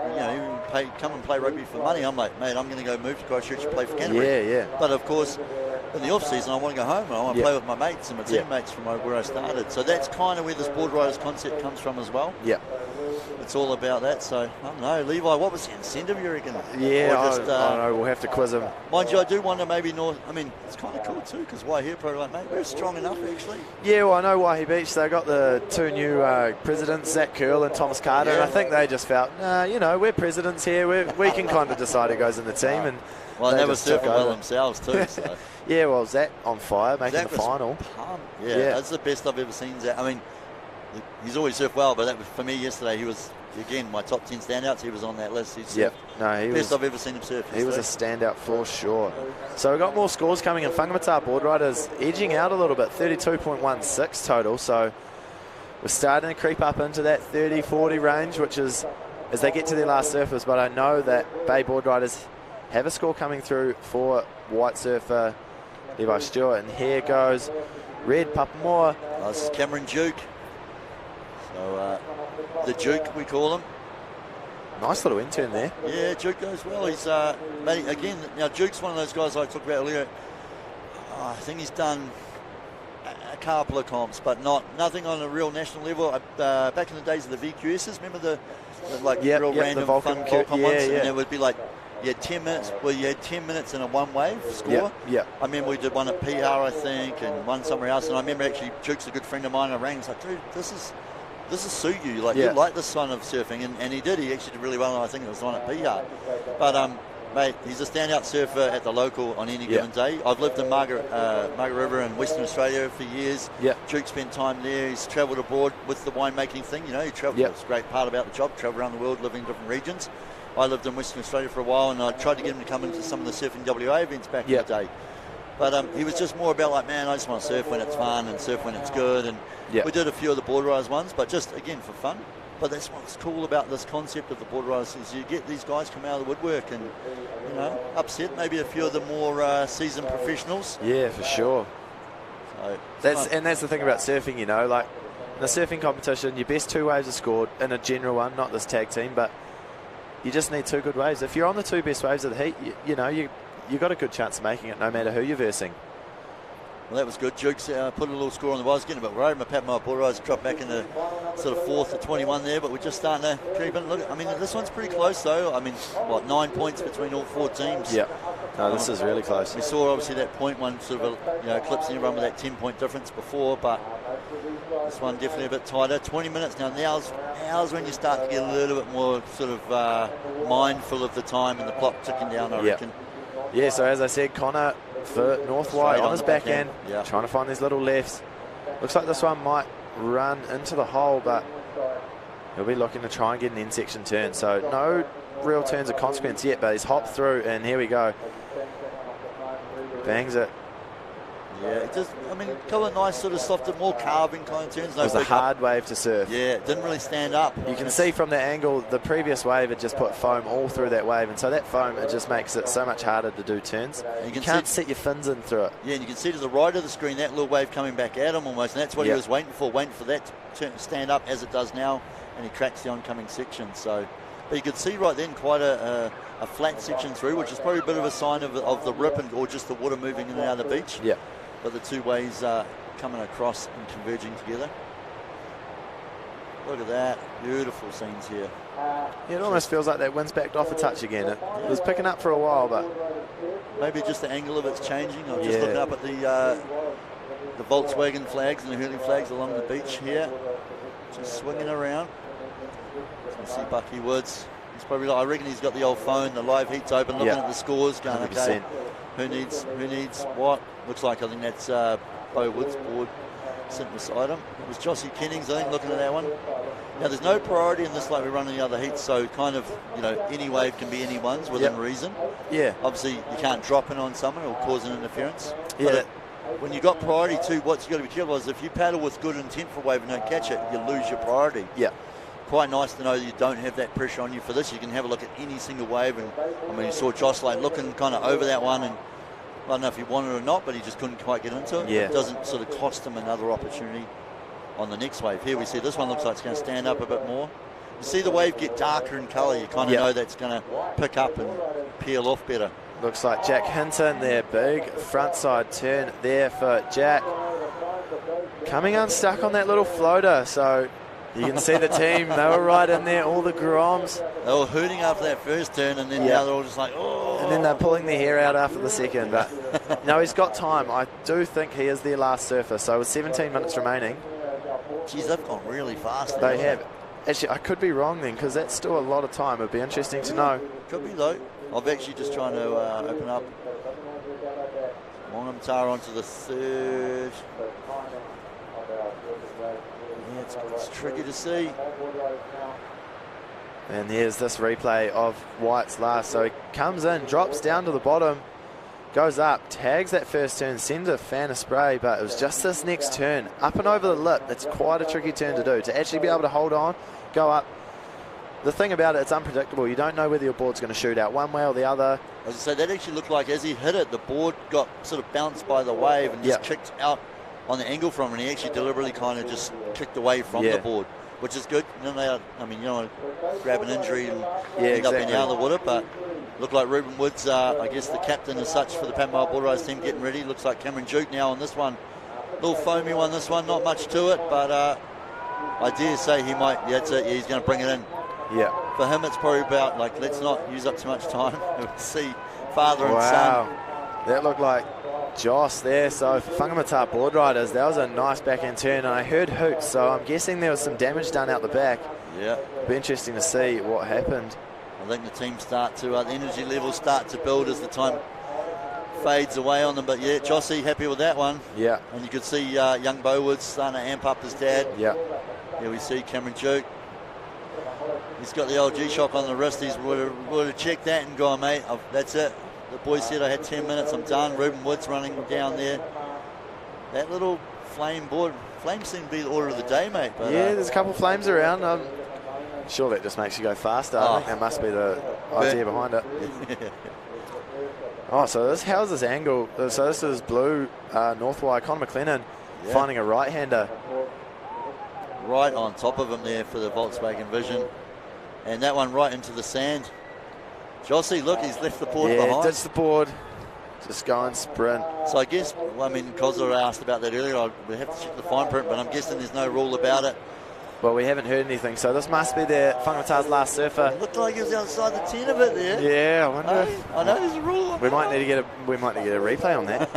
Come and play rugby for money. I'm like, mate, I'm going to go move to Christchurch and play for Canterbury. But of course, in the off season, I want to go home and I want to play with my mates and my teammates from where I started. So that's kind of where this board riders concept comes from as well. Yeah. It's all about that. So, I don't know, Levi, what was the incentive you reckon? Yeah, I don't know. We'll have to quiz him. Mind you, I do wonder maybe North. I mean, it's kind of cool too because Waihere probably like, mate, we're strong enough actually. Yeah, well, I know Waihe Beach. They got the two new presidents, Zach Curl and Thomas Carter, and I think they just felt, we're presidents here. We can kind of decide who goes in the team. And they were surfing well themselves too. So. Yeah, well, Zach on fire, making the final. Yeah, that's the best I've ever seen Zach. I mean, he's always surfed well, but for me yesterday, he was, again, my top 10 standouts. He was on that list. He's best I've ever seen him surf. He was a standout for sure. So we've got more scores coming in. Whangamatā board riders edging out a little bit, 32.16 total. So we're starting to creep up into that 30-40 range, which is as they get to their last surfers. But I know that Bay board riders have a score coming through for white surfer Levi Stewart. And here goes Red Papamoa. This is Cameron Duke. So the Duke, we call him. Nice little intern there. Yeah, Duke goes well. He's again, now Duke's one of those guys I talked about earlier. I think he's done a couple of comps, but nothing on a real national level. Back in the days of the VQSs, remember the real random fun Volcom ones? And it would be like, you had 10 minutes. Well, you had 10 minutes in a one-wave score. I remember we did one at PR, I think, and one somewhere else. And I remember actually Duke's a good friend of mine. I rang. He's like, dude, this is suit you. You like this kind of surfing, and he did. He actually did really well. And I think it was the one at PR. But mate, he's a standout surfer at the local on any given day. I've lived in Margaret River in Western Australia for years. Duke spent time there. He's travelled abroad with the winemaking thing. He travelled. It's a great part about the job. Travel around the world, living in different regions. I lived in Western Australia for a while, and I tried to get him to come into some of the Surfing WA events back in the day. But he was just more about like, man, I just want to surf when it's fun and surf when it's good. And we did a few of the board riders ones, but just, again, for fun. But that's what's cool about this concept of the board riders is you get these guys come out of the woodwork and, upset maybe a few of the more seasoned professionals. Yeah, for sure. So, that's the thing about surfing, like in the surfing competition, your best two waves are scored in a general one, not this tag team, but you just need two good waves. If you're on the two best waves of the heat, you've got a good chance of making it no matter who you're versing. Well, that was good. Jukes put a little score on the bars, getting a bit worried. My board riders dropped back into sort of 4th to 21 there, but we're just starting to creep in. Look, I mean, this one's pretty close though. I mean, 9 points between all 4 teams. Yeah. No, this is really close. We saw obviously that point one sort of eclipsing everyone with that 10-point difference before, but this one definitely a bit tighter. 20 minutes now. Now's when you start to get a little bit more sort of mindful of the time and the clock ticking down, I reckon. Yeah, so as I said, Connor for North White on his backhand, trying to find these little lefts. Looks like this one might run into the hole, but he'll be looking to try and get an end section turn. So no real turns of consequence yet, but he's hopped through, and here we go. Bangs it. Yeah, it just, I mean, a couple of nice sort of softer, more carving kind of turns. It was a hard wave to surf. Yeah, it didn't really stand up. You can see from the angle, the previous wave had just put foam all through that wave, and so that foam, it just makes it so much harder to do turns. You can't set your fins in through it. Yeah, and you can see to the right of the screen, that little wave coming back at him almost, and that's what he was waiting for that to stand up as it does now, and he cracks the oncoming section. So, but you could see right then quite a flat section through, which is probably a bit of a sign of the rip or just the water moving in and out of the beach. Yeah. But the two waves are coming across and converging together. Look at that. Beautiful scenes here. Yeah, it almost feels like that wind's backed off a touch again. It was picking up for a while, but maybe just the angle of it's changing. I'm just looking up at the Volkswagen flags and the Hurley flags along the beach here. Just swinging around. So you see Bucky Woods. He's probably, I reckon he's got the old phone, the live heat's open, looking at the scores, going, 100%. Okay, who needs what? Looks like, I think that's Bo Woods' board. sitting beside him. It was Jossie Kennings, I think, looking at that one. Now, there's no priority in this like we run in the other heats, so kind of, any wave can be anyone's within reason. Yeah. Obviously, you can't drop in on someone or cause an interference. Yeah. But when you've got priority too, what you've got to be careful is if you paddle with good intent for a wave and don't catch it, you lose your priority. Yeah. Quite nice to know that you don't have that pressure on you for this. You can have a look at any single wave, and you saw Jocelyn looking kind of over that one, and I don't know if he wanted it or not, but he just couldn't quite get into it. Yeah. It doesn't sort of cost him another opportunity on the next wave. Here we see this one looks like it's going to stand up a bit more. You see the wave get darker in colour, you kind of know that's going to pick up and peel off better. Looks like Jack Hinton there, big front side turn there for Jack. Coming unstuck on that little floater, so you can see the team, they were right in there, all the Groms. They were hooting after that first turn, and then now they're all just like, oh. And then they're pulling their hair out after the second. But no, he's got time. I do think he is their last surfer, so with 17 minutes remaining. Geez, they've gone really fast. They have. Actually, I could be wrong then, because that's still a lot of time. It'd be interesting to know. Could be, though. I'm actually just trying to open up Whangamatā onto the third. Yeah, it's tricky to see. And here's this replay of White's last. So he comes in, drops down to the bottom, goes up, tags that first turn, sends a fan of spray, but it was just this next turn, up and over the lip. That's quite a tricky turn to do, to actually be able to hold on, go up. The thing about it, it's unpredictable. You don't know whether your board's going to shoot out one way or the other. As I say, that actually looked like as he hit it, the board got sort of bounced by the wave and just kicked out on the angle from him, and he actually deliberately kind of just kicked away from the board, which is good. You don't want to grab an injury and end up being out of the water, but looked like Ruben Woods, I guess the captain as such for the Panama Board Riders team, getting ready. Looks like Cameron Duke now on this one. Little foamy one, this one, not much to it, but I dare say he might, that's it, he's going to bring it in. Yeah. For him, it's probably about, let's not use up too much time. We'll see father and son. That looked like Joss there. So for Whangamatā Board Riders, that was a nice backhand turn, and I heard hoots, so I'm guessing there was some damage done out the back. Yeah. It'll be interesting to see what happened. I think the team start to, the energy levels start to build as the time fades away on them. But yeah, Jossie happy with that one. Yeah. And you could see young Bowwood starting to amp up his dad. Yeah. Here we see Cameron Duke. He's got the old G-Shock on the wrist. He's would have checked that and gone, mate, that's it. The boy said I had 10 minutes, I'm done. Ruben Woods running down there. That little flame board. Flames seem to be the order of the day, mate. But, there's a couple of flames around. I'm sure that just makes you go faster. I think that must be the idea behind it. So how's this angle? So this is blue, Northwide, Conor McLennan finding a right-hander. Right on top of him there for the Volkswagen Vision. And that one right into the sand. Jossie, look, he's left the board behind. Yeah, ditched the board. Just go and sprint. So I guess, Kozler asked about that earlier. We have to check the fine print, but I'm guessing there's no rule about it. Well, we haven't heard anything, so this must be their Whangamatā's last surfer. It looked like he was outside the 10 of it there. Yeah, I wonder. I know there's a rule. We might need to get a replay on that.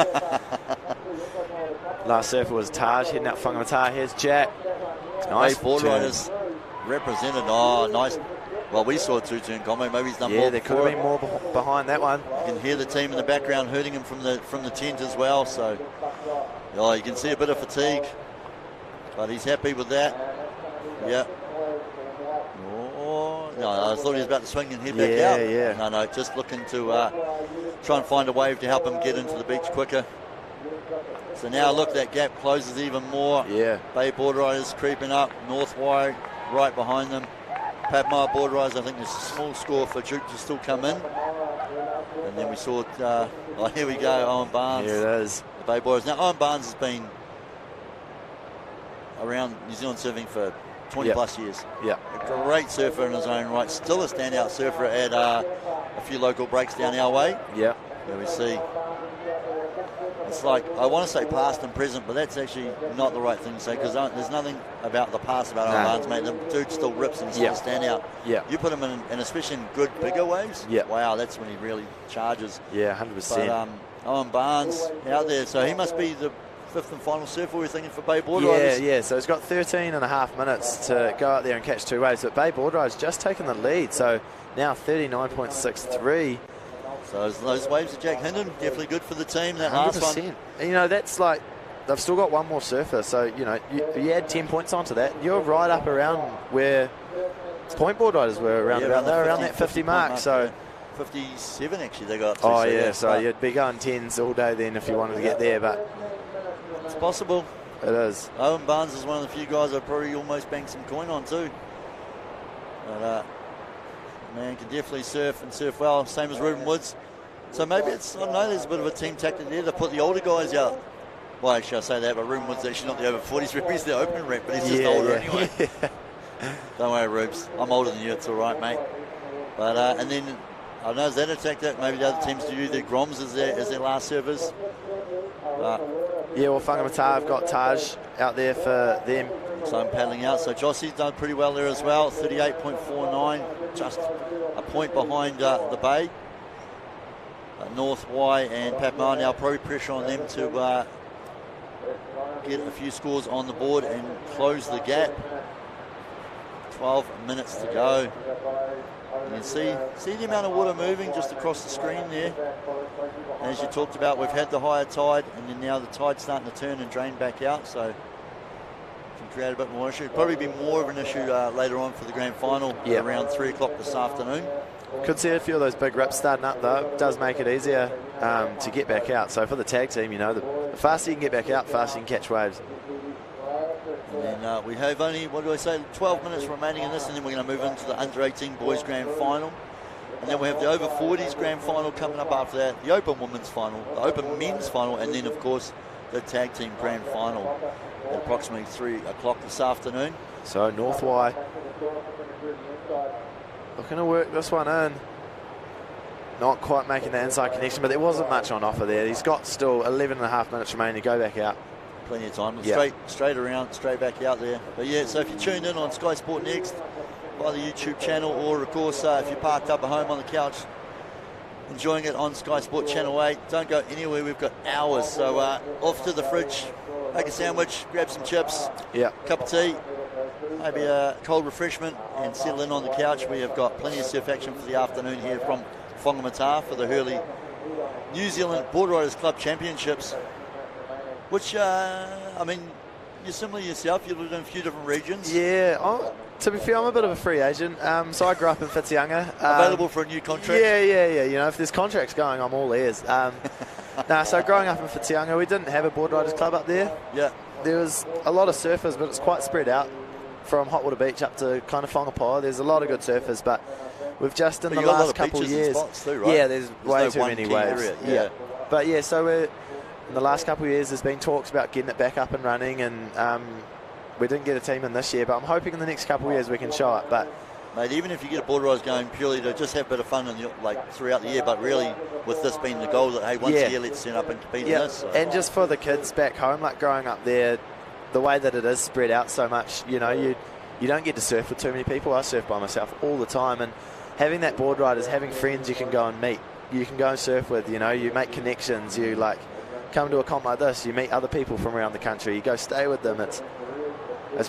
Last surfer was Taj heading out Whangamatā. Here's Jack. Nice board riders represented. Oh, nice. Well, we saw a two-turn combo. Maybe he's done more. Yeah, there could have been more behind that one. You can hear the team in the background hurting him from the tent as well. So, you can see a bit of fatigue, but he's happy with that. Yeah. Oh, no, I thought he was about to swing and head back out. Yeah. No, just looking to try and find a wave to help him get into the beach quicker. So now look, that gap closes even more. Yeah. Bay Board Riders creeping up. North Wide right behind them. Padmar Board Riders, I think there's a small score for Duke to still come in. And then we saw, here we go, Owen Barnes. Here it is. The Bay Board Riders. Now, Owen Barnes has been around New Zealand surfing for 20 plus years. Yeah. A great surfer in his own right. Still a standout surfer at a few local breaks down our way. Yeah. There we see. It's like, I want to say past and present, but that's actually not the right thing to say, because there's nothing about the past about Owen Barnes, mate. The dude still rips and still a standout. Yeah. You put him in, and especially in good, bigger waves, wow, that's when he really charges. Yeah, 100%. But Owen Barnes out there, so he must be the fifth and final surfer, we're thinking, for Bay Board Riders. Yeah, so he's got 13 and a half minutes to go out there and catch two waves, but Bay Board Riders just taken the lead, so now 39.63. So those waves of Jack Hinton, definitely good for the team. That 100%. last one. That's like, they've still got one more surfer. So, you know, you add 10 points onto that, you're right up around where point board riders were around that 50 mark. So. Yeah. 57 actually they got. Oh yeah, so you'd be going 10s all day then if you wanted to get there, but it's possible. It is. Owen Barnes is one of the few guys I'd probably almost bank some coin on too. But man can definitely surf and surf well, same as Ruben Woods. So maybe it's, I don't know, there's a bit of a team tactic there to put the older guys out. Well, actually I say that, but Ruben Woods actually not the over 40s rep, he's the open rep, but he's just older anyway. Don't worry, Rubes, I'm older than you, it's all right, mate. But and then I don't know, is that a tactic? Maybe the other teams do their Groms as their last servers. Yeah, well, Whangamatā have got Taj out there for them. So I'm paddling out. So Jossie's done pretty well there as well. 38.49, just a point behind the Bay. North Y and Papma now probably pressure on them to get a few scores on the board and close the gap. 12 minutes to go. You can see the amount of water moving just across the screen there. As you talked about, we've had the higher tide, and then now the tide's starting to turn and drain back out, so can create a bit more issue. Probably be more of an issue later on for the grand final around 3 o'clock this afternoon. Could see a few of those big rips starting up though. It does make it easier to get back out. So for the tag team, you know, the faster you can get back out, the faster you can catch waves. And then we have only, 12 minutes remaining in this, and then we're going to move into the under-18 boys grand final. And then we have the over 40s grand final coming up after that, the open women's final, the open men's final, and then of course the tag team grand final at approximately 3 o'clock this afternoon. So North Y looking to work this one in. Not quite making the inside connection, but there wasn't much on offer there. He's got still 11.5 minutes remaining to go back out. Plenty of time. Straight around, straight back out there. But yeah, so if you tuned in on Sky Sport Next by the YouTube channel, or of course if you're parked up at home on the couch enjoying it on Sky Sport Channel 8, don't go anywhere, we've got hours. So off to the fridge, make a sandwich, grab some chips, cup of tea, maybe a cold refreshment, and settle in on the couch. We have got plenty of surf action for the afternoon here from Whangamatā for the Hurley New Zealand Board Riders Club Championships, which, I mean, you're similar yourself, you've lived in a few different regions. Yeah, to be fair, I'm a bit of a free agent. So I grew up in Whitianga. Available for a new contract? Yeah. You know, if there's contracts going, I'm all ears. So growing up in Whitianga, we didn't have a Board Riders Club up there. Yeah. There was a lot of surfers, but it's quite spread out from Hot Water Beach up to kind of Whangaparra. There's a lot of good surfers, but we've just in the last couple of years... Too, right? Yeah, there's way too many waves. Yeah. But yeah, so we're... In the last couple of years, there's been talks about getting it back up and running, and we didn't get a team in this year, but I'm hoping in the next couple of years we can show it. But mate, even if you get a board riders going purely to just have a bit of fun throughout the year, but really with this being the goal that, hey, once a year let's turn up and compete in this. So. And just for the kids back home, like growing up there, the way that it is spread out so much, you know, you don't get to surf with too many people. I surf by myself all the time, and having that board riders, having friends you can go and meet, you can go and surf with, you know, you make connections, you like come to a comp like this, you meet other people from around the country, you go stay with them. It's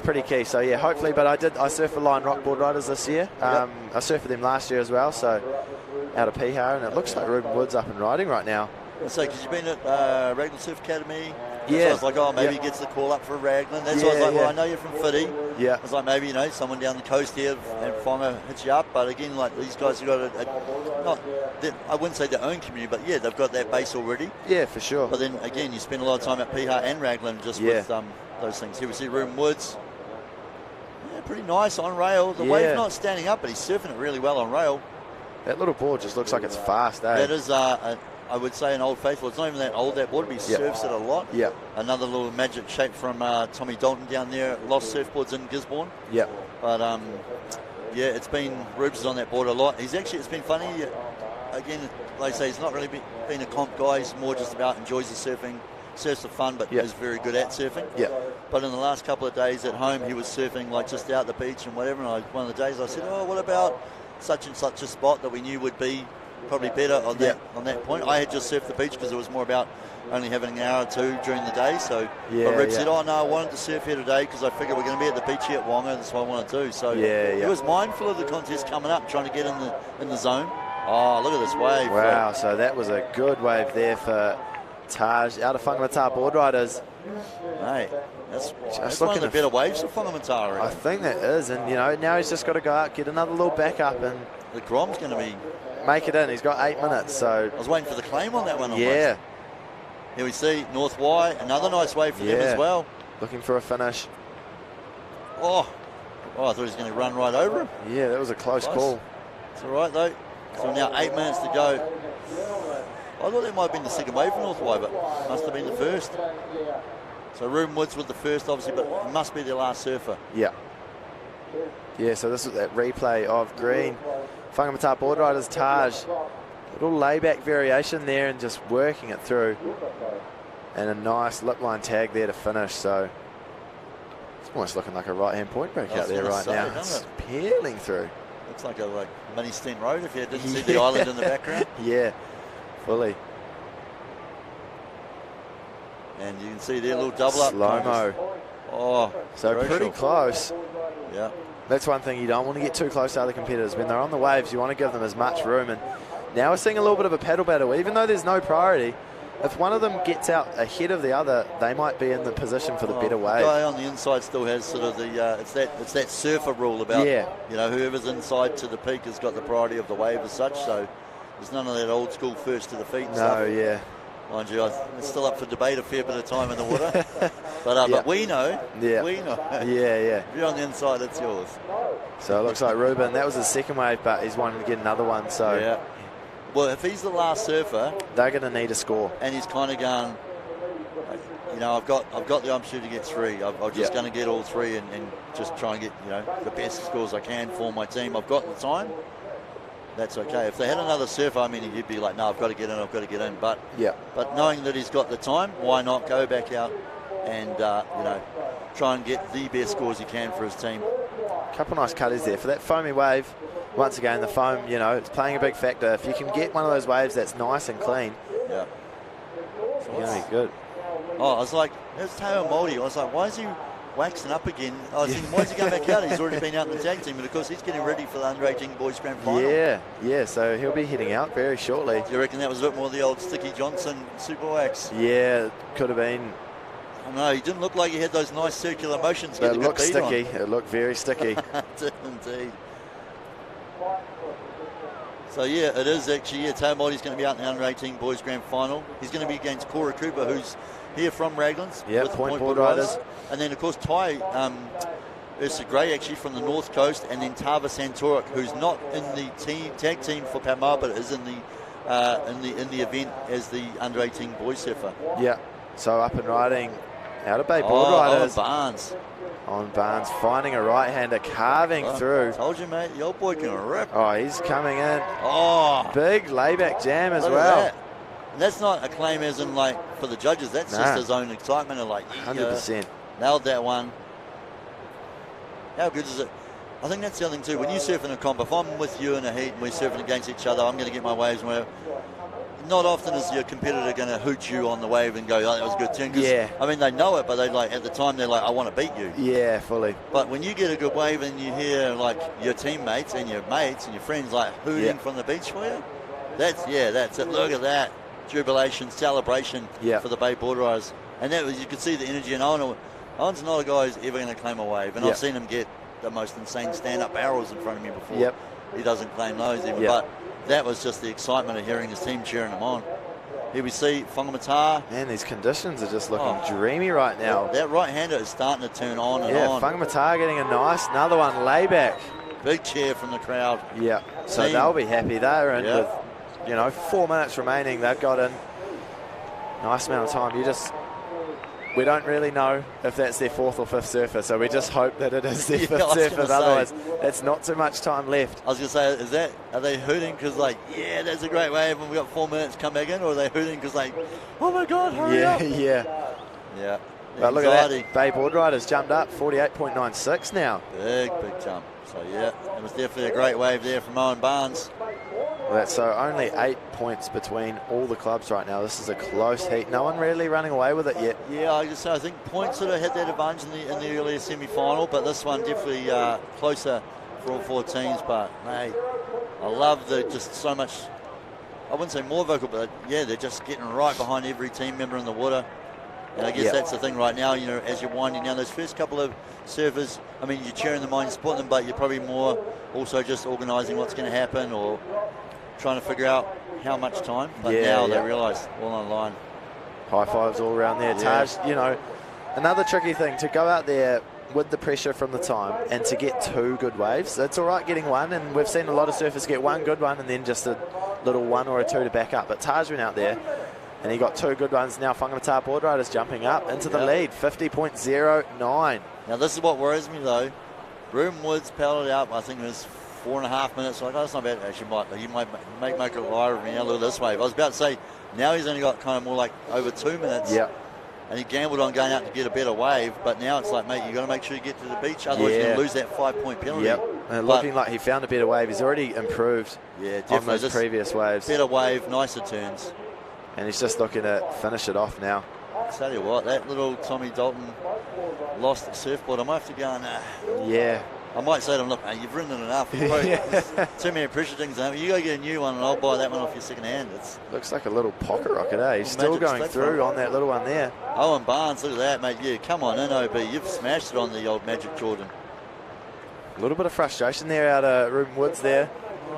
pretty key. So yeah, hopefully. But I surfed for Lion Rock Board Riders this year. I surfed for them last year as well, so out of Piha, and it looks like Ruben Wood's up and riding right now. So because you've been at Raglan Surf Academy. Yeah. So I was like, oh, maybe he gets the call up for Raglan. That's why I was like, well, I know you're from Whitty. Yeah. I was like, maybe, you know, someone down the coast here and Whanga hits you up. But again, like these guys have got I wouldn't say their own community, but yeah, they've got that base already. Yeah, for sure. But then again, you spend a lot of time at Piha and Raglan just with those things. Here we see Ruben Woods. Yeah, pretty nice on rail. The wave not standing up, but he's surfing it really well on rail. That little board just looks like it's fast, eh? That is, I would say, an old faithful. It's not even that old, that board, but he surfs it a lot. Yeah. Another little magic shape from Tommy Dalton down there, Lost Surfboards in Gisborne. Yeah. But, it's been, Rubes is on that board a lot. It's been funny. Again, like I say, he's not really been a comp guy. He's more just about enjoys the surfing, surfs for fun, but is very good at surfing. Yeah. But in the last couple of days at home, he was surfing like just out the beach and whatever. And one of the days I said, oh, what about such and such a spot that we knew would be probably better on that point. I had just surfed the beach because it was more about only having an hour or two during the day. So but Rip said, oh no, I wanted to surf here today because I figured we're going to be at the beach here at Whangamatā. That's what I want to do. So he was mindful of the contest coming up, trying to get in the zone. Oh, look at this wave. Wow, so that was a good wave there for Taj out of Whangamatā Board Riders. Mate, that's looking one of the better waves for Whangamatā. I think that is, and now he's just got to go out, get another little backup, and The Grom's going to be... make it in. He's got 8 minutes, so... I was waiting for the claim on that one. Almost. Yeah. Here we see North Y, another nice wave for them as well. Looking for a finish. Oh, I thought he was going to run right over him. Yeah, that was a close call. It's all right, though. So now 8 minutes to go. I thought that might have been the second wave for North Y, but must have been the first. So Ruben Woods with the first, obviously, but it must be their last surfer. Yeah. Yeah, so this was that replay of green. Whangamatā Board Riders, Taj. Little layback variation there and just working it through. And a nice lip line tag there to finish, so it's almost looking like a right-hand point break out there right now. It's peeling through. Looks like a mini Stent Road if you didn't see the island in the background. Yeah, fully. And you can see their little double up. Slow-mo. Oh, so crucial. pretty close. Yeah. That's one thing, you don't want to get too close to other competitors. When they're on the waves, you want to give them as much room. And now we're seeing a little bit of a paddle battle. Even though there's no priority, if one of them gets out ahead of the other, they might be in the position for the better wave. The guy on the inside still has sort of the it's that surfer rule about whoever's inside to the peak has got the priority of the wave as such. So there's none of that old school first to the feet. Stuff. Mind you, it's still up for debate a fair bit of time in the water. But we know. Yeah. We know. Yeah. If you're on the inside, it's yours. So it looks like Ruben, that was his second wave, but he's wanting to get another one. So yeah. Well, if he's the last surfer, they're going to need a score. And he's kind of going, I've got the opportunity to get 3. I'm just going to get all 3 and just try and get the best scores I can for my team. I've got the time. That's okay. If they had another surfer, I mean, he'd be like, no, I've got to get in. But knowing that he's got the time, why not go back out and try and get the best scores he can for his team. Couple nice cutters there for that foamy wave. Once again, the foam, it's playing a big factor. If you can get one of those waves that's nice and clean, you're going to be good. Oh, I was like, there's Teo Moldy. I was like, why is he waxing up again? I was thinking, why is he going back out? He's already been out in the tag team, and of course he's getting ready for the under-18 boys grand final. Yeah, so he'll be heading out very shortly. Do you reckon that was a bit more the old Sticky Johnson super wax? Yeah, could have been. No, he didn't look like he had those nice circular motions. It looked sticky. It looked very sticky. It did indeed. So yeah, it is actually. Teo Moldy's going to be out in the under-18 boys grand final. He's going to be against Cora Cooper, who's here from Raglan's. Yeah, Point Board Riders. And then of course Ty Ursa Gray actually from the North Coast, and then Tava Santorik, who's not in the tag team for Palmar, but is in the event as the under-18 boys surfer. Yeah. So up and riding out of Bay Board Riders. On Barnes, finding a right-hander, carving through. Told you, mate, the old boy can rip. Oh, he's coming in. Oh. Big layback jam as Look well. At that. And that's not a claim as in like for the judges. That's just his own excitement of like 100%. Nailed that one. How good is it? I think that's the other thing too. When you surf in a comp, if I'm with you in a heat and we're surfing against each other, I'm going to get my waves and whatever. Not often is your competitor going to hoot you on the wave and go, oh, that was a good turn. Yeah. I mean, they know it, but they at the time they're like, I want to beat you. Yeah, fully. But when you get a good wave and you hear like your teammates and your mates and your friends like hooting from the beach for you, that's it. Look at that. Jubilation, celebration for the Bay Board Riders. And that was, you could see the energy. And Owen's not a guy who's ever going to claim a wave. And I've seen him get the most insane stand-up barrels in front of me before. Yep. He doesn't claim those even. But that was just the excitement of hearing his team cheering him on. Here we see Whangamatā. Man, these conditions are just looking dreamy right now. That right-hander is starting to turn on and on. Yeah, Whangamatā getting another one, layback. Big cheer from the crowd. Yeah, so they'll be happy. They're in with, 4 minutes remaining. They've got in nice amount of time. We don't really know if that's their 4th or 5th surfer, so we just hope that it is their 5th surfer. Otherwise, it's not too much time left. I was going to say, are they hooting because that's a great wave and we've got 4 minutes to come back in, or are they hooting because oh my God, hurry up? Yeah. But look at that, Bay Board Riders jumped up, 48.96 now. Big jump. So it was definitely a great wave there from Owen Barnes. So only 8 points between all the clubs right now. This is a close heat. No one really running away with it yet. Yeah, I think points sort of had that advantage in the earlier semi-final, but this one definitely closer for all 4 teams. But mate, I love just so much I wouldn't say more vocal, but yeah, they're just getting right behind every team member in the water. And I guess that's the thing right now, as you're winding down those first couple of surfers, I mean, you're cheering them on, you're supporting them, but you're probably more also just organising what's going to happen or trying to figure out how much time. But now they realise all on the line. High fives all around there. Taj, another tricky thing, to go out there with the pressure from the time and to get 2 good waves. It's all right getting one, and we've seen a lot of surfers get 1 good one and then just a little 1 or a 2 to back up. But Taj went out there and he got 2 good ones. Now Whangamatā board riders jumping up into the lead, 50.09. Now this is what worries me though. Ruben Woods paddled out, I think it was 4.5 minutes. Like, that's not bad. Actually, you might make a liar of me now. Look at this wave. I was about to say, now he's only got kind of more like over 2 minutes. Yeah. And he gambled on going out to get a better wave, but now it's like, mate, you've got to make sure you get to the beach, otherwise you're going to lose that 5-point penalty. Yep. And looking like he found a better wave. He's already improved on those previous waves. Better wave, nicer turns. And he's just looking to finish it off now. I'll tell you what, that little Tommy Dalton lost the surfboard. I might have to go and... yeah. I might say to him, look, mate, you've ridden it enough. Too many pressure things. You go get a new one and I'll buy that one off you second hand. Looks like a little pocket rocket, eh? He's still going through on that little one there. Owen Barnes, look at that, mate. Yeah, come on in, OB. You've smashed it on the old Magic Jordan. A little bit of frustration there out of Ruben Woods there.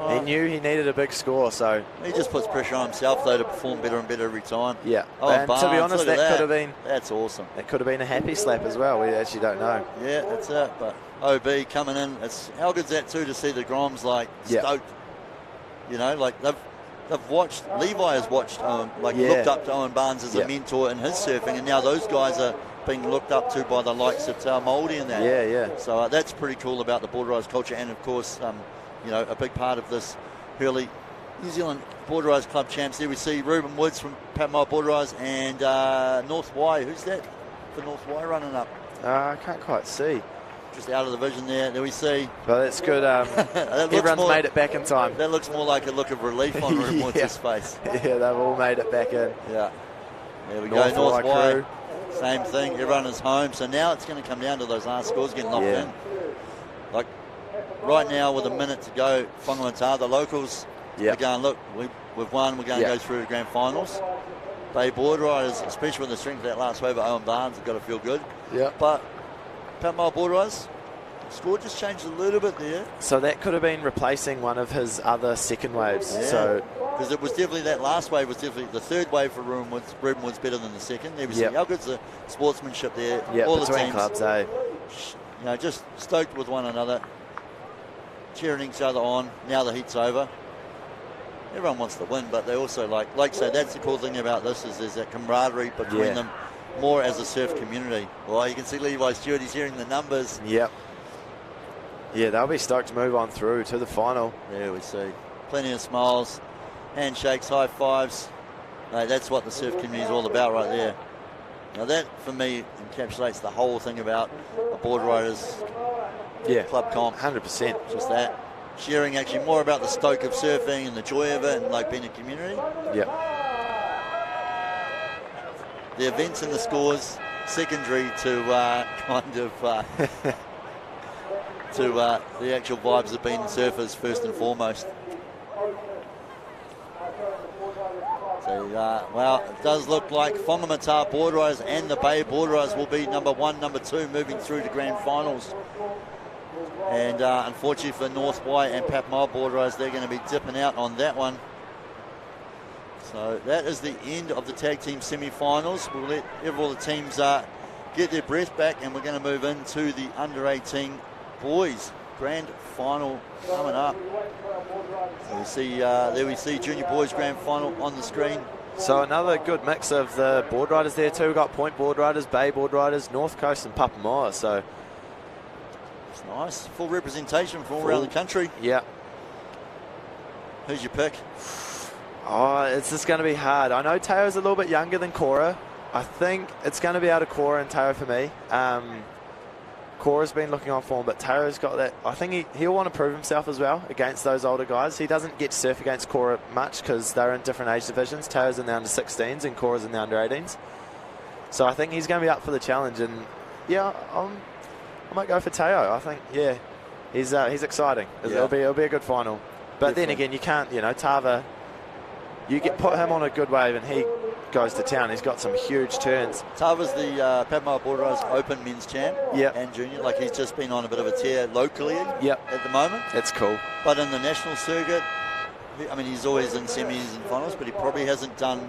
He knew he needed a big score, so... He just puts pressure on himself, though, to perform better and better every time. Yeah. Owen and Barnes, to be honest, that could have been... That's awesome. That could have been a happy slap as well. We actually don't know. Yeah, that's it. But OB coming in, how good's that, too, to see the Groms, stoked. They've watched... Levi has watched, looked up to Owen Barnes as a mentor in his surfing, and now those guys are being looked up to by the likes of Mouldy and that. Yeah. So that's pretty cool about the board rise culture, and of course, a big part of this Hurley New Zealand Board Rise Club champs. There we see Ruben Woods from Patmore Board Rise and North Y. Who's that for North Y running up? I can't quite see. Just out of the vision there. There we see. But that's good. Everyone's made it back in time. That looks more like a look of relief on Ruben Woods' face. Yeah, they've all made it back in. Yeah. There we go. North Y. Crew. Same thing. Everyone is home. So now it's going to come down to those last scores getting locked in. Like right now with a minute to go, Whangamatā, the locals are going, look, we've won. We're going to go through the grand finals. Bay board riders, especially with the strength of that last wave of Owen Barnes, have got to feel good. Yeah. But Patmore board riders, score just changed a little bit there. So that could have been replacing one of his other second waves. Yeah. So because it was definitely that last wave was definitely the third wave for Ruben Woods. Ruben Woods better than the second. There we see how good's the sportsmanship there. All the between teams, clubs, eh? Just stoked with one another, cheering each other on. Now the heat's over. Everyone wants to win, but they also like say that's the cool thing about this is there's that camaraderie between them, more as a surf community. Well, you can see Levi Stewart. He's hearing the numbers. Yep. Yeah, they'll be stoked to move on through to the final. There we see plenty of smiles, handshakes, high fives. That's what the surf community is all about right there. Now that, for me, encapsulates the whole thing about a board riders club comp. 100%. Just that. Sharing actually more about the stoke of surfing and the joy of it and being a community. Yep. The events and the scores secondary to to the actual vibes of being surfers first and foremost. So, it does look like Whangamatā Board Rise and the Bay Board Rise will be number 1, number 2 moving through to grand finals. And unfortunately for North Y and Patmore Board Rise, they're going to be dipping out on that one. So that is the end of the tag team semi-finals. We'll let all the teams get their breath back, and we're going to move into the under-18 boys grand final coming up. So there we see junior boys grand final on the screen. So another good mix of the board riders there too. We've got Point Board Riders, Bay Board Riders, North Coast and Papamoa. So it's nice. Full representation from all around the country. Yeah. Who's your pick? Oh, it's just going to be hard. I know Teo's a little bit younger than Cora. I think it's going to be out of Cora and Teo for me. Cora's been looking on form, but Teo's got that. I think he'll want to prove himself as well against those older guys. He doesn't get to surf against Cora much because they're in different age divisions. Teo's in the under-16s and Cora's in the under-18s. So I think he's going to be up for the challenge. And yeah, I might go for Teo. I think, he's exciting. It'll be a good final. But then again, you can't, Tava You put him on a good wave and he goes to town. He's got some huge turns. Tava's the Padmar Border Riders Open men's champ and junior. Like, he's just been on a bit of a tear locally at the moment. That's cool. But in the national circuit, I mean, he's always in semis and finals, but he probably hasn't done,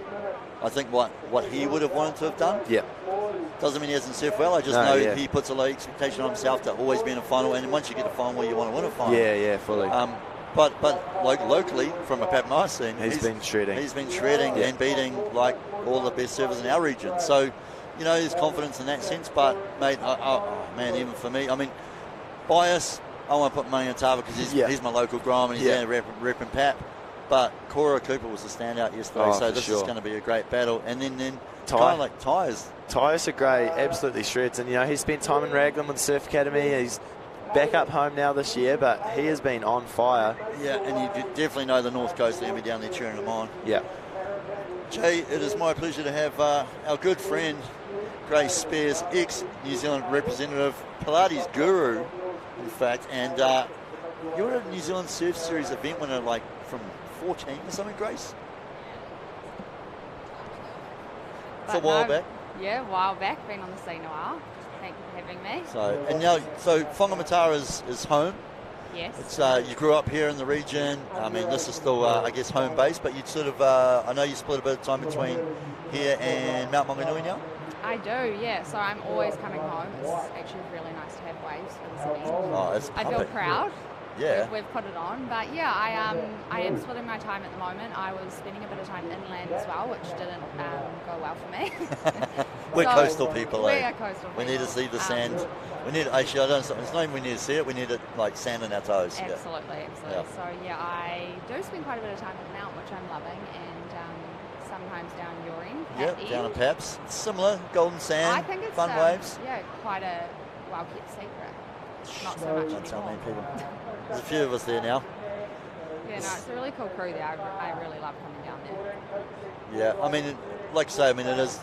I think, what he would have wanted to have done. Yeah. Doesn't mean he hasn't surfed well. I just know he puts a low expectation on himself to always be in a final, and once you get a final, you want to win a final. Yeah, fully. But locally, from a Padmar scene, he's been shredding. He's been shredding and beating like all the best surfers in our region. So, you know, there's confidence in that sense. But, mate, man, even for me, I mean, bias, I want to put money on Tava because he's my local Grom and he's there repping Pap. But Cora Cooper was the standout yesterday, so this is going to be a great battle. And then kind of like Tyres. Tyres are great, absolutely shreds. And, you know, he spent time in Raglan with the Surf Academy. He's back up home now this year, but he has been on fire. Yeah, and you definitely know the North Coast, they'll be down there cheering him on. Yeah. Jay, it is my pleasure to have our good friend, Grace Spears, ex-New Zealand representative, Pilates guru, in fact, and you're at a New Zealand Surf Series event winner, like, from 14 or something, Grace? It's a while back. Yeah, a while back, been on the scene a while. Thank you for having me. So Whangamatā is home. Yes. It's you grew up here in the region. I mean, this is still, I guess, home base, but you sort of, I know you split a bit of time between here and Mount Maunganui now. I do, yeah. So I'm always coming home. It's actually really nice to have waves for this event. Oh, it's I feel proud. Yeah. We've put it on, but yeah, I am splitting my time at the moment. I was spending a bit of time inland as well, which didn't go well for me. We're coastal people, We are coastal people. We need to see the sand. We need, actually, it's not even we need to see it, we need it like sand in our toes. Absolutely. Yeah. So yeah, I do spend quite a bit of time at the Mount, which I'm loving, and sometimes down your end. Yeah, down at Paps. It's similar, golden sand, I think it's fun waves. Yeah, quite a well-kept secret. Not so much Not so anymore. many people. There's a few of us there now. Yeah, no, it's a really cool crew there. I really love coming down there. Yeah, I mean, like I say, I mean, it is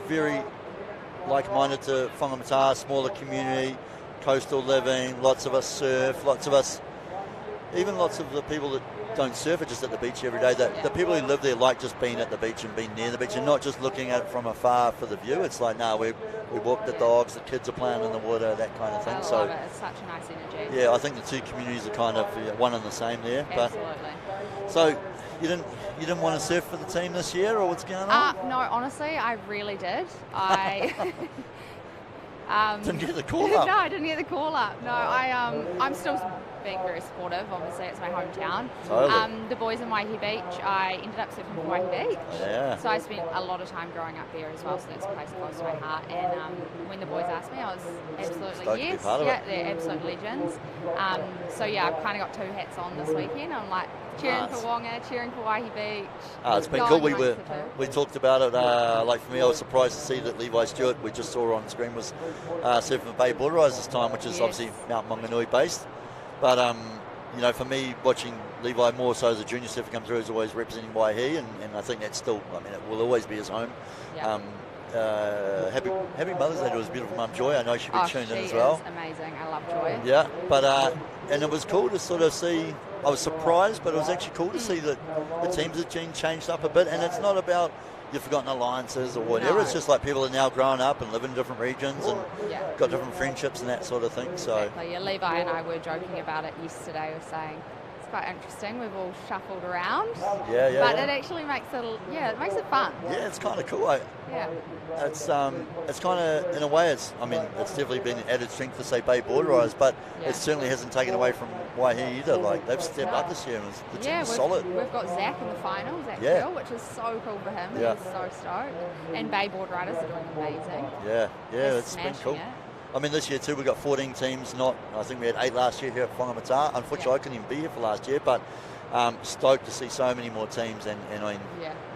very like-minded to Whangamatā, smaller community, coastal living, lots of us surf, lots of the people that don't surf are just at the beach every day. The people who live there like just being at the beach and being near the beach and not just looking at it from afar for the view. It's like, no, we walk the dogs, the kids are playing in the water, that kind of thing. I love it. It's such a nice energy. Yeah, I think the two communities are kind of one and the same there. Absolutely. So you didn't want to surf for the team this year, or what's going on? No, honestly, I really did. Didn't get the call up. No, I didn't get the call up. No, I'm still being very supportive. Obviously, it's my hometown. Totally. The boys in Waihi Beach, I ended up surfing for Waihi Beach. Yeah. So I spent a lot of time growing up there as well, so that's a place close to my heart. And when the boys asked me, I was absolutely Stoked yes. to be part of yeah, it. they're absolute legends. So yeah, I've kind of got two hats on this weekend. I'm like cheering for Wonga, cheering for Waihi Beach. It's been cool. We talked about it. Like for me, I was surprised to see that Levi Stewart, we just saw on screen, was surfing the Bay Border Riders this time, which is obviously Mount Maunganui based. But you know, for me, watching Levi more so as a junior surfer come through is always representing Waihi, and I think that's still, I mean, it will always be his home. Yeah. Happy Mother's Day to his beautiful mum Joy. I know she'll be tuned in as well. She is amazing. I love Joy. Yeah, but and it was cool to sort of see. I was surprised, but it was actually cool to see that the teams have changed up a bit, and it's not about you've forgotten alliances or whatever. No. It's just like people are now growing up and living in different regions and got different friendships and that sort of thing. So exactly. Yeah, Levi and I were joking about it yesterday. We were saying it's quite interesting. We've all shuffled around. But it actually makes it, it makes it fun. Yeah, it's kind of cool. Yeah. It's kind of, in a way, it's definitely been an added strength for, say, Bay Border Riders, but it certainly hasn't taken away from Waihi either. Like, they've stepped up this year and the team is solid. We've got Zach in the final, Zach Hill, which is so cool for him. Yeah. He's so stoked. And Bay Border Riders are doing amazing. Yeah, They're it's been smashing cool. it. I mean, this year too, we got 14 teams. I think we had 8 last year here at Whangamatā. Unfortunately, I couldn't even be here for last year, but stoked to see so many more teams. And I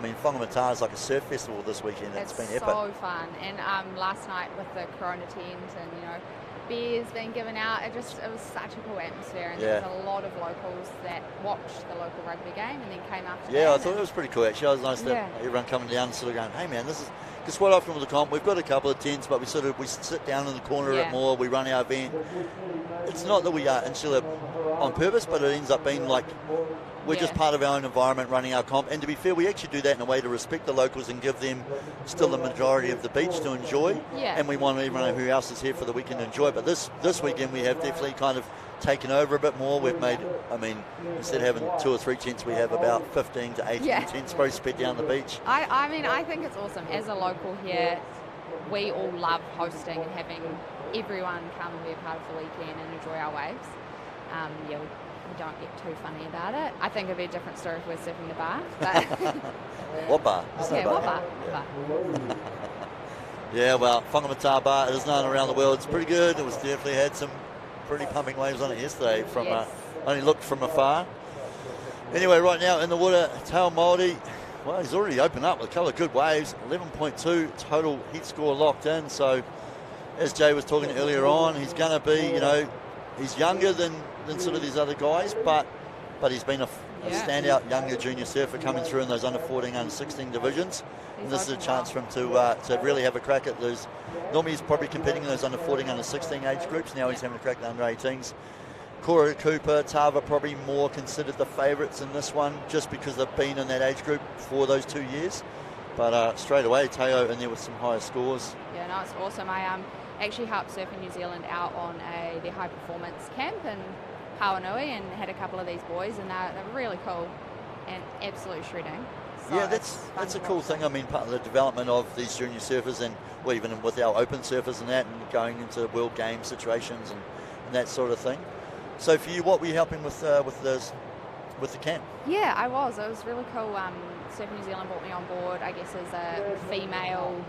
mean, Whangamatā is like a surf festival this weekend. It's been epic. It's so fun. And last night with the Corona tent and beers being given out, it was such a cool atmosphere. And there was a lot of locals that watched the local rugby game and then came after. Yeah, I thought it was pretty cool actually. It was nice that everyone coming down and sort of going, hey man, this is. Because quite often with the comp, we've got a couple of tents, but we sit down in the corner a bit more. We run our event. It's not that we are insular on purpose, but it ends up being like We're just part of our own environment running our comp. And to be fair, we actually do that in a way to respect the locals and give them still the majority of the beach to enjoy. Yeah. And we want everyone who else is here for the weekend to enjoy. But this weekend we have definitely kind of taken over a bit more. We've made, I mean, instead of having 2 or 3 tents, we have about 15 to 18 tents both spread down the beach. I mean, I think it's awesome. As a local here, we all love hosting and having everyone come and be a part of the weekend and enjoy our waves. We don't get too funny about it. I think it'd be a different story if we're surfing the bar. But What bar? yeah, what bar? Yeah, well, Whangamatā bar is known around the world. It's pretty good. It was definitely had some pretty pumping waves on it yesterday. From only looked from afar. Anyway, right now in the water, Tao Māori. Well, he's already opened up with a couple of good waves. 11.2 total heat score locked in. So, as Jay was talking earlier on, he's going to be, he's younger than sort of these other guys, but he's been a standout younger junior surfer coming through in those under 14, under 16 divisions. And this is a chance for him to really have a crack at those. Normally he's probably competing in those under 14, under 16 age groups. Now he's having a crack at the under 18s. Cora Cooper, Tava probably more considered the favourites in this one just because they've been in that age group for those 2 years. But straight away, Teo in there with some higher scores. Yeah, no, it's awesome. I actually helped Surfing New Zealand out on their high performance camp in Hawanui and had a couple of these boys, and they're really cool and absolute shredding. So yeah, that's a cool thing. I mean, part of the development of these junior surfers, and well, even with our open surfers and that, and going into world game situations and that sort of thing. So for you, what were you helping with the camp? Yeah, I was. It was really cool. Surfing New Zealand brought me on board, I guess, as a female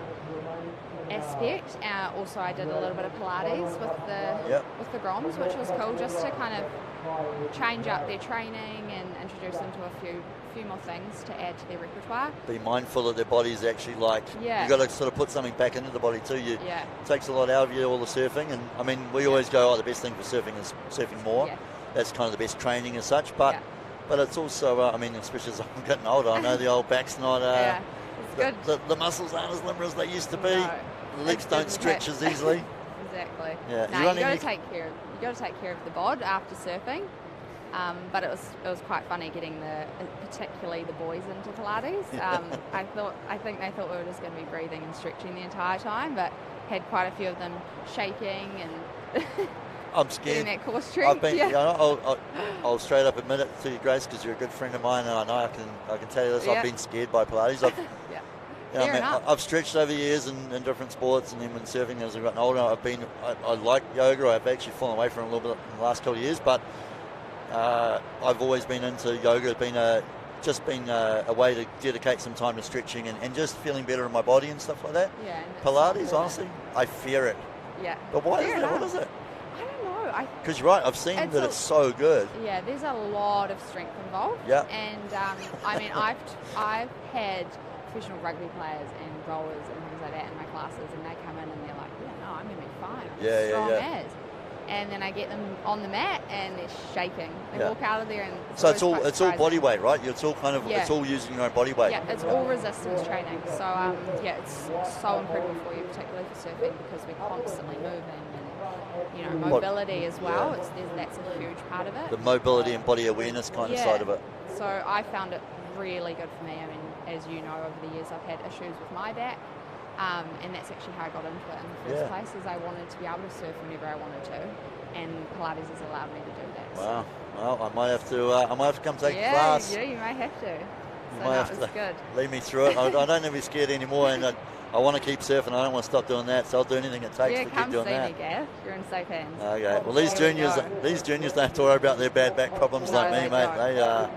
aspect. Also, I did a little bit of Pilates with the Groms, which was cool, just to kind of change up their training and introduce them to a few more things to add to their repertoire. Be mindful that their body's actually you got to sort of put something back into the body too. It takes a lot out of you, all the surfing, and I mean we always go, the best thing for surfing is surfing more. That's kind of the best training as such, but it's also I mean, especially as I'm getting older, I know the old back's not the muscles aren't as limber as they used to be. No, the legs don't stretch as easily. Exactly. Yeah. No, you got to take care of the bod after surfing. But it was quite funny getting particularly the boys into Pilates. I think they thought we were just going to be breathing and stretching the entire time, but had quite a few of them shaking and I'm scared. Getting that core strength. I've been, I'll straight up admit it to you, Grace, because you're a good friend of mine, and I know I can tell you this. I've been scared by Pilates. I've stretched over the years in different sports, and then when surfing as I've gotten older, I like yoga. I've actually fallen away from it a little bit in the last couple of years, but I've always been into yoga. It's been a way to dedicate some time to stretching and just feeling better in my body and stuff like that. Yeah. Pilates, honestly, I fear it. Yeah. But why is that? What is it? I don't know. Because you're right, I've seen that it's so good. Yeah, there's a lot of strength involved. Yeah. And I mean, I've had professional rugby players and rowers and things like that in my classes, and they come in and they're like, I'm going to be fine. I'm strong as. And then I get them on the mat and they're shaking. They walk out of there and so it's all body weight, right? It's all kind of it's all using your own body weight. Yeah, it's all resistance training. So it's so incredible for you, particularly for surfing, because we're constantly moving and mobility as well. That's a huge part of it. The mobility and body awareness kind of side of it. So I found it really good for me. I mean, as you know, over the years I've had issues with my back. And that's actually how I got into it in the first place, is I wanted to be able to surf whenever I wanted to, and Pilates has allowed me to do that. Wow. Well, I might have to come take a class. Yeah, you might have to. You might have to good. Lead me through it. I don't need to be scared anymore, and I want to keep surfing. I don't want to stop doing that, so I'll do anything it takes to keep doing that. Yeah, come see me, Gav. You're in safe hands. Okay. Well, these juniors don't have to worry about their bad back problems like me, mate. They are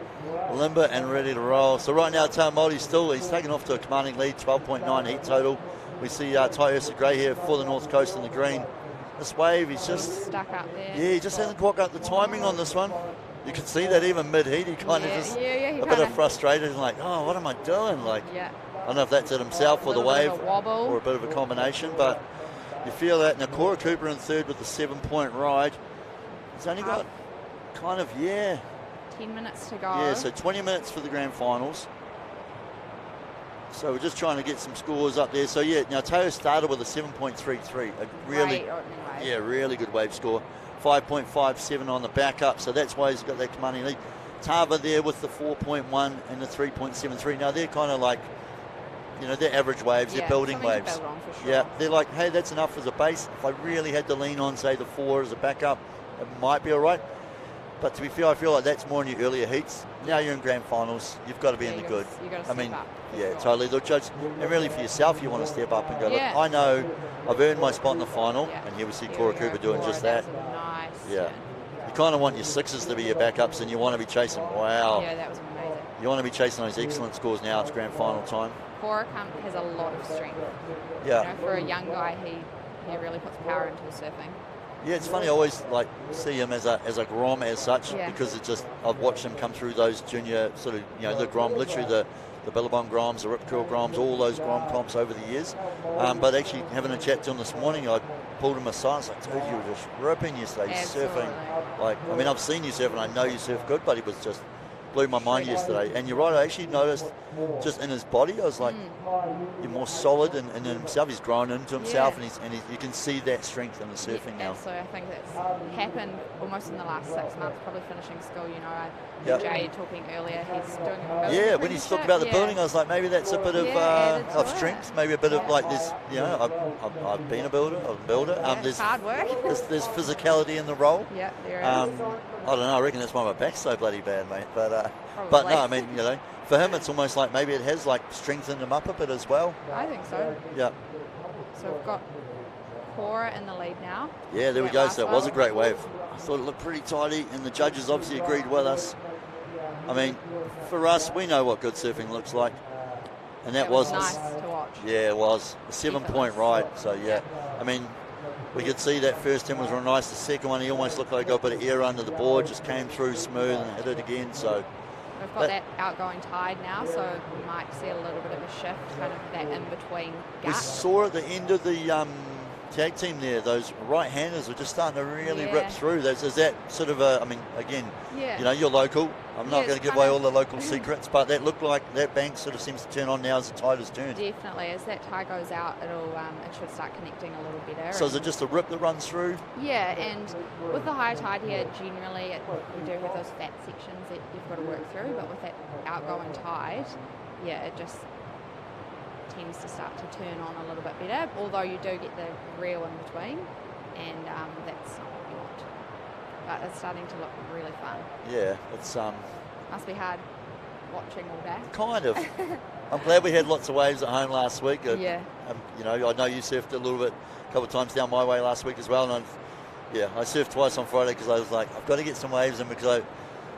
limber and ready to roll. So right now, Tao Māori he's taken off to a commanding lead, 12.9 heat total. We see Tai Ursa Gray here for the North Coast in the green. This wave, he's just stuck up there. Yeah, he just hasn't quite got the timing on this one. You can see that even mid-heat, he kind of just a bit of frustrated, like, what am I doing? Like, I don't know if that's it himself or the wave or a bit of a combination, but you feel that. Now, Cora Cooper in third with the 7-point ride. He's only got 10 minutes to go. Yeah, so 20 minutes for the grand finals. So we're just trying to get some scores up there. So now Teo started with a 7.33, a really good wave score. 5.57 on the backup, so that's why he's got that commanding lead. Tava there with the 4.1 and the 3.73. Now they're kind of like, they're average waves, they're building waves. To build on for sure. Yeah, they're like, hey, that's enough as a base. If I really had to lean on, say, the 4 as a backup, it might be all right. But to be fair, I feel like that's more in your earlier heats. Now you're in grand finals, you've got to be in the good. You've got to step up. Yeah, sure. totally. Look, Judge, and really for yourself, you want to step up and go, Yeah. look, I know I've earned my spot in the final, Yeah. and here we see Here Cora we go. Cooper doing Cora, just that. was a nice Yeah. turn. You kind of want your 6s to be your backups, and you want to be chasing, wow. Yeah, that was amazing. You want to be chasing those excellent scores now. It's grand final time. Cora has a lot of strength. Yeah. For a young guy, he really puts power into his surfing. Yeah, it's funny. I always see him as a Grom as such, because it's just I've watched him come through those junior sort of the Grom, literally the Billabong Groms, the Rip Curl Groms, all those Grom comps over the years. But actually having a chat to him this morning, I pulled him aside. I was like, dude, you were just ripping yesterday, surfing. I've seen you surf and I know you surf good, but he was just blew my mind yesterday. And you're right, I actually noticed just in his body, I was like, you're more solid in himself. He's grown into himself, and you can see that strength in the surfing now. So I think that's happened almost in the last 6 months, probably finishing school. Yep. Jay talking earlier, he's doing a building Yeah, when he talked about the building, I was like, maybe that's a bit of strength, maybe a bit of like this. I've been a builder, I'm a builder. There's hard work. There's physicality in the role. Yeah, there is. I don't know. I reckon that's why my back's so bloody bad, mate. But no, I mean, for him, it's almost like maybe it has like strengthened him up a bit as well. I think so. Yeah. So we've got Cora in the lead now. Yeah, there we go. So it was a great wave. I thought it looked pretty tidy, and the judges obviously agreed with us. I mean, for us, we know what good surfing looks like, and that was nice to watch. Yeah, it was a 7-point ride. So yeah, I mean, we could see that first turn was real nice. The second one, he almost looked like he got a bit of air under the board, just came through smooth and hit it again. So we've got that outgoing tide now, so we might see a little bit of a shift, kind of that in between gap. We saw at the end of the tag team there, those right-handers were just starting to really rip through. Is that sort of I mean, again, you're local. I'm not going to give away all the local secrets, but that looked like that bank sort of seems to turn on now as the tide has turned. Definitely. As that tide goes out, it should start connecting a little better. So is it just a rip that runs through? Yeah, and with the high tide here, generally we do have those fat sections that you've got to work through, but with that outgoing tide, it just tends to start to turn on a little bit better, although you do get the reel in between, and that's not what you want. But it's starting to look really fun. Yeah, it's must be hard watching all day. Kind of. I'm glad we had lots of waves at home last week. I know you surfed a couple of times down my way last week as well, and I surfed twice on Friday because I was like, I've got to get some waves in because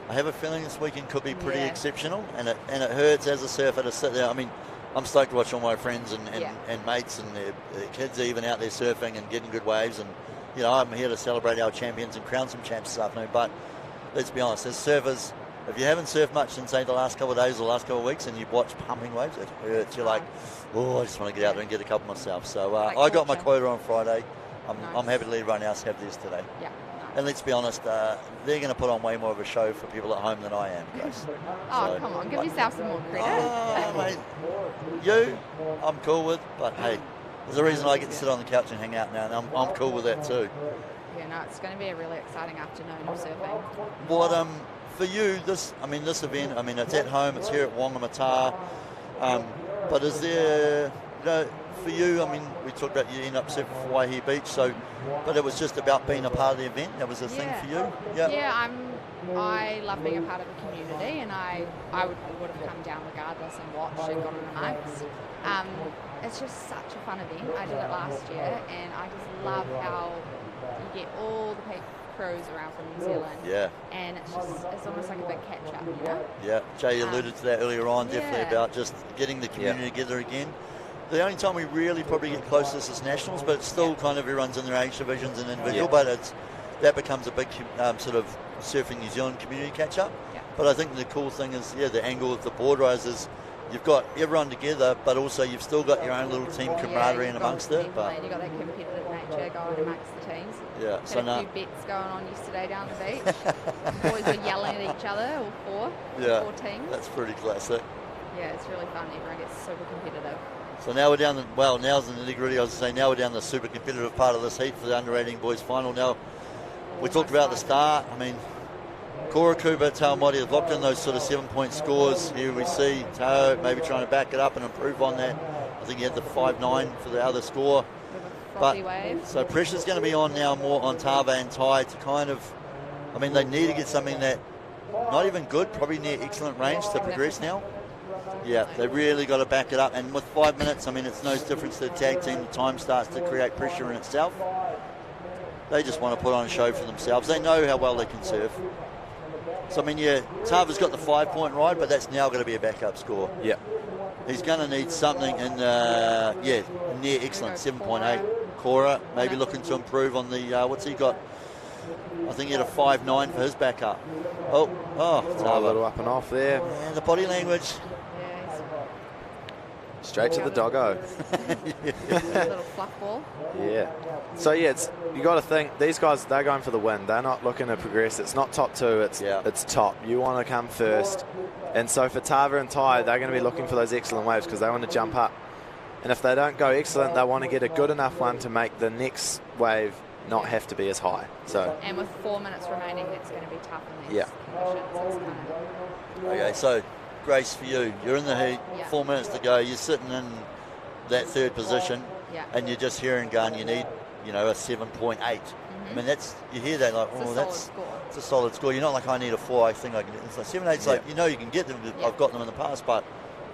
I have a feeling this weekend could be pretty exceptional, and it hurts as a surfer to sit there. I mean, I'm stoked to watch all my friends and mates and their kids even out there surfing and getting good waves. And, I'm here to celebrate our champions and crown some champs this afternoon. But let's be honest, as surfers, if you haven't surfed much in, say, the last couple of days or the last couple of weeks and you've watched pumping waves, it hurts. You're like, I just want to get out there and get a couple myself. So I got my quota on Friday. I'm happy to let everyone else have theirs today. Yeah. And let's be honest, they're going to put on way more of a show for people at home than I am, guys. Come on, give yourself some more credit. Mate, I'm cool with, but hey, there's a reason I get to sit on the couch and hang out now, and I'm cool with that too. Yeah, no, it's going to be a really exciting afternoon of surfing. What for you, this event, I mean, it's at home, it's here at Whangamatā, but is there, for you, I mean, we talked about you end up surfing for Waihi Beach, but it was just about being a part of the event. That was a thing for you. Yeah, I love being a part of the community, and I would have come down regardless and watched and got on the mics. It's just such a fun event. I did it last year, and I just love how you get all the crews around from New Zealand. Yeah. And it's almost like a big catch up, Yeah. Jay alluded to that earlier on, definitely about just getting the community together again. The only time we really probably get close to this is nationals, but it's still kind of everyone's in their age divisions and individual, but that becomes a big sort of surfing New Zealand community catch up. Yeah. But I think the cool thing is, the angle of the board rise is you've got everyone together, but also you've still got your own little team camaraderie in amongst it. But you've got that competitive nature going amongst the teams. Yeah. Had a few bets going on yesterday down the beach. Boys were yelling at each other, all four teams. That's pretty classic. Yeah, it's really fun. Everyone gets super competitive. So now we're down now's the nitty-gritty. I was saying now we're down the super competitive part of this heat for the under 18 boys final. Now we talked about the start. I mean, Kora Kuba, Taumori have locked in those sort of 7-point scores. Here we see Tao maybe trying to back it up and improve on that. I think he had the 5-9 for the other score. So pressure's going to be on now more on Tava and Tai to kind of, I mean, they need to get something that, not even good, probably near excellent range to progress now. Yeah, they really got to back it up. And with 5 minutes, I mean, it's no difference to the tag team. The time starts to create pressure in itself. They just want to put on a show for themselves. They know how well they can serve. So, I mean, yeah, Tava's got the 5-point ride, but that's now going to be a backup score. Yeah. He's going to need something in, near excellent, 7.8. Cora maybe looking to improve on the, what's he got? I think he had a 5.9 for his backup. Tava. A little up and off there. And the body language. Straight to the doggo. Little fluff ball. Yeah. So yeah, you got to think these guys, they're going for the win. They're not looking to progress. It's not top two. It's top. You want to come first. And so for Tava and Tai, they're going to be looking for those excellent waves because they want to jump up. And if they don't go excellent, they want to get a good enough one to make the next wave not have to be as high. So. And with 4 minutes remaining, it's going to be tough in these conditions. Okay, so Grace, for you, you're in the heat, 4 minutes to go, you're sitting in that third position, and you're just hearing going, you need, a 7.8. I mean, you hear that like, it's a solid score. You're not like, I need a 4, I think I can get it. It's like 7.8's like, you can get them, I've got them in the past, but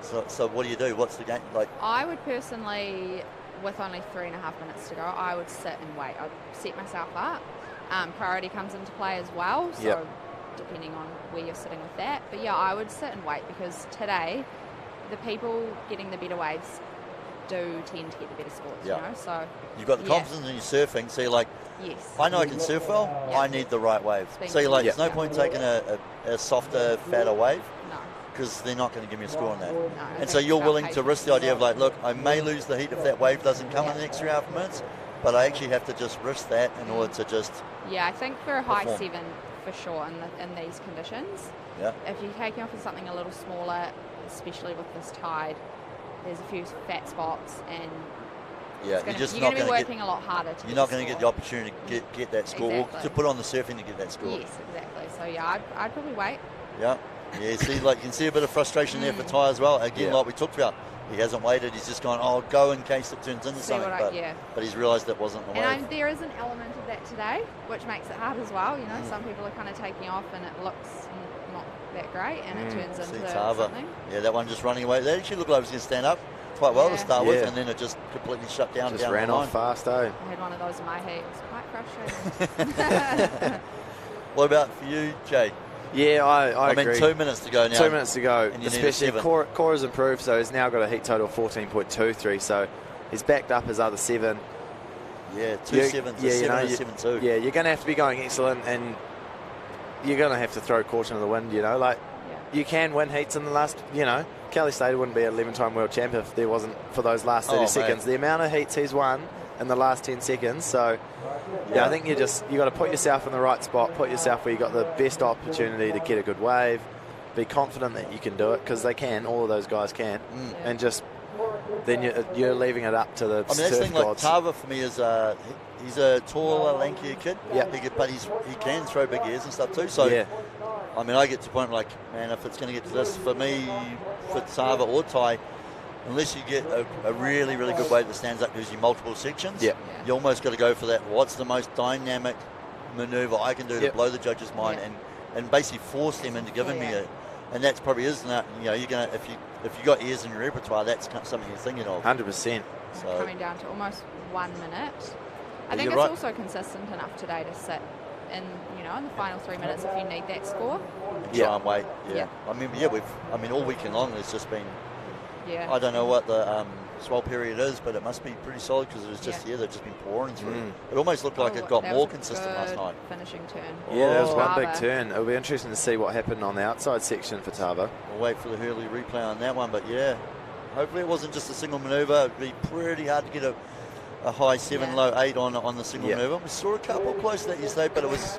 so what do you do? What's the game like? I would personally, with only 3.5 minutes to go, I would sit and wait. I'd set myself up. Priority comes into play as well, so depending on where you're sitting with that. But yeah, I would sit and wait because today, the people getting the better waves do tend to get the better scores, So you've got the confidence in your surfing, so you're like, I know I can surf well, I need the right wave. So you're like, there's no point taking a softer, fatter wave. Because they're not going to give me a score on that. No, and so you're willing to risk the idea of like, look, I may lose the heat if that wave doesn't come in the next 3.5 minutes, but I actually have to just risk that in order to just I think for a high 7, for sure, in these conditions, if you're taking off with something a little smaller, especially with this tide, there's a few fat spots and you're going to be working a lot harder. You're not going to get the opportunity to get that score, or to put on the surfing to get that score. Yes, exactly. So I'd probably wait. Yeah. Yeah, see, like you can see a bit of frustration there for Ty as well. Again, like we talked about, he hasn't waited. He's just gone, I'll go in case it turns into something. But he's realised that wasn't the way. And there is an element of that today, which makes it hard as well. Some people are kind of taking off and it looks not that great, and it turns into something. Yeah, that one just running away. That actually looked like it was going to stand up quite well to start with, and then it just completely shut down. Just ran off fast, I had one of those in my heat. It was quite frustrating. What about for you, Jay? Yeah, I agree. mean, 2 minutes to go now. 2 minutes to go. And especially Cora's improved, so he's now got a heat total of 14.23. So he's backed up his other 7. Yeah, 2 sevens, 7 and 7.2. Yeah, you're going to have to be going excellent, and you're going to have to throw caution to the wind. You can win heats in the last. Kelly Slater wouldn't be an 11-time world champ if there wasn't for those last 30 seconds. The amount of heats he's won in the last 10 seconds. So, I think you got to put yourself in the right spot, put yourself where you got the best opportunity to get a good wave, be confident that you can do it, because they can, all of those guys can, and just then you're leaving it up to the surf that's the thing, like gods. Tava for me is he's a taller, lankier kid, but he can throw big airs and stuff too. So, I mean, I get to the point like, man, if it's going to get to this, for me, for Tava or Tai, unless you get a really, really good wave that stands up gives you multiple sections, you almost got to go for that. What's the most dynamic manoeuvre I can do to blow the judge's mind and basically force them into giving me it. And that's probably isn't that you're gonna if you got airs in your repertoire, that's something you're thinking of. 100%. So coming down to almost 1 minute. I think it's also consistent enough today to sit in the final 3 minutes if you need that score. Try and wait. I mean, all weekend long there's just been. I don't know what the swell period is, but it must be pretty solid because it was just they've just been pouring through. It almost looked like it got more consistent last night. Finishing turn. Yeah, there was one big turn. It'll be interesting to see what happened on the outside section for Tava. We'll wait for the Hurley replay on that one, but hopefully it wasn't just a single manoeuvre. It'd be pretty hard to get a high 7, low 8 on the single manoeuvre. We saw a couple close to that yesterday, but it was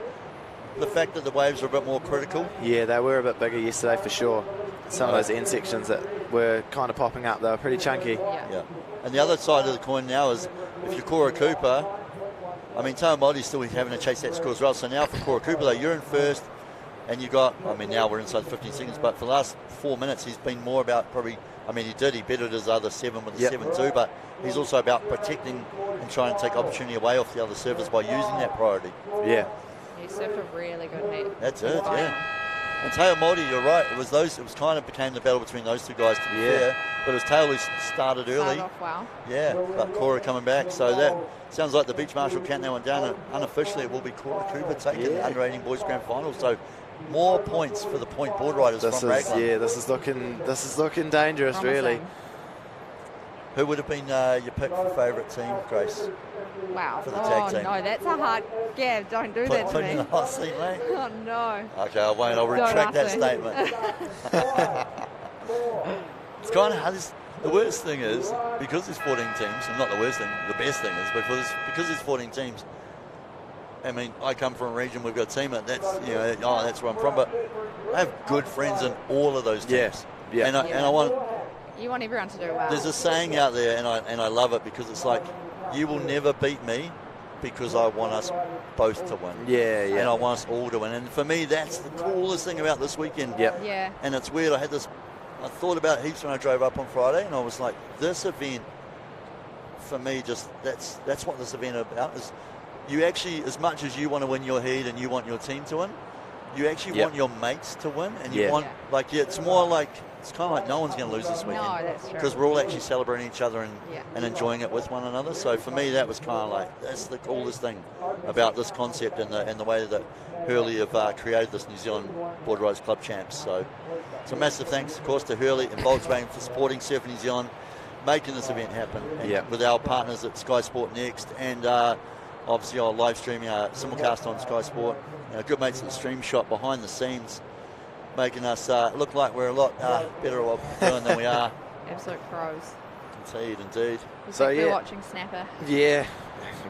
the fact that the waves were a bit more critical. Yeah, they were a bit bigger yesterday for sure. Some of those end sections that were kind of popping up, they were pretty chunky. Yeah. And the other side of the coin now is if you're Cora Cooper, I mean, Taumori's still having to chase that score as well. So now for Cora Cooper, though, you're in first. And you got, I mean, now we're inside 15 seconds, but for the last 4 minutes, he's been more about probably, I mean, he bettered his other 7 with a 7-2, but he's also about protecting and trying to take opportunity away off the other servers by using that priority. Yeah. He served a really good heat. That's it, yeah. And Teo Māori, you're right, it was kind of became the battle between those two guys, to be fair, but it was Teo who started early. Started off well. Yeah, but Cora coming back, so that sounds like the Beach Marshall countdown went down, and unofficially it will be Cora Cooper taking the under-18 boys grand final, so more points for the point board riders from Raglan. Yeah, this is looking dangerous, Promising. really. Who would have been your pick for favourite team, Grace? Wow. For the tag team. No, that's a hard... Yeah, don't do that to Put me. in the hot seat, mate. Oh, no. Okay, I won't. I'll retract that statement. It's kind of hard. The worst thing is, because there's 14 teams, and not the worst thing, the best thing is, because there's 14 teams, I mean, I come from a region, we've got a team, and that's, that's where I'm from, but I have good friends in all of those teams. Yeah. And I want... You want everyone to do well. There's a saying out there, and I love it, because it's like, you will never beat me because I want us both to win. Yeah. And I want us all to win. And for me, that's the coolest thing about this weekend. Yeah. And it's weird, I thought about it heaps when I drove up on Friday, and I was like, this event, for me, just that's what this event is about, is you actually, as much as you want to win your heat and you want your team to win, you actually want your mates to win, and you want, it's more like, it's kind of like no one's going to lose this weekend. No, that's true. Because we're all actually celebrating each other and enjoying it with one another. So for me, that was kind of like, that's the coolest thing about this concept and the way that Hurley have created this New Zealand Board Riders Club Champs. So massive thanks, of course, to Hurley and Volkswagen for supporting Surf New Zealand, making this event happen, and with our partners at Sky Sport Next, and obviously our live streaming, simulcast on Sky Sport. Good mates at the Stream Shop behind the scenes, making us look like we're a lot better at what we're doing than we are. Absolute pros. Indeed. So we're watching Snapper. Yeah,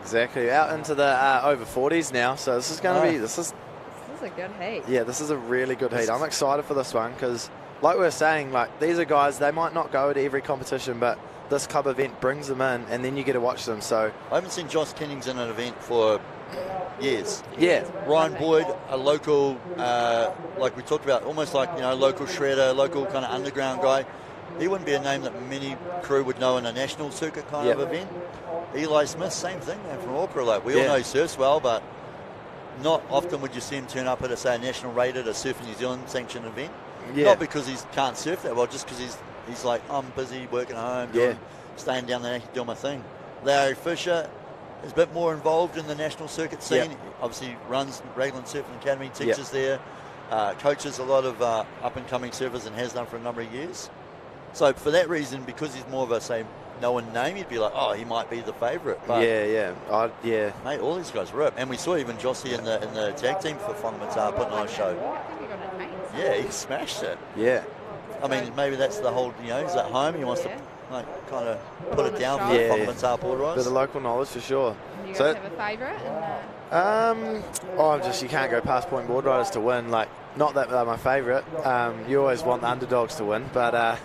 exactly. Out into the over 40s now, so this is going to be... This is a good heat. Yeah, this is a really good heat. I'm excited for this one because, like we were saying, like these are guys, they might not go to every competition, but this club event brings them in, and then you get to watch them. So I haven't seen Josh Kennings in an event for years. Yeah. Ryan Boyd, a local, like we talked about, almost like, local shredder, local kind of underground guy. He wouldn't be a name that many crew would know in a national circuit kind of event. Eli Smith, same thing, man, from Auckland. Like, we all know he surfs well, but not often would you see him turn up at a national rated, a Surfing New Zealand sanctioned event. Not because he can't surf that well, just because he's like, I'm busy working at home, staying down there, doing my thing. Larry Fisher is a bit more involved in the national circuit scene. Obviously runs Raglan Surfing Academy, teaches there, coaches a lot of up-and-coming surfers and has done for a number of years. So for that reason, because he's more of a, known name, you'd be like, oh, he might be the favourite. But mate, all these guys rip. And we saw even Jossie in the tag team for Whangamatā putting on a show. Yeah, he smashed it. Yeah. I mean, maybe that's the whole, he's at home, he wants to kind of put it down for the Whangamatā board riders. Bit of local knowledge for sure. Do you guys have a favourite? You can't go past point board riders to win. Like, not that they're my favourite. You always want the underdogs to win, but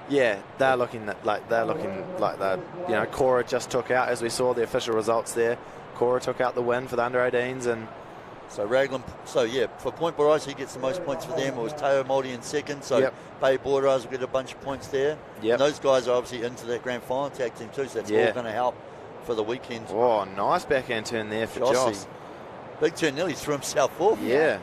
they're looking like Cora just took out, as we saw the official results there. Cora took out the win for the under-18s, and so Raglan. So for point board riders, he gets the most points for them. It was Teo Māori in second. So Bay board riders will get a bunch of points there. And those guys are obviously into that grand final tag team too. So that's all going to help for the weekend. Oh, nice backhand turn there for Joss. Big turn, nearly threw himself off. Yeah.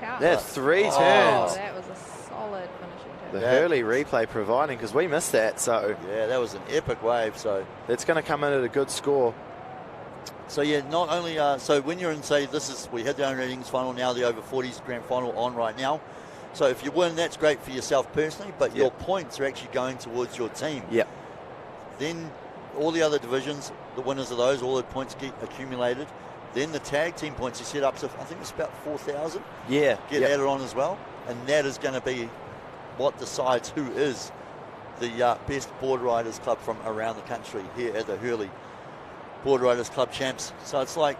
That's 3 turns. That was a solid finishing turn. The Hurley replay providing, because we missed that. So that was an epic wave. So it's going to come in at a good score. So not only so when you're in, we had the under-18s final, now the over 40s grand final on right now. So if you win, that's great for yourself personally, but your points are actually going towards your team. Then all the other divisions, the winners of those, all the points get accumulated. Then the tag team points you set up to, I think it's about 4,000. Get added on as well, and that is going to be what decides who is the best board riders club from around the country here at the Hurley Board Riders Club Champs. So it's like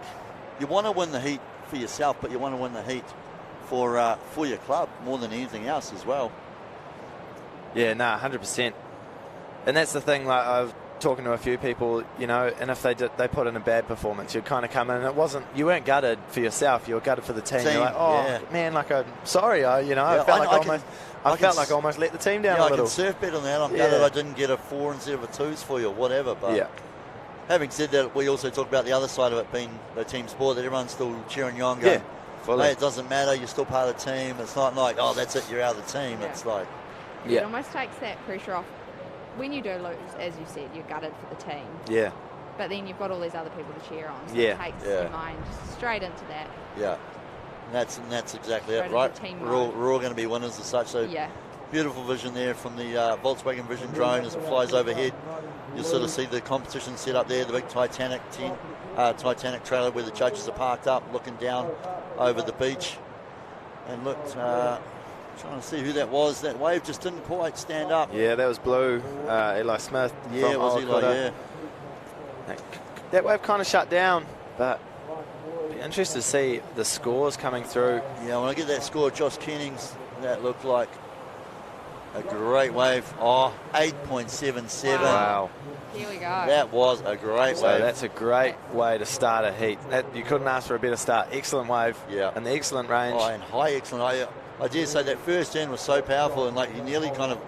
you want to win the heat for yourself, but you want to win the heat for your club more than anything else as well. 100%. And that's the thing. Like talking to a few people, you know, and if they put in a bad performance, you'd kind of come in, and you weren't gutted for yourself, you were gutted for the team. You're like, oh man, like I'm sorry, I felt like I almost let the team down a little. I can surf better than that. I'm gutted I didn't get a 4 instead of a 2s for you or whatever. But having said that, we also talk about the other side of it being a team sport, that everyone's still cheering you on, going, hey, it doesn't matter, you're still part of the team. It's not like, oh, that's it, you're out of the team. It's like... It almost takes that pressure off. When you do lose, as you said, you're gutted for the team. Yeah. But then you've got all these other people to cheer on. So it takes your mind straight into that. Yeah. And that's exactly it, right? We're all going to be winners as such. So beautiful vision there from the Volkswagen Vision drone as it flies overhead. You'll sort of see the competition set up there, the big Titanic trailer where the judges are parked up, looking down over the beach. And looked, trying to see who that was. That wave just didn't quite stand up. Yeah, that was Blue, Eli Smith. Yeah, it was Eli, That wave kind of shut down, but be interested to see the scores coming through. Yeah, when I get that score, Josh Kennings, that looked like a great wave. Oh, 8.77. Wow. Here we go. That was a great wave. That's a great way to start a heat. You couldn't ask for a better start. Excellent wave. Yeah. And the excellent range. Oh, and high excellent. I dare say that first turn was so powerful, and like he nearly kind of,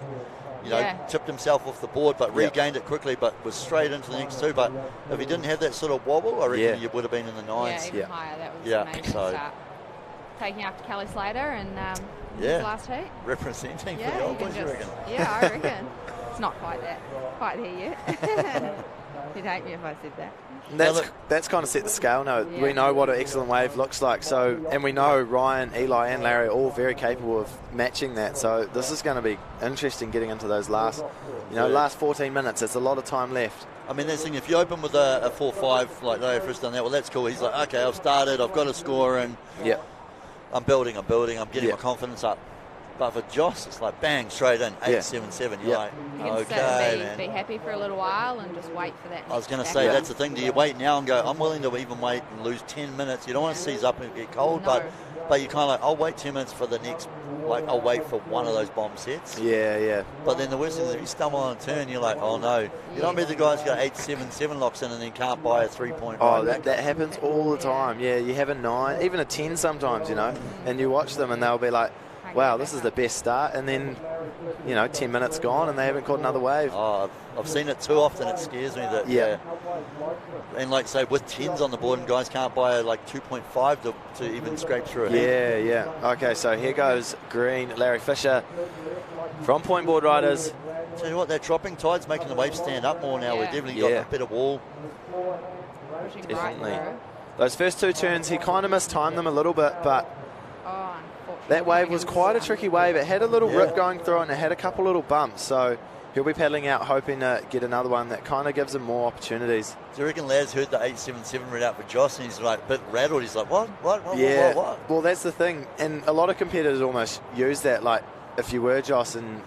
tipped himself off the board, but regained it quickly, but was straight into the next two. But if he didn't have that sort of wobble, I reckon you would have been in the nines. Yeah, even higher. That was amazing start. Taking after Kelly Slater and his last heat. Representing for the old boys, you reckon? Yeah, I reckon. It's not quite there yet. You'd hate me if I said that. That's kind of set the scale now. Yeah. We know what an excellent wave looks like. So, and we know Ryan, Eli and Larry are all very capable of matching that. So this is going to be interesting getting into those last 14 minutes. There's a lot of time left. I mean, that's the thing. If you open with a 4-5, like Larry first done that, well, that's cool. He's like, okay, I've started, I've got a score, and I'm building, I'm getting my confidence up. But for Joss, it's like bang, straight in, 8.77. You're like, okay, man. Be happy for a little while and just wait for that. I was going to say, that's the thing. Do you wait now and go, I'm willing to even wait and lose 10 minutes? You don't want to seize up and get cold, but you kind of like, I'll wait 10 minutes for the next, I'll wait for one of those bomb sets. Yeah. But then the worst thing is if you stumble on a turn, you're like, oh no. You don't be the guys who got 8.77 locks in and then can't buy a 3-point. Oh, that happens all the time. Yeah, you have a 9, even a 10 sometimes, and you watch them and they'll be like, wow, this is the best start, and then 10 minutes gone and they haven't caught another wave. Oh, I've seen it too often. It scares me that and like say with 10s on the board and guys can't buy a 2.5 to even scrape through it. Yeah. Okay, so here goes green, Larry Fisher from Point Board Riders. Tell you what, that dropping tide's making the waves stand up more now. We've definitely got a bit of wall. Definitely. Those first two turns, he kind of mistimed them a little bit, but that wave was quite a tricky wave. It had a little rip going through it and it had a couple little bumps. So he'll be paddling out hoping to get another one that kind of gives him more opportunities. Do you reckon Laz heard the 8.77 read out for Joss and he's like a bit rattled? He's like, what? Well, that's the thing. And a lot of competitors almost use that. Like if you were Joss, and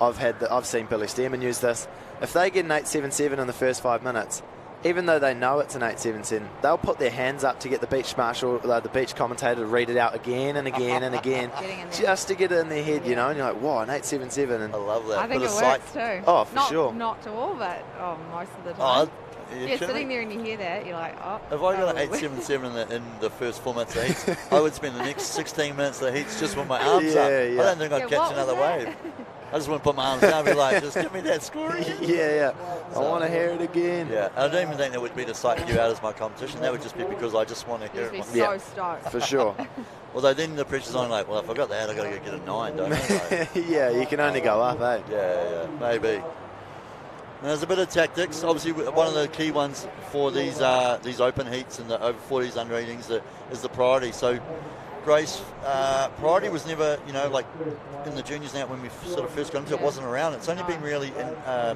I've seen Billy Stearman use this. If they get an 8.77 in the first 5 minutes, even though they know it's an 8.77, they'll put their hands up to get the beach marshal, the beach commentator, to read it out again and again and again, just to get it in their head, and you're like, wow, an 8.77. And I love that. I think it works too. Oh, for sure. Not to all, but most of the time. Sitting there and you hear that, you're like, oh. If I got an 8.77 in the first 4 minutes of heats, I would spend the next 16 minutes of heats just with my arms up. I don't think I'd catch another wave. I just want to put my arms down and be like, just give me that score again. I want to hear it again. Yeah, I don't even think that would be to psych you out as my competition. That would just be because I just want to hear it. You'd be so stoked. For sure. Although then the pressure's on, like, well, if I got that, I got to get a 9, don't I? You can only go up, eh? Yeah, maybe. And there's a bit of tactics. Obviously, one of the key ones for these open heats and the over 40s under 18s is the priority. So Grace, priority was never, like in the juniors now when we sort of first got into it, wasn't around. It's only been really, I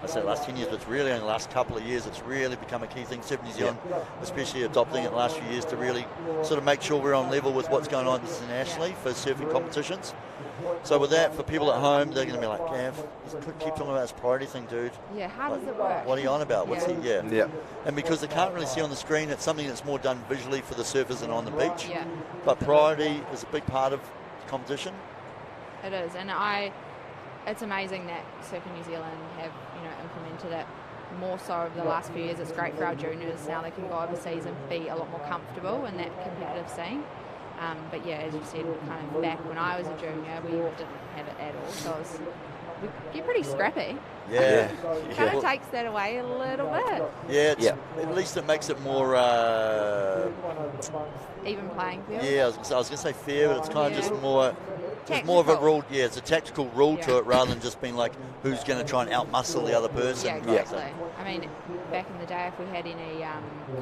say the last 10 years, but it's really only the last couple of years it's really become a key thing. Surf New Zealand, especially adopting it the last few years to really sort of make sure we're on level with what's going on internationally for surfing competitions. So with that, for people at home, they're going to be like, Gav, keep talking about this priority thing, dude. Yeah, how does it work? What are you on about? What's it? Yeah. And because they can't really see on the screen, it's something that's more done visually for the surfers and on the beach. Yeah. But priority is a big part of the competition. It is, and it's amazing that Surfing New Zealand have implemented it more so over the last few years. It's great for our juniors. Now they can go overseas and be a lot more comfortable in that competitive scene. But yeah, as you said, kind of back when I was a junior, we didn't have it at all. So we get pretty scrappy. Yeah. Kind of takes that away a little bit. Yeah, at least it makes it more... even playing field. Yeah, I was going to say fair, but it's kind of just more... There's more of a rule, it's a tactical rule to it rather than just being like who's going to try and outmuscle the other person. Yeah, exactly. I mean, back in the day, if we had any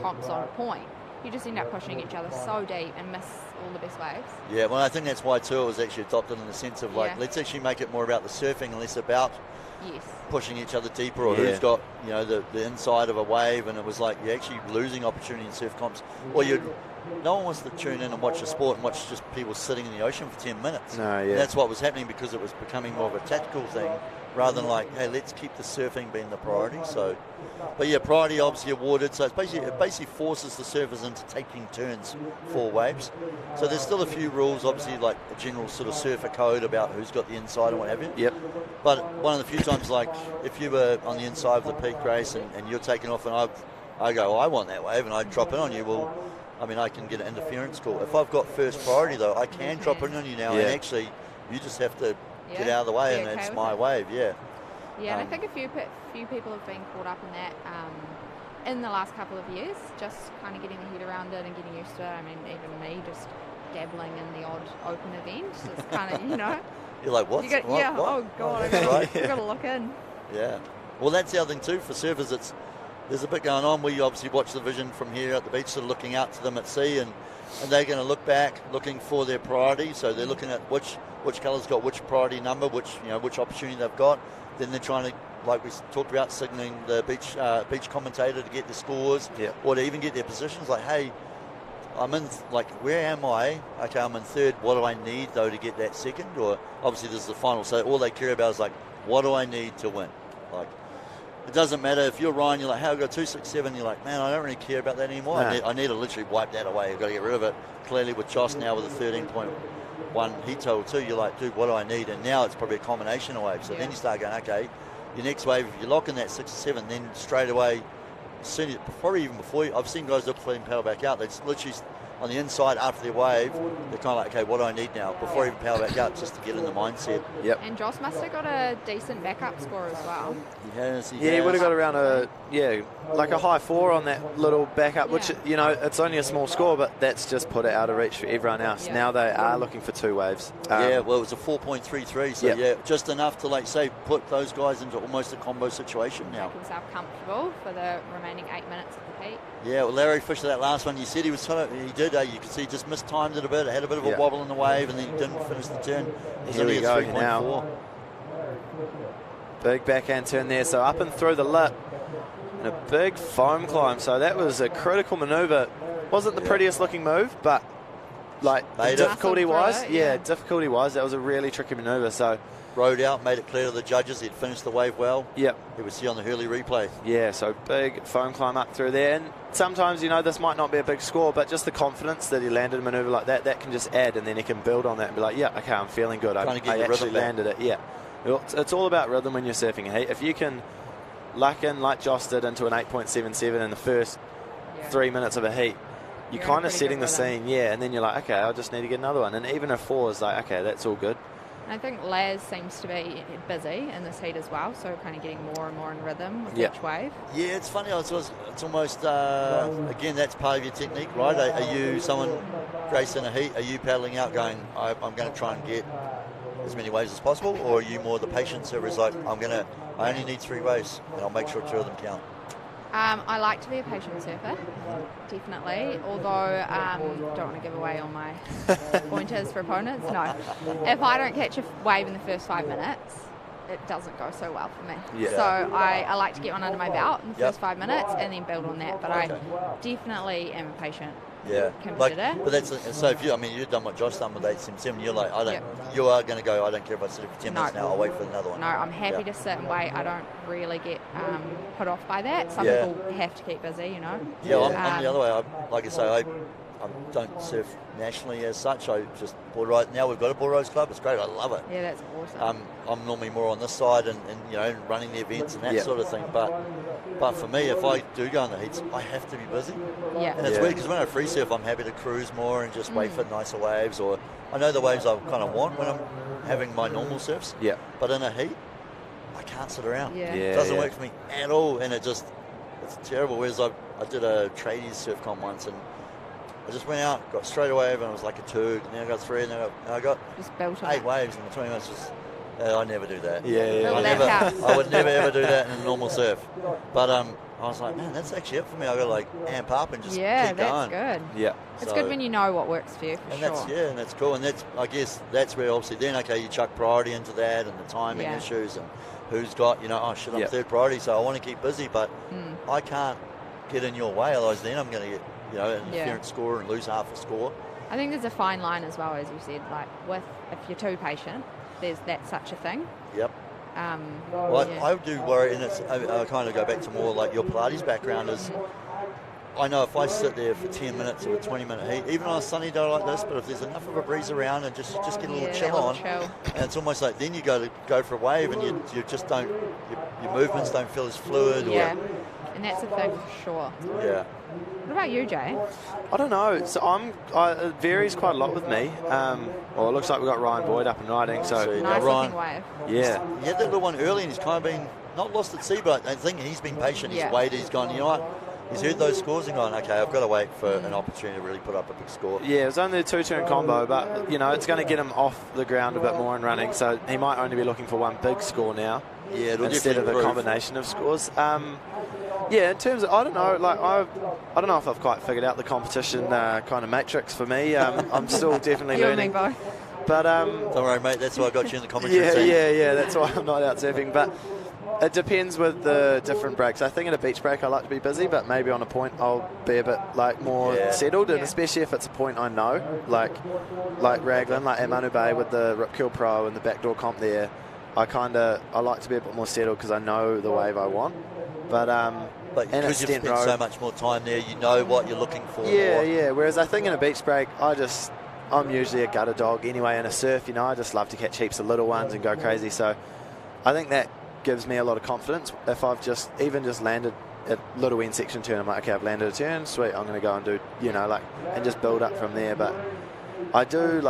comps on a point, you just end up pushing each other so deep and miss all the best waves. Yeah, well, I think that's why tour was actually adopted in the sense of like, let's actually make it more about the surfing and less about pushing each other deeper or who's got, the inside of a wave. And it was like you're actually losing opportunity in surf comps. Or no one wants to tune in and watch the sport and watch just people sitting in the ocean for 10 minutes. And that's what was happening because it was becoming more of a tactical thing rather than like, hey, let's keep the surfing being the priority. So, but yeah, priority obviously awarded. So it basically forces the surfers into taking turns for waves. So there's still a few rules, obviously, like the general sort of surfer code about who's got the inside and what have you. Yep. But one of the few times, like if you were on the inside of the peak race and you're taking off and I go, I want that wave, and I drop in on you, well, I mean, I can get an interference call. If I've got first priority, though, I can drop in on you now, and actually, you just have to get out of the way, and it's my wave, Yeah, and I think a few people have been caught up in that in the last couple of years, just kind of getting the head around it and getting used to it. I mean, even me, just dabbling in the odd open event, it's kind of, You're like, what? What? Oh, God, I've got to look in. Yeah. Well, that's the other thing, too, for surfers. There's a bit going on. We obviously watch the vision from here at the beach, sort of looking out to them at sea, and they're going to look back, looking for their priority. So they're looking at which colour's got which priority number, which opportunity they've got. Then they're trying to, like we talked about, signalling the beach commentator to get the scores, or to even get their positions. Like, hey, I'm in, where am I? Okay, I'm in third. What do I need, though, to get that second? Or obviously this is the final, so all they care about is, what do I need to win? It doesn't matter if you're Ryan, you're like, hey, I've got 267, you're like, man, I don't really care about that anymore. No. I need to literally wipe that away. I've got to get rid of it. Clearly with Joss now with a 13.1 heat total too, you're like, dude, what do I need? And now it's probably a combination of waves. So then you start going, okay, your next wave, if you lock in that 6 or 7, then straight away, before I've seen guys look for them paddle back out, they just literally on the inside after their wave, they're kind of like, okay, what do I need now? Before I even paddle back out, just to get in the mindset. Yep. And Joss must have got a decent backup score as well. He has. He would have got around a high 4 on that little backup, which, it's only a small score, but that's just put it out of reach for everyone else. Now they are looking for 2 waves. Well, it was a 4.33, so just enough to, put those guys into almost a combo situation now. Make himself comfortable for the remaining 8 minutes of the heat. Yeah, well, Larry Fisher, that last one, you said he was he did. You could see he just mistimed it a bit. It had a bit of a wobble in the wave, and then he didn't finish the turn. Here we go now. Big backhand turn there, so up and through the lip. And a big foam climb, so that was a critical manoeuvre. Wasn't the prettiest looking move, but difficulty-wise, difficulty-wise, that was a really tricky manoeuvre. So rode out, made it clear to the judges he'd finished the wave well. Yep. He would see on the Hurley replay. Yeah, so big foam climb up through there. And sometimes, this might not be a big score, but just the confidence that he landed a manoeuvre like that, that can just add, and then he can build on that and be like, yeah, okay, I'm feeling good. I actually landed it. Yeah. It's all about rhythm when you're surfing a heat. If you can luck in, like Joss did, into an 8.77 in the first 3 minutes of a heat, you're kind of setting the scene, and then you're like, okay, I just need to get another one. And even a 4 is like, okay, that's all good. I think Laz seems to be busy in this heat as well, so kind of getting more and more in rhythm with each wave. Yeah, it's funny. It's almost, again, that's part of your technique, right? Are you someone, Grace, in a heat, are you paddling out going, I'm going to try and get as many waves as possible, or are you more the patient server is like, I only need 3 waves, and I'll make sure 2 of them count? I like to be a patient surfer, definitely, although don't want to give away all my pointers for opponents. No. If I don't catch a wave in the first 5 minutes, it doesn't go so well for me. Yeah. So I like to get one under my belt in the first 5 minutes and then build on that, but I definitely am a patient competitor. But that's so. If you've done what Josh done with 877. You're like, you are going to go. I don't care if I sit for 10 minutes now. I'll wait for another one. No, I'm happy to sit and wait. I don't really get put off by that. Some people have to keep busy, Yeah, I'm the other way. Like I say, I don't surf nationally as such. I just board ride. Now we've got a board riders club. It's great. I love it. Yeah, that's awesome. I'm normally more on this side and running the events and that sort of thing. But But for me, if I do go in the heats, I have to be busy. Yeah. And it's weird because when I free surf, I'm happy to cruise more and just wait for nicer waves, or I know the waves I kind of want when I'm having my normal surfs. Yeah. But in a heat, I can't sit around. Yeah. It doesn't work for me at all, and it's terrible. Whereas I did a tradies surf comp once, and I just went out, got straight a wave, and I was like a turd. And then I got 3, and then I got Just built on 8 it. waves in the 20 minutes. I never do that. Build that house. I would never ever do that in a normal surf. But I was like, man, that's actually it for me. I got to like amp up and just keep that's going. good. Yeah. It's So- good when you know what works for you, for And sure. that's cool. And I guess that's where obviously then, okay, you chuck priority into that and the timing Yeah. issues and who's got, oh shit, I'm Yeah. third priority, so I want to keep busy, but I can't get in your way, otherwise then I'm going to get, an interference score and lose half a score. I think there's a fine line as well, as you said, like if you're too patient, that's such a thing. Yep. Well, I do worry, and I kind of go back to more like your Pilates background is, I know if I sit there for 10 minutes or a 20-minute heat, even on a sunny day like this, but if there's enough of a breeze around and just get a little chill on, and it's almost like then you go for a wave and you just don't, your movements don't feel as fluid. Yeah, and that's a thing for sure. Yeah. What about you, Jay? I don't know. So it varies quite a lot with me. Well, it looks like we've got Ryan Boyd up and riding. So Nice Ryan, looking wave. yeah. he had that little one early, and he's kind of been not lost at sea, but I think he's been patient. He's waited. He's gone. You know what? He's heard those scores and gone, okay, I've got to wait for an opportunity to really put up a big score. Yeah, it was only a 2-turn combo, but it's going to get him off the ground a bit more and running. So he might only be looking for one big score now. Yeah, it'll instead of a improve. combination of scores. Yeah, in terms of, I don't know, like I don't know if I've quite figured out the competition kind of matrix for me. I'm still definitely You learning. and me both. But don't worry, mate. That's why I got you in the commentary team. yeah. That's why I'm not out surfing. But it depends with the different breaks. I think in a beach break I like to be busy, but maybe on a point I'll be a bit more settled, and especially if it's a point I know, like Raglan, like at Manu Bay with the Rip Curl Pro and the backdoor comp there. I like to be a bit more settled because I know the wave I want. But because you've spent so much more time there, you know what you're looking for. Yeah. Whereas I think in a beach break, I'm usually a gutter dog anyway. In a surf, I just love to catch heaps of little ones and go crazy. So I think that gives me a lot of confidence. If I've just landed a little end section turn, I'm like, okay, I've landed a turn, sweet, I'm going to go and do, and just build up from there. But I do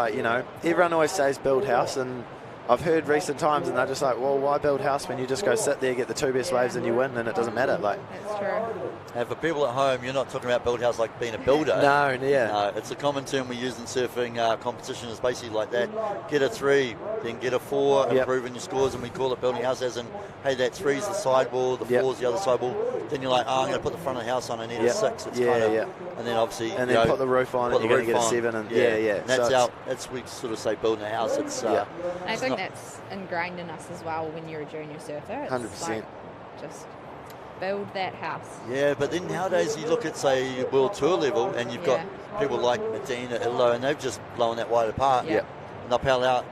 everyone always says build house, and I've heard recent times, and they're just like, well, why build house when you just go sit there, get the 2 best waves, and you win, and it doesn't matter. That's true. And for people at home, you're not talking about build house like being a builder. No, it's a common term we use in surfing competition. Is basically like that: get a 3, then get a 4, improving your scores, and we call it building house. As in, hey, that 3's the sidewall, the 4's the other sidewall. Then you're like, I'm going to put the front of the house on. I need a 6. It's and then obviously, and then put the roof on, and you're going to get a 7. And And that's we sort of say building a house. It's I think that's ingrained in us as well. When you're a junior surfer, it's 100%. like just build that house. Yeah, but then nowadays you look at, say, World Tour level, and you've got people like Medina, Illo, and they've just blown that wide apart. Yeah. And they'll paddle out,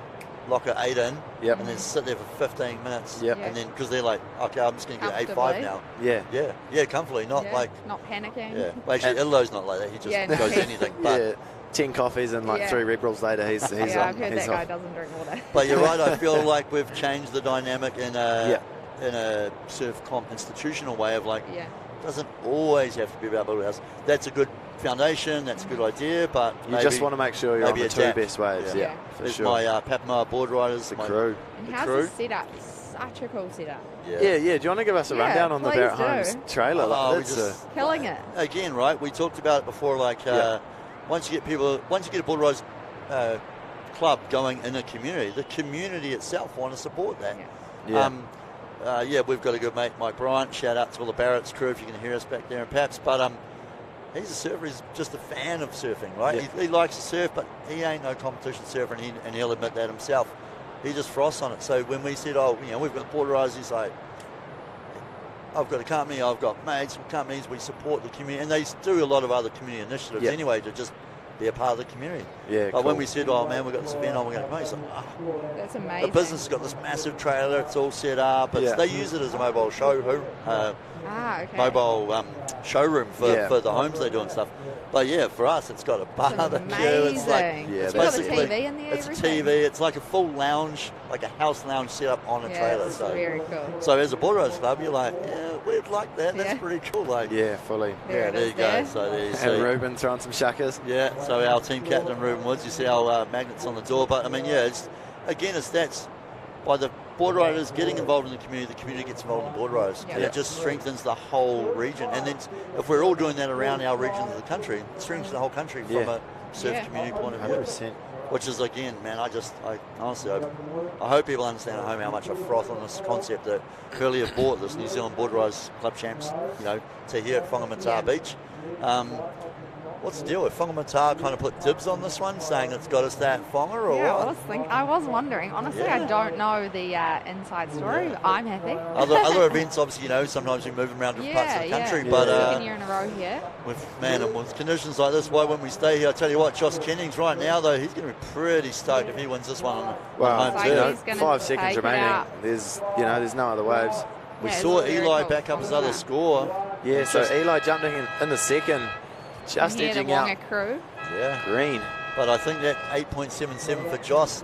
lock an 8 in, Yep. and then sit there for 15 minutes. Yep. And then, because they're like, okay, I'm just going to get 8.5 now. Yeah. Comfortably, not not panicking. Yeah. Well, actually, Illo's not like that. He just goes anything. But 10 coffees and 3 Red Bulls later, he's on. I've heard that guy doesn't drink water. But you're right. I feel like we've changed the dynamic in a surf comp institutional way of like, doesn't always have to be about building a house. That's a good foundation. That's a good idea, but you just want to make sure you're on the 2 best waves. Yeah, for There's sure. my Papamar board riders, the crew. And how's the setup? Such a cool setup. Yeah. Do you want to give us a rundown on the Barrett Holmes trailer? Killing it. Again, right? We talked about it before. Like once you get a board riders club going in a community, the community itself want to support that. We've got a good mate, Mike Bryant. Shout out to all the Barrett's crew if you can hear us back there in Paps. But he's a surfer. He's just a fan of surfing, right? He likes to surf, but he ain't no competition surfer, and he'll admit that himself. He just frosts on it. So when we said, we've got board riders, he's like, I've got a company, I've got mates from companies, we support the community, and they do a lot of other community initiatives anyway to just be a part of the community. But when we said, we've got this event on, we're going to come, he's like, that's amazing. The business has got this massive trailer, it's all set up, they use it as a mobile showroom, mobile showroom for the homes they do and stuff. But for us, it's got a barbecue. It's like it's got a TV in there. It's a TV. It's like a full lounge, like a house lounge set up on a trailer. So very cool. So as a board riders club, you're like, we'd like that. That's pretty cool. Like, Yeah, fully. there you go. So there you see. And Ruben throwing some shuckers. Yeah, so our team captain, Ruben Woods, you see our magnets on the door. But, I mean, it's that's by the board riders getting involved in the community gets involved in the board riders. Yeah. And it just strengthens the whole region. And then if we're all doing that around our regions of the country, it strengthens the whole country from a surf community point of view. 100%. Which is, again, man, I honestly, I hope people understand at home how much I froth on this concept that Hurley have bought this New Zealand Board Riders Club Champs, to here at Whangamatā Beach. What's the deal with Whangamatā? Kind of put dibs on this one, saying it's got to stay at Whanga, or what? I was wondering. Honestly, I don't know the inside story. But I'm happy. Other events, obviously, sometimes we move them around different parts of the country. But second year in a row here. With conditions like this, why wouldn't we stay here? I tell you what, Josh Kennings right now, though, he's going to be pretty stoked if he wins this one on home too. 5 seconds remaining. There's no other waves. We saw Eli back up his other score. Yeah, so Eli jumped in the second. Just edging out. Crew. Yeah. Green. But I think that 8.77 for Joss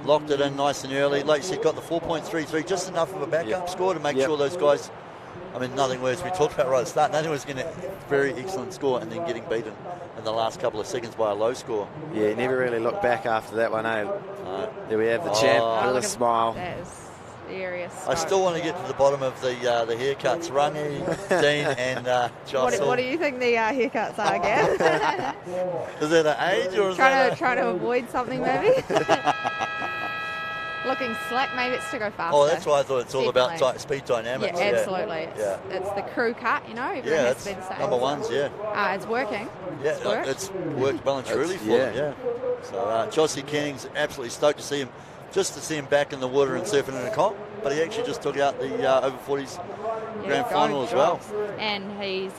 locked it in nice and early. Like you said, got the 4.33, just enough of a backup score to make sure those guys, nothing worse. We talked about right at the start, nothing was getting a very excellent score and then getting beaten in the last couple of seconds by a low score. Yeah, never really looked back after that one, eh? There we have the champ with a smile. That is serious. I still want to get to the bottom of the haircuts. Rangi, Dean, and Joss. What do you think the haircuts are, Gav? Is it an age or is trying to avoid something maybe? Looking slack, maybe it's to go faster. Oh, that's why I thought it's all about speed dynamics. Yeah, absolutely. It's the crew cut, Everyone has to be the same. Number ones, it's working. Yeah, it's worked well and truly for them. So Jossie Kennings, absolutely stoked to see him. Just to see him back in the water and surfing in a comp, but he actually just took out the over 40s grand final as well. And he's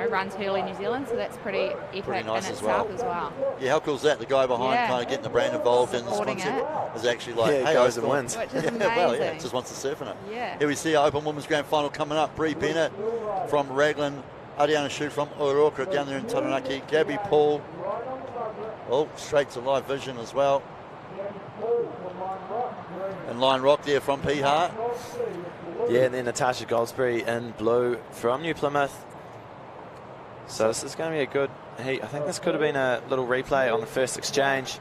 runs Hurley New Zealand, so that's pretty epic nice in as itself as well. Yeah, how cool is that? The guy behind kind of getting the brand involved in this concept is actually like, hey, goes and wins. Which is amazing. Just wants to surf in it. Yeah. Here we see our Open Women's Grand Final coming up. Bree Bennett from Raglan, Ariana Shu from Oroka down there in Taranaki, Gabby Paul, straight to live vision as well. And Lion Rock there from Pihar. Yeah, and then Natasha Goldsberry in blue from New Plymouth. So this is going to be a good heat. I think this could have been a little replay on the first exchange.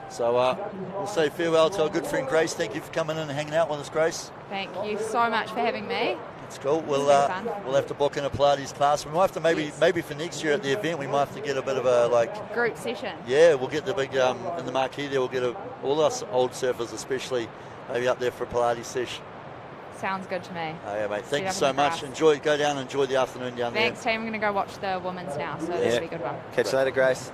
So we'll say farewell to our good friend Grace. Thank you for coming in and hanging out with us, Grace. Thank you so much for having me. That's cool. We'll have to book in a Pilates class. We might have to maybe for next year at the event we might have to get a bit of a group session. Yeah, we'll get the big in the marquee there. We'll get all us old surfers, especially maybe up there for a Pilates session. Sounds good to me. Oh, yeah, mate. Thank you so much. Go down and enjoy the afternoon down there. Thanks, team. I'm going to go watch the women's now, so this will be a good one. Catch you later, Grace.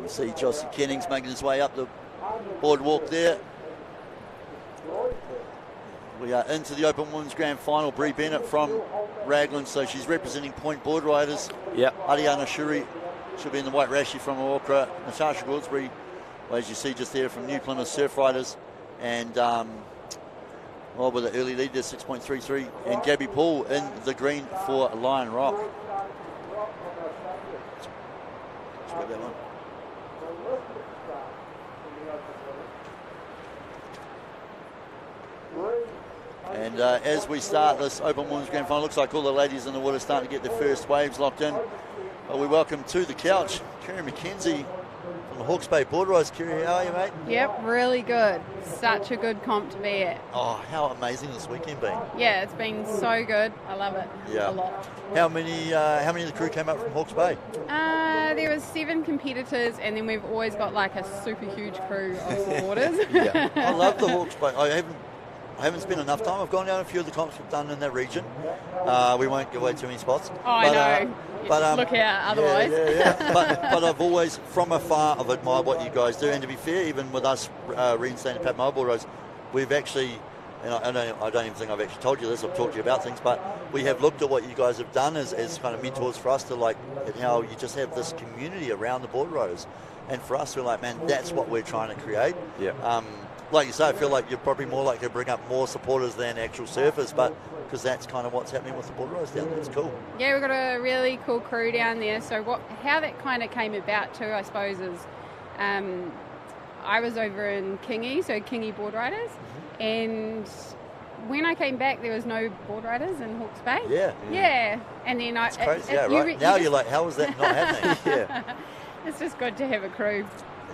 We see Jossie Kennings making his way up the boardwalk there. We are into the Open Women's Grand Final. Bree Bennett from Raglan, so she's representing Point Board Riders. Yep. Ariana Shuri, she'll be in the white rashi from Orkra. Natasha Goldsberry, as you see just there from New Plymouth Surf Riders. And with an early lead there, 6.33. And Gabby Paul in the green for Lion Rock. Let's grab that one. And as we start this Open Women's Grand Final, looks like all the ladies in the water are starting to get their first waves locked in. We welcome to the couch Kerry McKenzie from the Hawke's Bay Board Riders. Kerry, how are you, mate? Yep, really good. Such a good comp to be at. Oh, how amazing this weekend been. Yeah, it's been so good. I love it a lot. How many of the crew came up from Hawke's Bay? There was 7 competitors, and then we've always got like a super huge crew of boarders. I love the Hawke's Bay. I haven't spent enough time. I've gone down a few of the comps we've done in that region. We won't give away too many spots. I know. But look out otherwise. but I've always, from afar, I've admired what you guys do. And to be fair, even with us reinstating Pat Mobile Roads, we've actually, and I don't even think I've actually told you this, I've talked to you about things, but we have looked at what you guys have done as kind of mentors for us to at how you just have this community around the board riders. And for us, we're like, man, that's what we're trying to create. Yeah. Like you say, I feel like you're probably more likely to bring up more supporters than actual surfers, but because that's kind of what's happening with the board riders down there. It's cool. Yeah, we've got a really cool crew down there. So how that kind of came about too, I suppose, is I was over in Kingy, so Kingy board riders, and when I came back, there was no board riders in Hawke's Bay. Yeah. And then it's crazy, right? Now you're like, how is that not happening? Yeah. It's just good to have a crew.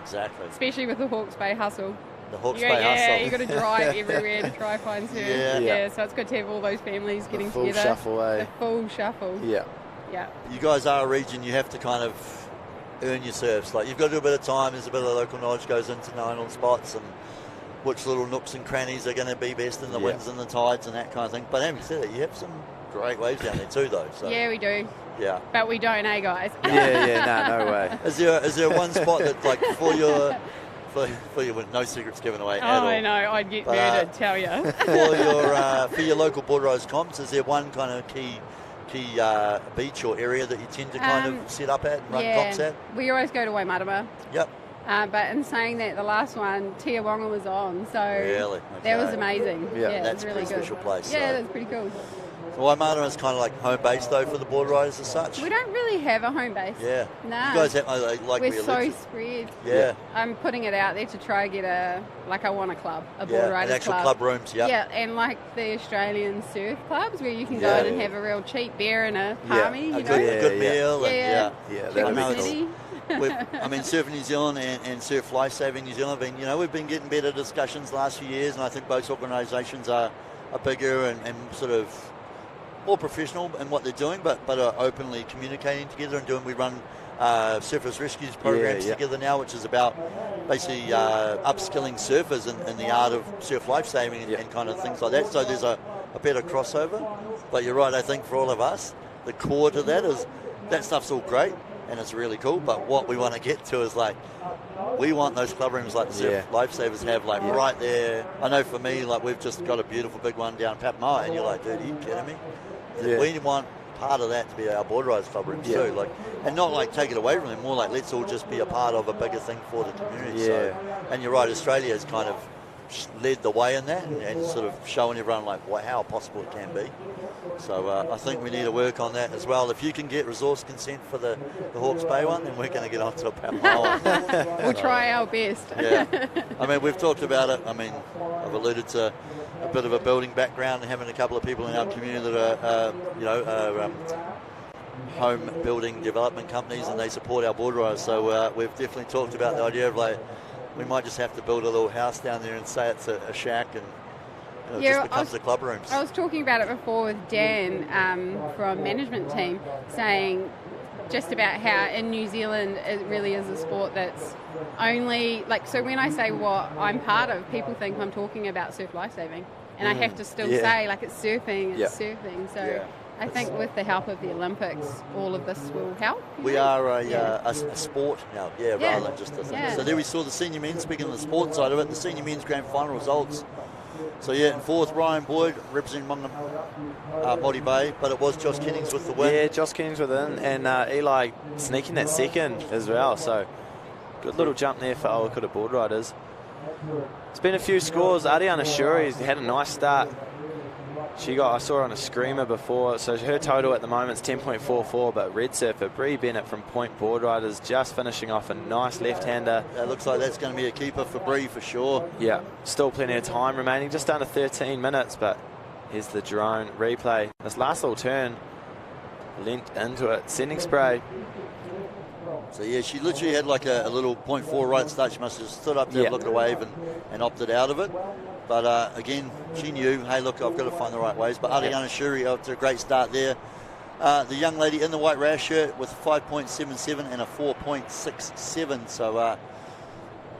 Exactly. Especially with the Hawke's Bay hustle. The Hawke's Bay hustle. Yeah, you got to drive everywhere to try find surf. Yeah, so it's good to have all those families getting together. The full shuffle. Yeah. You guys are a region, you have to kind of earn your surfs. Like, you've got to do a bit of time, there's a bit of local knowledge goes into knowing all spots and which little nooks and crannies are going to be best in the winds and the tides and that kind of thing. But having said that, you have some great waves down there too, though. So. Yeah, we do. Yeah. But we don't, guys? No way. Is there one spot that, like, for your no secrets given away at all? I know, I'd get murdered, tell you. For your local board riders comps, is there one kind of key beach or area that you tend to kind of set up at and run comps at? We always go to Whangamatā. Yep. But in saying that, the last one, Tia Wonga was on, so really? That was amazing. Yeah, it was that's really a pretty special place. Yeah, that's pretty cool. So Whangamatā is kind of like home base though for the board riders as such. We don't really have a home base. Yeah. Nah. You guys have like we're so spread. Yeah. I'm putting it out there to try and get I want a club, a board riders an actual club rooms. Yeah, and like the Australian surf clubs where you can go in and have a real cheap beer and a palmy. A good meal. Yeah. I mean, Surf New Zealand and Surf Lifesaving New Zealand have been, we've been getting better discussions the last few years, and I think both organisations are bigger and sort of more professional in what they're doing, but are openly communicating together and doing. We run surfers rescues programs together now, which is about basically upskilling surfers in the art of surf lifesaving and kind of things like that. So there's a better crossover. But you're right, I think for all of us, the core to that is that stuff's all great and it's really cool, but what we want to get to is like, we want those club rooms like the Surf Lifesavers have, like right there. I know for me, like we've just got a beautiful big one down Papamoa, and you're like, dude, are you kidding me? We want part of that to be our board riders club rooms too, like, and not like take it away from them, more like let's all just be a part of a bigger thing for the community. So, and you're right, Australia has kind of led the way in that and sort of showing everyone like how possible it can be. So I think we need to work on that as well. If you can get resource consent for the Hawke's Bay one, then we're going to get onto a Papamoa. We'll try our best. I mean, we've talked about it. I mean, I've alluded to a bit of a building background and having a couple of people in our community that are home building development companies, and they support our board riders. So we've definitely talked about the idea of like, we might just have to build a little house down there and say it's a shack, and it just becomes the club rooms. I was talking about it before with Dan from management team, saying just about how in New Zealand it really is a sport that's only, like, so when I say what I'm part of, people think I'm talking about surf lifesaving, and I have to still say, like, it's surfing, surfing. So I think with the help of the Olympics, all of this will help. We are a sport now, rather than just a thing. So there we saw the senior men's, speaking of the sports side of it, the senior men's grand final results. So in fourth, Ryan Boyd representing Māori Bay, but it was Josh Kennings with the win. Yeah, Josh Kennings with it, and Eli sneaking that second as well. So good little jump there for Owakura board riders. It's been a few scores. Ariana Shuri's had a nice start. I saw her on a screamer before, so her total at the moment is 10.44, but red surfer Bree Bennett from Point Board Riders just finishing off a nice left-hander. That looks like that's going to be a keeper for Bree for sure. Yeah, still plenty of time remaining, just under 13 minutes, but here's the drone replay. This last little turn, leant into it, sending spray. So she literally had like a little 0.4 right start. She must have stood up to have a look at a wave and opted out of it. But again, she knew, hey, look, I've got to find the right ways. But Ariana Shuri, after a great start there. The young lady in the white rash shirt with 5.77 and a 4.67. So a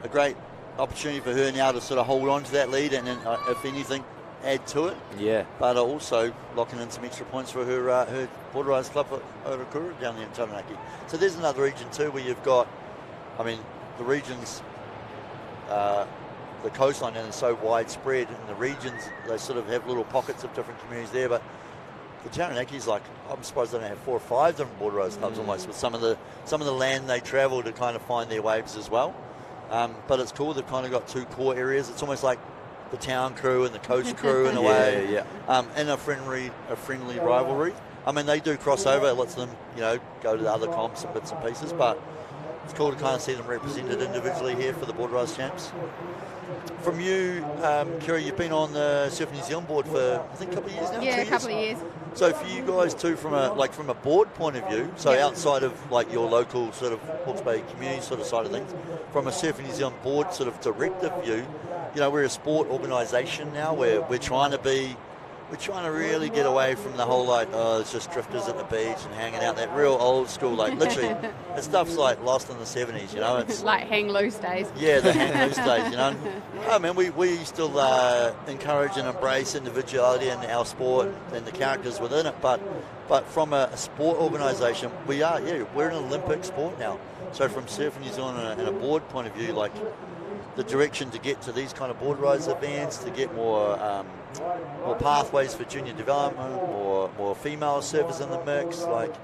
great opportunity for her now to sort of hold on to that lead and if anything, add to it. Yeah. But also locking in some extra points for her board riders club for Orokura down there in Taranaki. So there's another region too where you've got, I mean, the regions, the coastline is so widespread, and the regions, they sort of have little pockets of different communities there. But the Taranaki's like, I'm surprised they don't have 4 or 5 different board riders clubs almost, with some of the land they travel to kind of find their waves as well. But it's cool, they've kind of got 2 core areas. It's almost like the town crew and the coast crew in a way, and a friendly rivalry. I mean, they do cross over. Lots of them, go to the other comps and bits and pieces, but it's cool to kind of see them represented individually here for the Board Rise Champs. From you, Kira, you've been on the Surfing New Zealand board for, I think, a couple of years now? Yeah, a couple of years. So for you guys too, from a board point of view, so outside of like your local sort of Hawke's Bay community sort of side of things, from a Surfing New Zealand board sort of directive view, we're a sport organisation now where we're trying to really get away from the whole it's just drifters at the beach and hanging out, that real old school, like literally, that stuff's like lost in the 70s, It's like hang loose days. Yeah, the hang loose days, I mean, we still encourage and embrace individuality in our sport and the characters within it, but from a sport organisation, we're an Olympic sport now. So from Surfing New Zealand and a board point of view, like the direction to get to these kind of board rise events, to get more pathways for junior development, more female surfers in the mix, like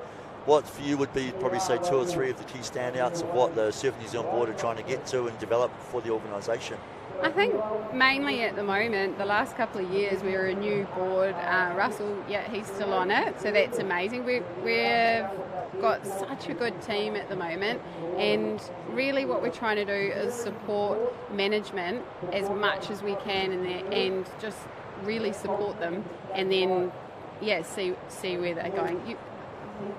what for you would be probably say 2 or 3 of the key standouts of what the Surfing New Zealand board are trying to get to and develop for the organisation? I think mainly at the moment, the last couple of years, we're a new board. Russell, he's still on it, so that's amazing. We've got such a good team at the moment, and really what we're trying to do is support management as much as we can and just really support them, and then see where they're going.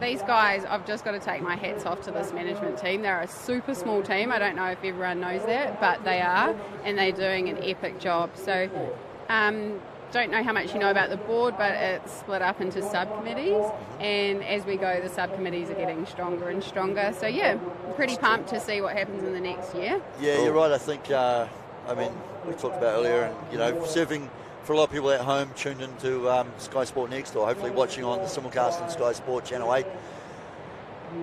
These guys, I've just got to take my hats off to this management team. They're a super small team. I don't know if everyone knows that, but they are, and they're doing an epic job. So don't know how much you know about the board, but it's split up into subcommittees, and as we go, the subcommittees are getting stronger and stronger. So pretty pumped to see what happens in the next year. Yeah, you're right. I think, we talked about earlier, and, surfing, for a lot of people at home tuned into Sky Sport Next, or hopefully watching on the simulcast on Sky Sport Channel 8,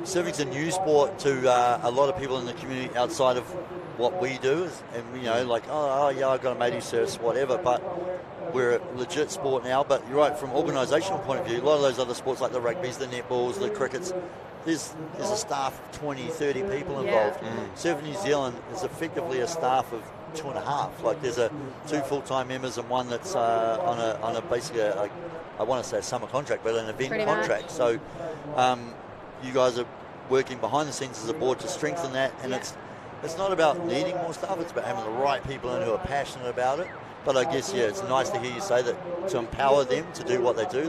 surfing's a new sport to a lot of people in the community outside of what we do. And, I've got a mate who surfs, whatever, but we're a legit sport now. But you're right, from organisational point of view, a lot of those other sports like the rugbies, the netballs, the crickets, there's a staff of 20, 30 people involved. Surfing New Zealand is effectively a staff of 2.5. Like there's 2 full-time members and one that's on a basically I want to say a summer contract, but an event Pretty contract. much. So you guys are working behind the scenes as a board to strengthen that, and it's not about needing more staff, it's about having the right people in who are passionate about it. But I guess, it's nice to hear you say that, to empower them to do what they do.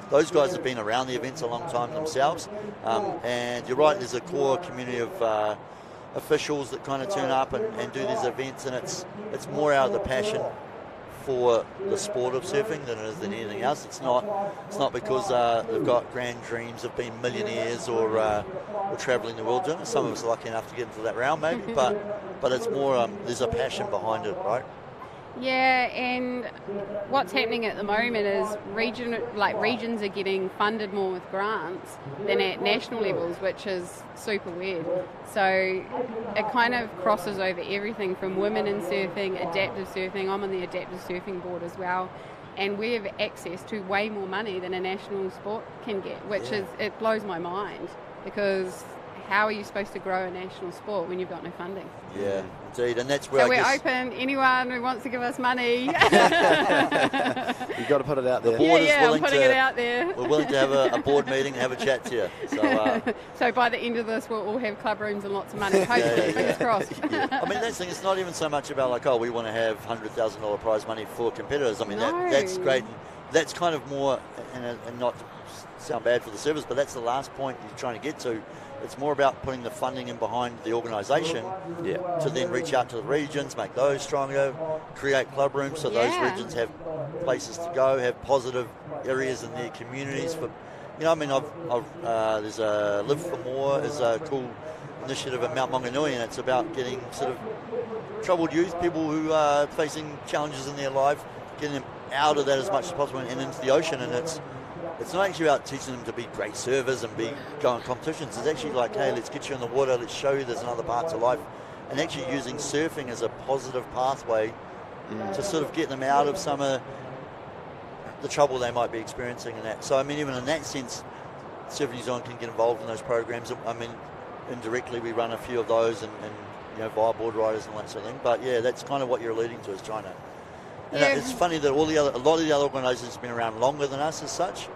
Those guys have been around the events a long time themselves. And you're right, there's a core community of officials that kind of turn up and do these events, and it's more out of the passion for the sport of surfing than it is than anything else. It's not because they've got grand dreams of being millionaires or travelling the world doing it. Some of us are lucky enough to get into that realm maybe, but it's more there's a passion behind it, right? Yeah, and what's happening at the moment is regions are getting funded more with grants than at national levels, which is super weird. So it kind of crosses over everything from women in surfing, adaptive surfing. I'm on the adaptive surfing board as well, and we have access to way more money than a national sport can get, which it blows my mind, because how are you supposed to grow a national sport when you've got no funding? Yeah, indeed, and that's where we're open. Anyone who wants to give us money, you've got to put it out there. The board is willing I'm putting it out there. We're willing to have a board meeting and have a chat to you. So by the end of this, we'll all have club rooms and lots of money. Hopefully, fingers crossed. I mean, that's the thing. It's not even so much about we want to have $100,000 prize money for competitors. I mean, that's great. That's kind of more, and not to sound bad for the service, but that's the last point you're trying to get to. It's more about putting the funding in behind the organisation to then reach out to the regions, make those stronger, create club rooms so those regions have places to go, have positive areas in their communities. For, there's a Live for More is a cool initiative at Mount Maunganui, and it's about getting sort of troubled youth, people who are facing challenges in their life, getting them out of that as much as possible and into the ocean. And it's not actually about teaching them to be great surfers and go on competitions. It's actually like, hey, let's get you in the water, let's show you there's another part to life, and actually using surfing as a positive pathway to sort of get them out of some of the trouble they might be experiencing in that. So, I mean, even in that sense, Surfing New Zealand can get involved in those programs. I mean, indirectly we run a few of those and via board riders and all that sort of thing. But yeah, that's kind of what you're alluding to, is China. And it's funny that a lot of the other organisations have been around longer than us as such,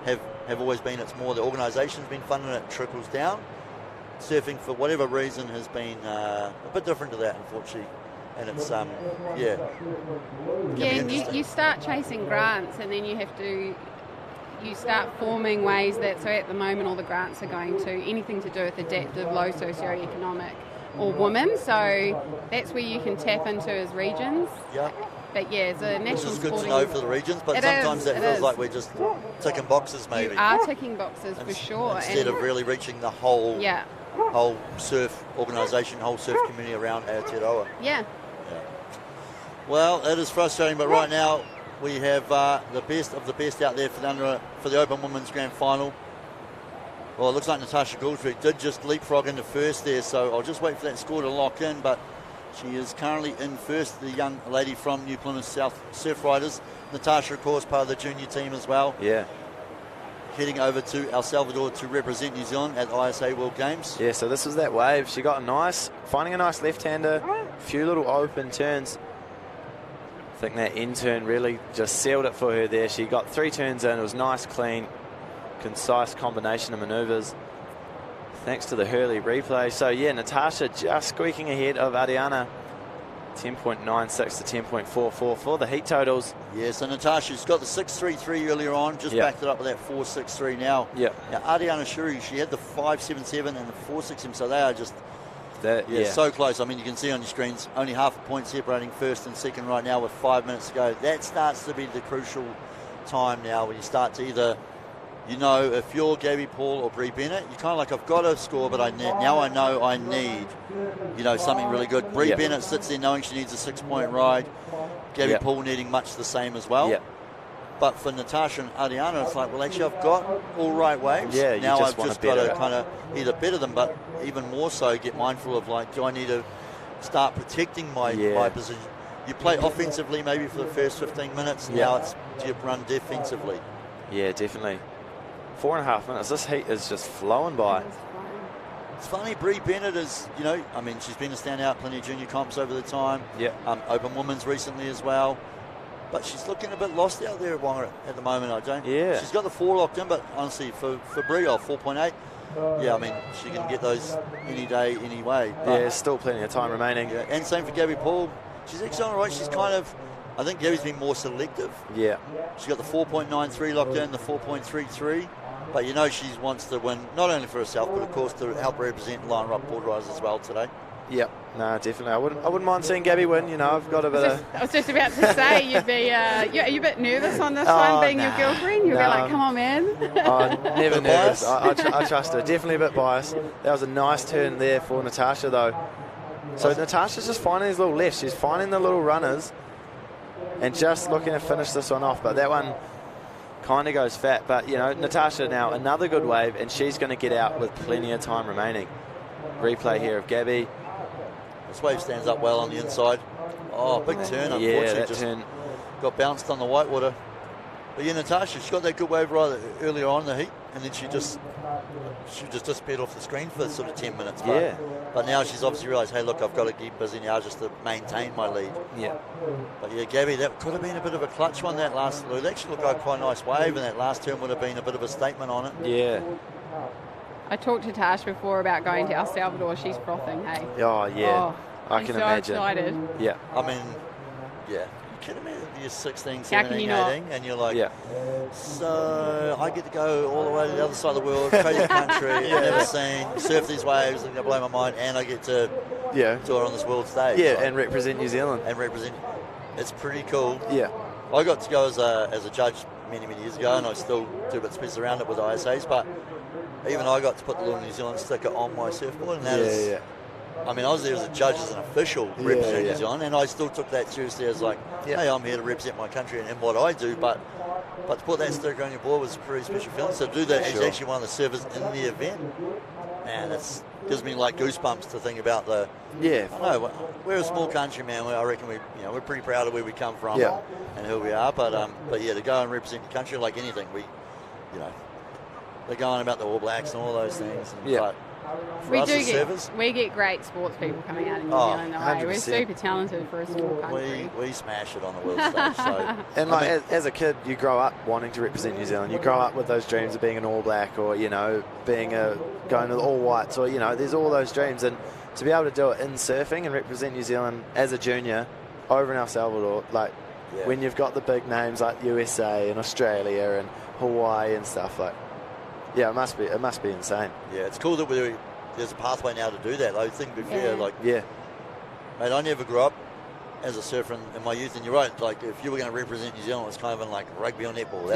have always been, it's more the organisation's been funded and it trickles down surfing for whatever reason has been a bit different to that, unfortunately. And it's you start chasing grants, and then you start forming ways that, so at the moment all the grants are going to anything to do with adaptive, low socioeconomic or women, so that's where you can tap into as regions. Yeah. But yeah, it's a national Which is good sporting... to know for the regions, but sometimes that feels like we're just ticking boxes maybe. You are ticking boxes for sure. Instead of really reaching the whole surf organisation, whole surf community around Aotearoa. Yeah. Well, it is frustrating, but right now we have the best of the best out there for the Open Women's Grand Final. Well, it looks like Natasha Goldrick did just leapfrog into first there, so I'll just wait for that score to lock in, but she is currently in first, the young lady from New Plymouth South Surf Riders. Natasha, of course, part of the junior team as well. Yeah. Heading over to El Salvador to represent New Zealand at the ISA World Games. Yeah, so this was that wave. She got finding a nice left-hander, a few little open turns. I think that end turn really just sealed it for her there. She got 3 turns in. It was nice, clean, concise combination of manoeuvres, thanks to the Hurley replay. So yeah, Natasha just squeaking ahead of Ariana, 10.96 to 10.44 for the heat totals. Yeah, so Natasha's got the 6.33 earlier on, just backed it up with that 4.63 now. Yeah. Now Ariana Shuri, she had the 5.77 and the 4.67, so they are just so close. I mean, you can see on your screens only half a point separating first and second right now with 5 minutes to go. That starts to be the crucial time now when you start to either, if you're Gabby Paul or Brie Bennett, you're kind of like, I've got to score, but now I know I need, something really good. Brie Bennett sits there knowing she needs a 6-point ride. Gabby Paul needing much the same as well. But for Natasha and Ariana, it's like, well, actually, I've got all right waves. Yeah, now I've just got to kind of either better them, but even more so get mindful of, like, do I need to start protecting my position? You play offensively maybe for the first 15 minutes. Now it's, do you run defensively? Yeah, definitely. 4.5 minutes. This heat is just flowing by. It's funny, Brie Bennett is, she's been a standout, plenty of junior comps over the time. Open Women's recently as well. But she's looking a bit lost out there at Whangamatā at the moment, I don't. Yeah. She's got the 4 locked in, but honestly, for Brie, 4.8. She can get those any day, any way. But there's still plenty of time remaining. Yeah, and same for Gabby Paul. She's actually all right. She's kind of, I think Gabby's been more selective. Yeah. She's got the 4.93 locked in, the 4.33. But she wants to win, not only for herself, but of course to help represent Lion Rock Board Riders as well today. Yep. No, definitely. I wouldn't mind seeing Gabby win. I've got a bit of... I was just about to say, you'd be... are you a bit nervous on this one, being your girlfriend? You'd be like, come on, man. Never nervous. I trust her. Definitely a bit biased. That was a nice turn there for Natasha, though. So Natasha's just finding these little lefts. She's finding the little runners and just looking to finish this one off. But that one kind of goes fat. But, Natasha now, another good wave, and she's going to get out with plenty of time remaining. Replay here of Gabby. This wave stands up well on the inside. Oh, big turn, unfortunately. Yeah, that just turn got bounced on the whitewater. But Natasha, she got that good wave right earlier on in the heat, and then she just disappeared off the screen for sort of 10 minutes. But now she's obviously realised, hey, look, I've got to keep busy now just to maintain my lead. Yeah. But Gabby, that could have been a bit of a clutch one, that last. It actually looked like quite a nice wave, and that last turn would have been a bit of a statement on it. Yeah. I talked to Tash before about going to El Salvador. She's frothing, hey? Oh, yeah. I can imagine. Excited. Yeah. You're kidding me? You're 16, 17, 18, and you're like, so I get to go all the way to the other side of the world, crazy country, I've never seen, surf these waves, they're going to blow my mind, and I get to tour on this world stage. Yeah, and represent New Zealand. It's pretty cool. Yeah. I got to go as a judge many, many years ago, and I still do bits and pieces around it with ISAs, but even I got to put the little New Zealand sticker on my surfboard, and that is... I was there as a judge, as an official representing New Zealand, and I still took that seriously as like, hey, I'm here to represent my country and what I do, but to put that sticker on your board was a pretty special feeling. So to do that as actually one of the surfers in the event, man, it gives me like goosebumps to think about the... I know, we're a small country, man. I reckon we're pretty proud of where we come from and who we are, but to go and represent your country like anything, they're going about the All Blacks and all those things. for us as surfers. We get great sports people coming out in New Zealand. 100%. We're super talented for a small country. We smash it on the world stage. So, and as a kid, you grow up wanting to represent New Zealand. You grow up with those dreams of being an All Black, or being going to the All Whites, or there's all those dreams. And to be able to do it in surfing and represent New Zealand as a junior over in El Salvador, when you've got the big names like USA and Australia and Hawaii and stuff, it must be insane. Yeah, it's cool that there's a pathway now to do that. I think before, mate, I never grew up as a surfer in my youth, and you're right. If you were going to represent New Zealand, it was kind of in rugby or netball.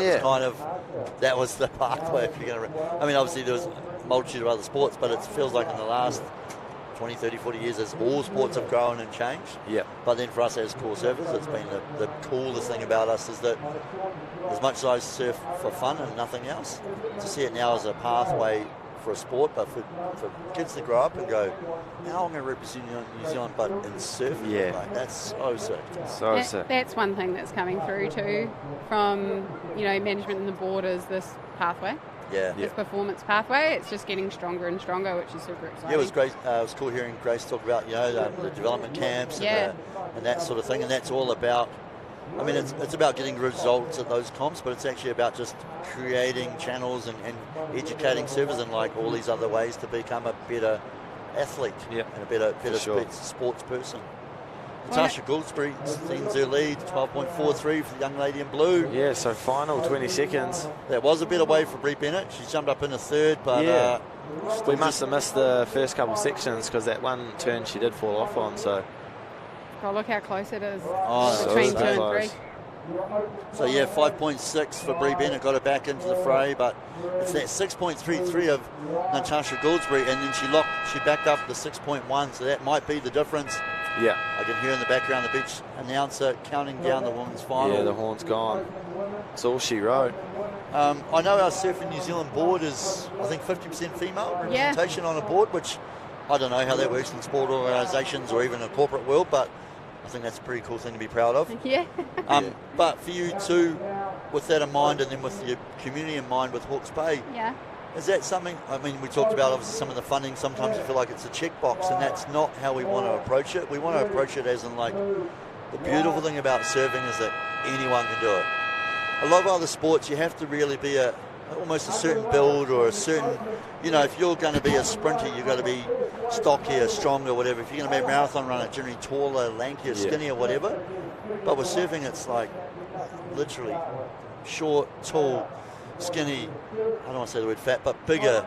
That was the pathway. If you're going to, obviously there was a multitude of other sports, but it feels like in the last 20, 30, 40 years, as all sports have grown and changed. Yeah. But then for us as core surfers, it's been the coolest thing about us is that as much as I surf for fun and nothing else, to see it now as a pathway for a sport, but for kids to grow up and go, now I'm going to represent New Zealand, but in surfing, that's so sick. So sick. That's one thing that's coming through too from management and the board is this pathway. Yeah. This performance pathway, it's just getting stronger and stronger, which is super exciting. Yeah, it was great. It was cool hearing Grace talk about the development camps and that sort of thing, and that's all about. It's about getting results at those comps, but it's actually about just creating channels and educating surfers and all these other ways to become a better athlete and a better sports person. Natasha Goldsbury sends her lead, 12.43 for the young lady in blue. Yeah, so final 20 seconds. That was a better wave for Brie Bennett. She jumped up in a third, but we must have missed the first couple sections because that one turn she did fall off on. So, look how close it is between 2 and 3. So 5.6 for Brie Bennett, got her back into the fray, but it's that 6.33 of Natasha Goldsbury, and then she backed up the 6.1, so that might be the difference. Yeah. I can hear in the background the beach announcer counting down the women's final. Yeah, the horn's gone. That's all she wrote. I know our Surfing New Zealand board is, I think, 50% female representation on a board, which I don't know how that works in sport organisations or even a corporate world, but I think that's a pretty cool thing to be proud of. Yeah. But for you too, with that in mind, and then with the community in mind with Hawke's Bay, is that something, we talked about obviously some of the funding, sometimes you feel like it's a checkbox, and that's not how we want to approach it. We want to approach it as in the beautiful thing about surfing is that anyone can do it. A lot of other sports, you have to really be almost a certain build or a certain, if you're going to be a sprinter, you've got to be stockier, stronger, whatever. If you're going to be a marathon runner, generally taller, lankier, skinnier, whatever. But with surfing, it's literally short, tall, skinny, I don't want to say the word fat, but bigger,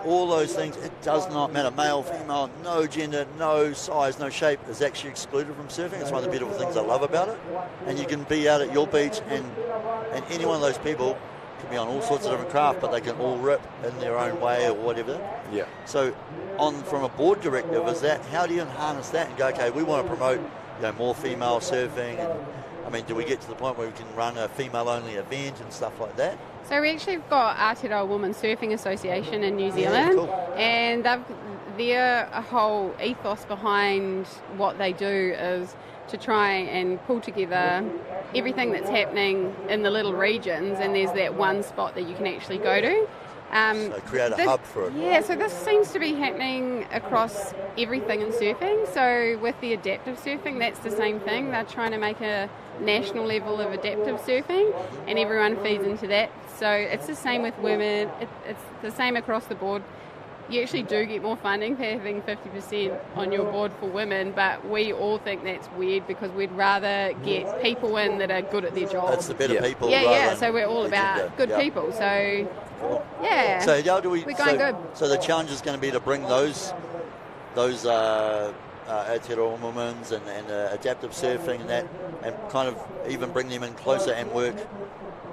all those things. It does not matter, male, female, no gender, no size, no shape is actually excluded from surfing. It's one of the beautiful things I love about it. And you can be out at your beach and any one of those people can be on all sorts of different craft, but they can all rip in their own way or whatever. Yeah. So from a board directive, is that, how do you harness that and go, okay, we want to promote more female surfing, and do we get to the point where we can run a female-only event and stuff like that? So we actually have got Aotearoa Women's Surfing Association in New Zealand, and their whole ethos behind what they do is to try and pull together everything that's happening in the little regions, and there's that one spot that you can actually go to. So create a hub for it. Yeah, so this seems to be happening across everything in surfing. So with the adaptive surfing, that's the same thing. They're trying to make a national level of adaptive surfing, and everyone feeds into that. So it's the same with women. It's the same across the board. You actually do get more funding for having 50% on your board for women, but we all think that's weird because we'd rather get people in that are good at their job. That's the better people. Yeah. So we're all about good people. So yeah. So how do we're going good. So the challenge is going to be to bring those Aotearoa women's and adaptive surfing and that, and kind of even bring them in closer and work.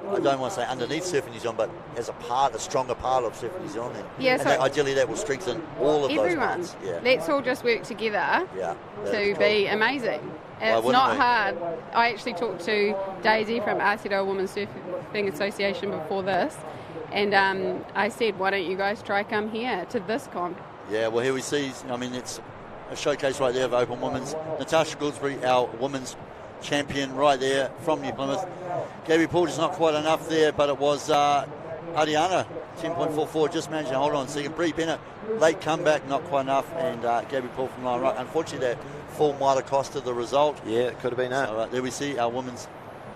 I don't want to say underneath Surfing New Zealand, but as a stronger part of Surfing New Zealand. Yeah, so ideally that will strengthen all of those parts. Yeah. Let's all just work together to be amazing. It's not hard. I actually talked to Daisy from Aotearoa Women's Surfing Association before this, and I said, why don't you guys try come here to this con? Yeah, well, here we see, it's a showcase right there of Open Women's. Natasha Goldsbury, our women's champion right there from New Plymouth. Gabby Porter's not quite enough there, but it was Ariana, 10.44, just managed to hold on a second. Bree Bennett, late comeback, not quite enough, and Gabby Paul from line right. Unfortunately, that fall might have costed the result. Yeah, it could have been that. So there we see our women's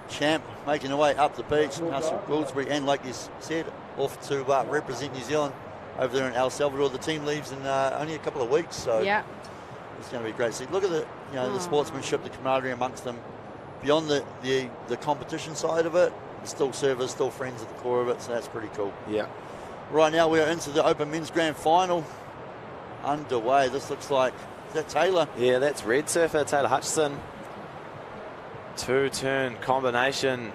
champ making her way up the beach. Castle Goldsbury, and like you said, off to represent New Zealand over there in El Salvador. The team leaves in only a couple of weeks, so it's going to be great. See, look at the the sportsmanship, the camaraderie amongst them. Beyond the competition side of it, still servers, still friends at the core of it, so that's pretty cool. Yeah. Right now we are into the Open Men's Grand Final underway. This looks like, is that Taylor? Yeah, that's red surfer Taylor Hutchison. Two-turn combination.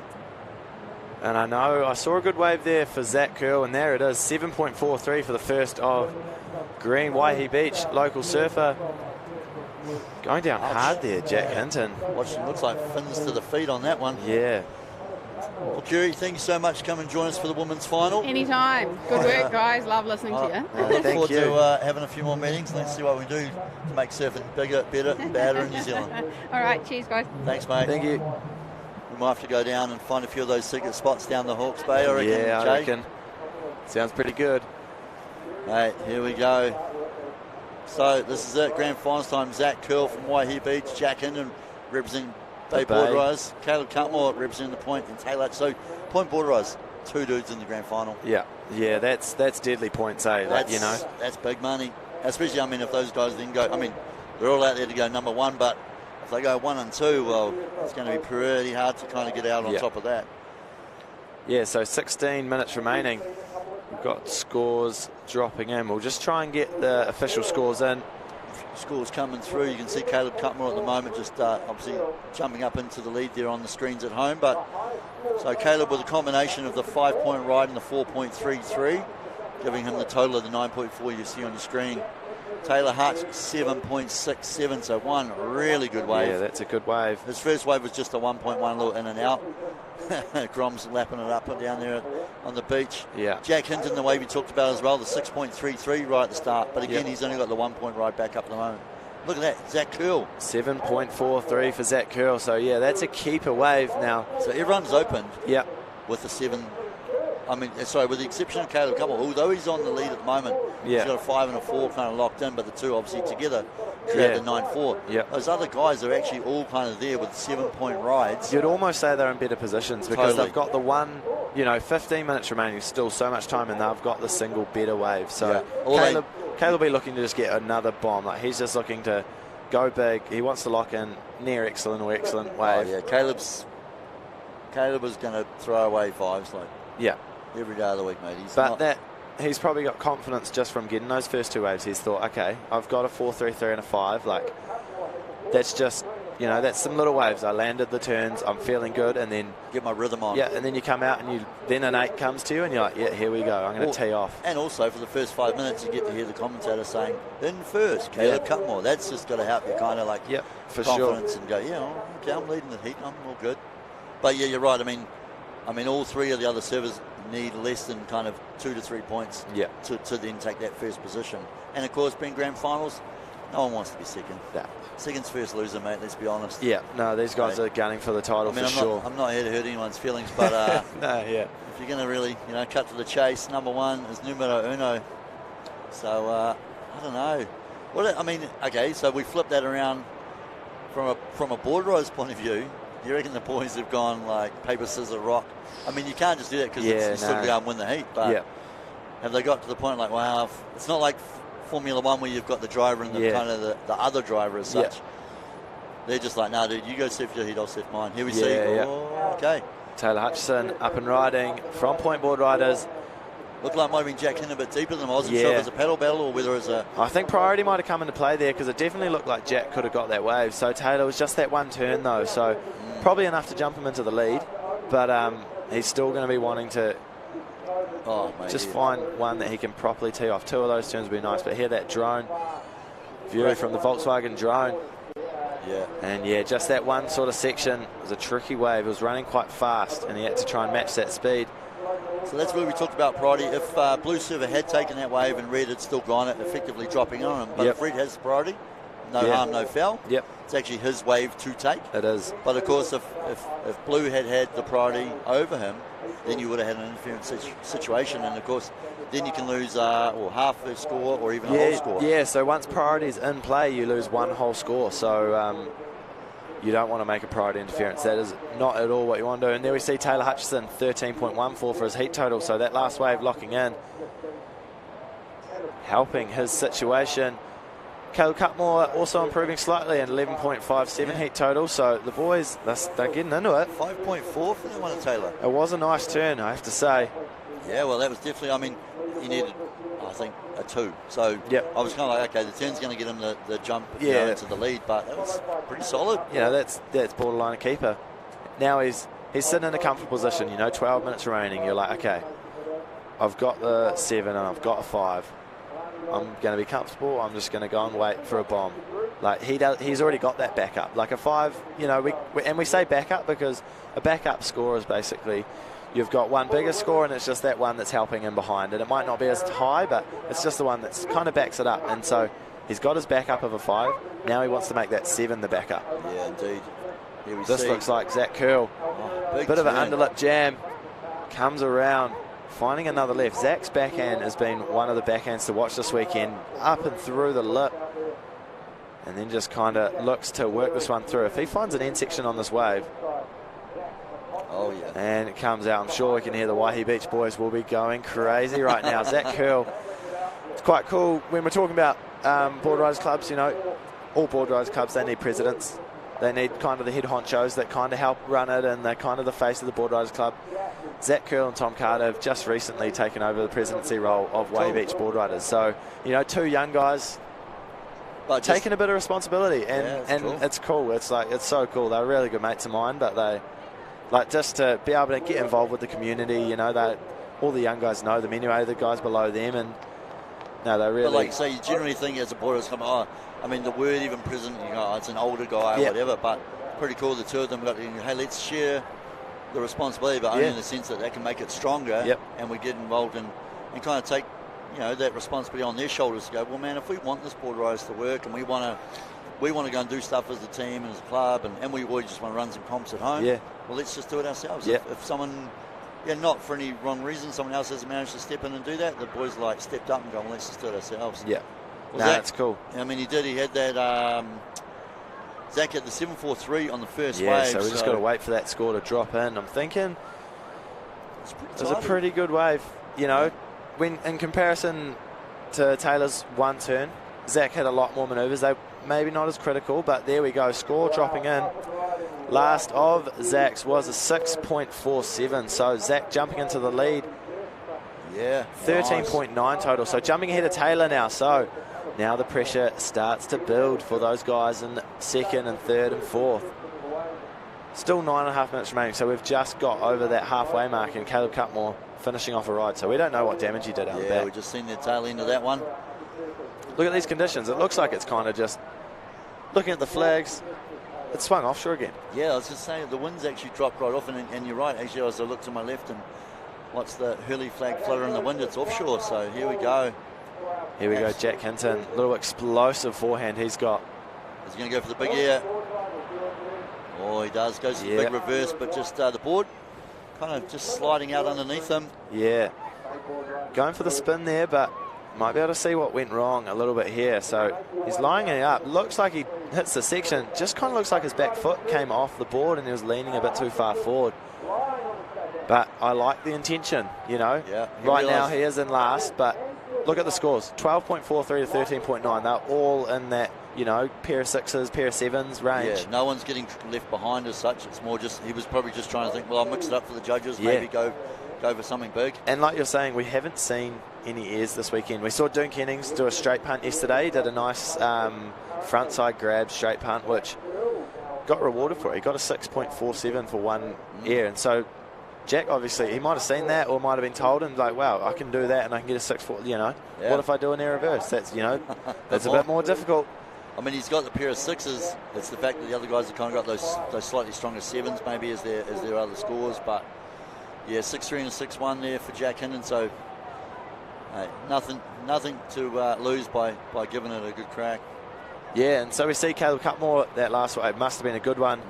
And I saw a good wave there for Zach Curl, and there it is, 7.43 for the first of Green Waihi Beach, local surfer. Going down hard there, Jack Hinton. Watching, looks like fins to the feet on that one. Yeah. Well, Curie, thank you so much. Come and join us for the women's final. Anytime. Good work, guys. Love listening to you. Look forward to having a few more meetings. Let's see what we do to make surfing bigger, better, badder in New Zealand. All right. Cheers, guys. Thanks, mate. Thank you. We might have to go down and find a few of those secret spots down the Hawke's Bay, I reckon. Yeah, I Jay. reckon. Sounds pretty good. Mate, here we go. So this is it, grand finals time. Zach Curl from Waihi Beach, Jack Hinton representing Bay Board Rise, Caleb Cutmore representing the Point, and Taylor. So Point Board Rise, two dudes in the grand final. Yeah, that's deadly points, eh? That's big money. Especially, if those guys then go, they're all out there to go number one, but if they go 1 and 2, well, it's going to be pretty hard to kind of get out on top of that. Yeah, so 16 minutes remaining. We've got scores dropping in. We'll just try and get the official scores in. Scores coming through. You can see Caleb Cutmore at the moment just obviously jumping up into the lead there on the screens at home. But so Caleb with a combination of the 5-point ride and the 4.33, giving him the total of the 9.4 you see on your screen. Taylor Hutch 7.67, so one really good wave. Yeah, that's a good wave. His first wave was just a 1.1 little in and out. Grom's lapping it up and down there on the beach. Yeah. Jack Hinton, the wave he talked about as well, the 6.33 right at the start. But again, he's only got the 1-point ride back up at the moment. Look at that, Zach Curl. 7.43 for Zach Curl. So, yeah, that's a keeper wave now. So everyone's opened yeah. with the 7. With the exception of Caleb Cutmore, although he's on the lead at the moment, he's got a 5 and a 4 kind of locked in, but the two obviously together create the 9-4. Yeah. Those other guys are actually all kind of there with 7-point rides. You'd almost say they're in better positions because they've got the 15 minutes remaining, still so much time, and they've got the single better wave. So Caleb will be looking to just get another bomb. Like, he's just looking to go big. He wants to lock in near excellent or excellent wave. Oh, yeah, Caleb is going to throw away 5s every day of the week, mate. He's probably got confidence just from getting those first 2 waves. He's thought, okay, I've got a 4.33 and a 5. Like, that's just, that's some little waves. I landed the turns. I'm feeling good, and then get my rhythm on. Yeah, and then you come out, and then an 8 comes to you, and you're like, yeah, here we go. I'm going to tee off. And also for the first 5 minutes, you get to hear the commentator saying, "In first, Caleb Cutmore." That's just got to help you kind of like for confidence sure. And go, okay, I'm leading the heat. I'm all good. But yeah, you're right. All 3 of the other servers need less than kind of 2 to 3 points to then take that first position. And of course, being grand finals, no one wants to be second. Yeah. Second's first loser, mate, let's be honest. Yeah, no, these guys are gunning for the title for sure. I'm not here to hurt anyone's feelings, but if you're going to really cut to the chase, number 1 is numero uno. So, I don't know. Okay, so we flip that around from a board rise point of view. You reckon the boys have gone like paper, scissors, rock? You can't just do that because you still got to go and win the heat. But have they got to the point like, wow, it's not like Formula 1 where you've got the driver and the kind of the other driver as such. They're just like, nah, dude, you go surf your heat, I'll surf mine. Here we see. Okay. Taylor Hutchison up and riding from Point Board Riders. Looked like it might have been Jack Hinton a bit deeper than I wasn't sure if it was a paddle battle or whether it was a... I think priority might have come into play there because it definitely looked like Jack could have got that wave. So Taylor was just that one turn though, so probably enough to jump him into the lead. But he's still going to be wanting to find one that he can properly tee off. 2 of those turns would be nice, but here that drone view from the Volkswagen drone. Yeah. And just that one sort of section was a tricky wave. It was running quite fast and he had to try and match that speed. So that's where we talked about priority. If Blue Server had taken that wave and Red had still gone it, effectively dropping on him. But if Red has the priority, no harm, no foul. Yep. It's actually his wave to take. It is. But of course, if Blue had the priority over him, then you would have had an interference situation, and of course, then you can lose half a score or even a whole score. Yeah, so once priority's in play, you lose one whole score. So you don't want to make a priority interference. That is not at all what you want to do. And there we see Taylor Hutchison, 13.14 for his heat total. So that last wave locking in, helping his situation. Caleb Cutmore also improving slightly at 11.57 heat total. So the boys, they're getting into it. 5.4 for that one, Taylor. It was a nice turn, I have to say. Yeah, well, that was definitely, I mean, he needed, I think, a 2. So I was kind of like, okay, the turn's going to get him the jump into the lead, but that was pretty solid. Yeah, that's borderline a keeper. Now he's sitting in a comfortable position, 12 minutes remaining. You're like, okay, I've got the 7 and I've got a 5. I'm going to be comfortable. I'm just going to go and wait for a bomb. Like he's already got that backup. Like a 5, we say backup because a backup score is basically you've got one bigger score and it's just that one that's helping him behind. And it might not be as high, but it's just the one that's kind of backs it up. And so he's got his backup of a 5. Now he wants to make that 7 the backup. Yeah, indeed. Here we this see. Looks like Zach Curl. Bit of an underlip jam. Comes around. Finding another left. Zach's backhand has been one of the backhands to watch this weekend. Up and through the lip. And then just kind of looks to work this one through. If he finds an end section on this wave. Oh, yeah. And it comes out. I'm sure we can hear the Waihi Beach boys will be going crazy right now. Zach Curl. It's quite cool. When we're talking about board riders clubs, all board riders clubs, they need presidents. They need kind of the head honchos that kind of help run it, and they're kind of the face of the board riders club. Zach Curl and Tom Carter have just recently taken over the presidency role of Waihi Beach Board Riders. So, 2 young guys but taking a bit of responsibility, and cool. It's cool. It's so cool. They're really good mates of mine, but they just to be able to get involved with the community. All the young guys know them anyway. The guys below them, and they're really. But you generally think as a board riders club, the word even president, it's an older guy or whatever, but pretty cool. The 2 of them got, hey, let's share the responsibility, but only in the sense that they can make it stronger, and we get involved and kind of take that responsibility on their shoulders to go, well, man, if we want this board riders to work and we want to go and do stuff as a team and as a club, and we always just want to run some comps at home, well, let's just do it ourselves. If someone, not for any wrong reason, someone else hasn't managed to step in and do that, the boys stepped up and gone, well, let's just do it ourselves. That's cool. He did. He had that. Zach had the 7.43 on the first wave. Yeah, so we just got to wait for that score to drop in. I'm thinking it was a pretty good wave. When in comparison to Taylor's one turn, Zach had a lot more manoeuvres. They maybe not as critical, but there we go. Score dropping in. Last of Zach's was a 6.47. So Zach jumping into the lead. Yeah. 13.9 total. So jumping ahead of Taylor now. So now the pressure starts to build for those guys in 2nd and 3rd and 4th. Still 9.5 minutes remaining, so we've just got over that halfway mark, and Caleb Cutmore finishing off a ride. So we don't know what damage he did out the back. Yeah, we've just seen the tail end of that one. Look at these conditions. It looks like it's kind of just looking at the flags. It swung offshore again. Yeah, I was just saying the wind's actually dropped right off, and you're right. Actually, as I look to my left and watch the Hurley flag flutter in the wind, it's offshore. So here we go. Here we go, Jack Hinton. Little explosive forehand he's got. He's going to go for the big air. Oh, he does. Goes for the big reverse, but just the board kind of just sliding out underneath him. Yeah. Going for the spin there, but might be able to see what went wrong a little bit here. So he's lining it up. Looks like he hits the section. Just kind of looks like his back foot came off the board and he was leaning a bit too far forward. But I like the intention, Yeah. Right now he is in last, but look at the scores. 12.43 to 13.9. They're all in that, pair of 6s, pair of 7s range. Yeah, no one's getting left behind as such. It's more just, he was probably just trying to think, well, I'll mix it up for the judges, maybe go for something big. And like you're saying, we haven't seen any airs this weekend. We saw Doon Kennings do a straight punt yesterday. He did a nice front side grab straight punt, which got rewarded for it. He got a 6.47 for one air. And so Jack, obviously, he might have seen that or might have been told and like, wow, I can do that and I can get a 6.4, What if I do an air reverse? That's, that's a bit more difficult. I mean, he's got the pair of 6s. It's the fact that the other guys have kind of got those slightly stronger 7s maybe as their other scores. But, yeah, 6-3 and a 6-1 there for Jack Hinton. So, nothing to lose by giving it a good crack. Yeah, and so we see Caleb Cutmore, that last wave must have been a good one.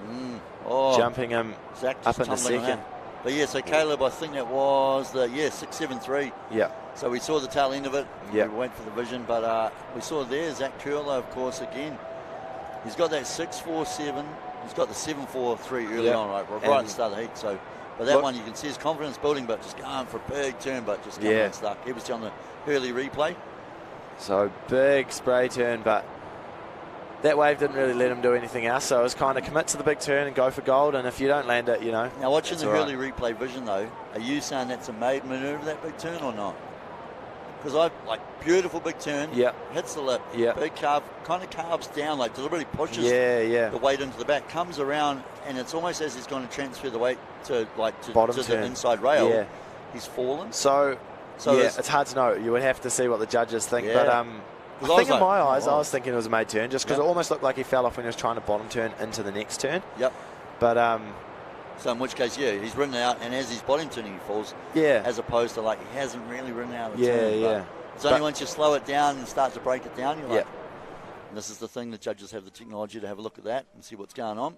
Jumping him Zach up into second. But yeah, so Caleb, I think that was 6-7-3. Yeah. So we saw the tail end of it. Yeah. We went for the vision, but we saw there Zach Curlow, of course, again. He's got that 6-4-7. He's got the 7-4-3 early on, right at the start of the heat. So, but that one you can see his confidence building, but just going for a big turn, but just coming unstuck. He was on the Hurley replay. So big spray turn, but that wave didn't really let him do anything else. So it was kind of commit to the big turn and go for gold. And if you don't land it, you know. Now watching the Hurley replay vision though, are you saying that's a made manoeuvre, that big turn, or not? Because beautiful big turn, hits the lip, big carve, kind of carves down, like deliberately pushes the weight into the back, comes around, and it's almost as he's going to transfer the weight to the inside rail. Yeah. He's fallen. So it's hard to know. You would have to see what the judges think. But I think in my eyes, I was thinking it was a made turn, just because it almost looked like he fell off when he was trying to bottom turn into the next turn. Yep. But so in which case, he's ridden out, and as he's bottom turning, he falls. Yeah. As opposed to he hasn't really ridden out of the turn. Yeah. It's only once you slow it down and start to break it down, you're like. And this is the thing, the judges have the technology to have a look at that and see what's going on.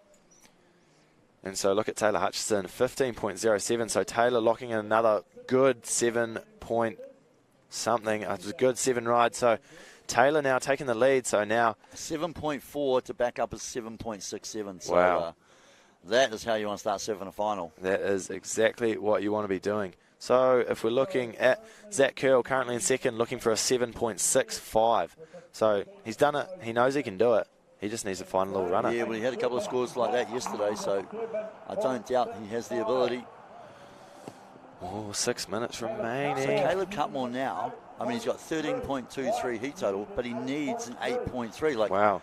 And so look at Taylor Hutchison, 15.07. So Taylor locking in another good 7 point something. It was a good 7 ride. So Taylor now taking the lead. So now 7.4 to back up is 7.67. So wow. That is how you want to start surfing a final. That is exactly what you want to be doing. So if we're looking at Zach Curl currently in second, looking for a 7.65. So he's done it. He knows he can do it. He just needs to find a little runner. Yeah, well, he had a couple of scores like that yesterday, so I don't doubt he has the ability. 6 minutes remaining. So Caleb Cutmore now, he's got 13.23 heat total, but he needs an 8.3. Wow.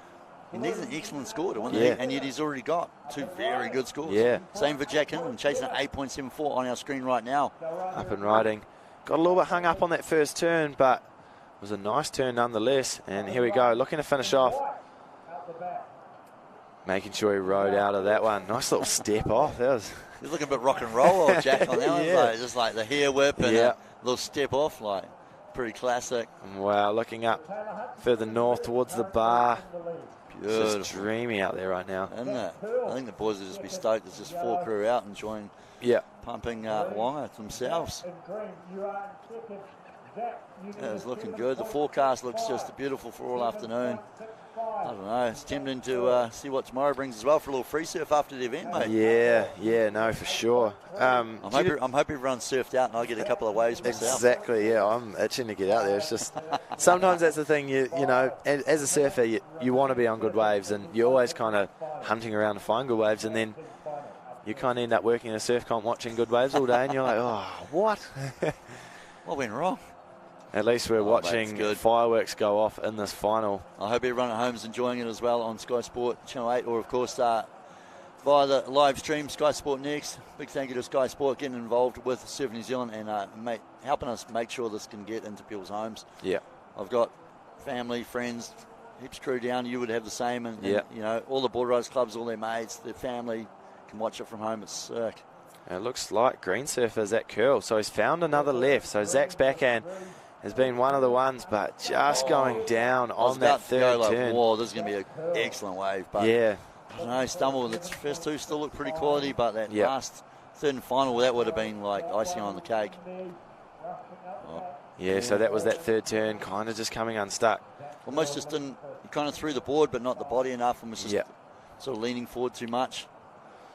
He needs an excellent score to win the heat, and yet he's already got 2 very good scores. Yeah. Same for Jack Hinton, chasing an 8.74 on our screen right now. Up and riding. Got a little bit hung up on that first turn, but it was a nice turn nonetheless. And here we go, looking to finish off. Making sure he rode out of that one. Nice little step off. He's looking a bit rock and roll, old Jack, on that one. Just like the hair whip and a little step off, pretty classic. Wow, looking up further north towards the bar. Beautiful. It's just dreamy out there right now. Isn't it? I think the boys will just be stoked. There's just 4 crew out enjoying pumping Wanga themselves. It's looking good. The forecast looks just beautiful for all afternoon. I don't know. It's tempting to see what tomorrow brings as well for a little free surf after the event, mate. Yeah, no, for sure. I'm hoping everyone's surfed out and I get a couple of waves myself. Exactly, yeah. I'm itching to get out there. It's just sometimes that's the thing. You know, as a surfer, you want to be on good waves, and you're always kind of hunting around to find good waves, and then you kind of end up working in a surf comp watching good waves all day, and you're like, oh, what? What went wrong? At least we're watching fireworks go off in this final. I hope everyone at home is enjoying it as well on Sky Sport Channel 8, or of course via the live stream, Sky Sport Next. Big thank you to Sky Sport getting involved with Surf New Zealand and helping us make sure this can get into people's homes. Yeah. I've got family, friends, heaps crew down. You would have the same. And you know, all the board riders clubs, all their mates, their family can watch it from home. It's sick. It looks like green surfer Zach Curl. So he's found another left. So Zach's backhand has been one of the ones, but just going down on that third turn. Whoa, this is going to be an excellent wave. But I don't know, stumble. The first 2 still look pretty quality, but that last third and final, that would have been like icing on the cake. Yeah, so that was that third turn, kind of just coming unstuck. Almost just didn't, he kind of threw the board, but not the body enough, and was just sort of leaning forward too much.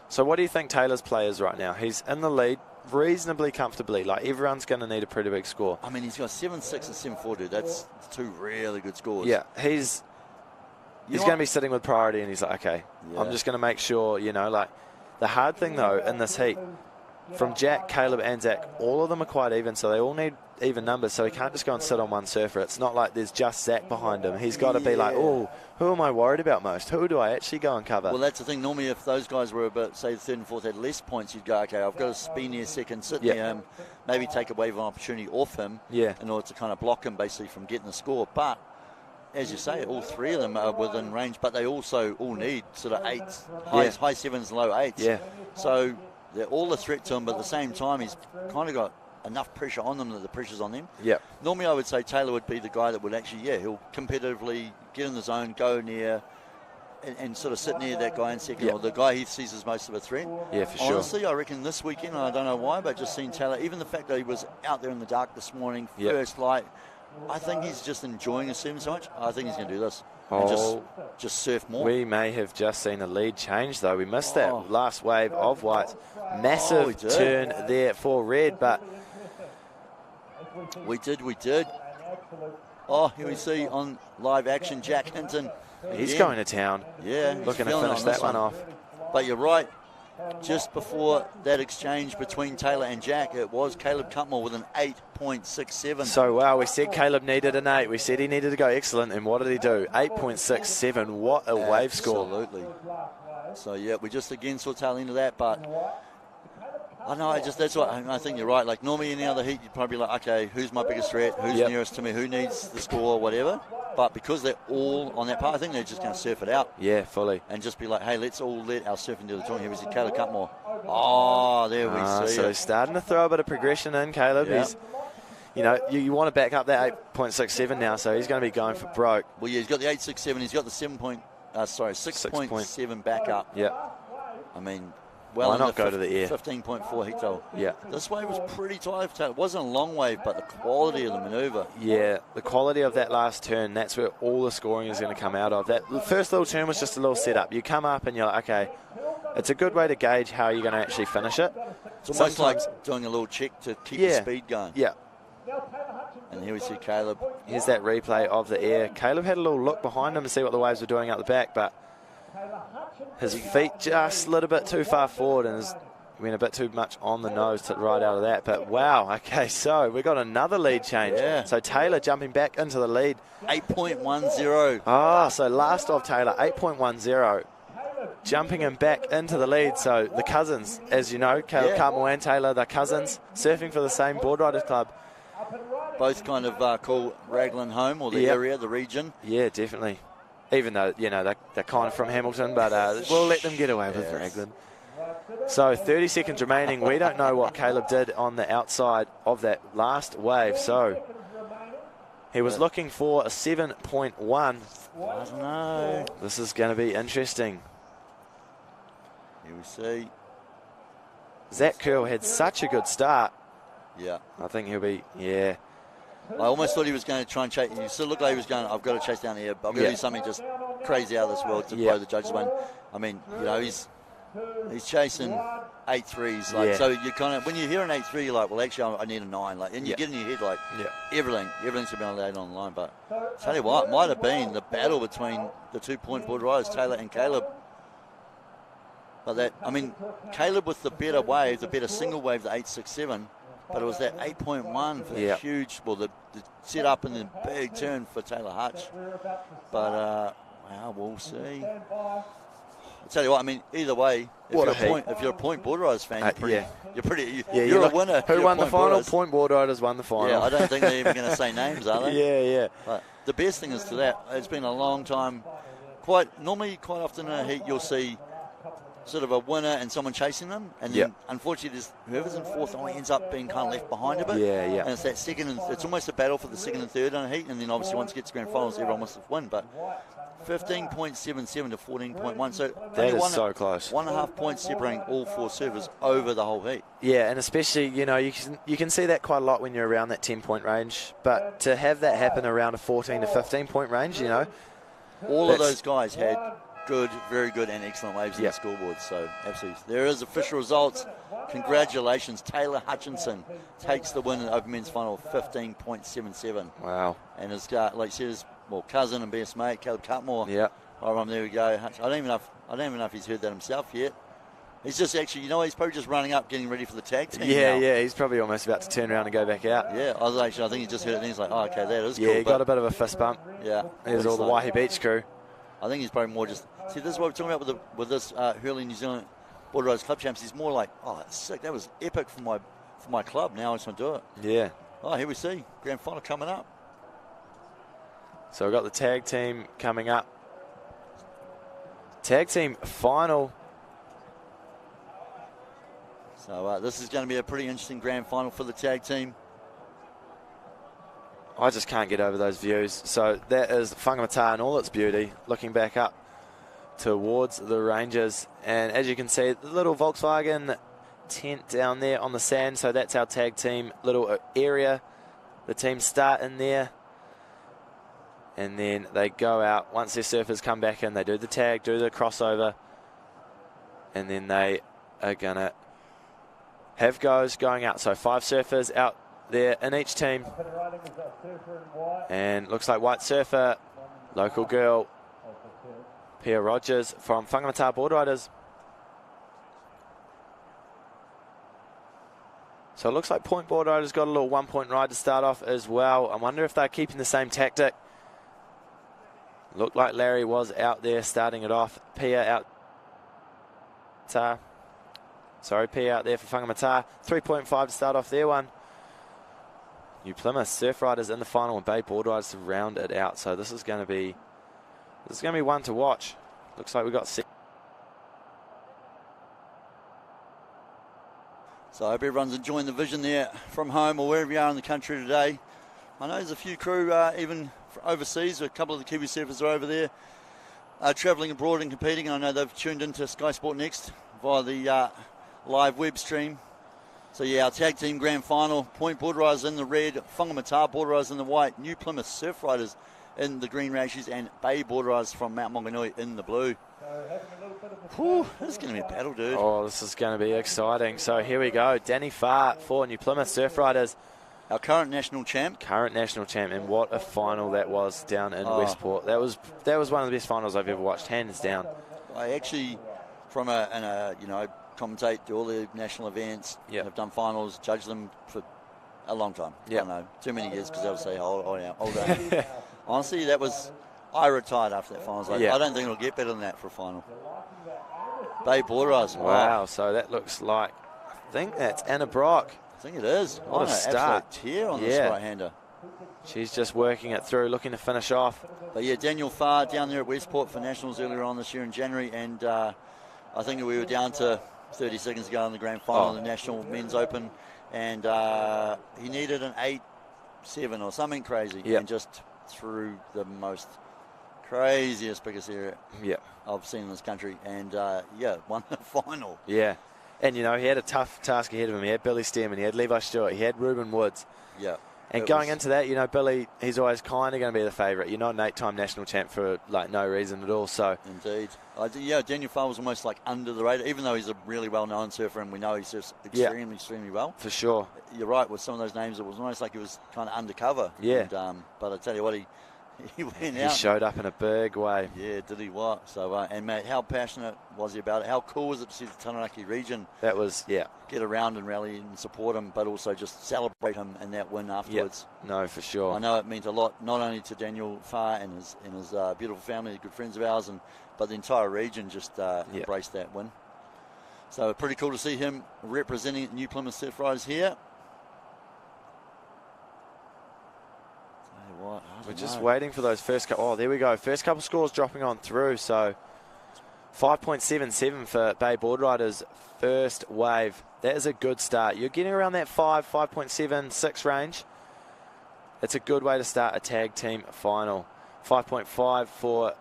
So what do you think Taylor's play is right now? He's in the lead reasonably comfortably. Like, everyone's going to need a pretty big score. I mean, he's got 7.6 and 7.4, dude. That's 2 really good scores. Yeah, he's going to be sitting with priority, and he's like, okay, I'm just going to make sure, you know, like, the hard thing, though, in this heat, from Jack, Caleb, and Zach, all of them are quite even, so they all need even numbers, so he can't just go and sit on one surfer. It's not like there's just Zach behind him. He's got to be like, oh, who am I worried about most? Who do I actually go and cover? Well, that's the thing. Normally, if those guys were about, say, the third and fourth had less points, you'd go, okay, I've got to spin near second, sit near him, maybe take a wave of opportunity off him in order to kind of block him basically from getting the score. But as you say, all 3 of them are within range, but they also all need sort of 8s, high 7s, low 8s. Yeah. So they're all a threat to him, but at the same time, he's kind of got enough pressure on them that the pressure's on them. Yeah. Normally, I would say Taylor would be the guy that would actually, he'll competitively get in the zone, go near, and sort of sit near that guy in second, or the guy he sees as most of a threat. Yeah, for sure. Honestly, I reckon this weekend, I don't know why, but just seeing Taylor, even the fact that he was out there in the dark this morning, first light, I think he's just enjoying his surfing so much. I think he's going to do this and just surf more. We may have just seen a lead change, though. We missed that last wave of white. Massive turn there for red, but... We did. Oh, here we see on live action Jack Hinton. He's going to town. Yeah. Looking to finish that one off. But you're right. Just before that exchange between Taylor and Jack, it was Caleb Cutmore with an 8.67. So, wow, we said Caleb needed an 8. We said he needed to go excellent, and what did he do? 8.67. What a wave score. Absolutely. So, yeah, we just again saw tail into that, but... I know, that's what I think you're right. Like, normally in the other heat, you'd probably be like, okay, who's my biggest threat? Who's nearest to me? Who needs the score or whatever? But because they're all on that part, I think they're just going to surf it out. Yeah, fully. And just be like, hey, let's all let our surfing do the talking. Here we see Caleb Cutmore. Oh, there we see so he's starting to throw a bit of progression in, Caleb. Yeah. He's, you want to back up that 8.67 now, so he's going to be going for broke. Well, yeah, he's got the 8.67. He's got the 6.7 back up. Yeah. I mean... Well, why not go to the air? 15.4 heat total. Yeah. This wave was pretty tight. It wasn't a long wave, but the quality of the manoeuvre. Yeah, the quality of that last turn, that's where all the scoring is going to come out of. That first little turn was just a little setup. You come up and you're like, okay, it's a good way to gauge how you're going to actually finish it. It's almost like doing a little check to keep the speed going. Yeah. And here we see Caleb. Here's that replay of the air. Caleb had a little look behind him to see what the waves were doing out the back, but his feet just a little bit too far forward and went a bit too much on the nose to right out of that. But wow, okay, so we got another lead change. Yeah. So Taylor jumping back into the lead. 8.10. So last of Taylor, 8.10. Jumping him back into the lead. So the cousins, as you know, Caleb Cutmore and Taylor, they're cousins, surfing for the same Board Riders Club. Both kind of call Raglan home, or the area, the region. Yeah, definitely. Even though, they're kind of from Hamilton, but we'll let them get away with Raglan. So 30 seconds remaining. We don't know what Caleb did on the outside of that last wave. So he was looking for a 7.1. I don't know. This is going to be interesting. Here we see. Zach Curl had such a good start. Yeah. I think he'll be, I almost thought he was going to try and chase. He still looked like he was going, I've got to chase down here. I'm going to do something just crazy out of this world to blow the judges' one. I mean, he's chasing 8 threes. So you kind of, when you hear an 8-3, you're like, well, actually, I need a 9. And you get in your head like, everything should be on the line. But tell you what, it might have been the battle between the 2-point board riders, Taylor and Caleb. But Caleb with the better wave, the better single wave, the 8.67. But it was that 8.1 for the huge, the set up and the big turn for Taylor Hutch. But, we'll see. I'll tell you what, either way, if you're a point board riders fan, you're a winner. Who won the final? Point board riders won the final. Yeah, I don't think they're even going to say names, are they? Yeah. But the best thing is to that, it's been a long time. Quite often in a heat, you'll see sort of a winner and someone chasing them, and then unfortunately whoever's in fourth ends up being kind of left behind a bit. And it's that second, and it's almost a battle for the second and third in a heat, and then obviously once it gets to grand finals, everyone wants to win. But 15.77 to 14.1, so that is so close. 1.5 points separating all 4 servers over the whole heat. Yeah, and especially you can see that quite a lot when you're around that 10-point range, but to have that happen around a 14 to 15-point range, all of those guys had good, very good, and excellent waves in the scoreboard. So absolutely, there is official results. Congratulations, Taylor Hutchinson takes the win in the Open Men's Final, 15.77. Wow! And his cousin and best mate, Caleb Cutmore. Yeah. There we go. I don't even know if he's heard that himself yet. He's just actually, he's probably just running up, getting ready for the tag team. Yeah. He's probably almost about to turn around and go back out. Yeah, I think he just heard it and he's like, oh, okay, that is cool. Yeah, he got a bit of a fist bump. Yeah. There's all the Waihi Beach crew. I think he's probably more just, see, this is what we're talking about with this Hurley New Zealand Board Riders Club Champs. He's more like, oh, that's sick. That was epic for my club. Now I just want to do it. Yeah. Oh, here we see grand final coming up. So we've got the tag team coming up. Tag team final. So this is going to be a pretty interesting grand final for the tag team. I just can't get over those views. So that is Whangamatā in all its beauty, looking back up towards the Rangers. And as you can see, the little Volkswagen tent down there on the sand. So that's our tag team little area. The teams start in there. And then they go out. Once their surfers come back in, they do the tag, do the crossover. And then they are going to have goes going out. So 5 surfers out there in each team. And looks like white surfer, local girl, Pia Rogers from Whangamatā Board Riders. So it looks like Point Board Riders got a little 1-point ride to start off as well. I wonder if they're keeping the same tactic. Looked like Larry was out there starting it off. Pia out. Pia out there for Whangamatā. 3.5 to start off their one. New Plymouth Surf Riders in the final and Bay Board Riders to round it out. So this is going to be one to watch. Looks like we got 6. So I hope everyone's enjoying the vision there from home or wherever you are in the country today. I know there's a few crew even overseas. A couple of the Kiwi surfers are over there travelling abroad and competing. I know they've tuned into Sky Sport Next via the live web stream. So yeah, our tag team grand final, Point Board Riders in the red, Whangamatā Board Riders in the white, New Plymouth Surf Riders in the green rashes, and Bay Board Riders from Mount Maunganui in the blue. Whew, this is going to be a battle, dude. Oh, this is going to be exciting. So here we go. Danny Farr for New Plymouth Surf Riders. Our current national champ. And what a final that was down in Westport. That was one of the best finals I've ever watched, hands down. I actually, from commentate, do all the national events, have done finals, judge them for a long time. Yeah. I don't know, too many years because they'll say, hold on. Honestly, I retired after that final. I don't think it'll get better than that for a final. Bay Board Riders. Wow, so that looks like, I think that's Anna Brock. I think it is. What a start. Tear on this right-hander. She's just working it through, looking to finish off. But yeah, Daniel Farr down there at Westport for Nationals earlier on this year in January, and I think we were down to 30 seconds to go in the grand final of the National Men's Open, and he needed an 8.7 or something crazy, and just threw the most craziest, biggest area I've seen in this country, and won the final. Yeah. And, he had a tough task ahead of him. He had Billy Stearman, he had Levi Stewart, he had Ruben Woods. Yeah. And going into that, Billy, he's always kind of going to be the favourite. You're not an 8-time national champ for, no reason at all, so. Indeed. Daniel Farr was almost under the radar, even though he's a really well-known surfer and we know he surfs extremely well. For sure. You're right, with some of those names, it was almost like he was kind of undercover. Yeah. And, but I tell you what, he went out. He showed up in a big way. Yeah, did he what? So, and mate, how passionate was he about it? How cool was it to see the Taranaki region get around and rally and support him, but also just celebrate him and that win afterwards? Yeah. No, for sure. I know it meant a lot, not only to Daniel Farr and his beautiful family, good friends of ours, but the entire region just embraced that win. So pretty cool to see him representing New Plymouth Surf Riders here. We're just waiting for those first couple. Oh, there we go. First couple scores dropping on through. So 5.77 for Bay Board Riders first wave. That is a good start. You're getting around that 5.7, 6 range. It's a good way to start a tag team final. 5.5 for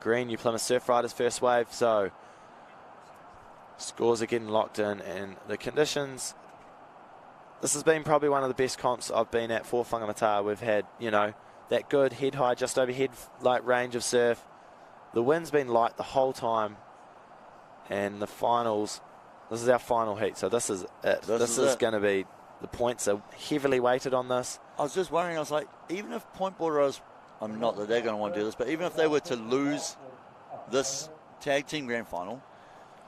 Green New Plymouth Surf Riders first wave. So scores are getting locked in, and the conditions. This has been probably one of the best comps I've been at for Whangamatā. We've had, that good head high, just overhead range of surf. The wind's been light the whole time. And the finals, this is our final heat. So this is it. This is going to be, the points are heavily weighted on this. I was just wondering, I was like, even if Point Board Riders, I'm not that they're going to want to do this, but even if they were to lose this tag team grand final,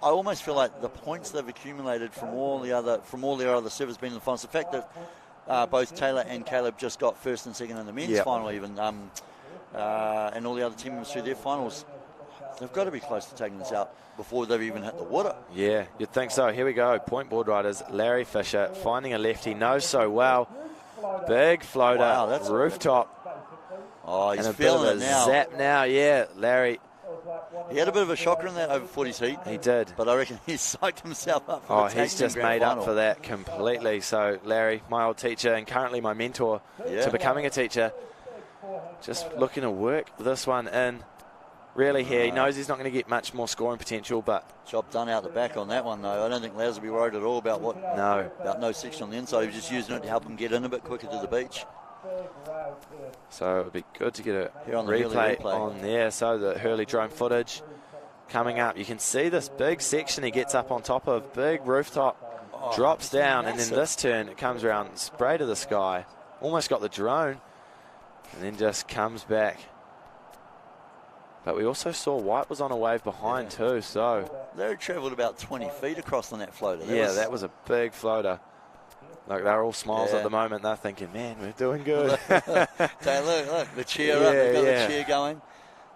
I almost feel like the points they've accumulated from all their other surfers being in the finals, the fact that both Taylor and Caleb just got first and second in the men's final even, and all the other team members through their finals, they've got to be close to taking this out before they've even hit the water. Yeah, you'd think so. Here we go. Point Board Riders, Larry Fisher finding a left. He knows so well. Big floater, that's rooftop. Oh, he's and a feeling bit of it a now. zap now, yeah. Larry He had a bit of a shocker in that over 40s heat. He did. But I reckon he psyched himself up for the tag he's team just grand made final. up for that completely. So Larry, my old teacher and currently my mentor to becoming a teacher, just looking to work this one in. Really here, he knows he's not going to get much more scoring potential, but job done out the back on that one, though. I don't think Laz will be worried at all about about no section on the inside. He was just using it to help him get in a bit quicker to the beach. So it would be good to get a Hurley replay on there. So the Hurley drone footage coming up. You can see this big section he gets up on top of, big rooftop, drops down, and then this turn it comes around, spray to the sky, almost got the drone, and then just comes back. But we also saw White was on a wave behind too, so... They travelled about 20 feet across on that floater. That was a big floater. Like, they're all smiles at the moment. They're thinking, man, we're doing good. Taylor, look, the cheer up. They've got the cheer going.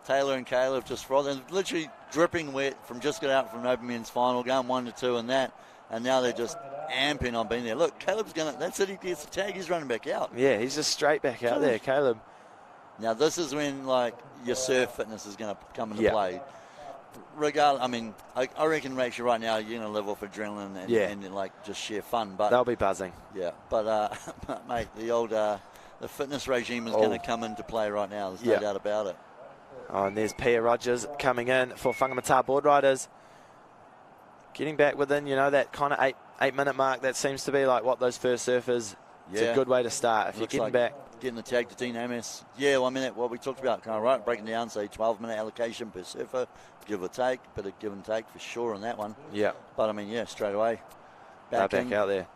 Taylor and Caleb just frothing, literally dripping wet from just getting out from an open men's final, going 1-2 and that. And now they're just amping on being there. Look, Caleb's going to... That's it, he gets the tag. He's running back out. Yeah, he's just straight back out there, Caleb. Now, this is when, like, your surf fitness is going to come into play. Regardless, I mean, I reckon actually right now you're going to live off adrenaline and like, just sheer fun. But they'll be buzzing. Yeah, but, mate, the old the fitness regime is going to come into play right now. There's no doubt about it. Oh, and there's Pia Rogers coming in for Whangamatā board riders. Getting back within, that kind of eight-minute mark. That seems to be like what those first surfers, it's a good way to start. If you're getting back. Getting the tag to Dean Amos. Yeah, well, I mean, what we talked about, kind of right, breaking down, say 12-minute allocation per surfer, give or take, bit of give and take for sure on that one. Yeah. But, I mean, straight away. Back out there.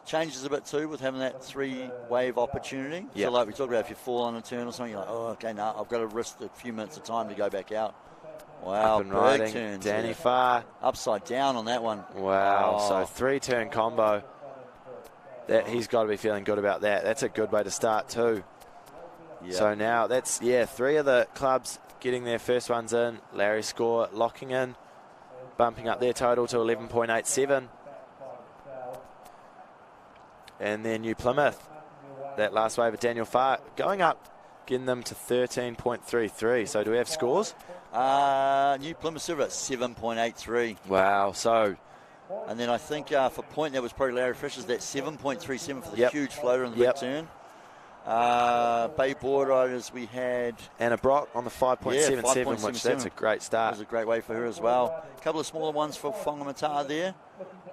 Changes a bit too with having that 3-wave opportunity. Yep. So, like we talked about, if you fall on a turn or something, you're like, oh, okay, no, I've got to risk a few minutes of time to go back out. Wow, Up and big riding. turns. Danny Farr. Upside down on that one. Wow, so 3-turn combo. That he's got to be feeling good about that. That's a good way to start too. Yep. So now that's 3 of the clubs getting their first ones in. Larry's score locking in, bumping up their total to 11.87. And then New Plymouth, that last wave of Daniel Farr, going up, getting them to 13.33. So do we have scores? New Plymouth Silver at 7.83. Wow, so... And then I think for point, that was probably Larry Fisher's, that 7.37 for the huge floater in the big turn. Bay Board Riders, we had... Anna Brock on the 5.77, which that's a great start. That was a great way for her as well. A couple of smaller ones for Whangamatā there.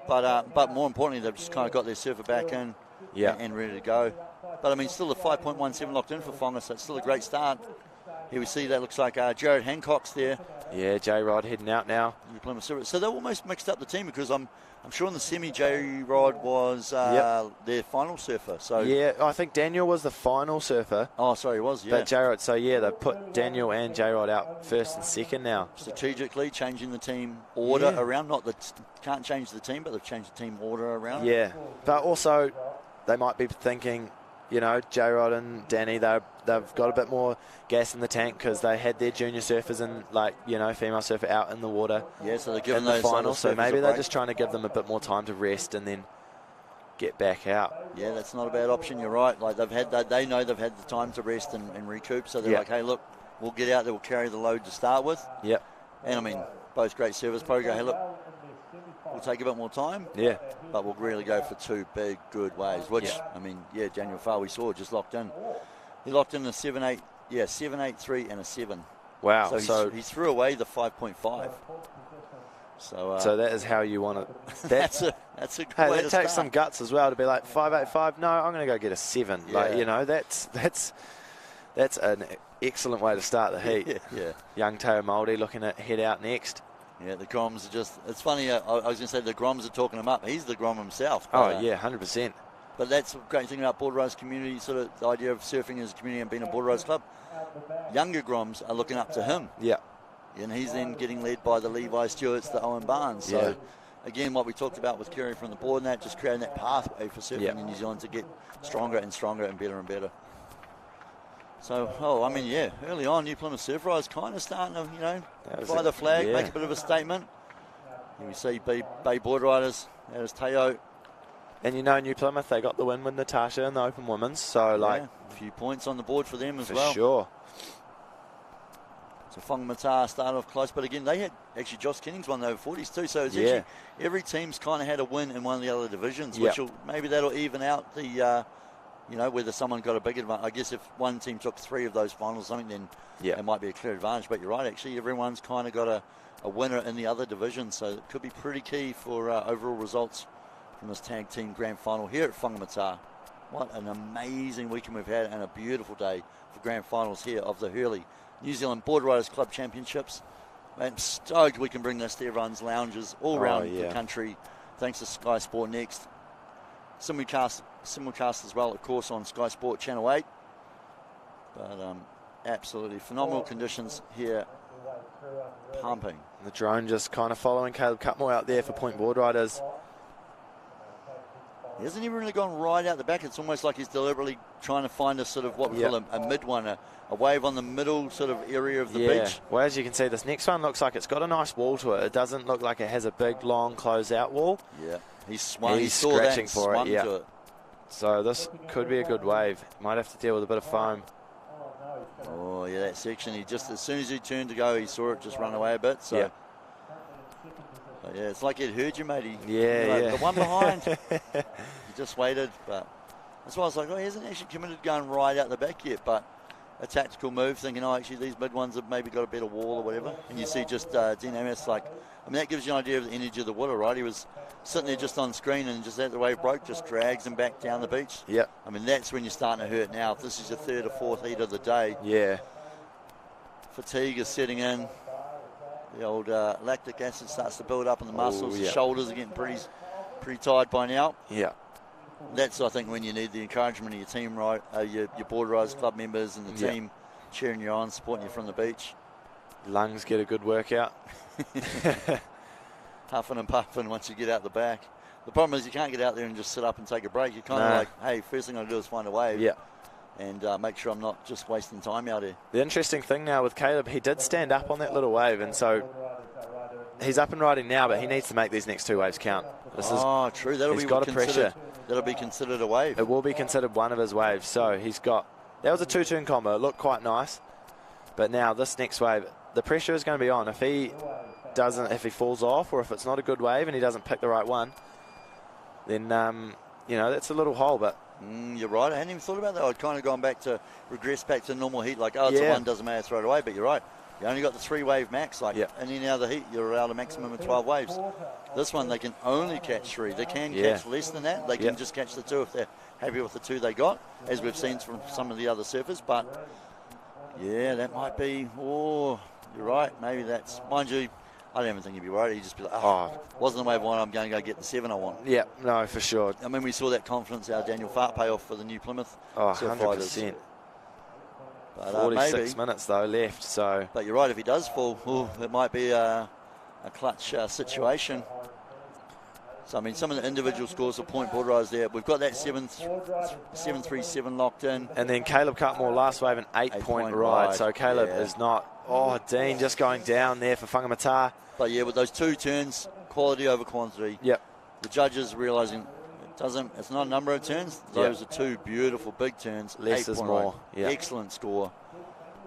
But more importantly, they've just kind of got their surfer back in and ready to go. But, I mean, still a 5.17 locked in for Whanga, so it's still a great start. Here we see that looks like Jared Hancock's there. Yeah, J-Rod heading out now. So they almost mixed up the team because I'm sure in the semi, J-Rod was their final surfer. So yeah, I think Daniel was the final surfer. Oh, sorry, he was, But J-Rod, so they put Daniel and J-Rod out first and second now. Strategically changing the team order around. Not that can't change the team, but they've changed the team order around. Yeah, but also they might be thinking, J-Rod and Danny, they've got a bit more gas in the tank because they had their junior surfers and, female surfer out in the water. Yeah, so they're giving in the those final. So maybe they're break. just trying to give them a bit more time to rest and then get back out. Yeah, that's not a bad option. You're right. Like they know they've had the time to rest and recoup. So they're like, hey, look, we'll get out there, we'll carry the load to start with. Yep. And I mean, both great surfers. Probably go, hey, look, we'll take a bit more time. Yeah. But we'll really go for 2 big, good waves, which, Daniel Farr, we saw, just locked in. He locked in a 7.8, 7.83 and a 7. Wow. So he threw away the 5.5. So that is how you want to... That's a good way to start. That takes some guts as well to be like, 5.85, no, I'm going to go get a 7. Yeah. That's an excellent way to start the heat. Yeah. Young Teo Māori looking to head out next. Yeah, the Groms are just... It's funny, I was going to say the Groms are talking him up. He's the Grom himself. Oh, yeah, 100%. But that's the great thing about Board Riders community, sort of the idea of surfing as a community and being a Board Riders club. Younger Groms are looking up to him. Yeah. And he's then getting led by the Levi Stewarts, the Owen Barnes. So, again, what we talked about with Kerry from the board and that, just creating that pathway for surfing in New Zealand to get stronger and stronger and better and better. So, early on, New Plymouth Surf Riders kind of starting to, fly the flag, make a bit of a statement. Here we see Bay Board Riders, there's Teo. And New Plymouth, they got the win with Natasha in the Open Women's, so a few points on the board for them as well. For sure. So Whangamatā started off close, but again, they had actually Josh Kennings won the over 40s too. So it's actually every team's kind of had a win in one of the other divisions, which will maybe that'll even out the, you know, whether someone got a big advantage. I guess if one team took 3 of those finals, or something, then it might be a clear advantage. But you're right, actually, everyone's kind of got a winner in the other division, so it could be pretty key for overall results from this tag team grand final here at Whangamatā. What an amazing weekend we've had, and a beautiful day for grand finals here of the Hurley New Zealand Board Riders Club Championships. I'm stoked we can bring this to everyone's lounges all around the country, thanks to skysportnext. Simulcast as well, of course, on Sky Sport Channel 8. But absolutely phenomenal conditions here, pumping. The drone just kind of following Caleb Cutmore out there for Point Board Riders. He hasn't even really gone right out the back. It's almost like he's deliberately trying to find a sort of what we call a mid one, a wave on the middle sort of area of the beach. Well, as you can see, this next one looks like it's got a nice wall to it. It doesn't look like it has a big, long, closed-out wall. Yeah, he's swung. He's saw scratching that, for it, to it. So this could be a good wave. Might have to deal with a bit of foam. Oh, yeah, that section. He just, as soon as he turned to go, he saw it just run away a bit. So. But yeah, it's like he'd heard you, matey. The one behind. He just waited, but that's why I was like, he hasn't actually committed going right out the back yet, but a tactical move, thinking, actually these mid ones have maybe got a better wall or whatever. And you see just Dean Amos, like, I mean, that gives you an idea of the energy of the water, right? He was sitting there just on screen, and just as the wave broke, just drags him back down the beach. Yeah. I mean, that's when you're starting to hurt now. If this is your 3rd or 4th heat of the day. Yeah. Fatigue is setting in. The old lactic acid starts to build up in the muscles. The shoulders are getting pretty tired by now. Yeah. That's, I think, when you need the encouragement of your team, right? Your Board Riders Club members and the team cheering you on, supporting you from the beach. Lungs get a good workout. Huffing and puffing once you get out the back. The problem is you can't get out there and just sit up and take a break. You're kind of like, hey, first thing I do is find a wave. Yeah. And make sure I'm not just wasting time out here. The interesting thing now with Caleb, he did stand up on that little wave, and so he's up and riding now, but he needs to make these next 2 waves count. True. That'll he's be got a pressure. That'll be considered a wave. It will be considered one of his waves. So he's got, that was a 2-turn combo. It looked quite nice. But now this next wave, the pressure is going to be on. If he falls off, or if it's not a good wave and he doesn't pick the right one, then, that's a little hole. But you're right. I hadn't even thought about that. I'd kind of gone back to regress back to normal heat. Like, it's a one, doesn't matter, throw it away. But you're right. You only got the 3-wave max. Like, in any other heat, you're allowed a maximum of 12 waves. This one, they can only catch 3. They can catch less than that. They can just catch the 2 if they're happy with the 2 they got, as we've seen from some of the other surfers. But, that might be, you're right. Maybe that's, mind you, I don't even think he'd be worried. He'd just be like, wasn't the wave I want, I'm going to go get the 7 I want. Yeah, no, for sure. I mean, we saw that confidence our Daniel Fart pay off for the new Plymouth surf 100%. But, 46 maybe. minutes, though, left. So. But you're right, if he does fall, it might be a clutch situation. So, I mean, some of the individual scores for Point Board Riders there. We've got that 737 locked in. And then Caleb Cutmore, last wave, an 8-point ride. So Caleb is not... Dean just going down there for Whangamatā. But, with those 2 turns, quality over quantity. Yep. The judges realising it's not a number of turns. Those are 2 beautiful big turns. Less is more. Excellent score.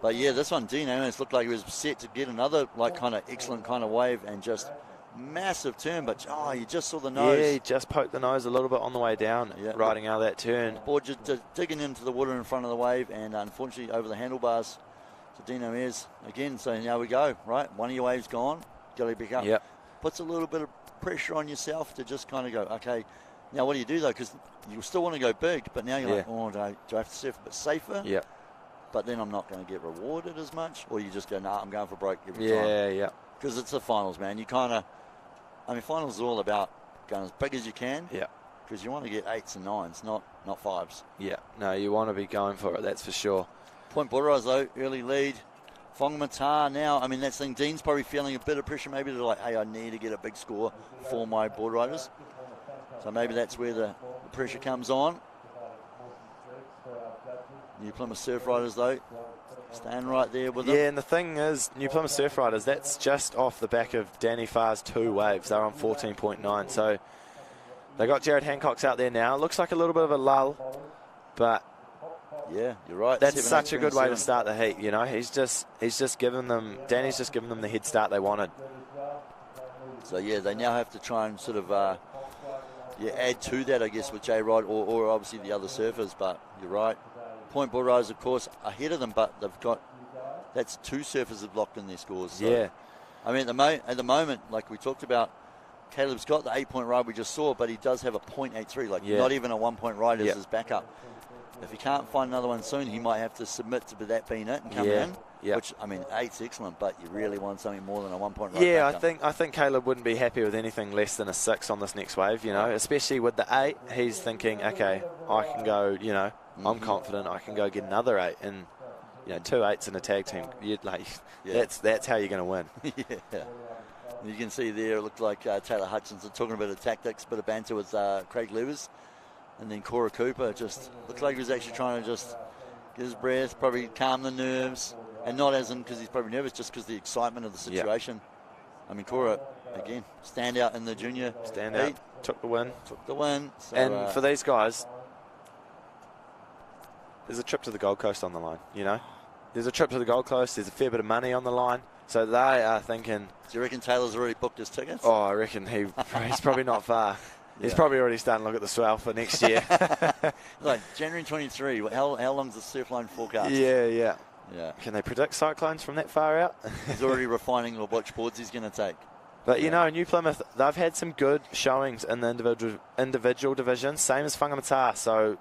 But, this one, Dean Amos looked like he was set to get another, kind of excellent kind of wave, and just massive turn. But, you just saw the nose. Yeah, he just poked the nose a little bit on the way down, riding out of that turn. Board just digging into the water in front of the wave, and unfortunately over the handlebars to Dino Ayres again. So now we go, right? One of your waves gone. Got to pick up. Yep. Puts a little bit of pressure on yourself to just kind of go, okay, now what do you do though? Because you still want to go big, but now you're like, do I have to surf a bit safer? Yeah. But then I'm not going to get rewarded as much. Or you just go, I'm going for broke every time. Yeah. Because it's the finals, man. You kind of, finals is all about going as big as you can. Yeah. Because you want to get 8s and 9s, not 5s. Yeah. No, you want to be going for it, that's for sure. Point Board Riders, though, early lead. Whangamatā now, that's the thing. Dean's probably feeling a bit of pressure. Maybe they're like, hey, I need to get a big score for my Board Riders. So maybe that's where the pressure comes on. New Plymouth Surf Riders, though, staying right there with them. Yeah, and the thing is, New Plymouth Surf Riders, that's just off the back of Danny Farr's 2 waves. They're on 14.9. So they got Jared Hancock's out there now. Looks like a little bit of a lull, but Yeah, you're right. That's 7, such 8, a good 3, way and to 7. start the heat. You know, he's just given them. Danny's just given them the head start they wanted. So yeah, they now have to try and sort of add to that, I guess, with J Rod or obviously the other surfers. But you're right. Point Bullrise, of course, ahead of them, but that's 2 surfers have locked in their scores. So, Yeah. I mean, at the moment, like we talked about, Caleb's got the 8-point ride we just saw, but he does have a .83, not even a 1-point ride as his backup. If he can't find another one soon, he might have to submit to that being it and come in. Yeah. Which, I mean, 8's excellent, but you really want something more than a 1-point ride. Yeah, backup. I think Caleb wouldn't be happy with anything less than a 6 on this next wave. You know, especially with the 8, he's thinking, okay, I can go. You know, I'm confident I can go get another 8, and 2 8s in a tag team. That's how you're going to win. Yeah. You can see there, it looked like Taylor Hutchinson talking a bit of tactics, bit of banter with Craig Lewis. And then Cora Cooper just looked like he was actually trying to just get his breath, probably calm the nerves. And not as in because he's probably nervous, just because the excitement of the situation. I mean, Cora, again, stand out in the junior. Stand out, took the win. So, and for these guys, there's a trip to the Gold Coast on the line, There's a trip to the Gold Coast, there's a fair bit of money on the line. So they are thinking... Do you reckon Taylor's already booked his tickets? Oh, I reckon he's probably not far. He's probably already starting to look at the swell for next year. Like January 23, how long's the surf line forecast? Yeah. Can they predict cyclones from that far out? He's already refining which boards he's going to take. But, New Plymouth, they've had some good showings in the individual divisions, same as Whangamatā. So,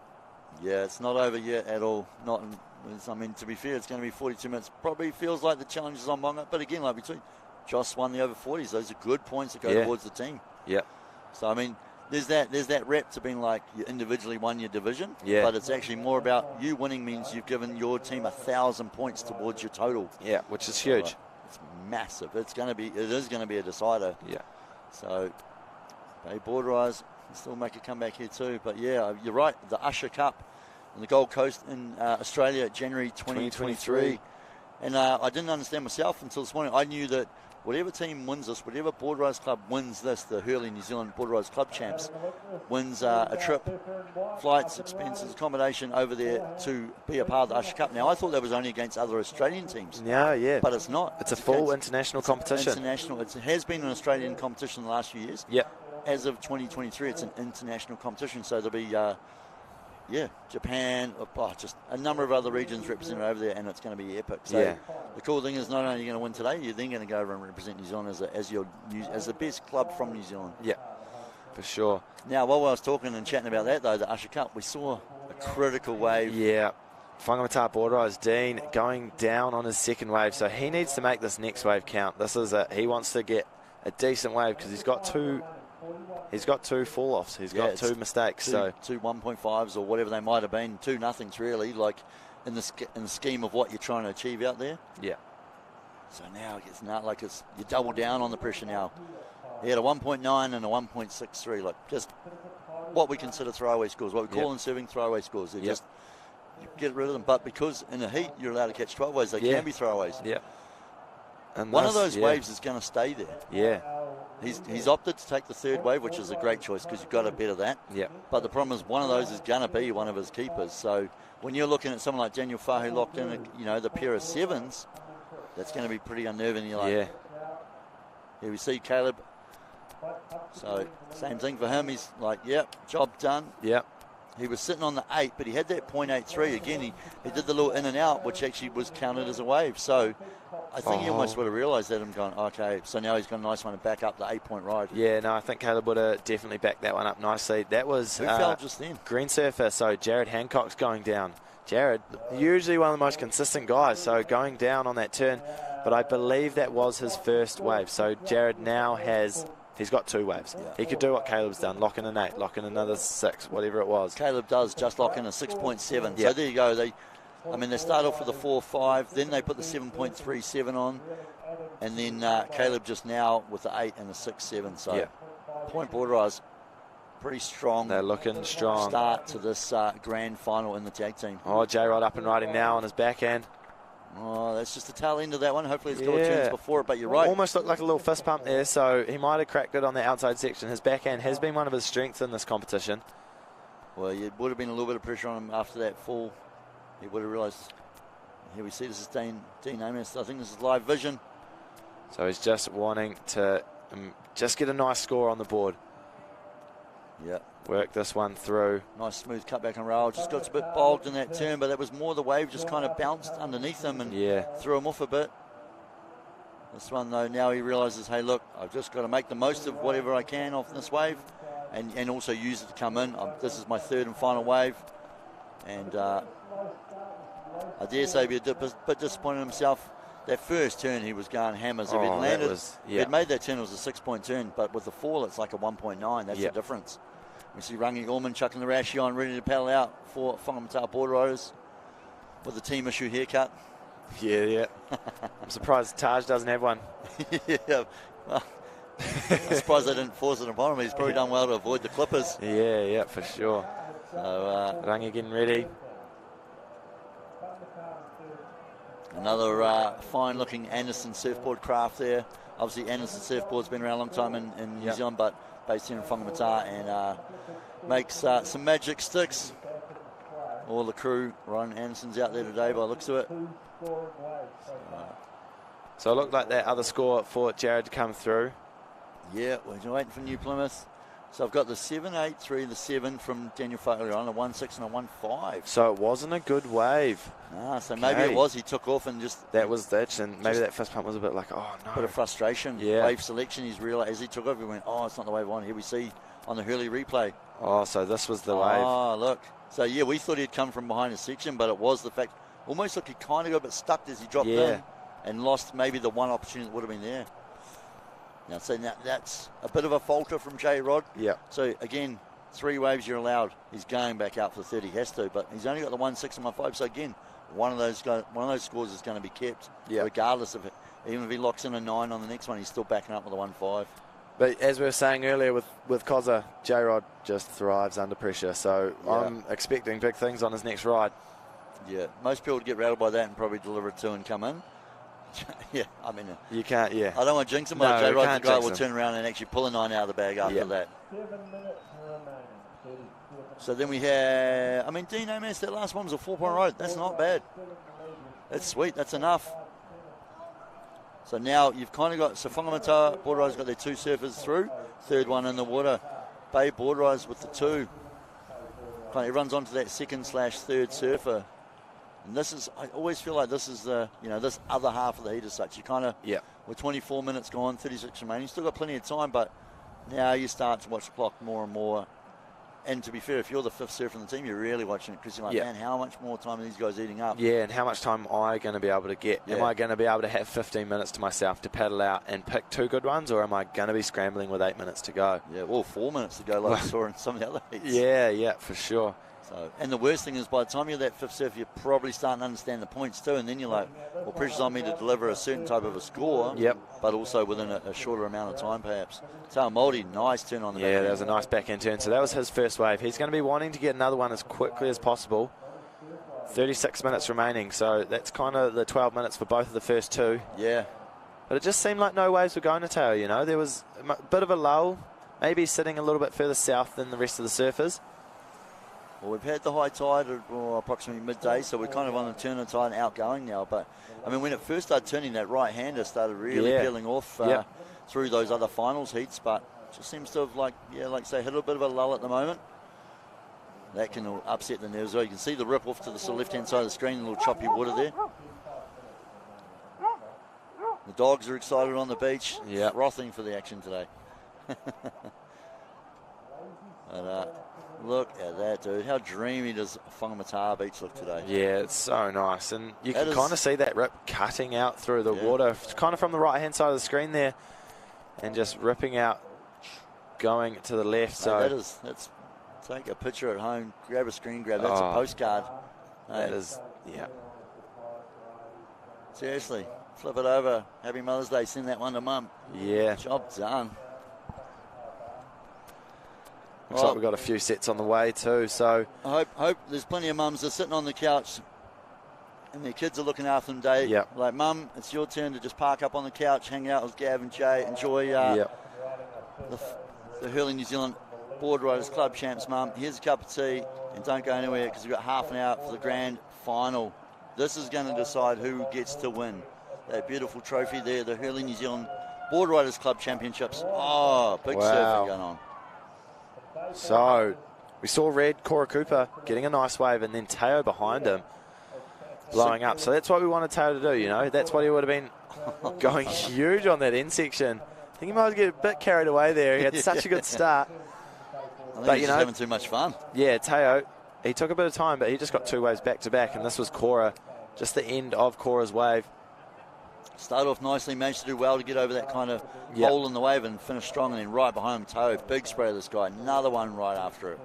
yeah, it's not over yet at all. To be fair, it's going to be 42 minutes. Probably feels like the challenge is on Monga. But again, like we said, Joss won the over 40s. Those are good points that go towards the team. Yeah. So, I mean, there's that rep to being like you individually won your division. Yeah. But it's actually more about you winning means you've given your team 1,000 points towards your total. Yeah, which is huge. It's massive. It is going to be a decider. Yeah. So, Board Rise can still make a comeback here too. But yeah, you're right. The Usher Cup on the Gold Coast in Australia, January 2023. And I didn't understand myself until this morning. I knew that whatever team wins this, whatever Board Rise club wins this, the Hurley New Zealand Board Rise Club Champs, wins a trip, flights, expenses, accommodation over there to be a part of the Usher Cup. Now, I thought that was only against other Australian teams. Yeah. But it's not. It's a full international competition. It has been an Australian competition the last few years. Yeah. As of 2023, it's an international competition. So there'll be... Japan, just a number of other regions represented over there, and it's going to be epic. So the cool thing is not only are you going to win today, you're then going to go over and represent New Zealand as the best club from New Zealand. Yeah, for sure. Now, while I was talking and chatting about that, though, the Usher Cup, we saw a critical wave. Yeah. Whangamatā Board Rise, Dean going down on his second wave, so he needs to make this next wave count. He wants to get a decent wave because he's got two fall-offs. He's got 2 mistakes. Two 1.5s or whatever they might have been. 2 nothings, really, like in the scheme of what you're trying to achieve out there. Yeah. So now it's not like you double down on the pressure now. He had a 1.9 and a 1.63, like just what we consider throwaway scores, what we call in serving throwaway scores. They're just, you get rid of them. But because in the heat you're allowed to catch 12 waves, they can be throwaways. Yeah. And one of those waves is going to stay there. Yeah. He's opted to take the third wave, which is a great choice because you've got to better that. Yeah. But the problem is one of those is going to be one of his keepers. So when you're looking at someone like Daniel Farr who locked in, the pair of 7s, that's going to be pretty unnerving. You're like, here we see Caleb. So same thing for him. He's like, job done. Yeah. He was sitting on the 8, but he had that .83. Again, he did the little in and out, which actually was counted as a wave. So I think he almost would have realised that and gone, okay, so now he's got a nice one to back up the 8-point ride. Yeah, no, I think Caleb would have definitely backed that one up nicely. That was who fell just then? Green surfer, so Jared Hancock's going down. Jared, usually one of the most consistent guys, so going down on that turn, but I believe that was his first wave. So Jared now he's got 2 waves. Yeah. He could do what Caleb's done, lock in an 8, lock in another 6, whatever it was. Caleb does just lock in a 6.7. So there you go. They start off with a 4.5, then they put the 7.37 on, and then Caleb just now with the 8 and the 6.7. So Point Board Rise, pretty strong. They're looking strong. Start to this grand final in the tag team. Oh, J-Rod up and riding now on his backhand. Oh, that's just the tail end of that one. Hopefully it's got a chance before it, but you're right. Almost looked like a little fist pump there, so he might have cracked it on the outside section. His backhand has been one of his strengths in this competition. Well, it would have been a little bit of pressure on him after that fall. he would have realised. Here we see this is Dean Amos. I think this is live vision. So he's just wanting to just get a nice score on the board. Yeah. Work this one through. Nice smooth cutback and rail. Just got a bit bogged in that turn, but that was more the wave just kind of bounced underneath him and threw him off a bit. This one, though, now he realises, hey, look, I've just got to make the most of whatever I can off this wave and also use it to come in. This is my third and final wave. And I dare say he'd be a bit disappointed in himself. That first turn, he was going hammers. If he'd landed, if he'd made that turn, it was a 6-point turn. But with the fall, it's like a 1.9. That's the difference. We see Rangi Gorman chucking the rashi on, ready to paddle out for Whangamatā Border Riders with the team issue haircut. Yeah. I'm surprised Taj doesn't have one. Yeah. Well, I'm surprised they didn't force it upon him. He's probably done well to avoid the clippers. Yeah, for sure. So, Rangi getting ready. Another fine-looking Anderson surfboard craft there. Obviously, Anderson surfboard's been around a long time in New Zealand, but based here in Whangamatā, and makes some magic sticks. All the crew, Ryan Anderson's out there today by the looks of it. So it looked like that other score for Jared to come through. Yeah, we're waiting for New Plymouth. So I've got the 7.83, the 7 from Daniel Foley on, a 1.6 and a 1.5. So it wasn't a good wave. So maybe it was. He took off and just... That was that, and maybe that fist pump was a bit like, oh no. Bit of frustration. Yeah. Wave selection, he's realised as he took off, he went, oh, it's not the wave on. Here we see on the Hurley replay. Oh, so this was the wave. Oh, look. So yeah, we thought he'd come from behind a section, but it was the fact, almost like he kind of got a bit stuck as he dropped in and lost maybe the one opportunity that would have been there. Now, so now that's a bit of a falter from J-Rod. Yeah. So, again, 3 waves you're allowed. He's going back out for 30. He has to, but he's only got the 1.6 and 1.5. So, again, one of those scores is going to be kept, regardless of it. Even if he locks in a 9 on the next one, he's still backing up with a 1.5. But as we were saying earlier with Koza, J-Rod just thrives under pressure. So, I'm expecting big things on his next ride. Yeah. Most people would get rattled by that and probably deliver a 2 and come in. Yeah, I mean... You can't, I don't want to jinx him, but J-Rod's the guy will turn around and actually pull a 9 out of the bag after that. So then we have... I mean, Dean Amos, that last one was a 4-point ride. That's not bad. That's sweet. That's enough. So now you've kind of got... So Whangamatā Border Riders got their 2 surfers through. Third one in the water. Bay Border Riders with the 2. Kind of runs onto that second/third surfer. And this is, I always feel like this is the, this other half of the heat as such. You kind of, with 24 minutes gone, 36 remaining, still got plenty of time, but now you start to watch the clock more and more. And to be fair, if you're the 5th surfer in the team, you're really watching it because you're like, man, how much more time are these guys eating up? Yeah, and how much time am I going to be able to get? Am I going to be able to have 15 minutes to myself to paddle out and pick 2 good ones, or am I going to be scrambling with 8 minutes to go? Yeah, well, 4 minutes to go like we saw in some of the other heats. Yeah, for sure. So, and the worst thing is by the time you're that 5th surfer, you're probably starting to understand the points too, and then you're like, well, pressure's on me to deliver a certain type of a score, but also within a shorter amount of time perhaps. So Moldy, nice turn on the backhand. Yeah, that was a nice backhand turn. So that was his first wave. He's going to be wanting to get another one as quickly as possible. 36 minutes remaining, so that's kind of the 12 minutes for both of the first 2. Yeah. But it just seemed like no waves were going to tail, There was a bit of a lull, maybe sitting a little bit further south than the rest of the surfers. Well, we've had the high tide at approximately midday, so we're kind of on the turn of tide and outgoing now. But, I mean, when it first started turning, that right-hander started really peeling off through those other finals heats. But it just seems to have, like say, hit a bit of a lull at the moment. That can upset the nerves. You can see the rip off to the sort of left-hand side of the screen, a little choppy water there. The dogs are excited on the beach, frothing for the action today. Look at that, dude. How dreamy does Whangamatā Beach look today? Yeah, it's so nice. And you can kind of see that rip cutting out through the water, kind of from the right-hand side of the screen there, and just ripping out, going to the left. So that's take a picture at home, grab a screen grab. That's a postcard. That is, Seriously, flip it over. Happy Mother's Day. Send that one to Mum. Yeah. Job done. Looks like we've got a few sets on the way too. So I hope there's plenty of mums that are sitting on the couch and their kids are looking after them day. Yep. Like, Mum, it's your turn to just park up on the couch, hang out with Gav and Jay, enjoy the Hurley New Zealand Board Riders Club Champs, Mum. Here's a cup of tea, and don't go anywhere because we've got half an hour for the grand final. This is going to decide who gets to win. That beautiful trophy there, the Hurley New Zealand Board Riders Club Championships. Oh, big surfing going on. So, we saw Red, Cora Cooper, getting a nice wave, and then Teo behind him, blowing up. So that's what we wanted Teo to do, you know. That's what he would have been going huge on that end section. I think he might get a bit carried away there. He had such a good start. I think he's just having too much fun. Yeah, Teo, he took a bit of time, but he just got 2 waves back to back, and this was Cora, just the end of Cora's wave. Started off nicely, managed to do well to get over that kind of hole in the wave and finish strong, and then right behind him, Teo, big spray of this guy, another one right after it.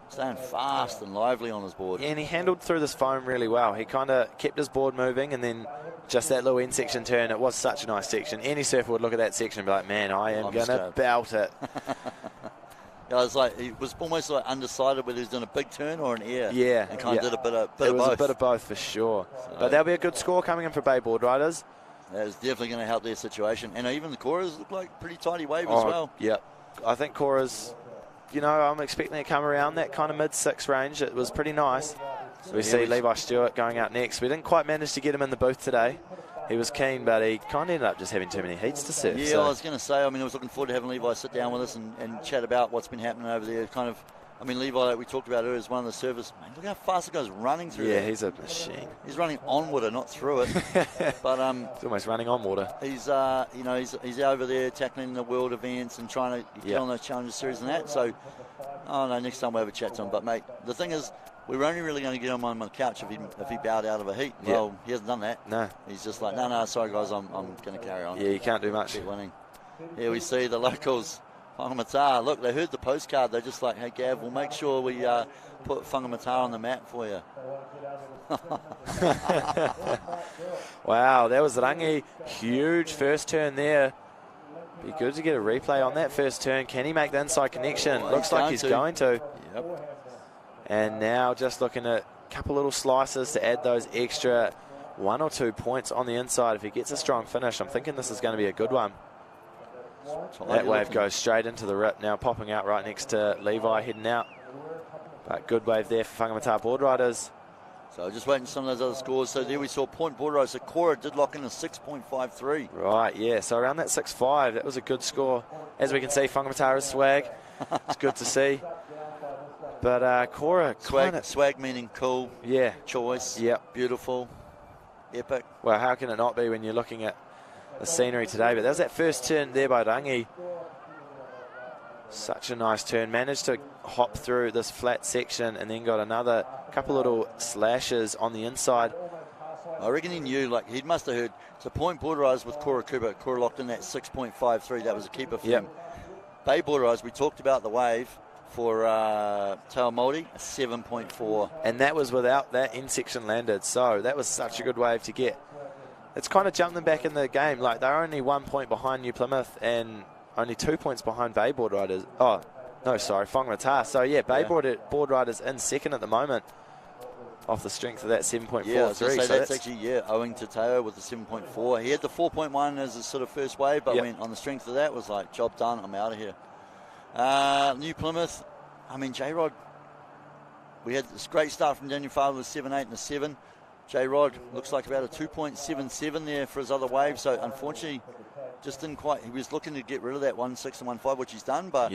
Staying fast and lively on his board. Yeah, and he handled through this foam really well. He kind of kept his board moving, and then just that little end section turn, it was such a nice section. Any surfer would look at that section and be like, man, I am going to belt it. Yeah, it was like, he was almost like undecided whether he was doing a big turn or an air. Yeah. And kind of did a bit of both. It was a bit of both for sure. So, but there'll be a good score coming in for Bay Board Riders. That is definitely going to help their situation. And even the Coras look like pretty tidy wave as well. Yeah. I think Cora's, you know, I'm expecting it to come around that kind of mid-6 range. It was pretty nice. So we see Levi Stewart going out next. We didn't quite manage to get him in the booth today. He was keen, but he kind of ended up just having too many heats to surf. Yeah, so. I was going to say, I mean, I was looking forward to having Levi sit down with us and chat about what's been happening over there. Kind of, I mean, Levi, like we talked about earlier, is one of the surfers. Man, look how fast the guy's running through there. Yeah, he's a machine. He's running on water, not through it. But he's almost running on water. He's, you know, he's over there tackling the world events and trying to get on those Challenger Series and that. So, oh no, next time we'll have a chat to him. But mate, the thing is, we were only really going to get him on the couch if he bowed out of a heat. Well, he hasn't done that. No. He's just like, no, sorry guys, I'm going to carry on. Yeah, you can't do much. Keep winning. Here we see the locals, Whangamatā. Look, they heard the postcard. They're just like, hey Gav, we'll make sure we put Whangamatā on the map for you. Wow, that was Rangi. Huge first turn there. Be good to get a replay on that first turn. Can he make the inside connection? Looks like he's going to. Yep. And now just looking at a couple little slices to add those extra 1 or 2 points on the inside. If he gets a strong finish, I'm thinking this is going to be a good one. That wave goes straight into the rip now, popping out right next to Levi, heading out. But good wave there for Whangamatā Board Riders. So just waiting for some of those other scores. So there we saw point Board Riders. So Cora did lock in a 6.53. Right, yeah. So around that 6.5, that was a good score. As we can see, Whangamatā is swag. It's good to see. But Cora... Swag meaning cool. Yeah. Choice. Yep. Beautiful. Epic. Well, how can it not be when you're looking at the scenery today? But that was that first turn there by Rangi. Such a nice turn. Managed to hop through this flat section and then got another couple little slashes on the inside. I reckon he knew, like, he must have heard. So point Board Riders with Cora Cooper. Cora locked in that 6.53. That was a keeper for him. Bay Board Riders, we talked about the wave for Teo Māori, a 7.4. And that was without that end section landed. So that was such a good wave to get. It's kind of jumped them back in the game. Like, they're only 1 point behind New Plymouth and only 2 points behind Bay Board Riders. Oh, no, sorry, Whangamatā. So, yeah, Bay Board Riders in second at the moment off the strength of that 7.43. Yeah, so that's actually, owing to Teo with the 7.4. He had the 4.1 as his sort of first wave, but went on the strength of that, was like, job done, I'm out of here. New Plymouth, I mean, J-Rod, we had this great start from Daniel Farley with 7.8 and a 7. J-Rod looks like about a 2.77 there for his other wave, so unfortunately just didn't quite, he was looking to get rid of that 1.6 and 1.5, which he's done, but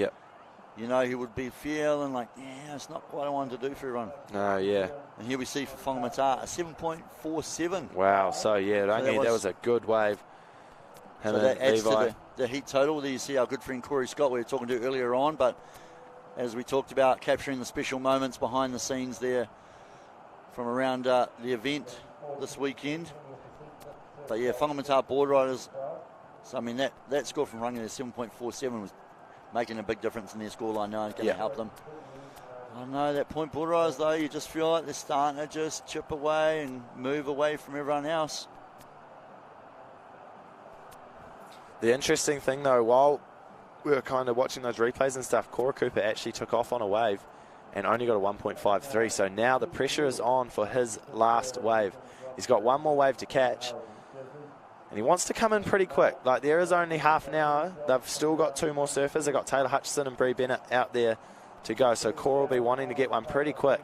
you know, he would be feeling like, yeah, it's not what I wanted to do for everyone. No, yeah. And here we see for Whangamatā a 7.47. Wow, so yeah, that was a good wave. So that adds to the heat total. There you see our good friend Corey Scott we were talking to earlier on, but as we talked about, capturing the special moments behind the scenes there from around the event this weekend. But yeah, Whangamatā Board Riders, so I mean that score from Rangi, 7.47, was making a big difference in their scoreline now. It's going to help them. I know that point Board Riders though, you just feel like they're starting to just chip away and move away from everyone else. The interesting thing though, while we were kind of watching those replays and stuff, Cora Cooper actually took off on a wave and only got a 1.53. So now the pressure is on for his last wave. He's got one more wave to catch. And he wants to come in pretty quick. Like, there is only half an hour. They've still got 2 more surfers. They've got Taylor Hutchison and Bree Bennett out there to go. So Cora will be wanting to get one pretty quick.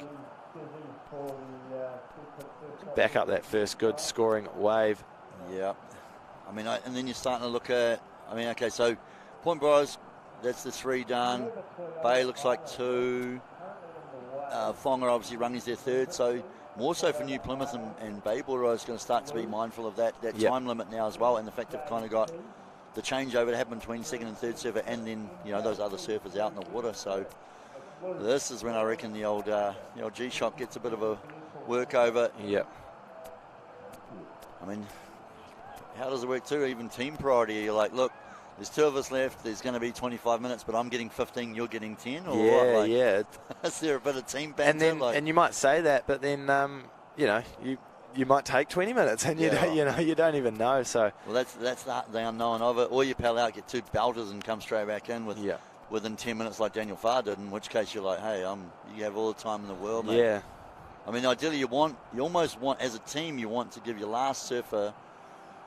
Back up that first good scoring wave. Yeah. I mean, and then you're starting to look at, I mean, okay, so Point Bros, that's the 3 done. Bay looks like 2. Whanga, obviously, Rangi's their 3rd. So more so for New Plymouth and Bay Bordeaux is going to start to be mindful of that time limit now as well, and the fact they've kind of got the changeover to happen between 2nd and 3rd server, and then, you know, those other surfers out in the water. So this is when I reckon the old G-Shock gets a bit of a workover. Yep. I mean, how does it work too? Even team priority, you're like, look, there's 2 of us left, there's going to be 25 minutes, but I'm getting 15, you're getting 10? Or what? Like, yeah. Is there a bit of team banter? And you might say that, but then, you know, you might take 20 minutes and you don't even know. So well, that's the unknown of it. Or you pal out, get 2 belters and come straight back in within 10 minutes like Daniel Farr did, in which case you're like, hey, you have all the time in the world, mate. Yeah. I mean, ideally you almost want, as a team, you want to give your last surfer,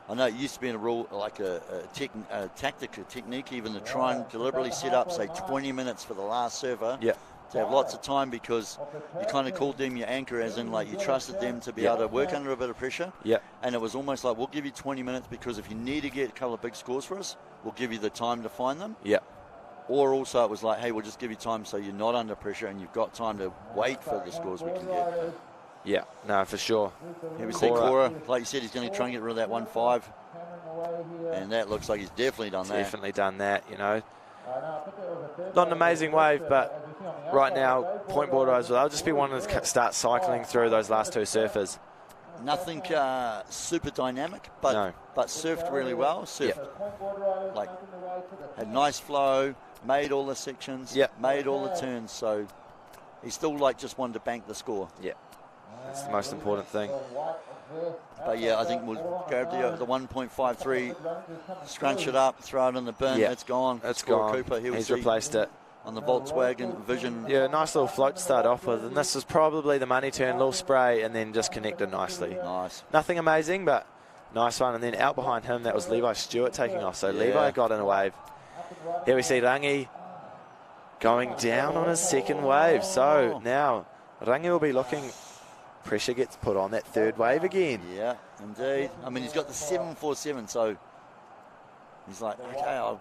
I know it used to be in a rule, like a tactic, a technique even, to try and deliberately set up, say, 20 minutes for the last surfer. Yeah. To have lots of time, because you kind of called them your anchor, as in, like, you trusted them to be able to work under a bit of pressure. Yeah. And it was almost like, we'll give you 20 minutes because if you need to get a couple of big scores for us, we'll give you the time to find them. Yeah. Or also it was like, hey, we'll just give you time so you're not under pressure and you've got time to wait for the scores we can get. Yeah, no, for sure. Here we see Cora, like you said, he's going to try and get rid of that 1-5. And that looks like he's definitely done that. Definitely done that, you know. Not an amazing wave, but right now, Point Bordeaux, they'll just be wanting to start cycling through those last 2 surfers. Nothing super dynamic, but surfed really well. Surfed, like, had nice flow, made all the sections, made all the turns. So he still, like, just wanted to bank the score. Yeah, that's the most important thing. But yeah, I think we'll grab the 1.53, scrunch it up, throw it in the bin. Yeah. It's gone. It's gone. Cooper, He's replaced it on the Volkswagen Vision. Yeah, nice little float to start off with, and this was probably the money turn, little spray, and then just connected nicely. Nice. Nothing amazing, but nice one. And then out behind him, that was Levi Stewart taking off. So Levi got in a wave. Here we see Rangi going down on his 2nd wave. So now Rangi will be looking. Pressure gets put on that 3rd wave again. Yeah, indeed. I mean, he's got the 747, so he's like, okay,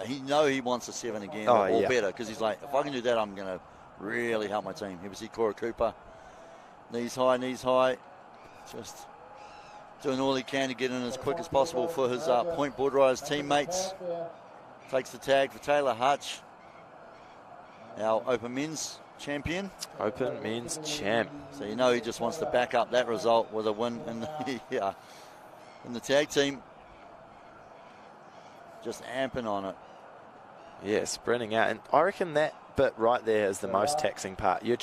he wants a 7 again, or better, because he's like, if I can do that, I'm going to really help my team. Here we see Cora Cooper, knees high, just doing all he can to get in as quick as possible for his Point Bordeaux teammates. Takes the tag for Taylor Hutch, our Open Men's champion. Open Men's champ. So you know he just wants to back up that result with a win in the tag team. Just amping on it. Yeah, sprinting out. And I reckon that bit right there is the most taxing part. You're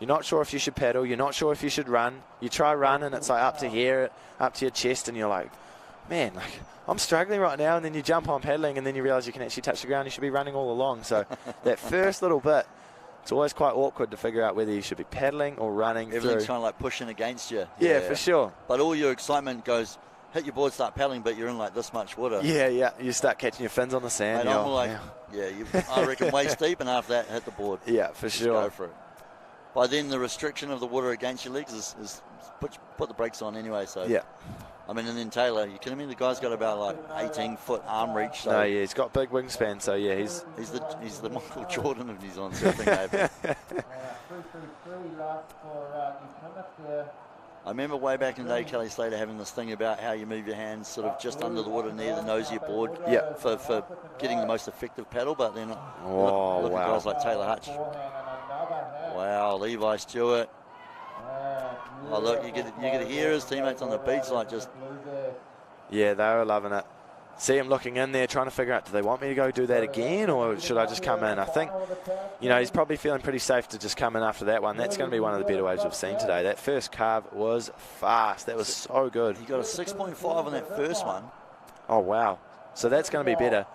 not sure if you should pedal, you're not sure if you should run. You try run and it's like up to here, up to your chest, and you're like, man, like, I'm struggling right now. And then you jump on pedaling and then you realize you can actually touch the ground. You should be running all along. So that first little bit, it's always quite awkward to figure out whether you should be pedaling or running. Everything's kind of like pushing against you. Yeah, for sure. But all your excitement goes, hit your board, start pedaling, but you're in like this much water. Yeah. You start catching your fins on the sand. And I'm like, I reckon waist deep, and after that, hit the board. Yeah, for sure. Go for it. By then, the restriction of the water against your legs is put the brakes on anyway. So yeah. I mean, and then Taylor, you kidding me? The guy's got about like 18-foot arm reach. So no, he's got big wingspan. So yeah, he's the Michael Jordan of he's on surfing. I remember way back in the day, Kelly Slater having this thing about how you move your hands sort of just under the water near the nose of your board for getting the most effective paddle. But then look at guys like Taylor Hutch. Wow, Levi Stewart. Oh, look, you get to hear his teammates on the beach like just... Yeah, they were loving it. See him looking in there, trying to figure out, do they want me to go do that again, or should I just come in? I think, he's probably feeling pretty safe to just come in after that one. That's going to be one of the better waves we've seen today. That first carve was fast. That was so good. He got a 6.5 on that first one. Oh, wow. So that's going to be better.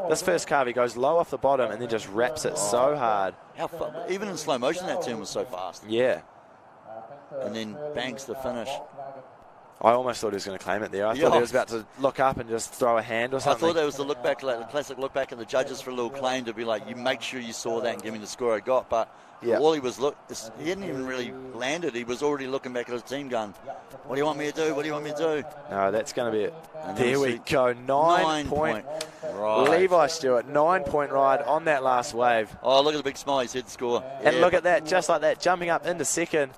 This first carve, he goes low off the bottom and then just wraps it so hard. Even in slow motion, that turn was so fast. Yeah. And then banks the finish. I almost thought he was going to claim it there. I thought he was about to look up and just throw a hand or something. I thought that was the look back, like the classic look back, and the judges for a little claim to be like, you make sure you saw that and give me the score I got. But all he was he hadn't even really landed. He was already looking back at his team going, what do you want me to do? What do you want me to do? No, that's going to be it. There we go. 9 point. Right. Levi Stewart, 9 point ride on that last wave. Oh, look at the big smile. He's hit the score. And look at that, just like that, jumping up into second.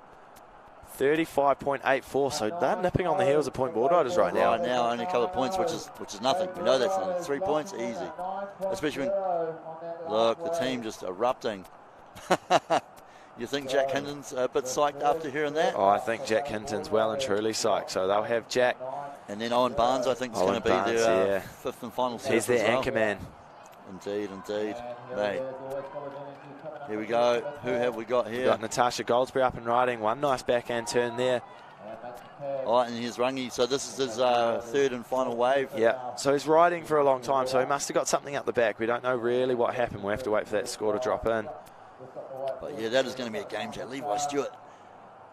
35.84, so they're nipping on the heels of point board riders right now. Right now, only a couple of points, which is nothing. We know that's nothing. 3 points, easy. Especially when, look, the team just erupting. You think Jack Hinton's a bit psyched after hearing that? Oh, I think Jack Hinton's well and truly psyched, so they'll have Jack. And then Owen Barnes, I think, is going to be their fifth and final surfer. He's their anchor man. Indeed. Mate. Here we go. Who have we got here? We've got Natasha Goldsberry up and riding. One nice backhand turn there. All right, and here's Rungy. So this is his third and final wave. Yeah, so he's riding for a long time, so he must have got something up the back. We don't know really what happened. We'll have to wait for that score to drop in. But yeah, that is going to be a game changer. Levi Stewart,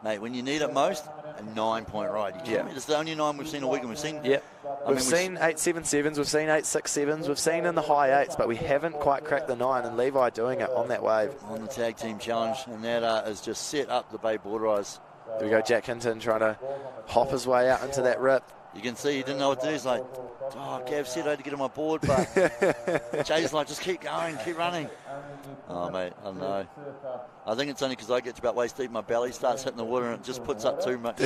mate, when you need it most, a 9 point ride. It's the only 9 we've seen all week, and we've seen. Yep. We've seen 8.77s, we've seen 8.67s, we've seen in the high 8s, but we haven't quite cracked the 9, and Levi doing it on that wave. On the tag team challenge, and that is just set up the Bay Board Rise. There we go, Jack Hinton trying to hop his way out into that rip. You can see he didn't know what to do. He's like, Gav said I had to get on my board, but Jay's like, just keep going, keep running. Oh, mate, I don't know. I think it's only because I get to about waist deep, my belly starts hitting the water, and it just puts up too much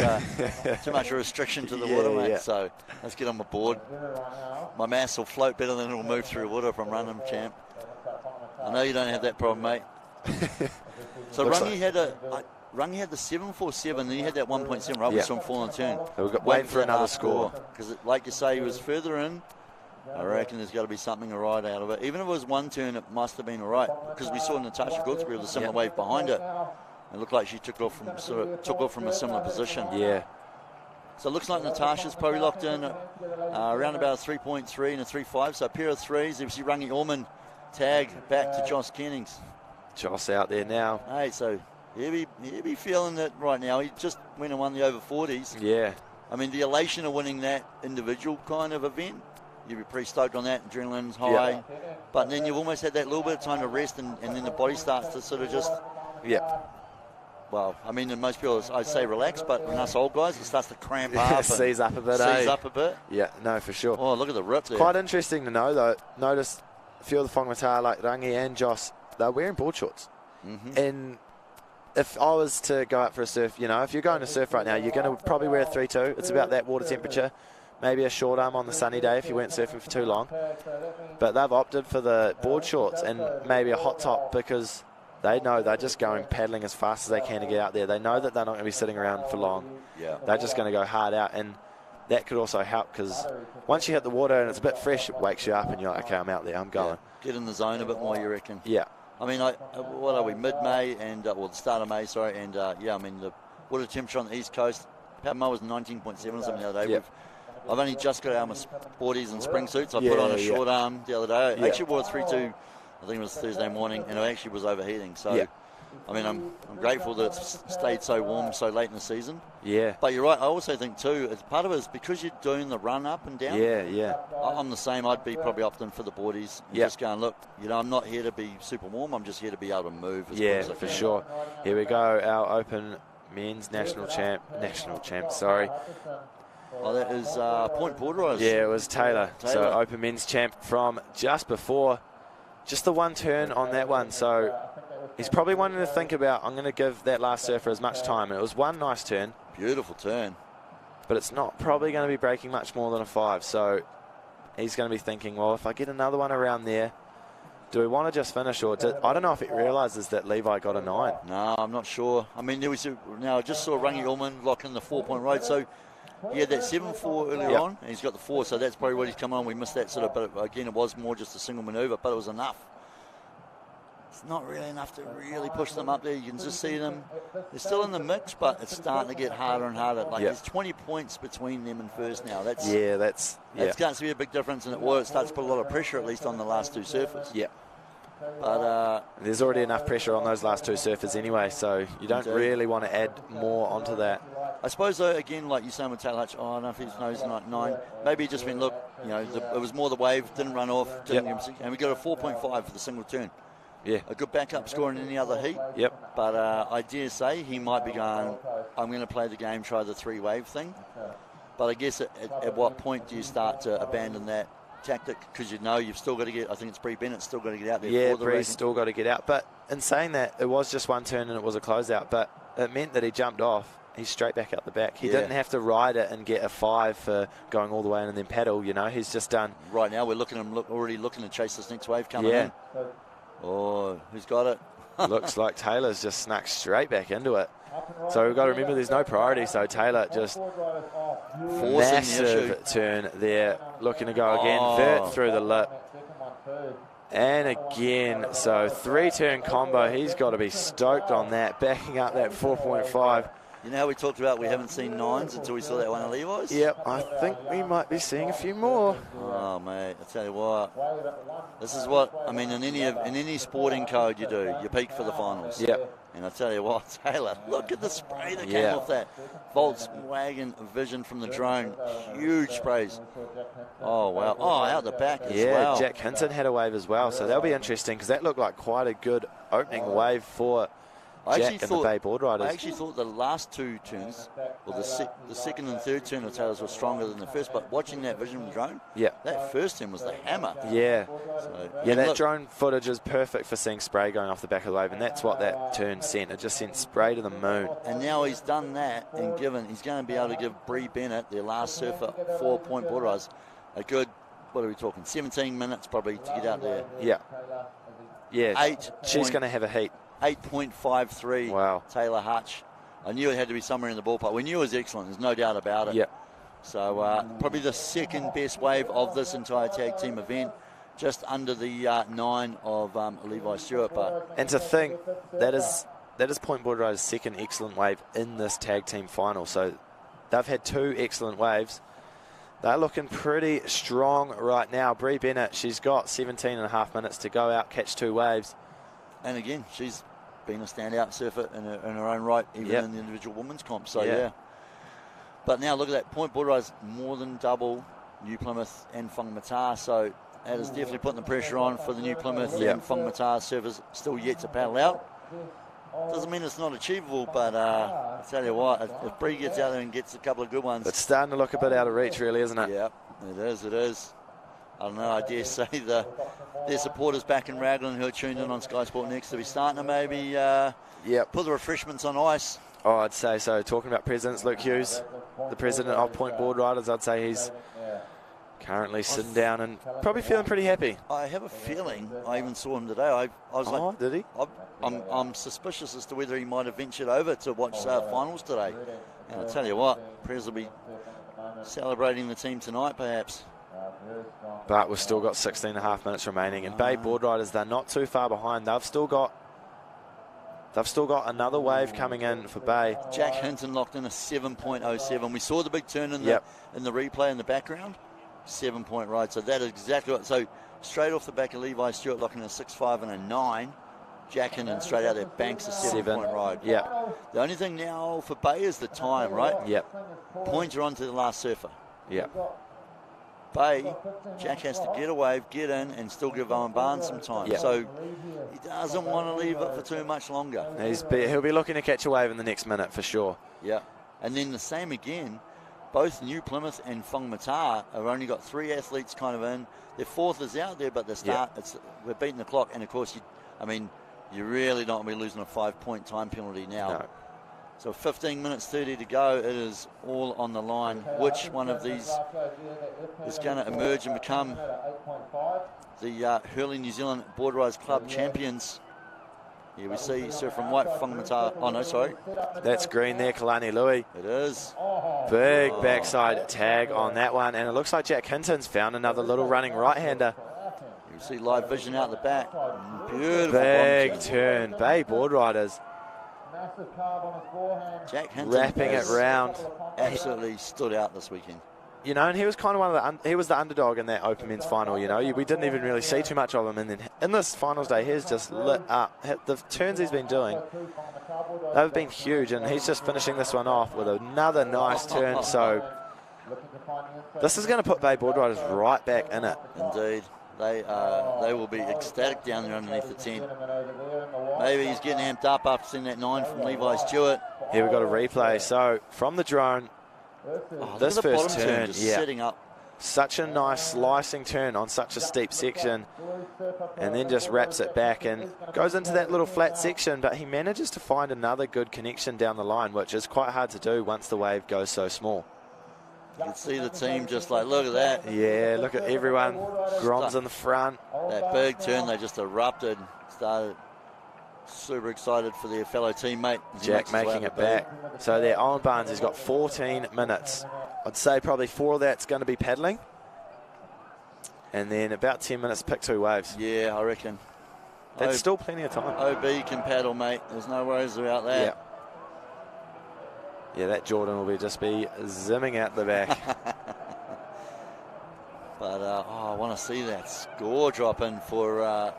restriction to the water, mate. Yeah. So let's get on my board. My mass will float better than it will move through water if I'm running, champ. I know you don't have that problem, mate. So Rungy had Rungy had the 7.47, and he had that 1.7, right? We saw him fall on turn. So we've got waiting for another score. Because, like you say, he was further in. I reckon there's got to be something all right out of it. Even if it was one turn, it must have been all right. Because we saw Natasha Goodsbury with a similar wave behind it. It looked like she took off from a similar position. Yeah. So it looks like Natasha's probably locked in around about a 3.3 and a 3.5. So a pair of threes. You see Rungy Orman tag back to Joss Kennings. Joss out there now. Hey, so he'll be feeling it right now. He just went and won the over 40s. Yeah. I mean, the elation of winning that individual kind of event, you'd be pretty stoked on that. Adrenaline's high. Yeah. But then you've almost had that little bit of time to rest, and then the body starts to sort of just... Yeah. Well, I mean, in most people, I'd say relax, but in us old guys, it starts to cramp up. Seize up a bit, Seize up a bit. Yeah, no, for sure. Oh, look at the rip there. Quite interesting to know, though. Notice a few of the Whangamatā, like Rangi and Joss, they're wearing board shorts. Mm-hmm. And if I was to go out for a surf, if you're going to surf right now, you're going to probably wear a 3-2. It's about that water temperature. Maybe a short arm on the sunny day if you weren't surfing for too long. But they've opted for the board shorts and maybe a hot top because they know they're just going paddling as fast as they can to get out there. They know that they're not going to be sitting around for long. Yeah. They're just going to go hard out, and that could also help because once you hit the water and it's a bit fresh, it wakes you up and you're like, okay, I'm out there, I'm going. Yeah. Get in the zone a bit more, you reckon? Yeah. I mean, what are we, mid-May, and the start of May, sorry, and I mean, the water temperature on the East Coast, Patma was 19.7 or something the other day. Yep. I've only just got out of my sporties and spring suits. I put on a short arm the other day. I actually wore a 3-2, I think it was Thursday morning, and I actually was overheating. So, I mean, I'm grateful that it's stayed so warm so late in the season. Yeah. But you're right, I also think too, part of it is because you're doing the run up and down. Yeah. I'm the same. I'd be probably opting for the boardies. Just going, look, I'm not here to be super warm. I'm just here to be able to move as quick as I can. For sure. Here we go, our Open men's national champ, sorry. Oh, that is point board rise. Yeah, it was Taylor. So Open men's champ from just before. Just the one turn on that one. So he's probably wanting to think about, I'm going to give that last surfer as much time. And it was one nice turn. Beautiful turn. But it's not probably going to be breaking much more than a 5. So he's going to be thinking, well, if I get another one around there, do we want to just finish? Or I don't know if he realises that Levi got a 9. No, I'm not sure. I mean, I just saw Rungy Ullman lock in the 4-point ride. So he had that 7-4 earlier on, and he's got the 4. So that's probably what he's come on. We missed that sort of, but again, it was more just a single manoeuvre, but it was enough. It's not really enough to really push them up there. You can just see them. They're still in the mix, but it's starting to get harder and harder. There's 20 points between them and first now. That's going to be a big difference, and it starts to put a lot of pressure, at least on the last two surfers. Yeah. But there's already enough pressure on those last two surfers anyway, so you don't really want to add more onto that. I suppose, though, again, like you saying with Taylor Hutch, I don't know if he knows 9. Maybe he just went, look, it was more the wave, didn't run off, and we got a 4.5 for the single turn. Yeah. A good backup score in any other heat. Yep. But I dare say he might be going, I'm going to play the game, try the 3-wave thing. But I guess at what point do you start to abandon that tactic? Because you've still got to get, I think it's Bree Bennett's still got to get out there. Yeah, Bree's still got to get out. But in saying that, it was just one turn and it was a closeout. But it meant that he jumped off. He's straight back out the back. He didn't have to ride it and get a 5 for going all the way in and then paddle. He's just done. Right now, we're already looking to chase this next wave coming in. Oh, who's got it? Looks like Taylor's just snuck straight back into it. So we've got to remember there's no priority. So Taylor just massive turn there, looking to go again. Vert through the lip. And again, so 3-turn combo. He's got to be stoked on that, backing up that 4.5. You know how we talked about we haven't seen 9s until we saw that one at Levi's? Yep, I think we might be seeing a few more. Oh, mate, I tell you what. This is what, I mean, in any sporting code you do, you peak for the finals. Yep. And I tell you what, Taylor, look at the spray that came off that Volkswagen Vision from the drone. Huge sprays. Oh, wow. Oh, out the back as well. Yeah, Jack Hinton had a wave as well, so that'll be interesting because that looked like quite a good opening wave for Jack and the Bay Board Riders. I actually thought the last 2 turns, or the second and third turn of Taylor's were stronger than the first, but watching that Vision drone, that first turn was the hammer. Yeah. So, that drone footage is perfect for seeing spray going off the back of the wave, and that's what that turn sent. It just sent spray to the moon. And now he's done that and he's going to be able to give Bree Bennett, their last surfer, 4-point board rise, a good, what are we talking, 17 minutes probably to get out there. Yeah. Yeah, she's going to have a heat. 8.53. Wow. Taylor Hutch. I knew it had to be somewhere in the ballpark. We knew it was excellent. There's no doubt about it. Yeah. So probably the second best wave of this entire tag team event, just under the 9 of Levi Stewart. And to think that is Point Board Riders' second excellent wave in this tag team final. So they've had 2 excellent waves. They're looking pretty strong right now. Bree Bennett, she's got 17 and a half minutes to go out, catch 2 waves. And again, she's been a standout surfer in her own right, even in the individual women's comp. So, But now look at that. Point Board Rise more than double New Plymouth and Whangamatā. So that is definitely putting the pressure on for the New Plymouth and Whangamatā surfers still yet to paddle out. Doesn't mean it's not achievable, but I tell you what, if Bree gets out there and gets a couple of good ones. It's starting to look a bit out of reach, really, isn't it? Yeah, it is. I don't know, I dare say their supporters back in Raglan who are tuned in on Sky Sport Next to be starting to maybe put the refreshments on ice. Oh, I'd say so. Talking about presidents, Luke Hughes, the president of Point Board Riders, I'd say he's currently sitting down and probably feeling pretty happy. I have a feeling, I even saw him today, I was like... did he? I'm suspicious as to whether he might have ventured over to watch finals today. And I tell you what, Prez will be celebrating the team tonight perhaps. But we've still got 16 and a half minutes remaining. And Bay Board Riders, they're not too far behind. They've still got another wave coming in for Bay. Jack Hinton locked in a 7.07. We saw the big turn in the replay in the background. 7-point ride. So that is exactly what. So straight off the back of Levi Stewart locking in a 6.5 and a 9. Jack Hinton straight out there banks a 7-point ride. Yeah. The only thing now for Bay is the time, right? Yep. Points are onto the last surfer. Yep. Bay, Jack has to get a wave, get in, and still give Owen Barnes some time. Yep. So he doesn't want to leave it for too much longer. He'll be looking to catch a wave in the next minute for sure. Yeah. And then the same again. Both New Plymouth and Whangamatā have only got 3 athletes kind of in. Their 4th is out there, but we're beating the clock. And of course, you really don't want to be losing a 5-point time penalty now. No. So 15 minutes 30 to go. It is all on the line. Which one of these is going to emerge and become the Hurley New Zealand Board Rise Club champions? Here we see Surf from White, Whangamatā. Oh, no, sorry. That's green there, Kalani Louis. It is. Big backside tag on that one. And it looks like Jack Hinton's found another little running right-hander. You see live vision out the back. Beautiful. Big turn. Bay Board Riders. Jack Hinton wrapping it round. Absolutely stood out this weekend. You know, and he was kind of one of he was the underdog in that Open Men's final, you know. We didn't even really see too much of him. And then in this finals day, he's just lit up. The turns he's been doing, they've been huge. And he's just finishing this one off with another nice turn. So this is going to put Bay Board Riders right back in it. Indeed. They will be ecstatic down there underneath the tent. Maybe he's getting amped up after seeing that 9 from Levi Stewart. Here we've got a replay. So from the drone, this first turn, just setting up. Such a nice slicing turn on such a steep section, and then just wraps it back and goes into that little flat section, but he manages to find another good connection down the line, which is quite hard to do once the wave goes so small. You can see the team just like, look at that. Yeah, look at everyone. Grom's in the front. That big turn, they just erupted, started super excited for their fellow teammate. Jack making it back. So there, Owen Barnes has got 14 minutes. I'd say probably 4 of that's going to be paddling. And then about 10 minutes, pick 2 waves. Yeah, I reckon. That's still plenty of time. OB can paddle, mate. There's no worries about that. Yeah, that Jordan will just be zimming out the back. But I want to see that score drop in for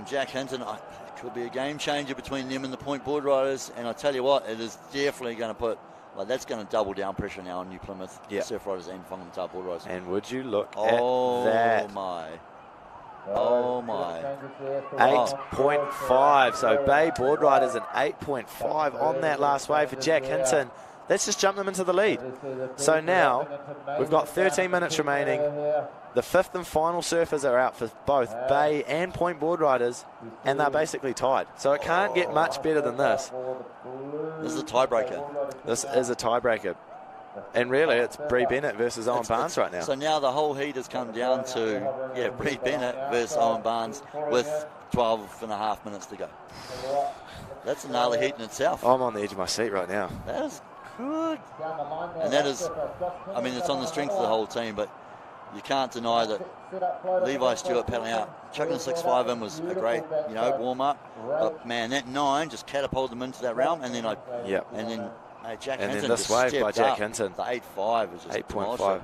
Jack Hinton. It could be a game changer between them and the Point Board Riders. And I tell you what, it is definitely going to put, that's going to double down pressure now on New Plymouth Surf Riders and Whangamatā Board Riders. And would you look at that? Oh my. 8.5. So Bay Board Riders an 8.5 on that last wave for Jack Hinton. Let's just jump them into the lead. So now we've got 13 minutes remaining. The 5th and final surfers are out for both Bay and Point Board Riders, and they're basically tied. So it can't get much better than this. This is a tiebreaker. This is a tiebreaker. And really, it's Bree Bennett versus Owen Barnes right now. So now the whole heat has come down to, Bree Bennett versus Owen Barnes with 12 and a half minutes to go. That's a gnarly heat in itself. I'm on the edge of my seat right now. That is good. And that is, it's on the strength of the whole team, but you can't deny that Levi Stewart paddling out, chucking the 6.5 in was a great, warm-up. But, man, that 9 just catapulted them into that realm, and then Jack Hinton then this just wave stepped by Jack up. Hinton. The 8.5 is just 8.5.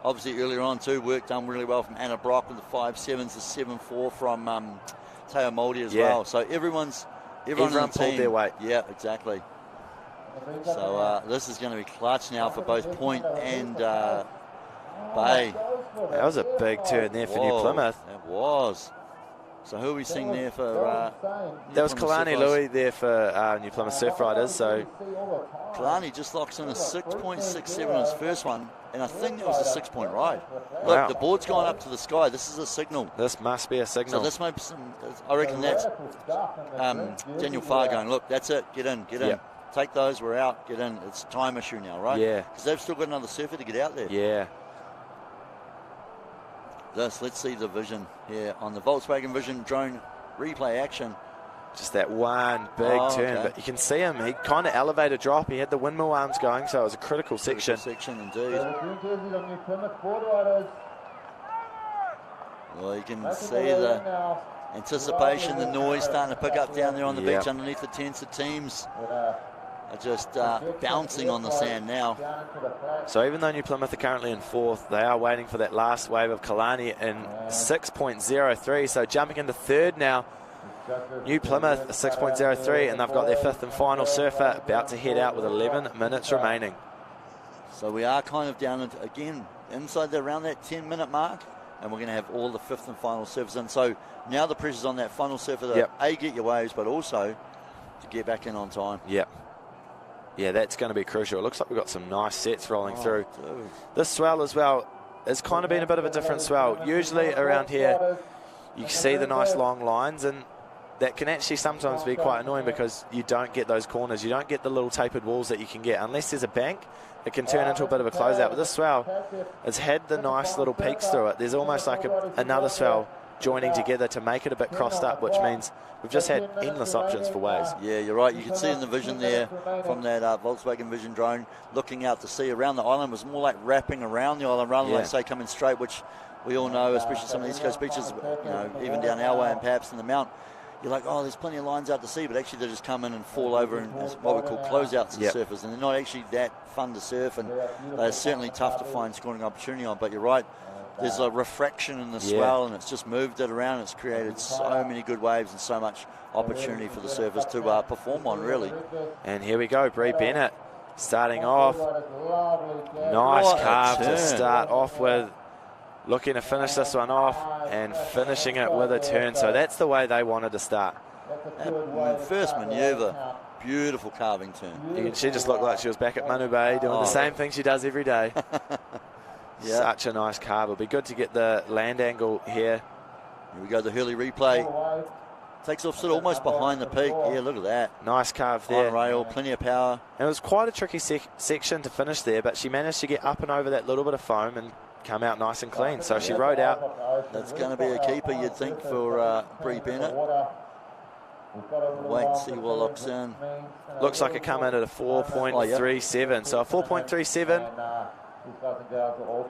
Obviously, earlier on, too, work done really well from Anna Brock with the 5.7s, the 7.4 from Teo Moldy as well. So everyone in the pulled team, their weight. Yeah, exactly. So this is going to be clutch now for both Point and Bay. That was a big turn there for New Plymouth. It was. So who are we seeing there for that was Kalani Louis there for New Plymouth Surf Riders. So Kalani just locks in a 6.67 in his first one, and I think that was a 6-point ride. Look, the board's gone up to the sky. This is a signal. This must be a signal. So this might be I reckon that's Daniel Farr going, look, that's it, get in. Take those, we're out, get in. It's a time issue now, right? Yeah. Because they've still got another surfer to get out there. Yeah. Let's see the vision here on the Volkswagen Vision drone replay action. Just that one big turn, but you can see him. He kind of elevated drop. He had the windmill arms going, so it was a critical section. Indeed. Well, you can see the anticipation, the noise starting to pick up down there on the beach underneath the tents. The teams are just bouncing on the sand now. So even though New Plymouth are currently in 4th, they are waiting for that last wave of Kalani in 6.03. So jumping into 3rd now, New Plymouth 6.03, and they've got their 5th and final surfer about to head out with 11 minutes remaining. So we are kind of down again inside around that 10-minute mark, and we're going to have all the 5th and final surfers in. So now the pressure's on that final surfer to get your waves, but also to get back in on time. Yeah, that's going to be crucial. It looks like we've got some nice sets rolling through. This swell as well has kind of been a bit of a different swell. Usually around here, you see the nice long lines, and that can actually sometimes be quite annoying because you don't get those corners. You don't get the little tapered walls that you can get. Unless there's a bank, it can turn into a bit of a closeout. But this swell has had the nice little peaks through it. There's almost like another swell joining together to make it a bit crossed up, which means we've just had endless options for waves. Yeah, you're right. You can see in the vision there from that Volkswagen Vision drone looking out to sea around the island was more like wrapping around the island rather than like, say, coming straight, which we all know, especially some of the East Coast beaches, even down our way and perhaps in the Mount, you're like, oh, there's plenty of lines out to sea, but actually they just come in and fall over and what we call closeouts to surfers, and they're not actually that fun to surf, and they're certainly tough to find scoring opportunity on. But you're right, there's a refraction in the swell, and it's just moved it around. It's created so many good waves and so much opportunity for the surfers to perform on, really. And here we go, Bree Bennett starting off. Nice carve to start off with. Looking to finish this one off and finishing it with a turn. So that's the way they wanted to start. That first manoeuvre, beautiful carving turn. She just looked like she was back at Manu Bay doing the same thing she does every day. Such a nice carve. It'll be good to get the land angle here. Here we go, the Hurley replay. Takes off sort of almost behind the peak. Yeah, look at that. Nice carve there. On rail, plenty of power. And it was quite a tricky section to finish there, but she managed to get up and over that little bit of foam and come out nice and clean. So she rode out. That's going to be a keeper, you'd think, for Bree Bennett. Wait and see what locks in. Looks like it come in at a 4.37. So a 4.37.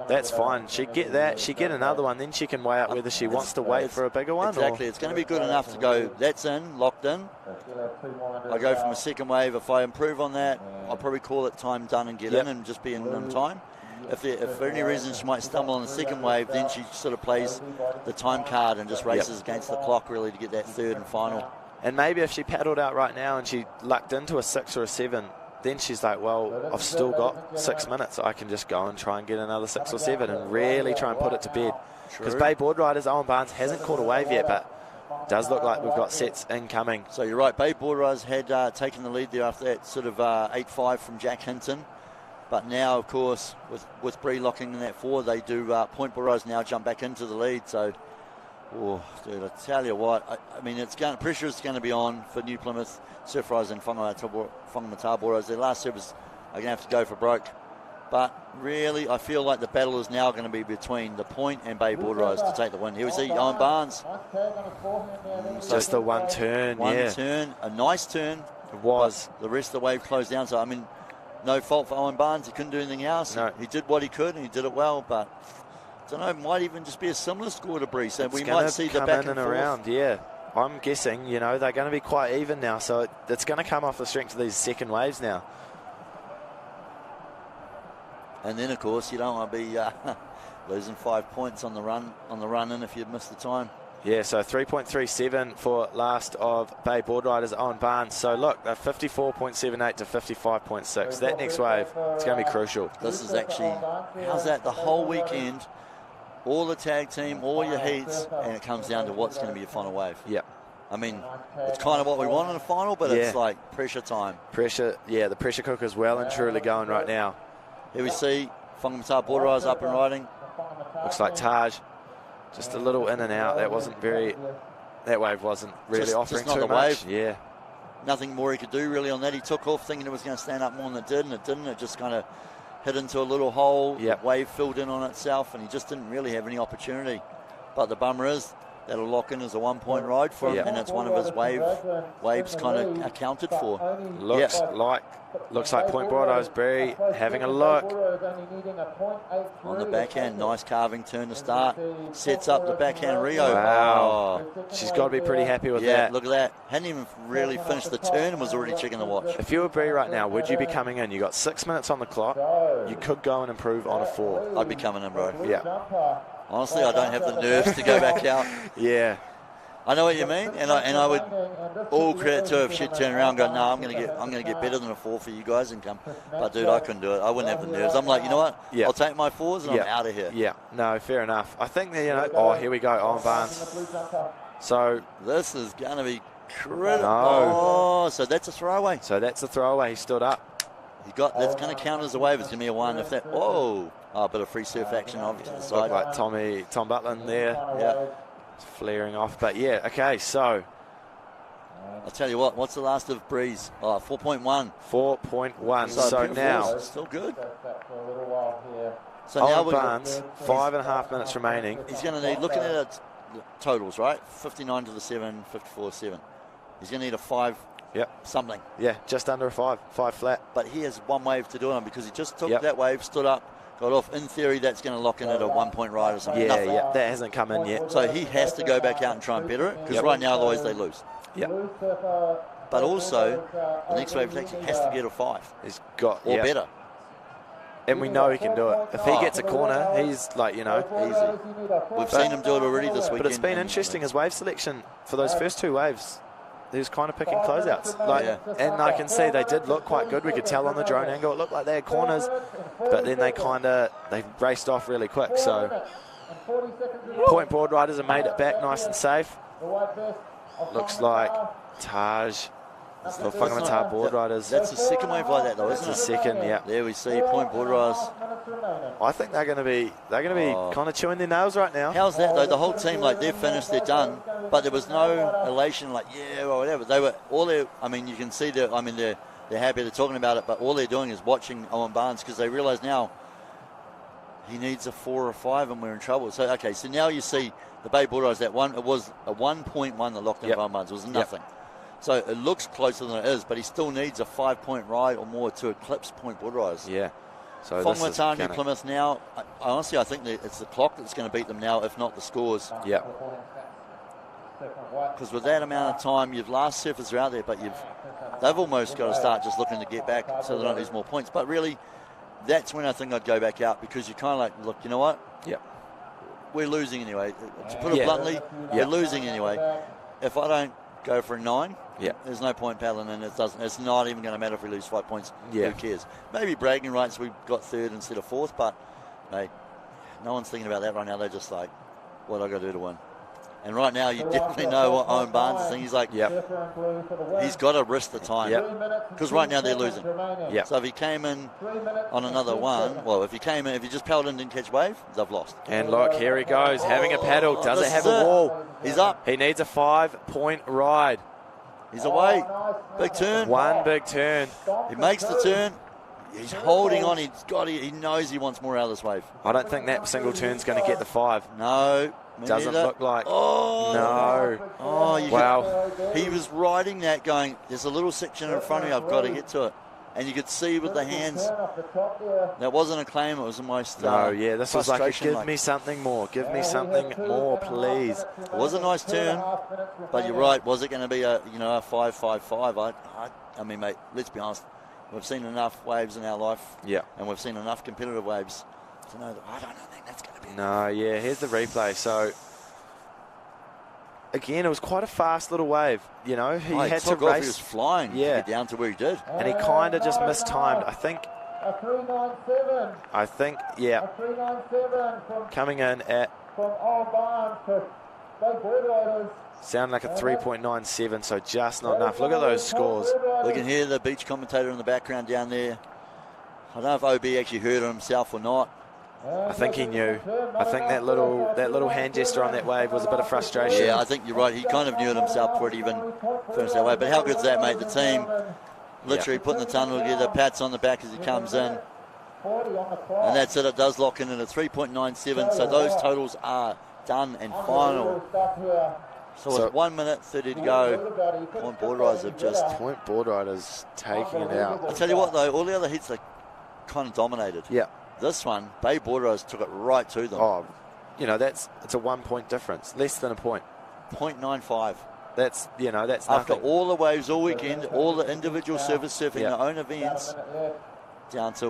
That's fine. She'd get that. She'd get another one. Then she can weigh out whether she wants to wait for a bigger one. Exactly. It's going to be good enough to go, that's in, locked in. I go from a second wave. If I improve on that, I'll probably call it time done and get in and just be in time. If for any reason she might stumble on the second wave, then she sort of plays the time card and just races against the clock, really, to get that third and final. And maybe if she paddled out right now and she lucked into a 6 or a 7, then she's like, well, I've still got 6 minutes. I can just go and try and get another 6 or 7 and really try and put it to bed. Because Bay Board Riders, Owen Barnes hasn't caught a wave yet, but it does look like we've got sets incoming. So you're right, Bay Board Riders had taken the lead there after that sort of 8-5 from Jack Hinton. But now, of course, with Bree locking in that forward, they do Point Board Riders now jump back into the lead. So, dude, I tell you what, I mean, pressure is going to be on for New Plymouth Surf Riders and Whangamatā Board Riders. Their last servers are going to have to go for broke. But really, I feel like the battle is now going to be between the Point and Bay Board Riders to take the win. Here we see Owen Barnes. Just the one turn, One turn, a nice turn. It was. The rest of the wave closed down. So, I mean, no fault for Owen Barnes. He couldn't do anything else. No. He did what he could, and he did it well. But I don't know, it might even just be a similar score to Bree. So we might see the back and around. Yeah, I'm guessing. They're going to be quite even now. So it's going to come off the strength of these second waves now. And then, of course, you don't want to be losing 5 points on the run in if you've missed the time. Yeah, so 3.37 for last of Bay Board Riders, Owen Barnes. So look, they're 54.78 to 55.6. That next wave, it's going to be crucial. This is actually, how's that? The whole weekend, all the tag team, all your heats, and it comes down to what's going to be your final wave. Yep. I mean, it's kind of what we want in a final, but it's like pressure time. Pressure, the pressure cooker's well and truly going right now. Here we see Whangamatā Board Riders up and riding. Looks like Taj. Just a little in and out. That wave wasn't really offering just not too the much. Wave. Yeah. Nothing more he could do really on that. He took off thinking it was going to stand up more than it did, and it didn't. It just kind of hit into a little hole. Yep. The wave filled in on itself, and he just didn't really have any opportunity. But the bummer is, that'll lock in as a 1 point ride for him, and it's one of his waves kind of accounted for. Looks like Point Board Riders, Bree having a look. On the backhand, nice carving turn to start. Sets up the backhand Rio. Wow. She's got to be pretty happy with that. Look at that. Hadn't even really finished the turn and was already checking the watch. If you were Bree right now, would you be coming in? You got 6 minutes on the clock. You could go and improve on a 4. I'd be coming in, bro. Yeah. Honestly, I don't have the nerves to go back out. Yeah. I know what you mean, and I would all credit to her if she'd turn around and go, no, I'm gonna get better than a 4 for you guys and come. But dude, I couldn't do it. I wouldn't have the nerves. I'm like, you know what? Yeah. I'll take my 4s and I'm out of here. Yeah. No, fair enough. I think that here we go, Owen Barnes. So this is gonna be critical. No. Oh, so that's a throwaway. So that's a throwaway. He stood up. That's going to count as a wave. It's going to be a 1 if that. Whoa! A bit of free surf action over to the side. Looked like Tom Butland there. Yeah. Flaring off, but yeah, okay, so I'll tell you what's the last of Breeze? 4.1. 4.1. So now still good. So now Barnes, 5.5 minutes remaining. He's going to need, looking at it, totals, right? 59 to the 7, 54 to 7. He's going to need a 5 something. Yeah, just under a 5 flat. But he has one wave to do it on because he just took that wave, stood up, got off. In theory, that's going to lock in at a 1 point ride or something. Yeah, that hasn't come in yet. So he has to go back out and try and better it because right now, otherwise they lose. Yeah. But also, the next wave taxi has to get a 5. He's got or better. And we know he can do it. If he gets a corner, he's like, you know, easy. We've seen him do it already this weekend. But it's been interesting, his wave selection for those first 2 waves. He was kind of picking closeouts. And I can see they did look quite good. We could tell on the drone angle. It looked like they had corners, but then they raced off really quick. So point board riders have made it back nice and safe. Looks like Taj, the Whangamatā board riders. That's the second wave like that, though, isn't it? That's the second, yeah. There we see point board riders. I think they're going to be kind of chewing their nails right now. How's that though? The whole team, like, they're finished, they're done, but there was no elation, like, yeah, or whatever. They were you can see they're happy, they're talking about it, but all they're doing is watching Owen Barnes because they realise now he needs a 4 or 5 and we're in trouble. So now you see the Bay Bull Riders, that one, it was a 1.1 that locked in Owen Barnes. It was nothing. So it looks closer than it is, but he still needs a 5-point ride or more to eclipse point Bull Riders. Yeah. So Whangamatā, New Plymouth now, honestly, I think that it's the clock that's going to beat them now, if not the scores. Yeah. Because with that amount of time, your last surfers are out there, but they've almost got to start just looking to get back so they don't lose more points. But really, that's when I think I'd go back out, because you're kind of like, look, you know what? Yeah. We're losing anyway. To put it bluntly, we're losing anyway. If I don't go for a 9, there's no point paddling, and it's not even going to matter if we lose 5 points. Who cares? Maybe bragging rights, we got 3rd instead of 4th, but mate, no one's thinking about that right now. They're just like, what I got to do to win? And right now, you definitely know what Owen Barnes is thinking. He's like, he's got to risk the time. Because right now they're losing. So if he came in on another one, if he just paddled in and didn't catch wave, they've lost. And look, here he goes, having a paddle. Does it have a wall? He's up. He needs a 5-point ride. He's away. Big turn. One big turn. He makes the turn. He's holding on. He knows he wants more out of this wave. I don't think that single turn's going to get the 5. No. Doesn't look like. Oh. No. Oh, wow. He was riding that going, there's a little section in front of me, I've got to get to it. And you could see with the hands, that wasn't a claim, it was almost this was like, give me something more. Give me something more, please. It was a nice turn, but you're right, was it going to be a 5-5-5? I mean, mate, let's be honest, we've seen enough waves in our life, and we've seen enough competitive waves to know that I don't think that's going to be here's the replay. So again, it was quite a fast little wave. You know, he had to race. He was flying to get down to where he did, and he kind of just mistimed. I think. Coming in at sound like a 3.97, so just not enough. Look at those scores. We can hear the beach commentator in the background down there. I don't know if OB actually heard it himself or not. I think he knew. I think that little hand gesture on that wave was a bit of frustration. Yeah, I think you're right. He kind of knew it himself before it even finished that wave. But how good's that, mate? The team literally putting the tunnel together, pats on the back as he comes in. And that's it. It does lock in at a 3.97. So those totals are done and final. So it's 1 minute 30 to go. Point board riders have just... Point board riders taking it out. I'll tell you what, though, all the other heats are kind of dominated. Yeah. This one, Bay Board Riders took it right to them. Oh, it's a 1 point difference, less than a point. 0.95. That's nothing. After all the waves all weekend, all the individual surfers surfing their own events, down to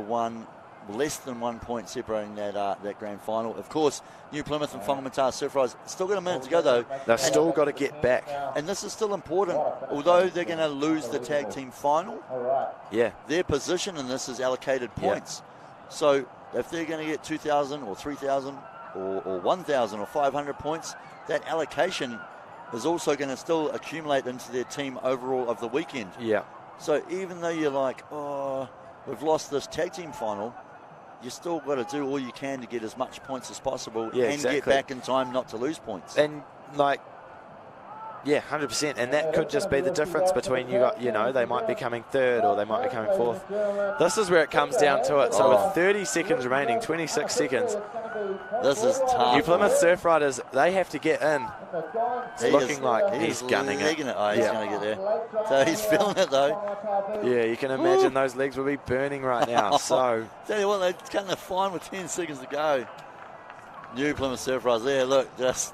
less than 1 point separating that grand final. Of course, New Plymouth and Whangamatā surf riders still got a minute to go though. They've still got to get back. And this is still important, although they're going to lose the tag team final. Their position in this is allocated points. So if they're going to get 2,000 or 3,000 or 1,000 or 500 points, that allocation is also going to still accumulate into their team overall of the weekend. So even though you're like, we've lost this tag team final, you still got to do all you can to get as much points as possible and get back in time not to lose points. And 100%. And that could just be the difference between they might be coming 3rd or they might be coming 4th. This is where it comes down to it. So with 30 seconds remaining, 26 seconds. This is tough. New Plymouth surf riders, they have to get in. It's looking like he's gunning it. He's going to get there. So he's feeling it though. Yeah, you can imagine those legs will be burning right now. So tell you what, they're cutting the fine with 10 seconds to go. New Plymouth surf riders there, look, just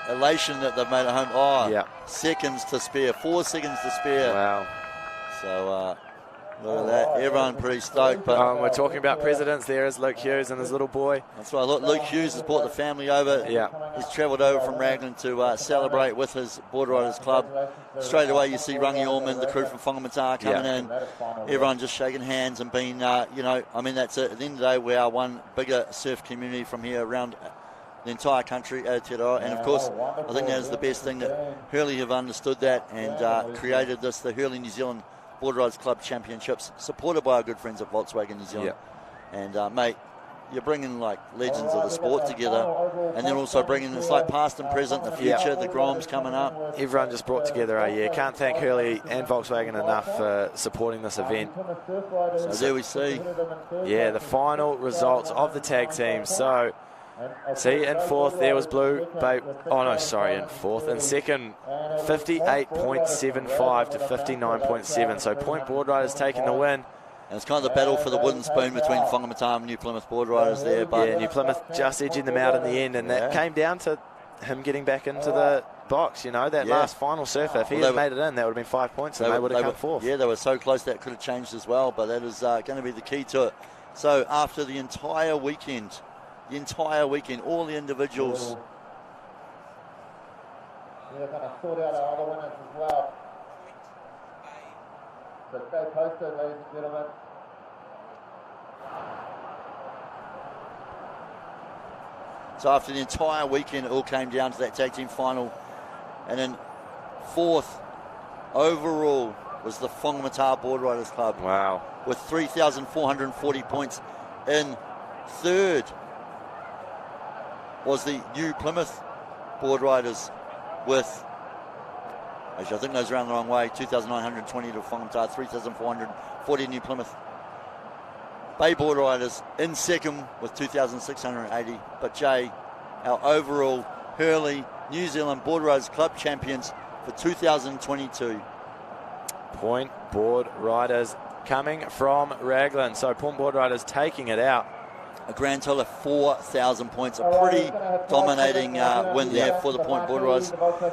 elation that they've made at home. Oh, Yeah. seconds to spare, 4 seconds to spare. Wow. So look at that, everyone pretty stoked. But We're talking about presidents. There is Luke Hughes and his little boy. that's right. Look, Luke Hughes has brought the family over. Yeah. He's travelled over from Raglan to celebrate with his Board Riders Club. Straight away you see Rangi Ormond, the crew from Whangamatā coming in. Everyone just shaking hands and being, I mean, that's it. At the end of the day, we are one bigger surf community from here around the entire country, Aotearoa. And of course, I think that is the best thing that Hurley have understood that and created this, the Hurley New Zealand Board Riders Club Championships, supported by our good friends at Volkswagen New Zealand. And mate, you're bringing like legends of the sport together, and then also bringing this like past and present, the future, the Groms coming up. Everyone just brought together a year. Can't thank Hurley and Volkswagen enough for supporting this event. So there we see. Yeah, the final results of the tag team. So, see, in fourth there was Blue Bay. Oh no, sorry, in fourth. In second, 58.75 to 59.7. So Point Board Riders taking the win. And it's kind of the battle for the wooden spoon between Whangamatā and New Plymouth Board Riders there. But yeah, New Plymouth just edging them out in the end, and that came down to him getting back into the box, that last final surfer. If he had made it in, that would have been 5 points, and they would have come fourth. Yeah, they were so close that could have changed as well, but that is going to be the key to it. So after the entire weekend, all the individuals. We're going to sort out our other winners as well. So stay posted, ladies and gentlemen. So after the entire weekend, it all came down to that tag team final. And then fourth overall was the Whangamatā Board Riders Club. Wow. With 3,440 points. In third was the New Plymouth Board Riders with, actually I think those around the wrong way, 2,920 to Whangamatā, 3,440 New Plymouth. Bay Board Riders in second with 2,680. But Jay, our overall Hurley New Zealand Board Riders Club champions for 2022. Point Board Riders coming from Raglan. So Point Board Riders taking it out. A grand total of 4,000 points. A pretty dominating win there for the Point Board Riders.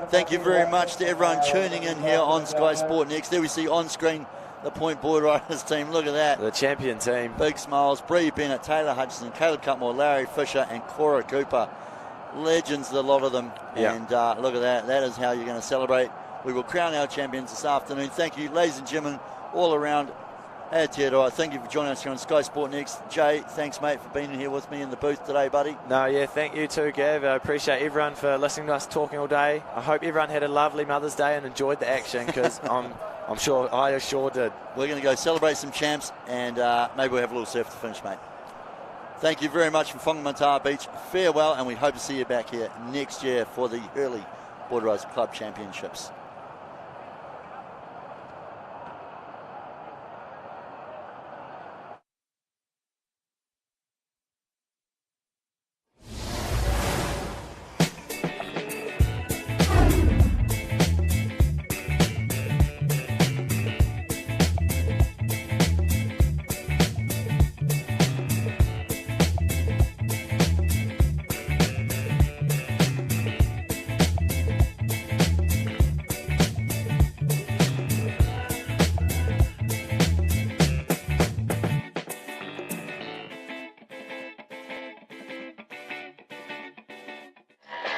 Thank you very much to everyone tuning in here on Sky Sport Next. There we see on screen the Point Board Riders team. Look at that. The champion team. Big smiles. Bree Bennett, Taylor Hutchinson, Caleb Cutmore, Larry Fisher and Cora Cooper. Legends, a lot of them. Yeah. And look at that. That is how you're going to celebrate. We will crown our champions this afternoon. Thank you, ladies and gentlemen, all around. Aotearoa, thank you for joining us here on Sky Sport Next. Jay, thanks, mate, for being here with me in the booth today, buddy. No, yeah, thank you too, Gav. I appreciate everyone for listening to us talking all day. I hope everyone had a lovely Mother's Day and enjoyed the action, because I'm sure I sure did. We're going to go celebrate some champs, and maybe we'll have a little surf to finish, mate. Thank you very much from Whangamatā Beach. Farewell, and we hope to see you back here next year for the Hurley Board Riders Club Championships.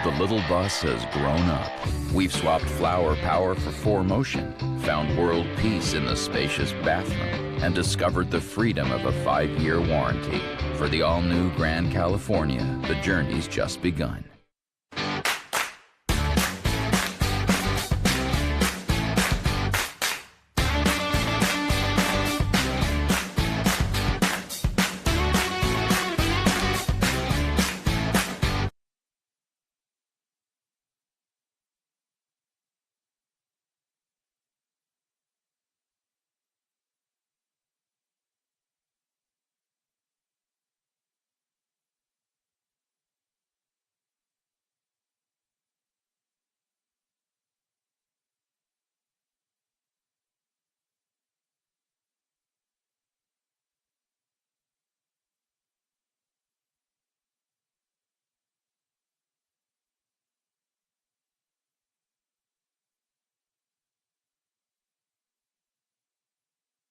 The little bus has grown up. We've swapped flower power for 4Motion, found world peace in the spacious bathroom, and discovered the freedom of a 5-year warranty. For the all-new Grand California, the journey's just begun.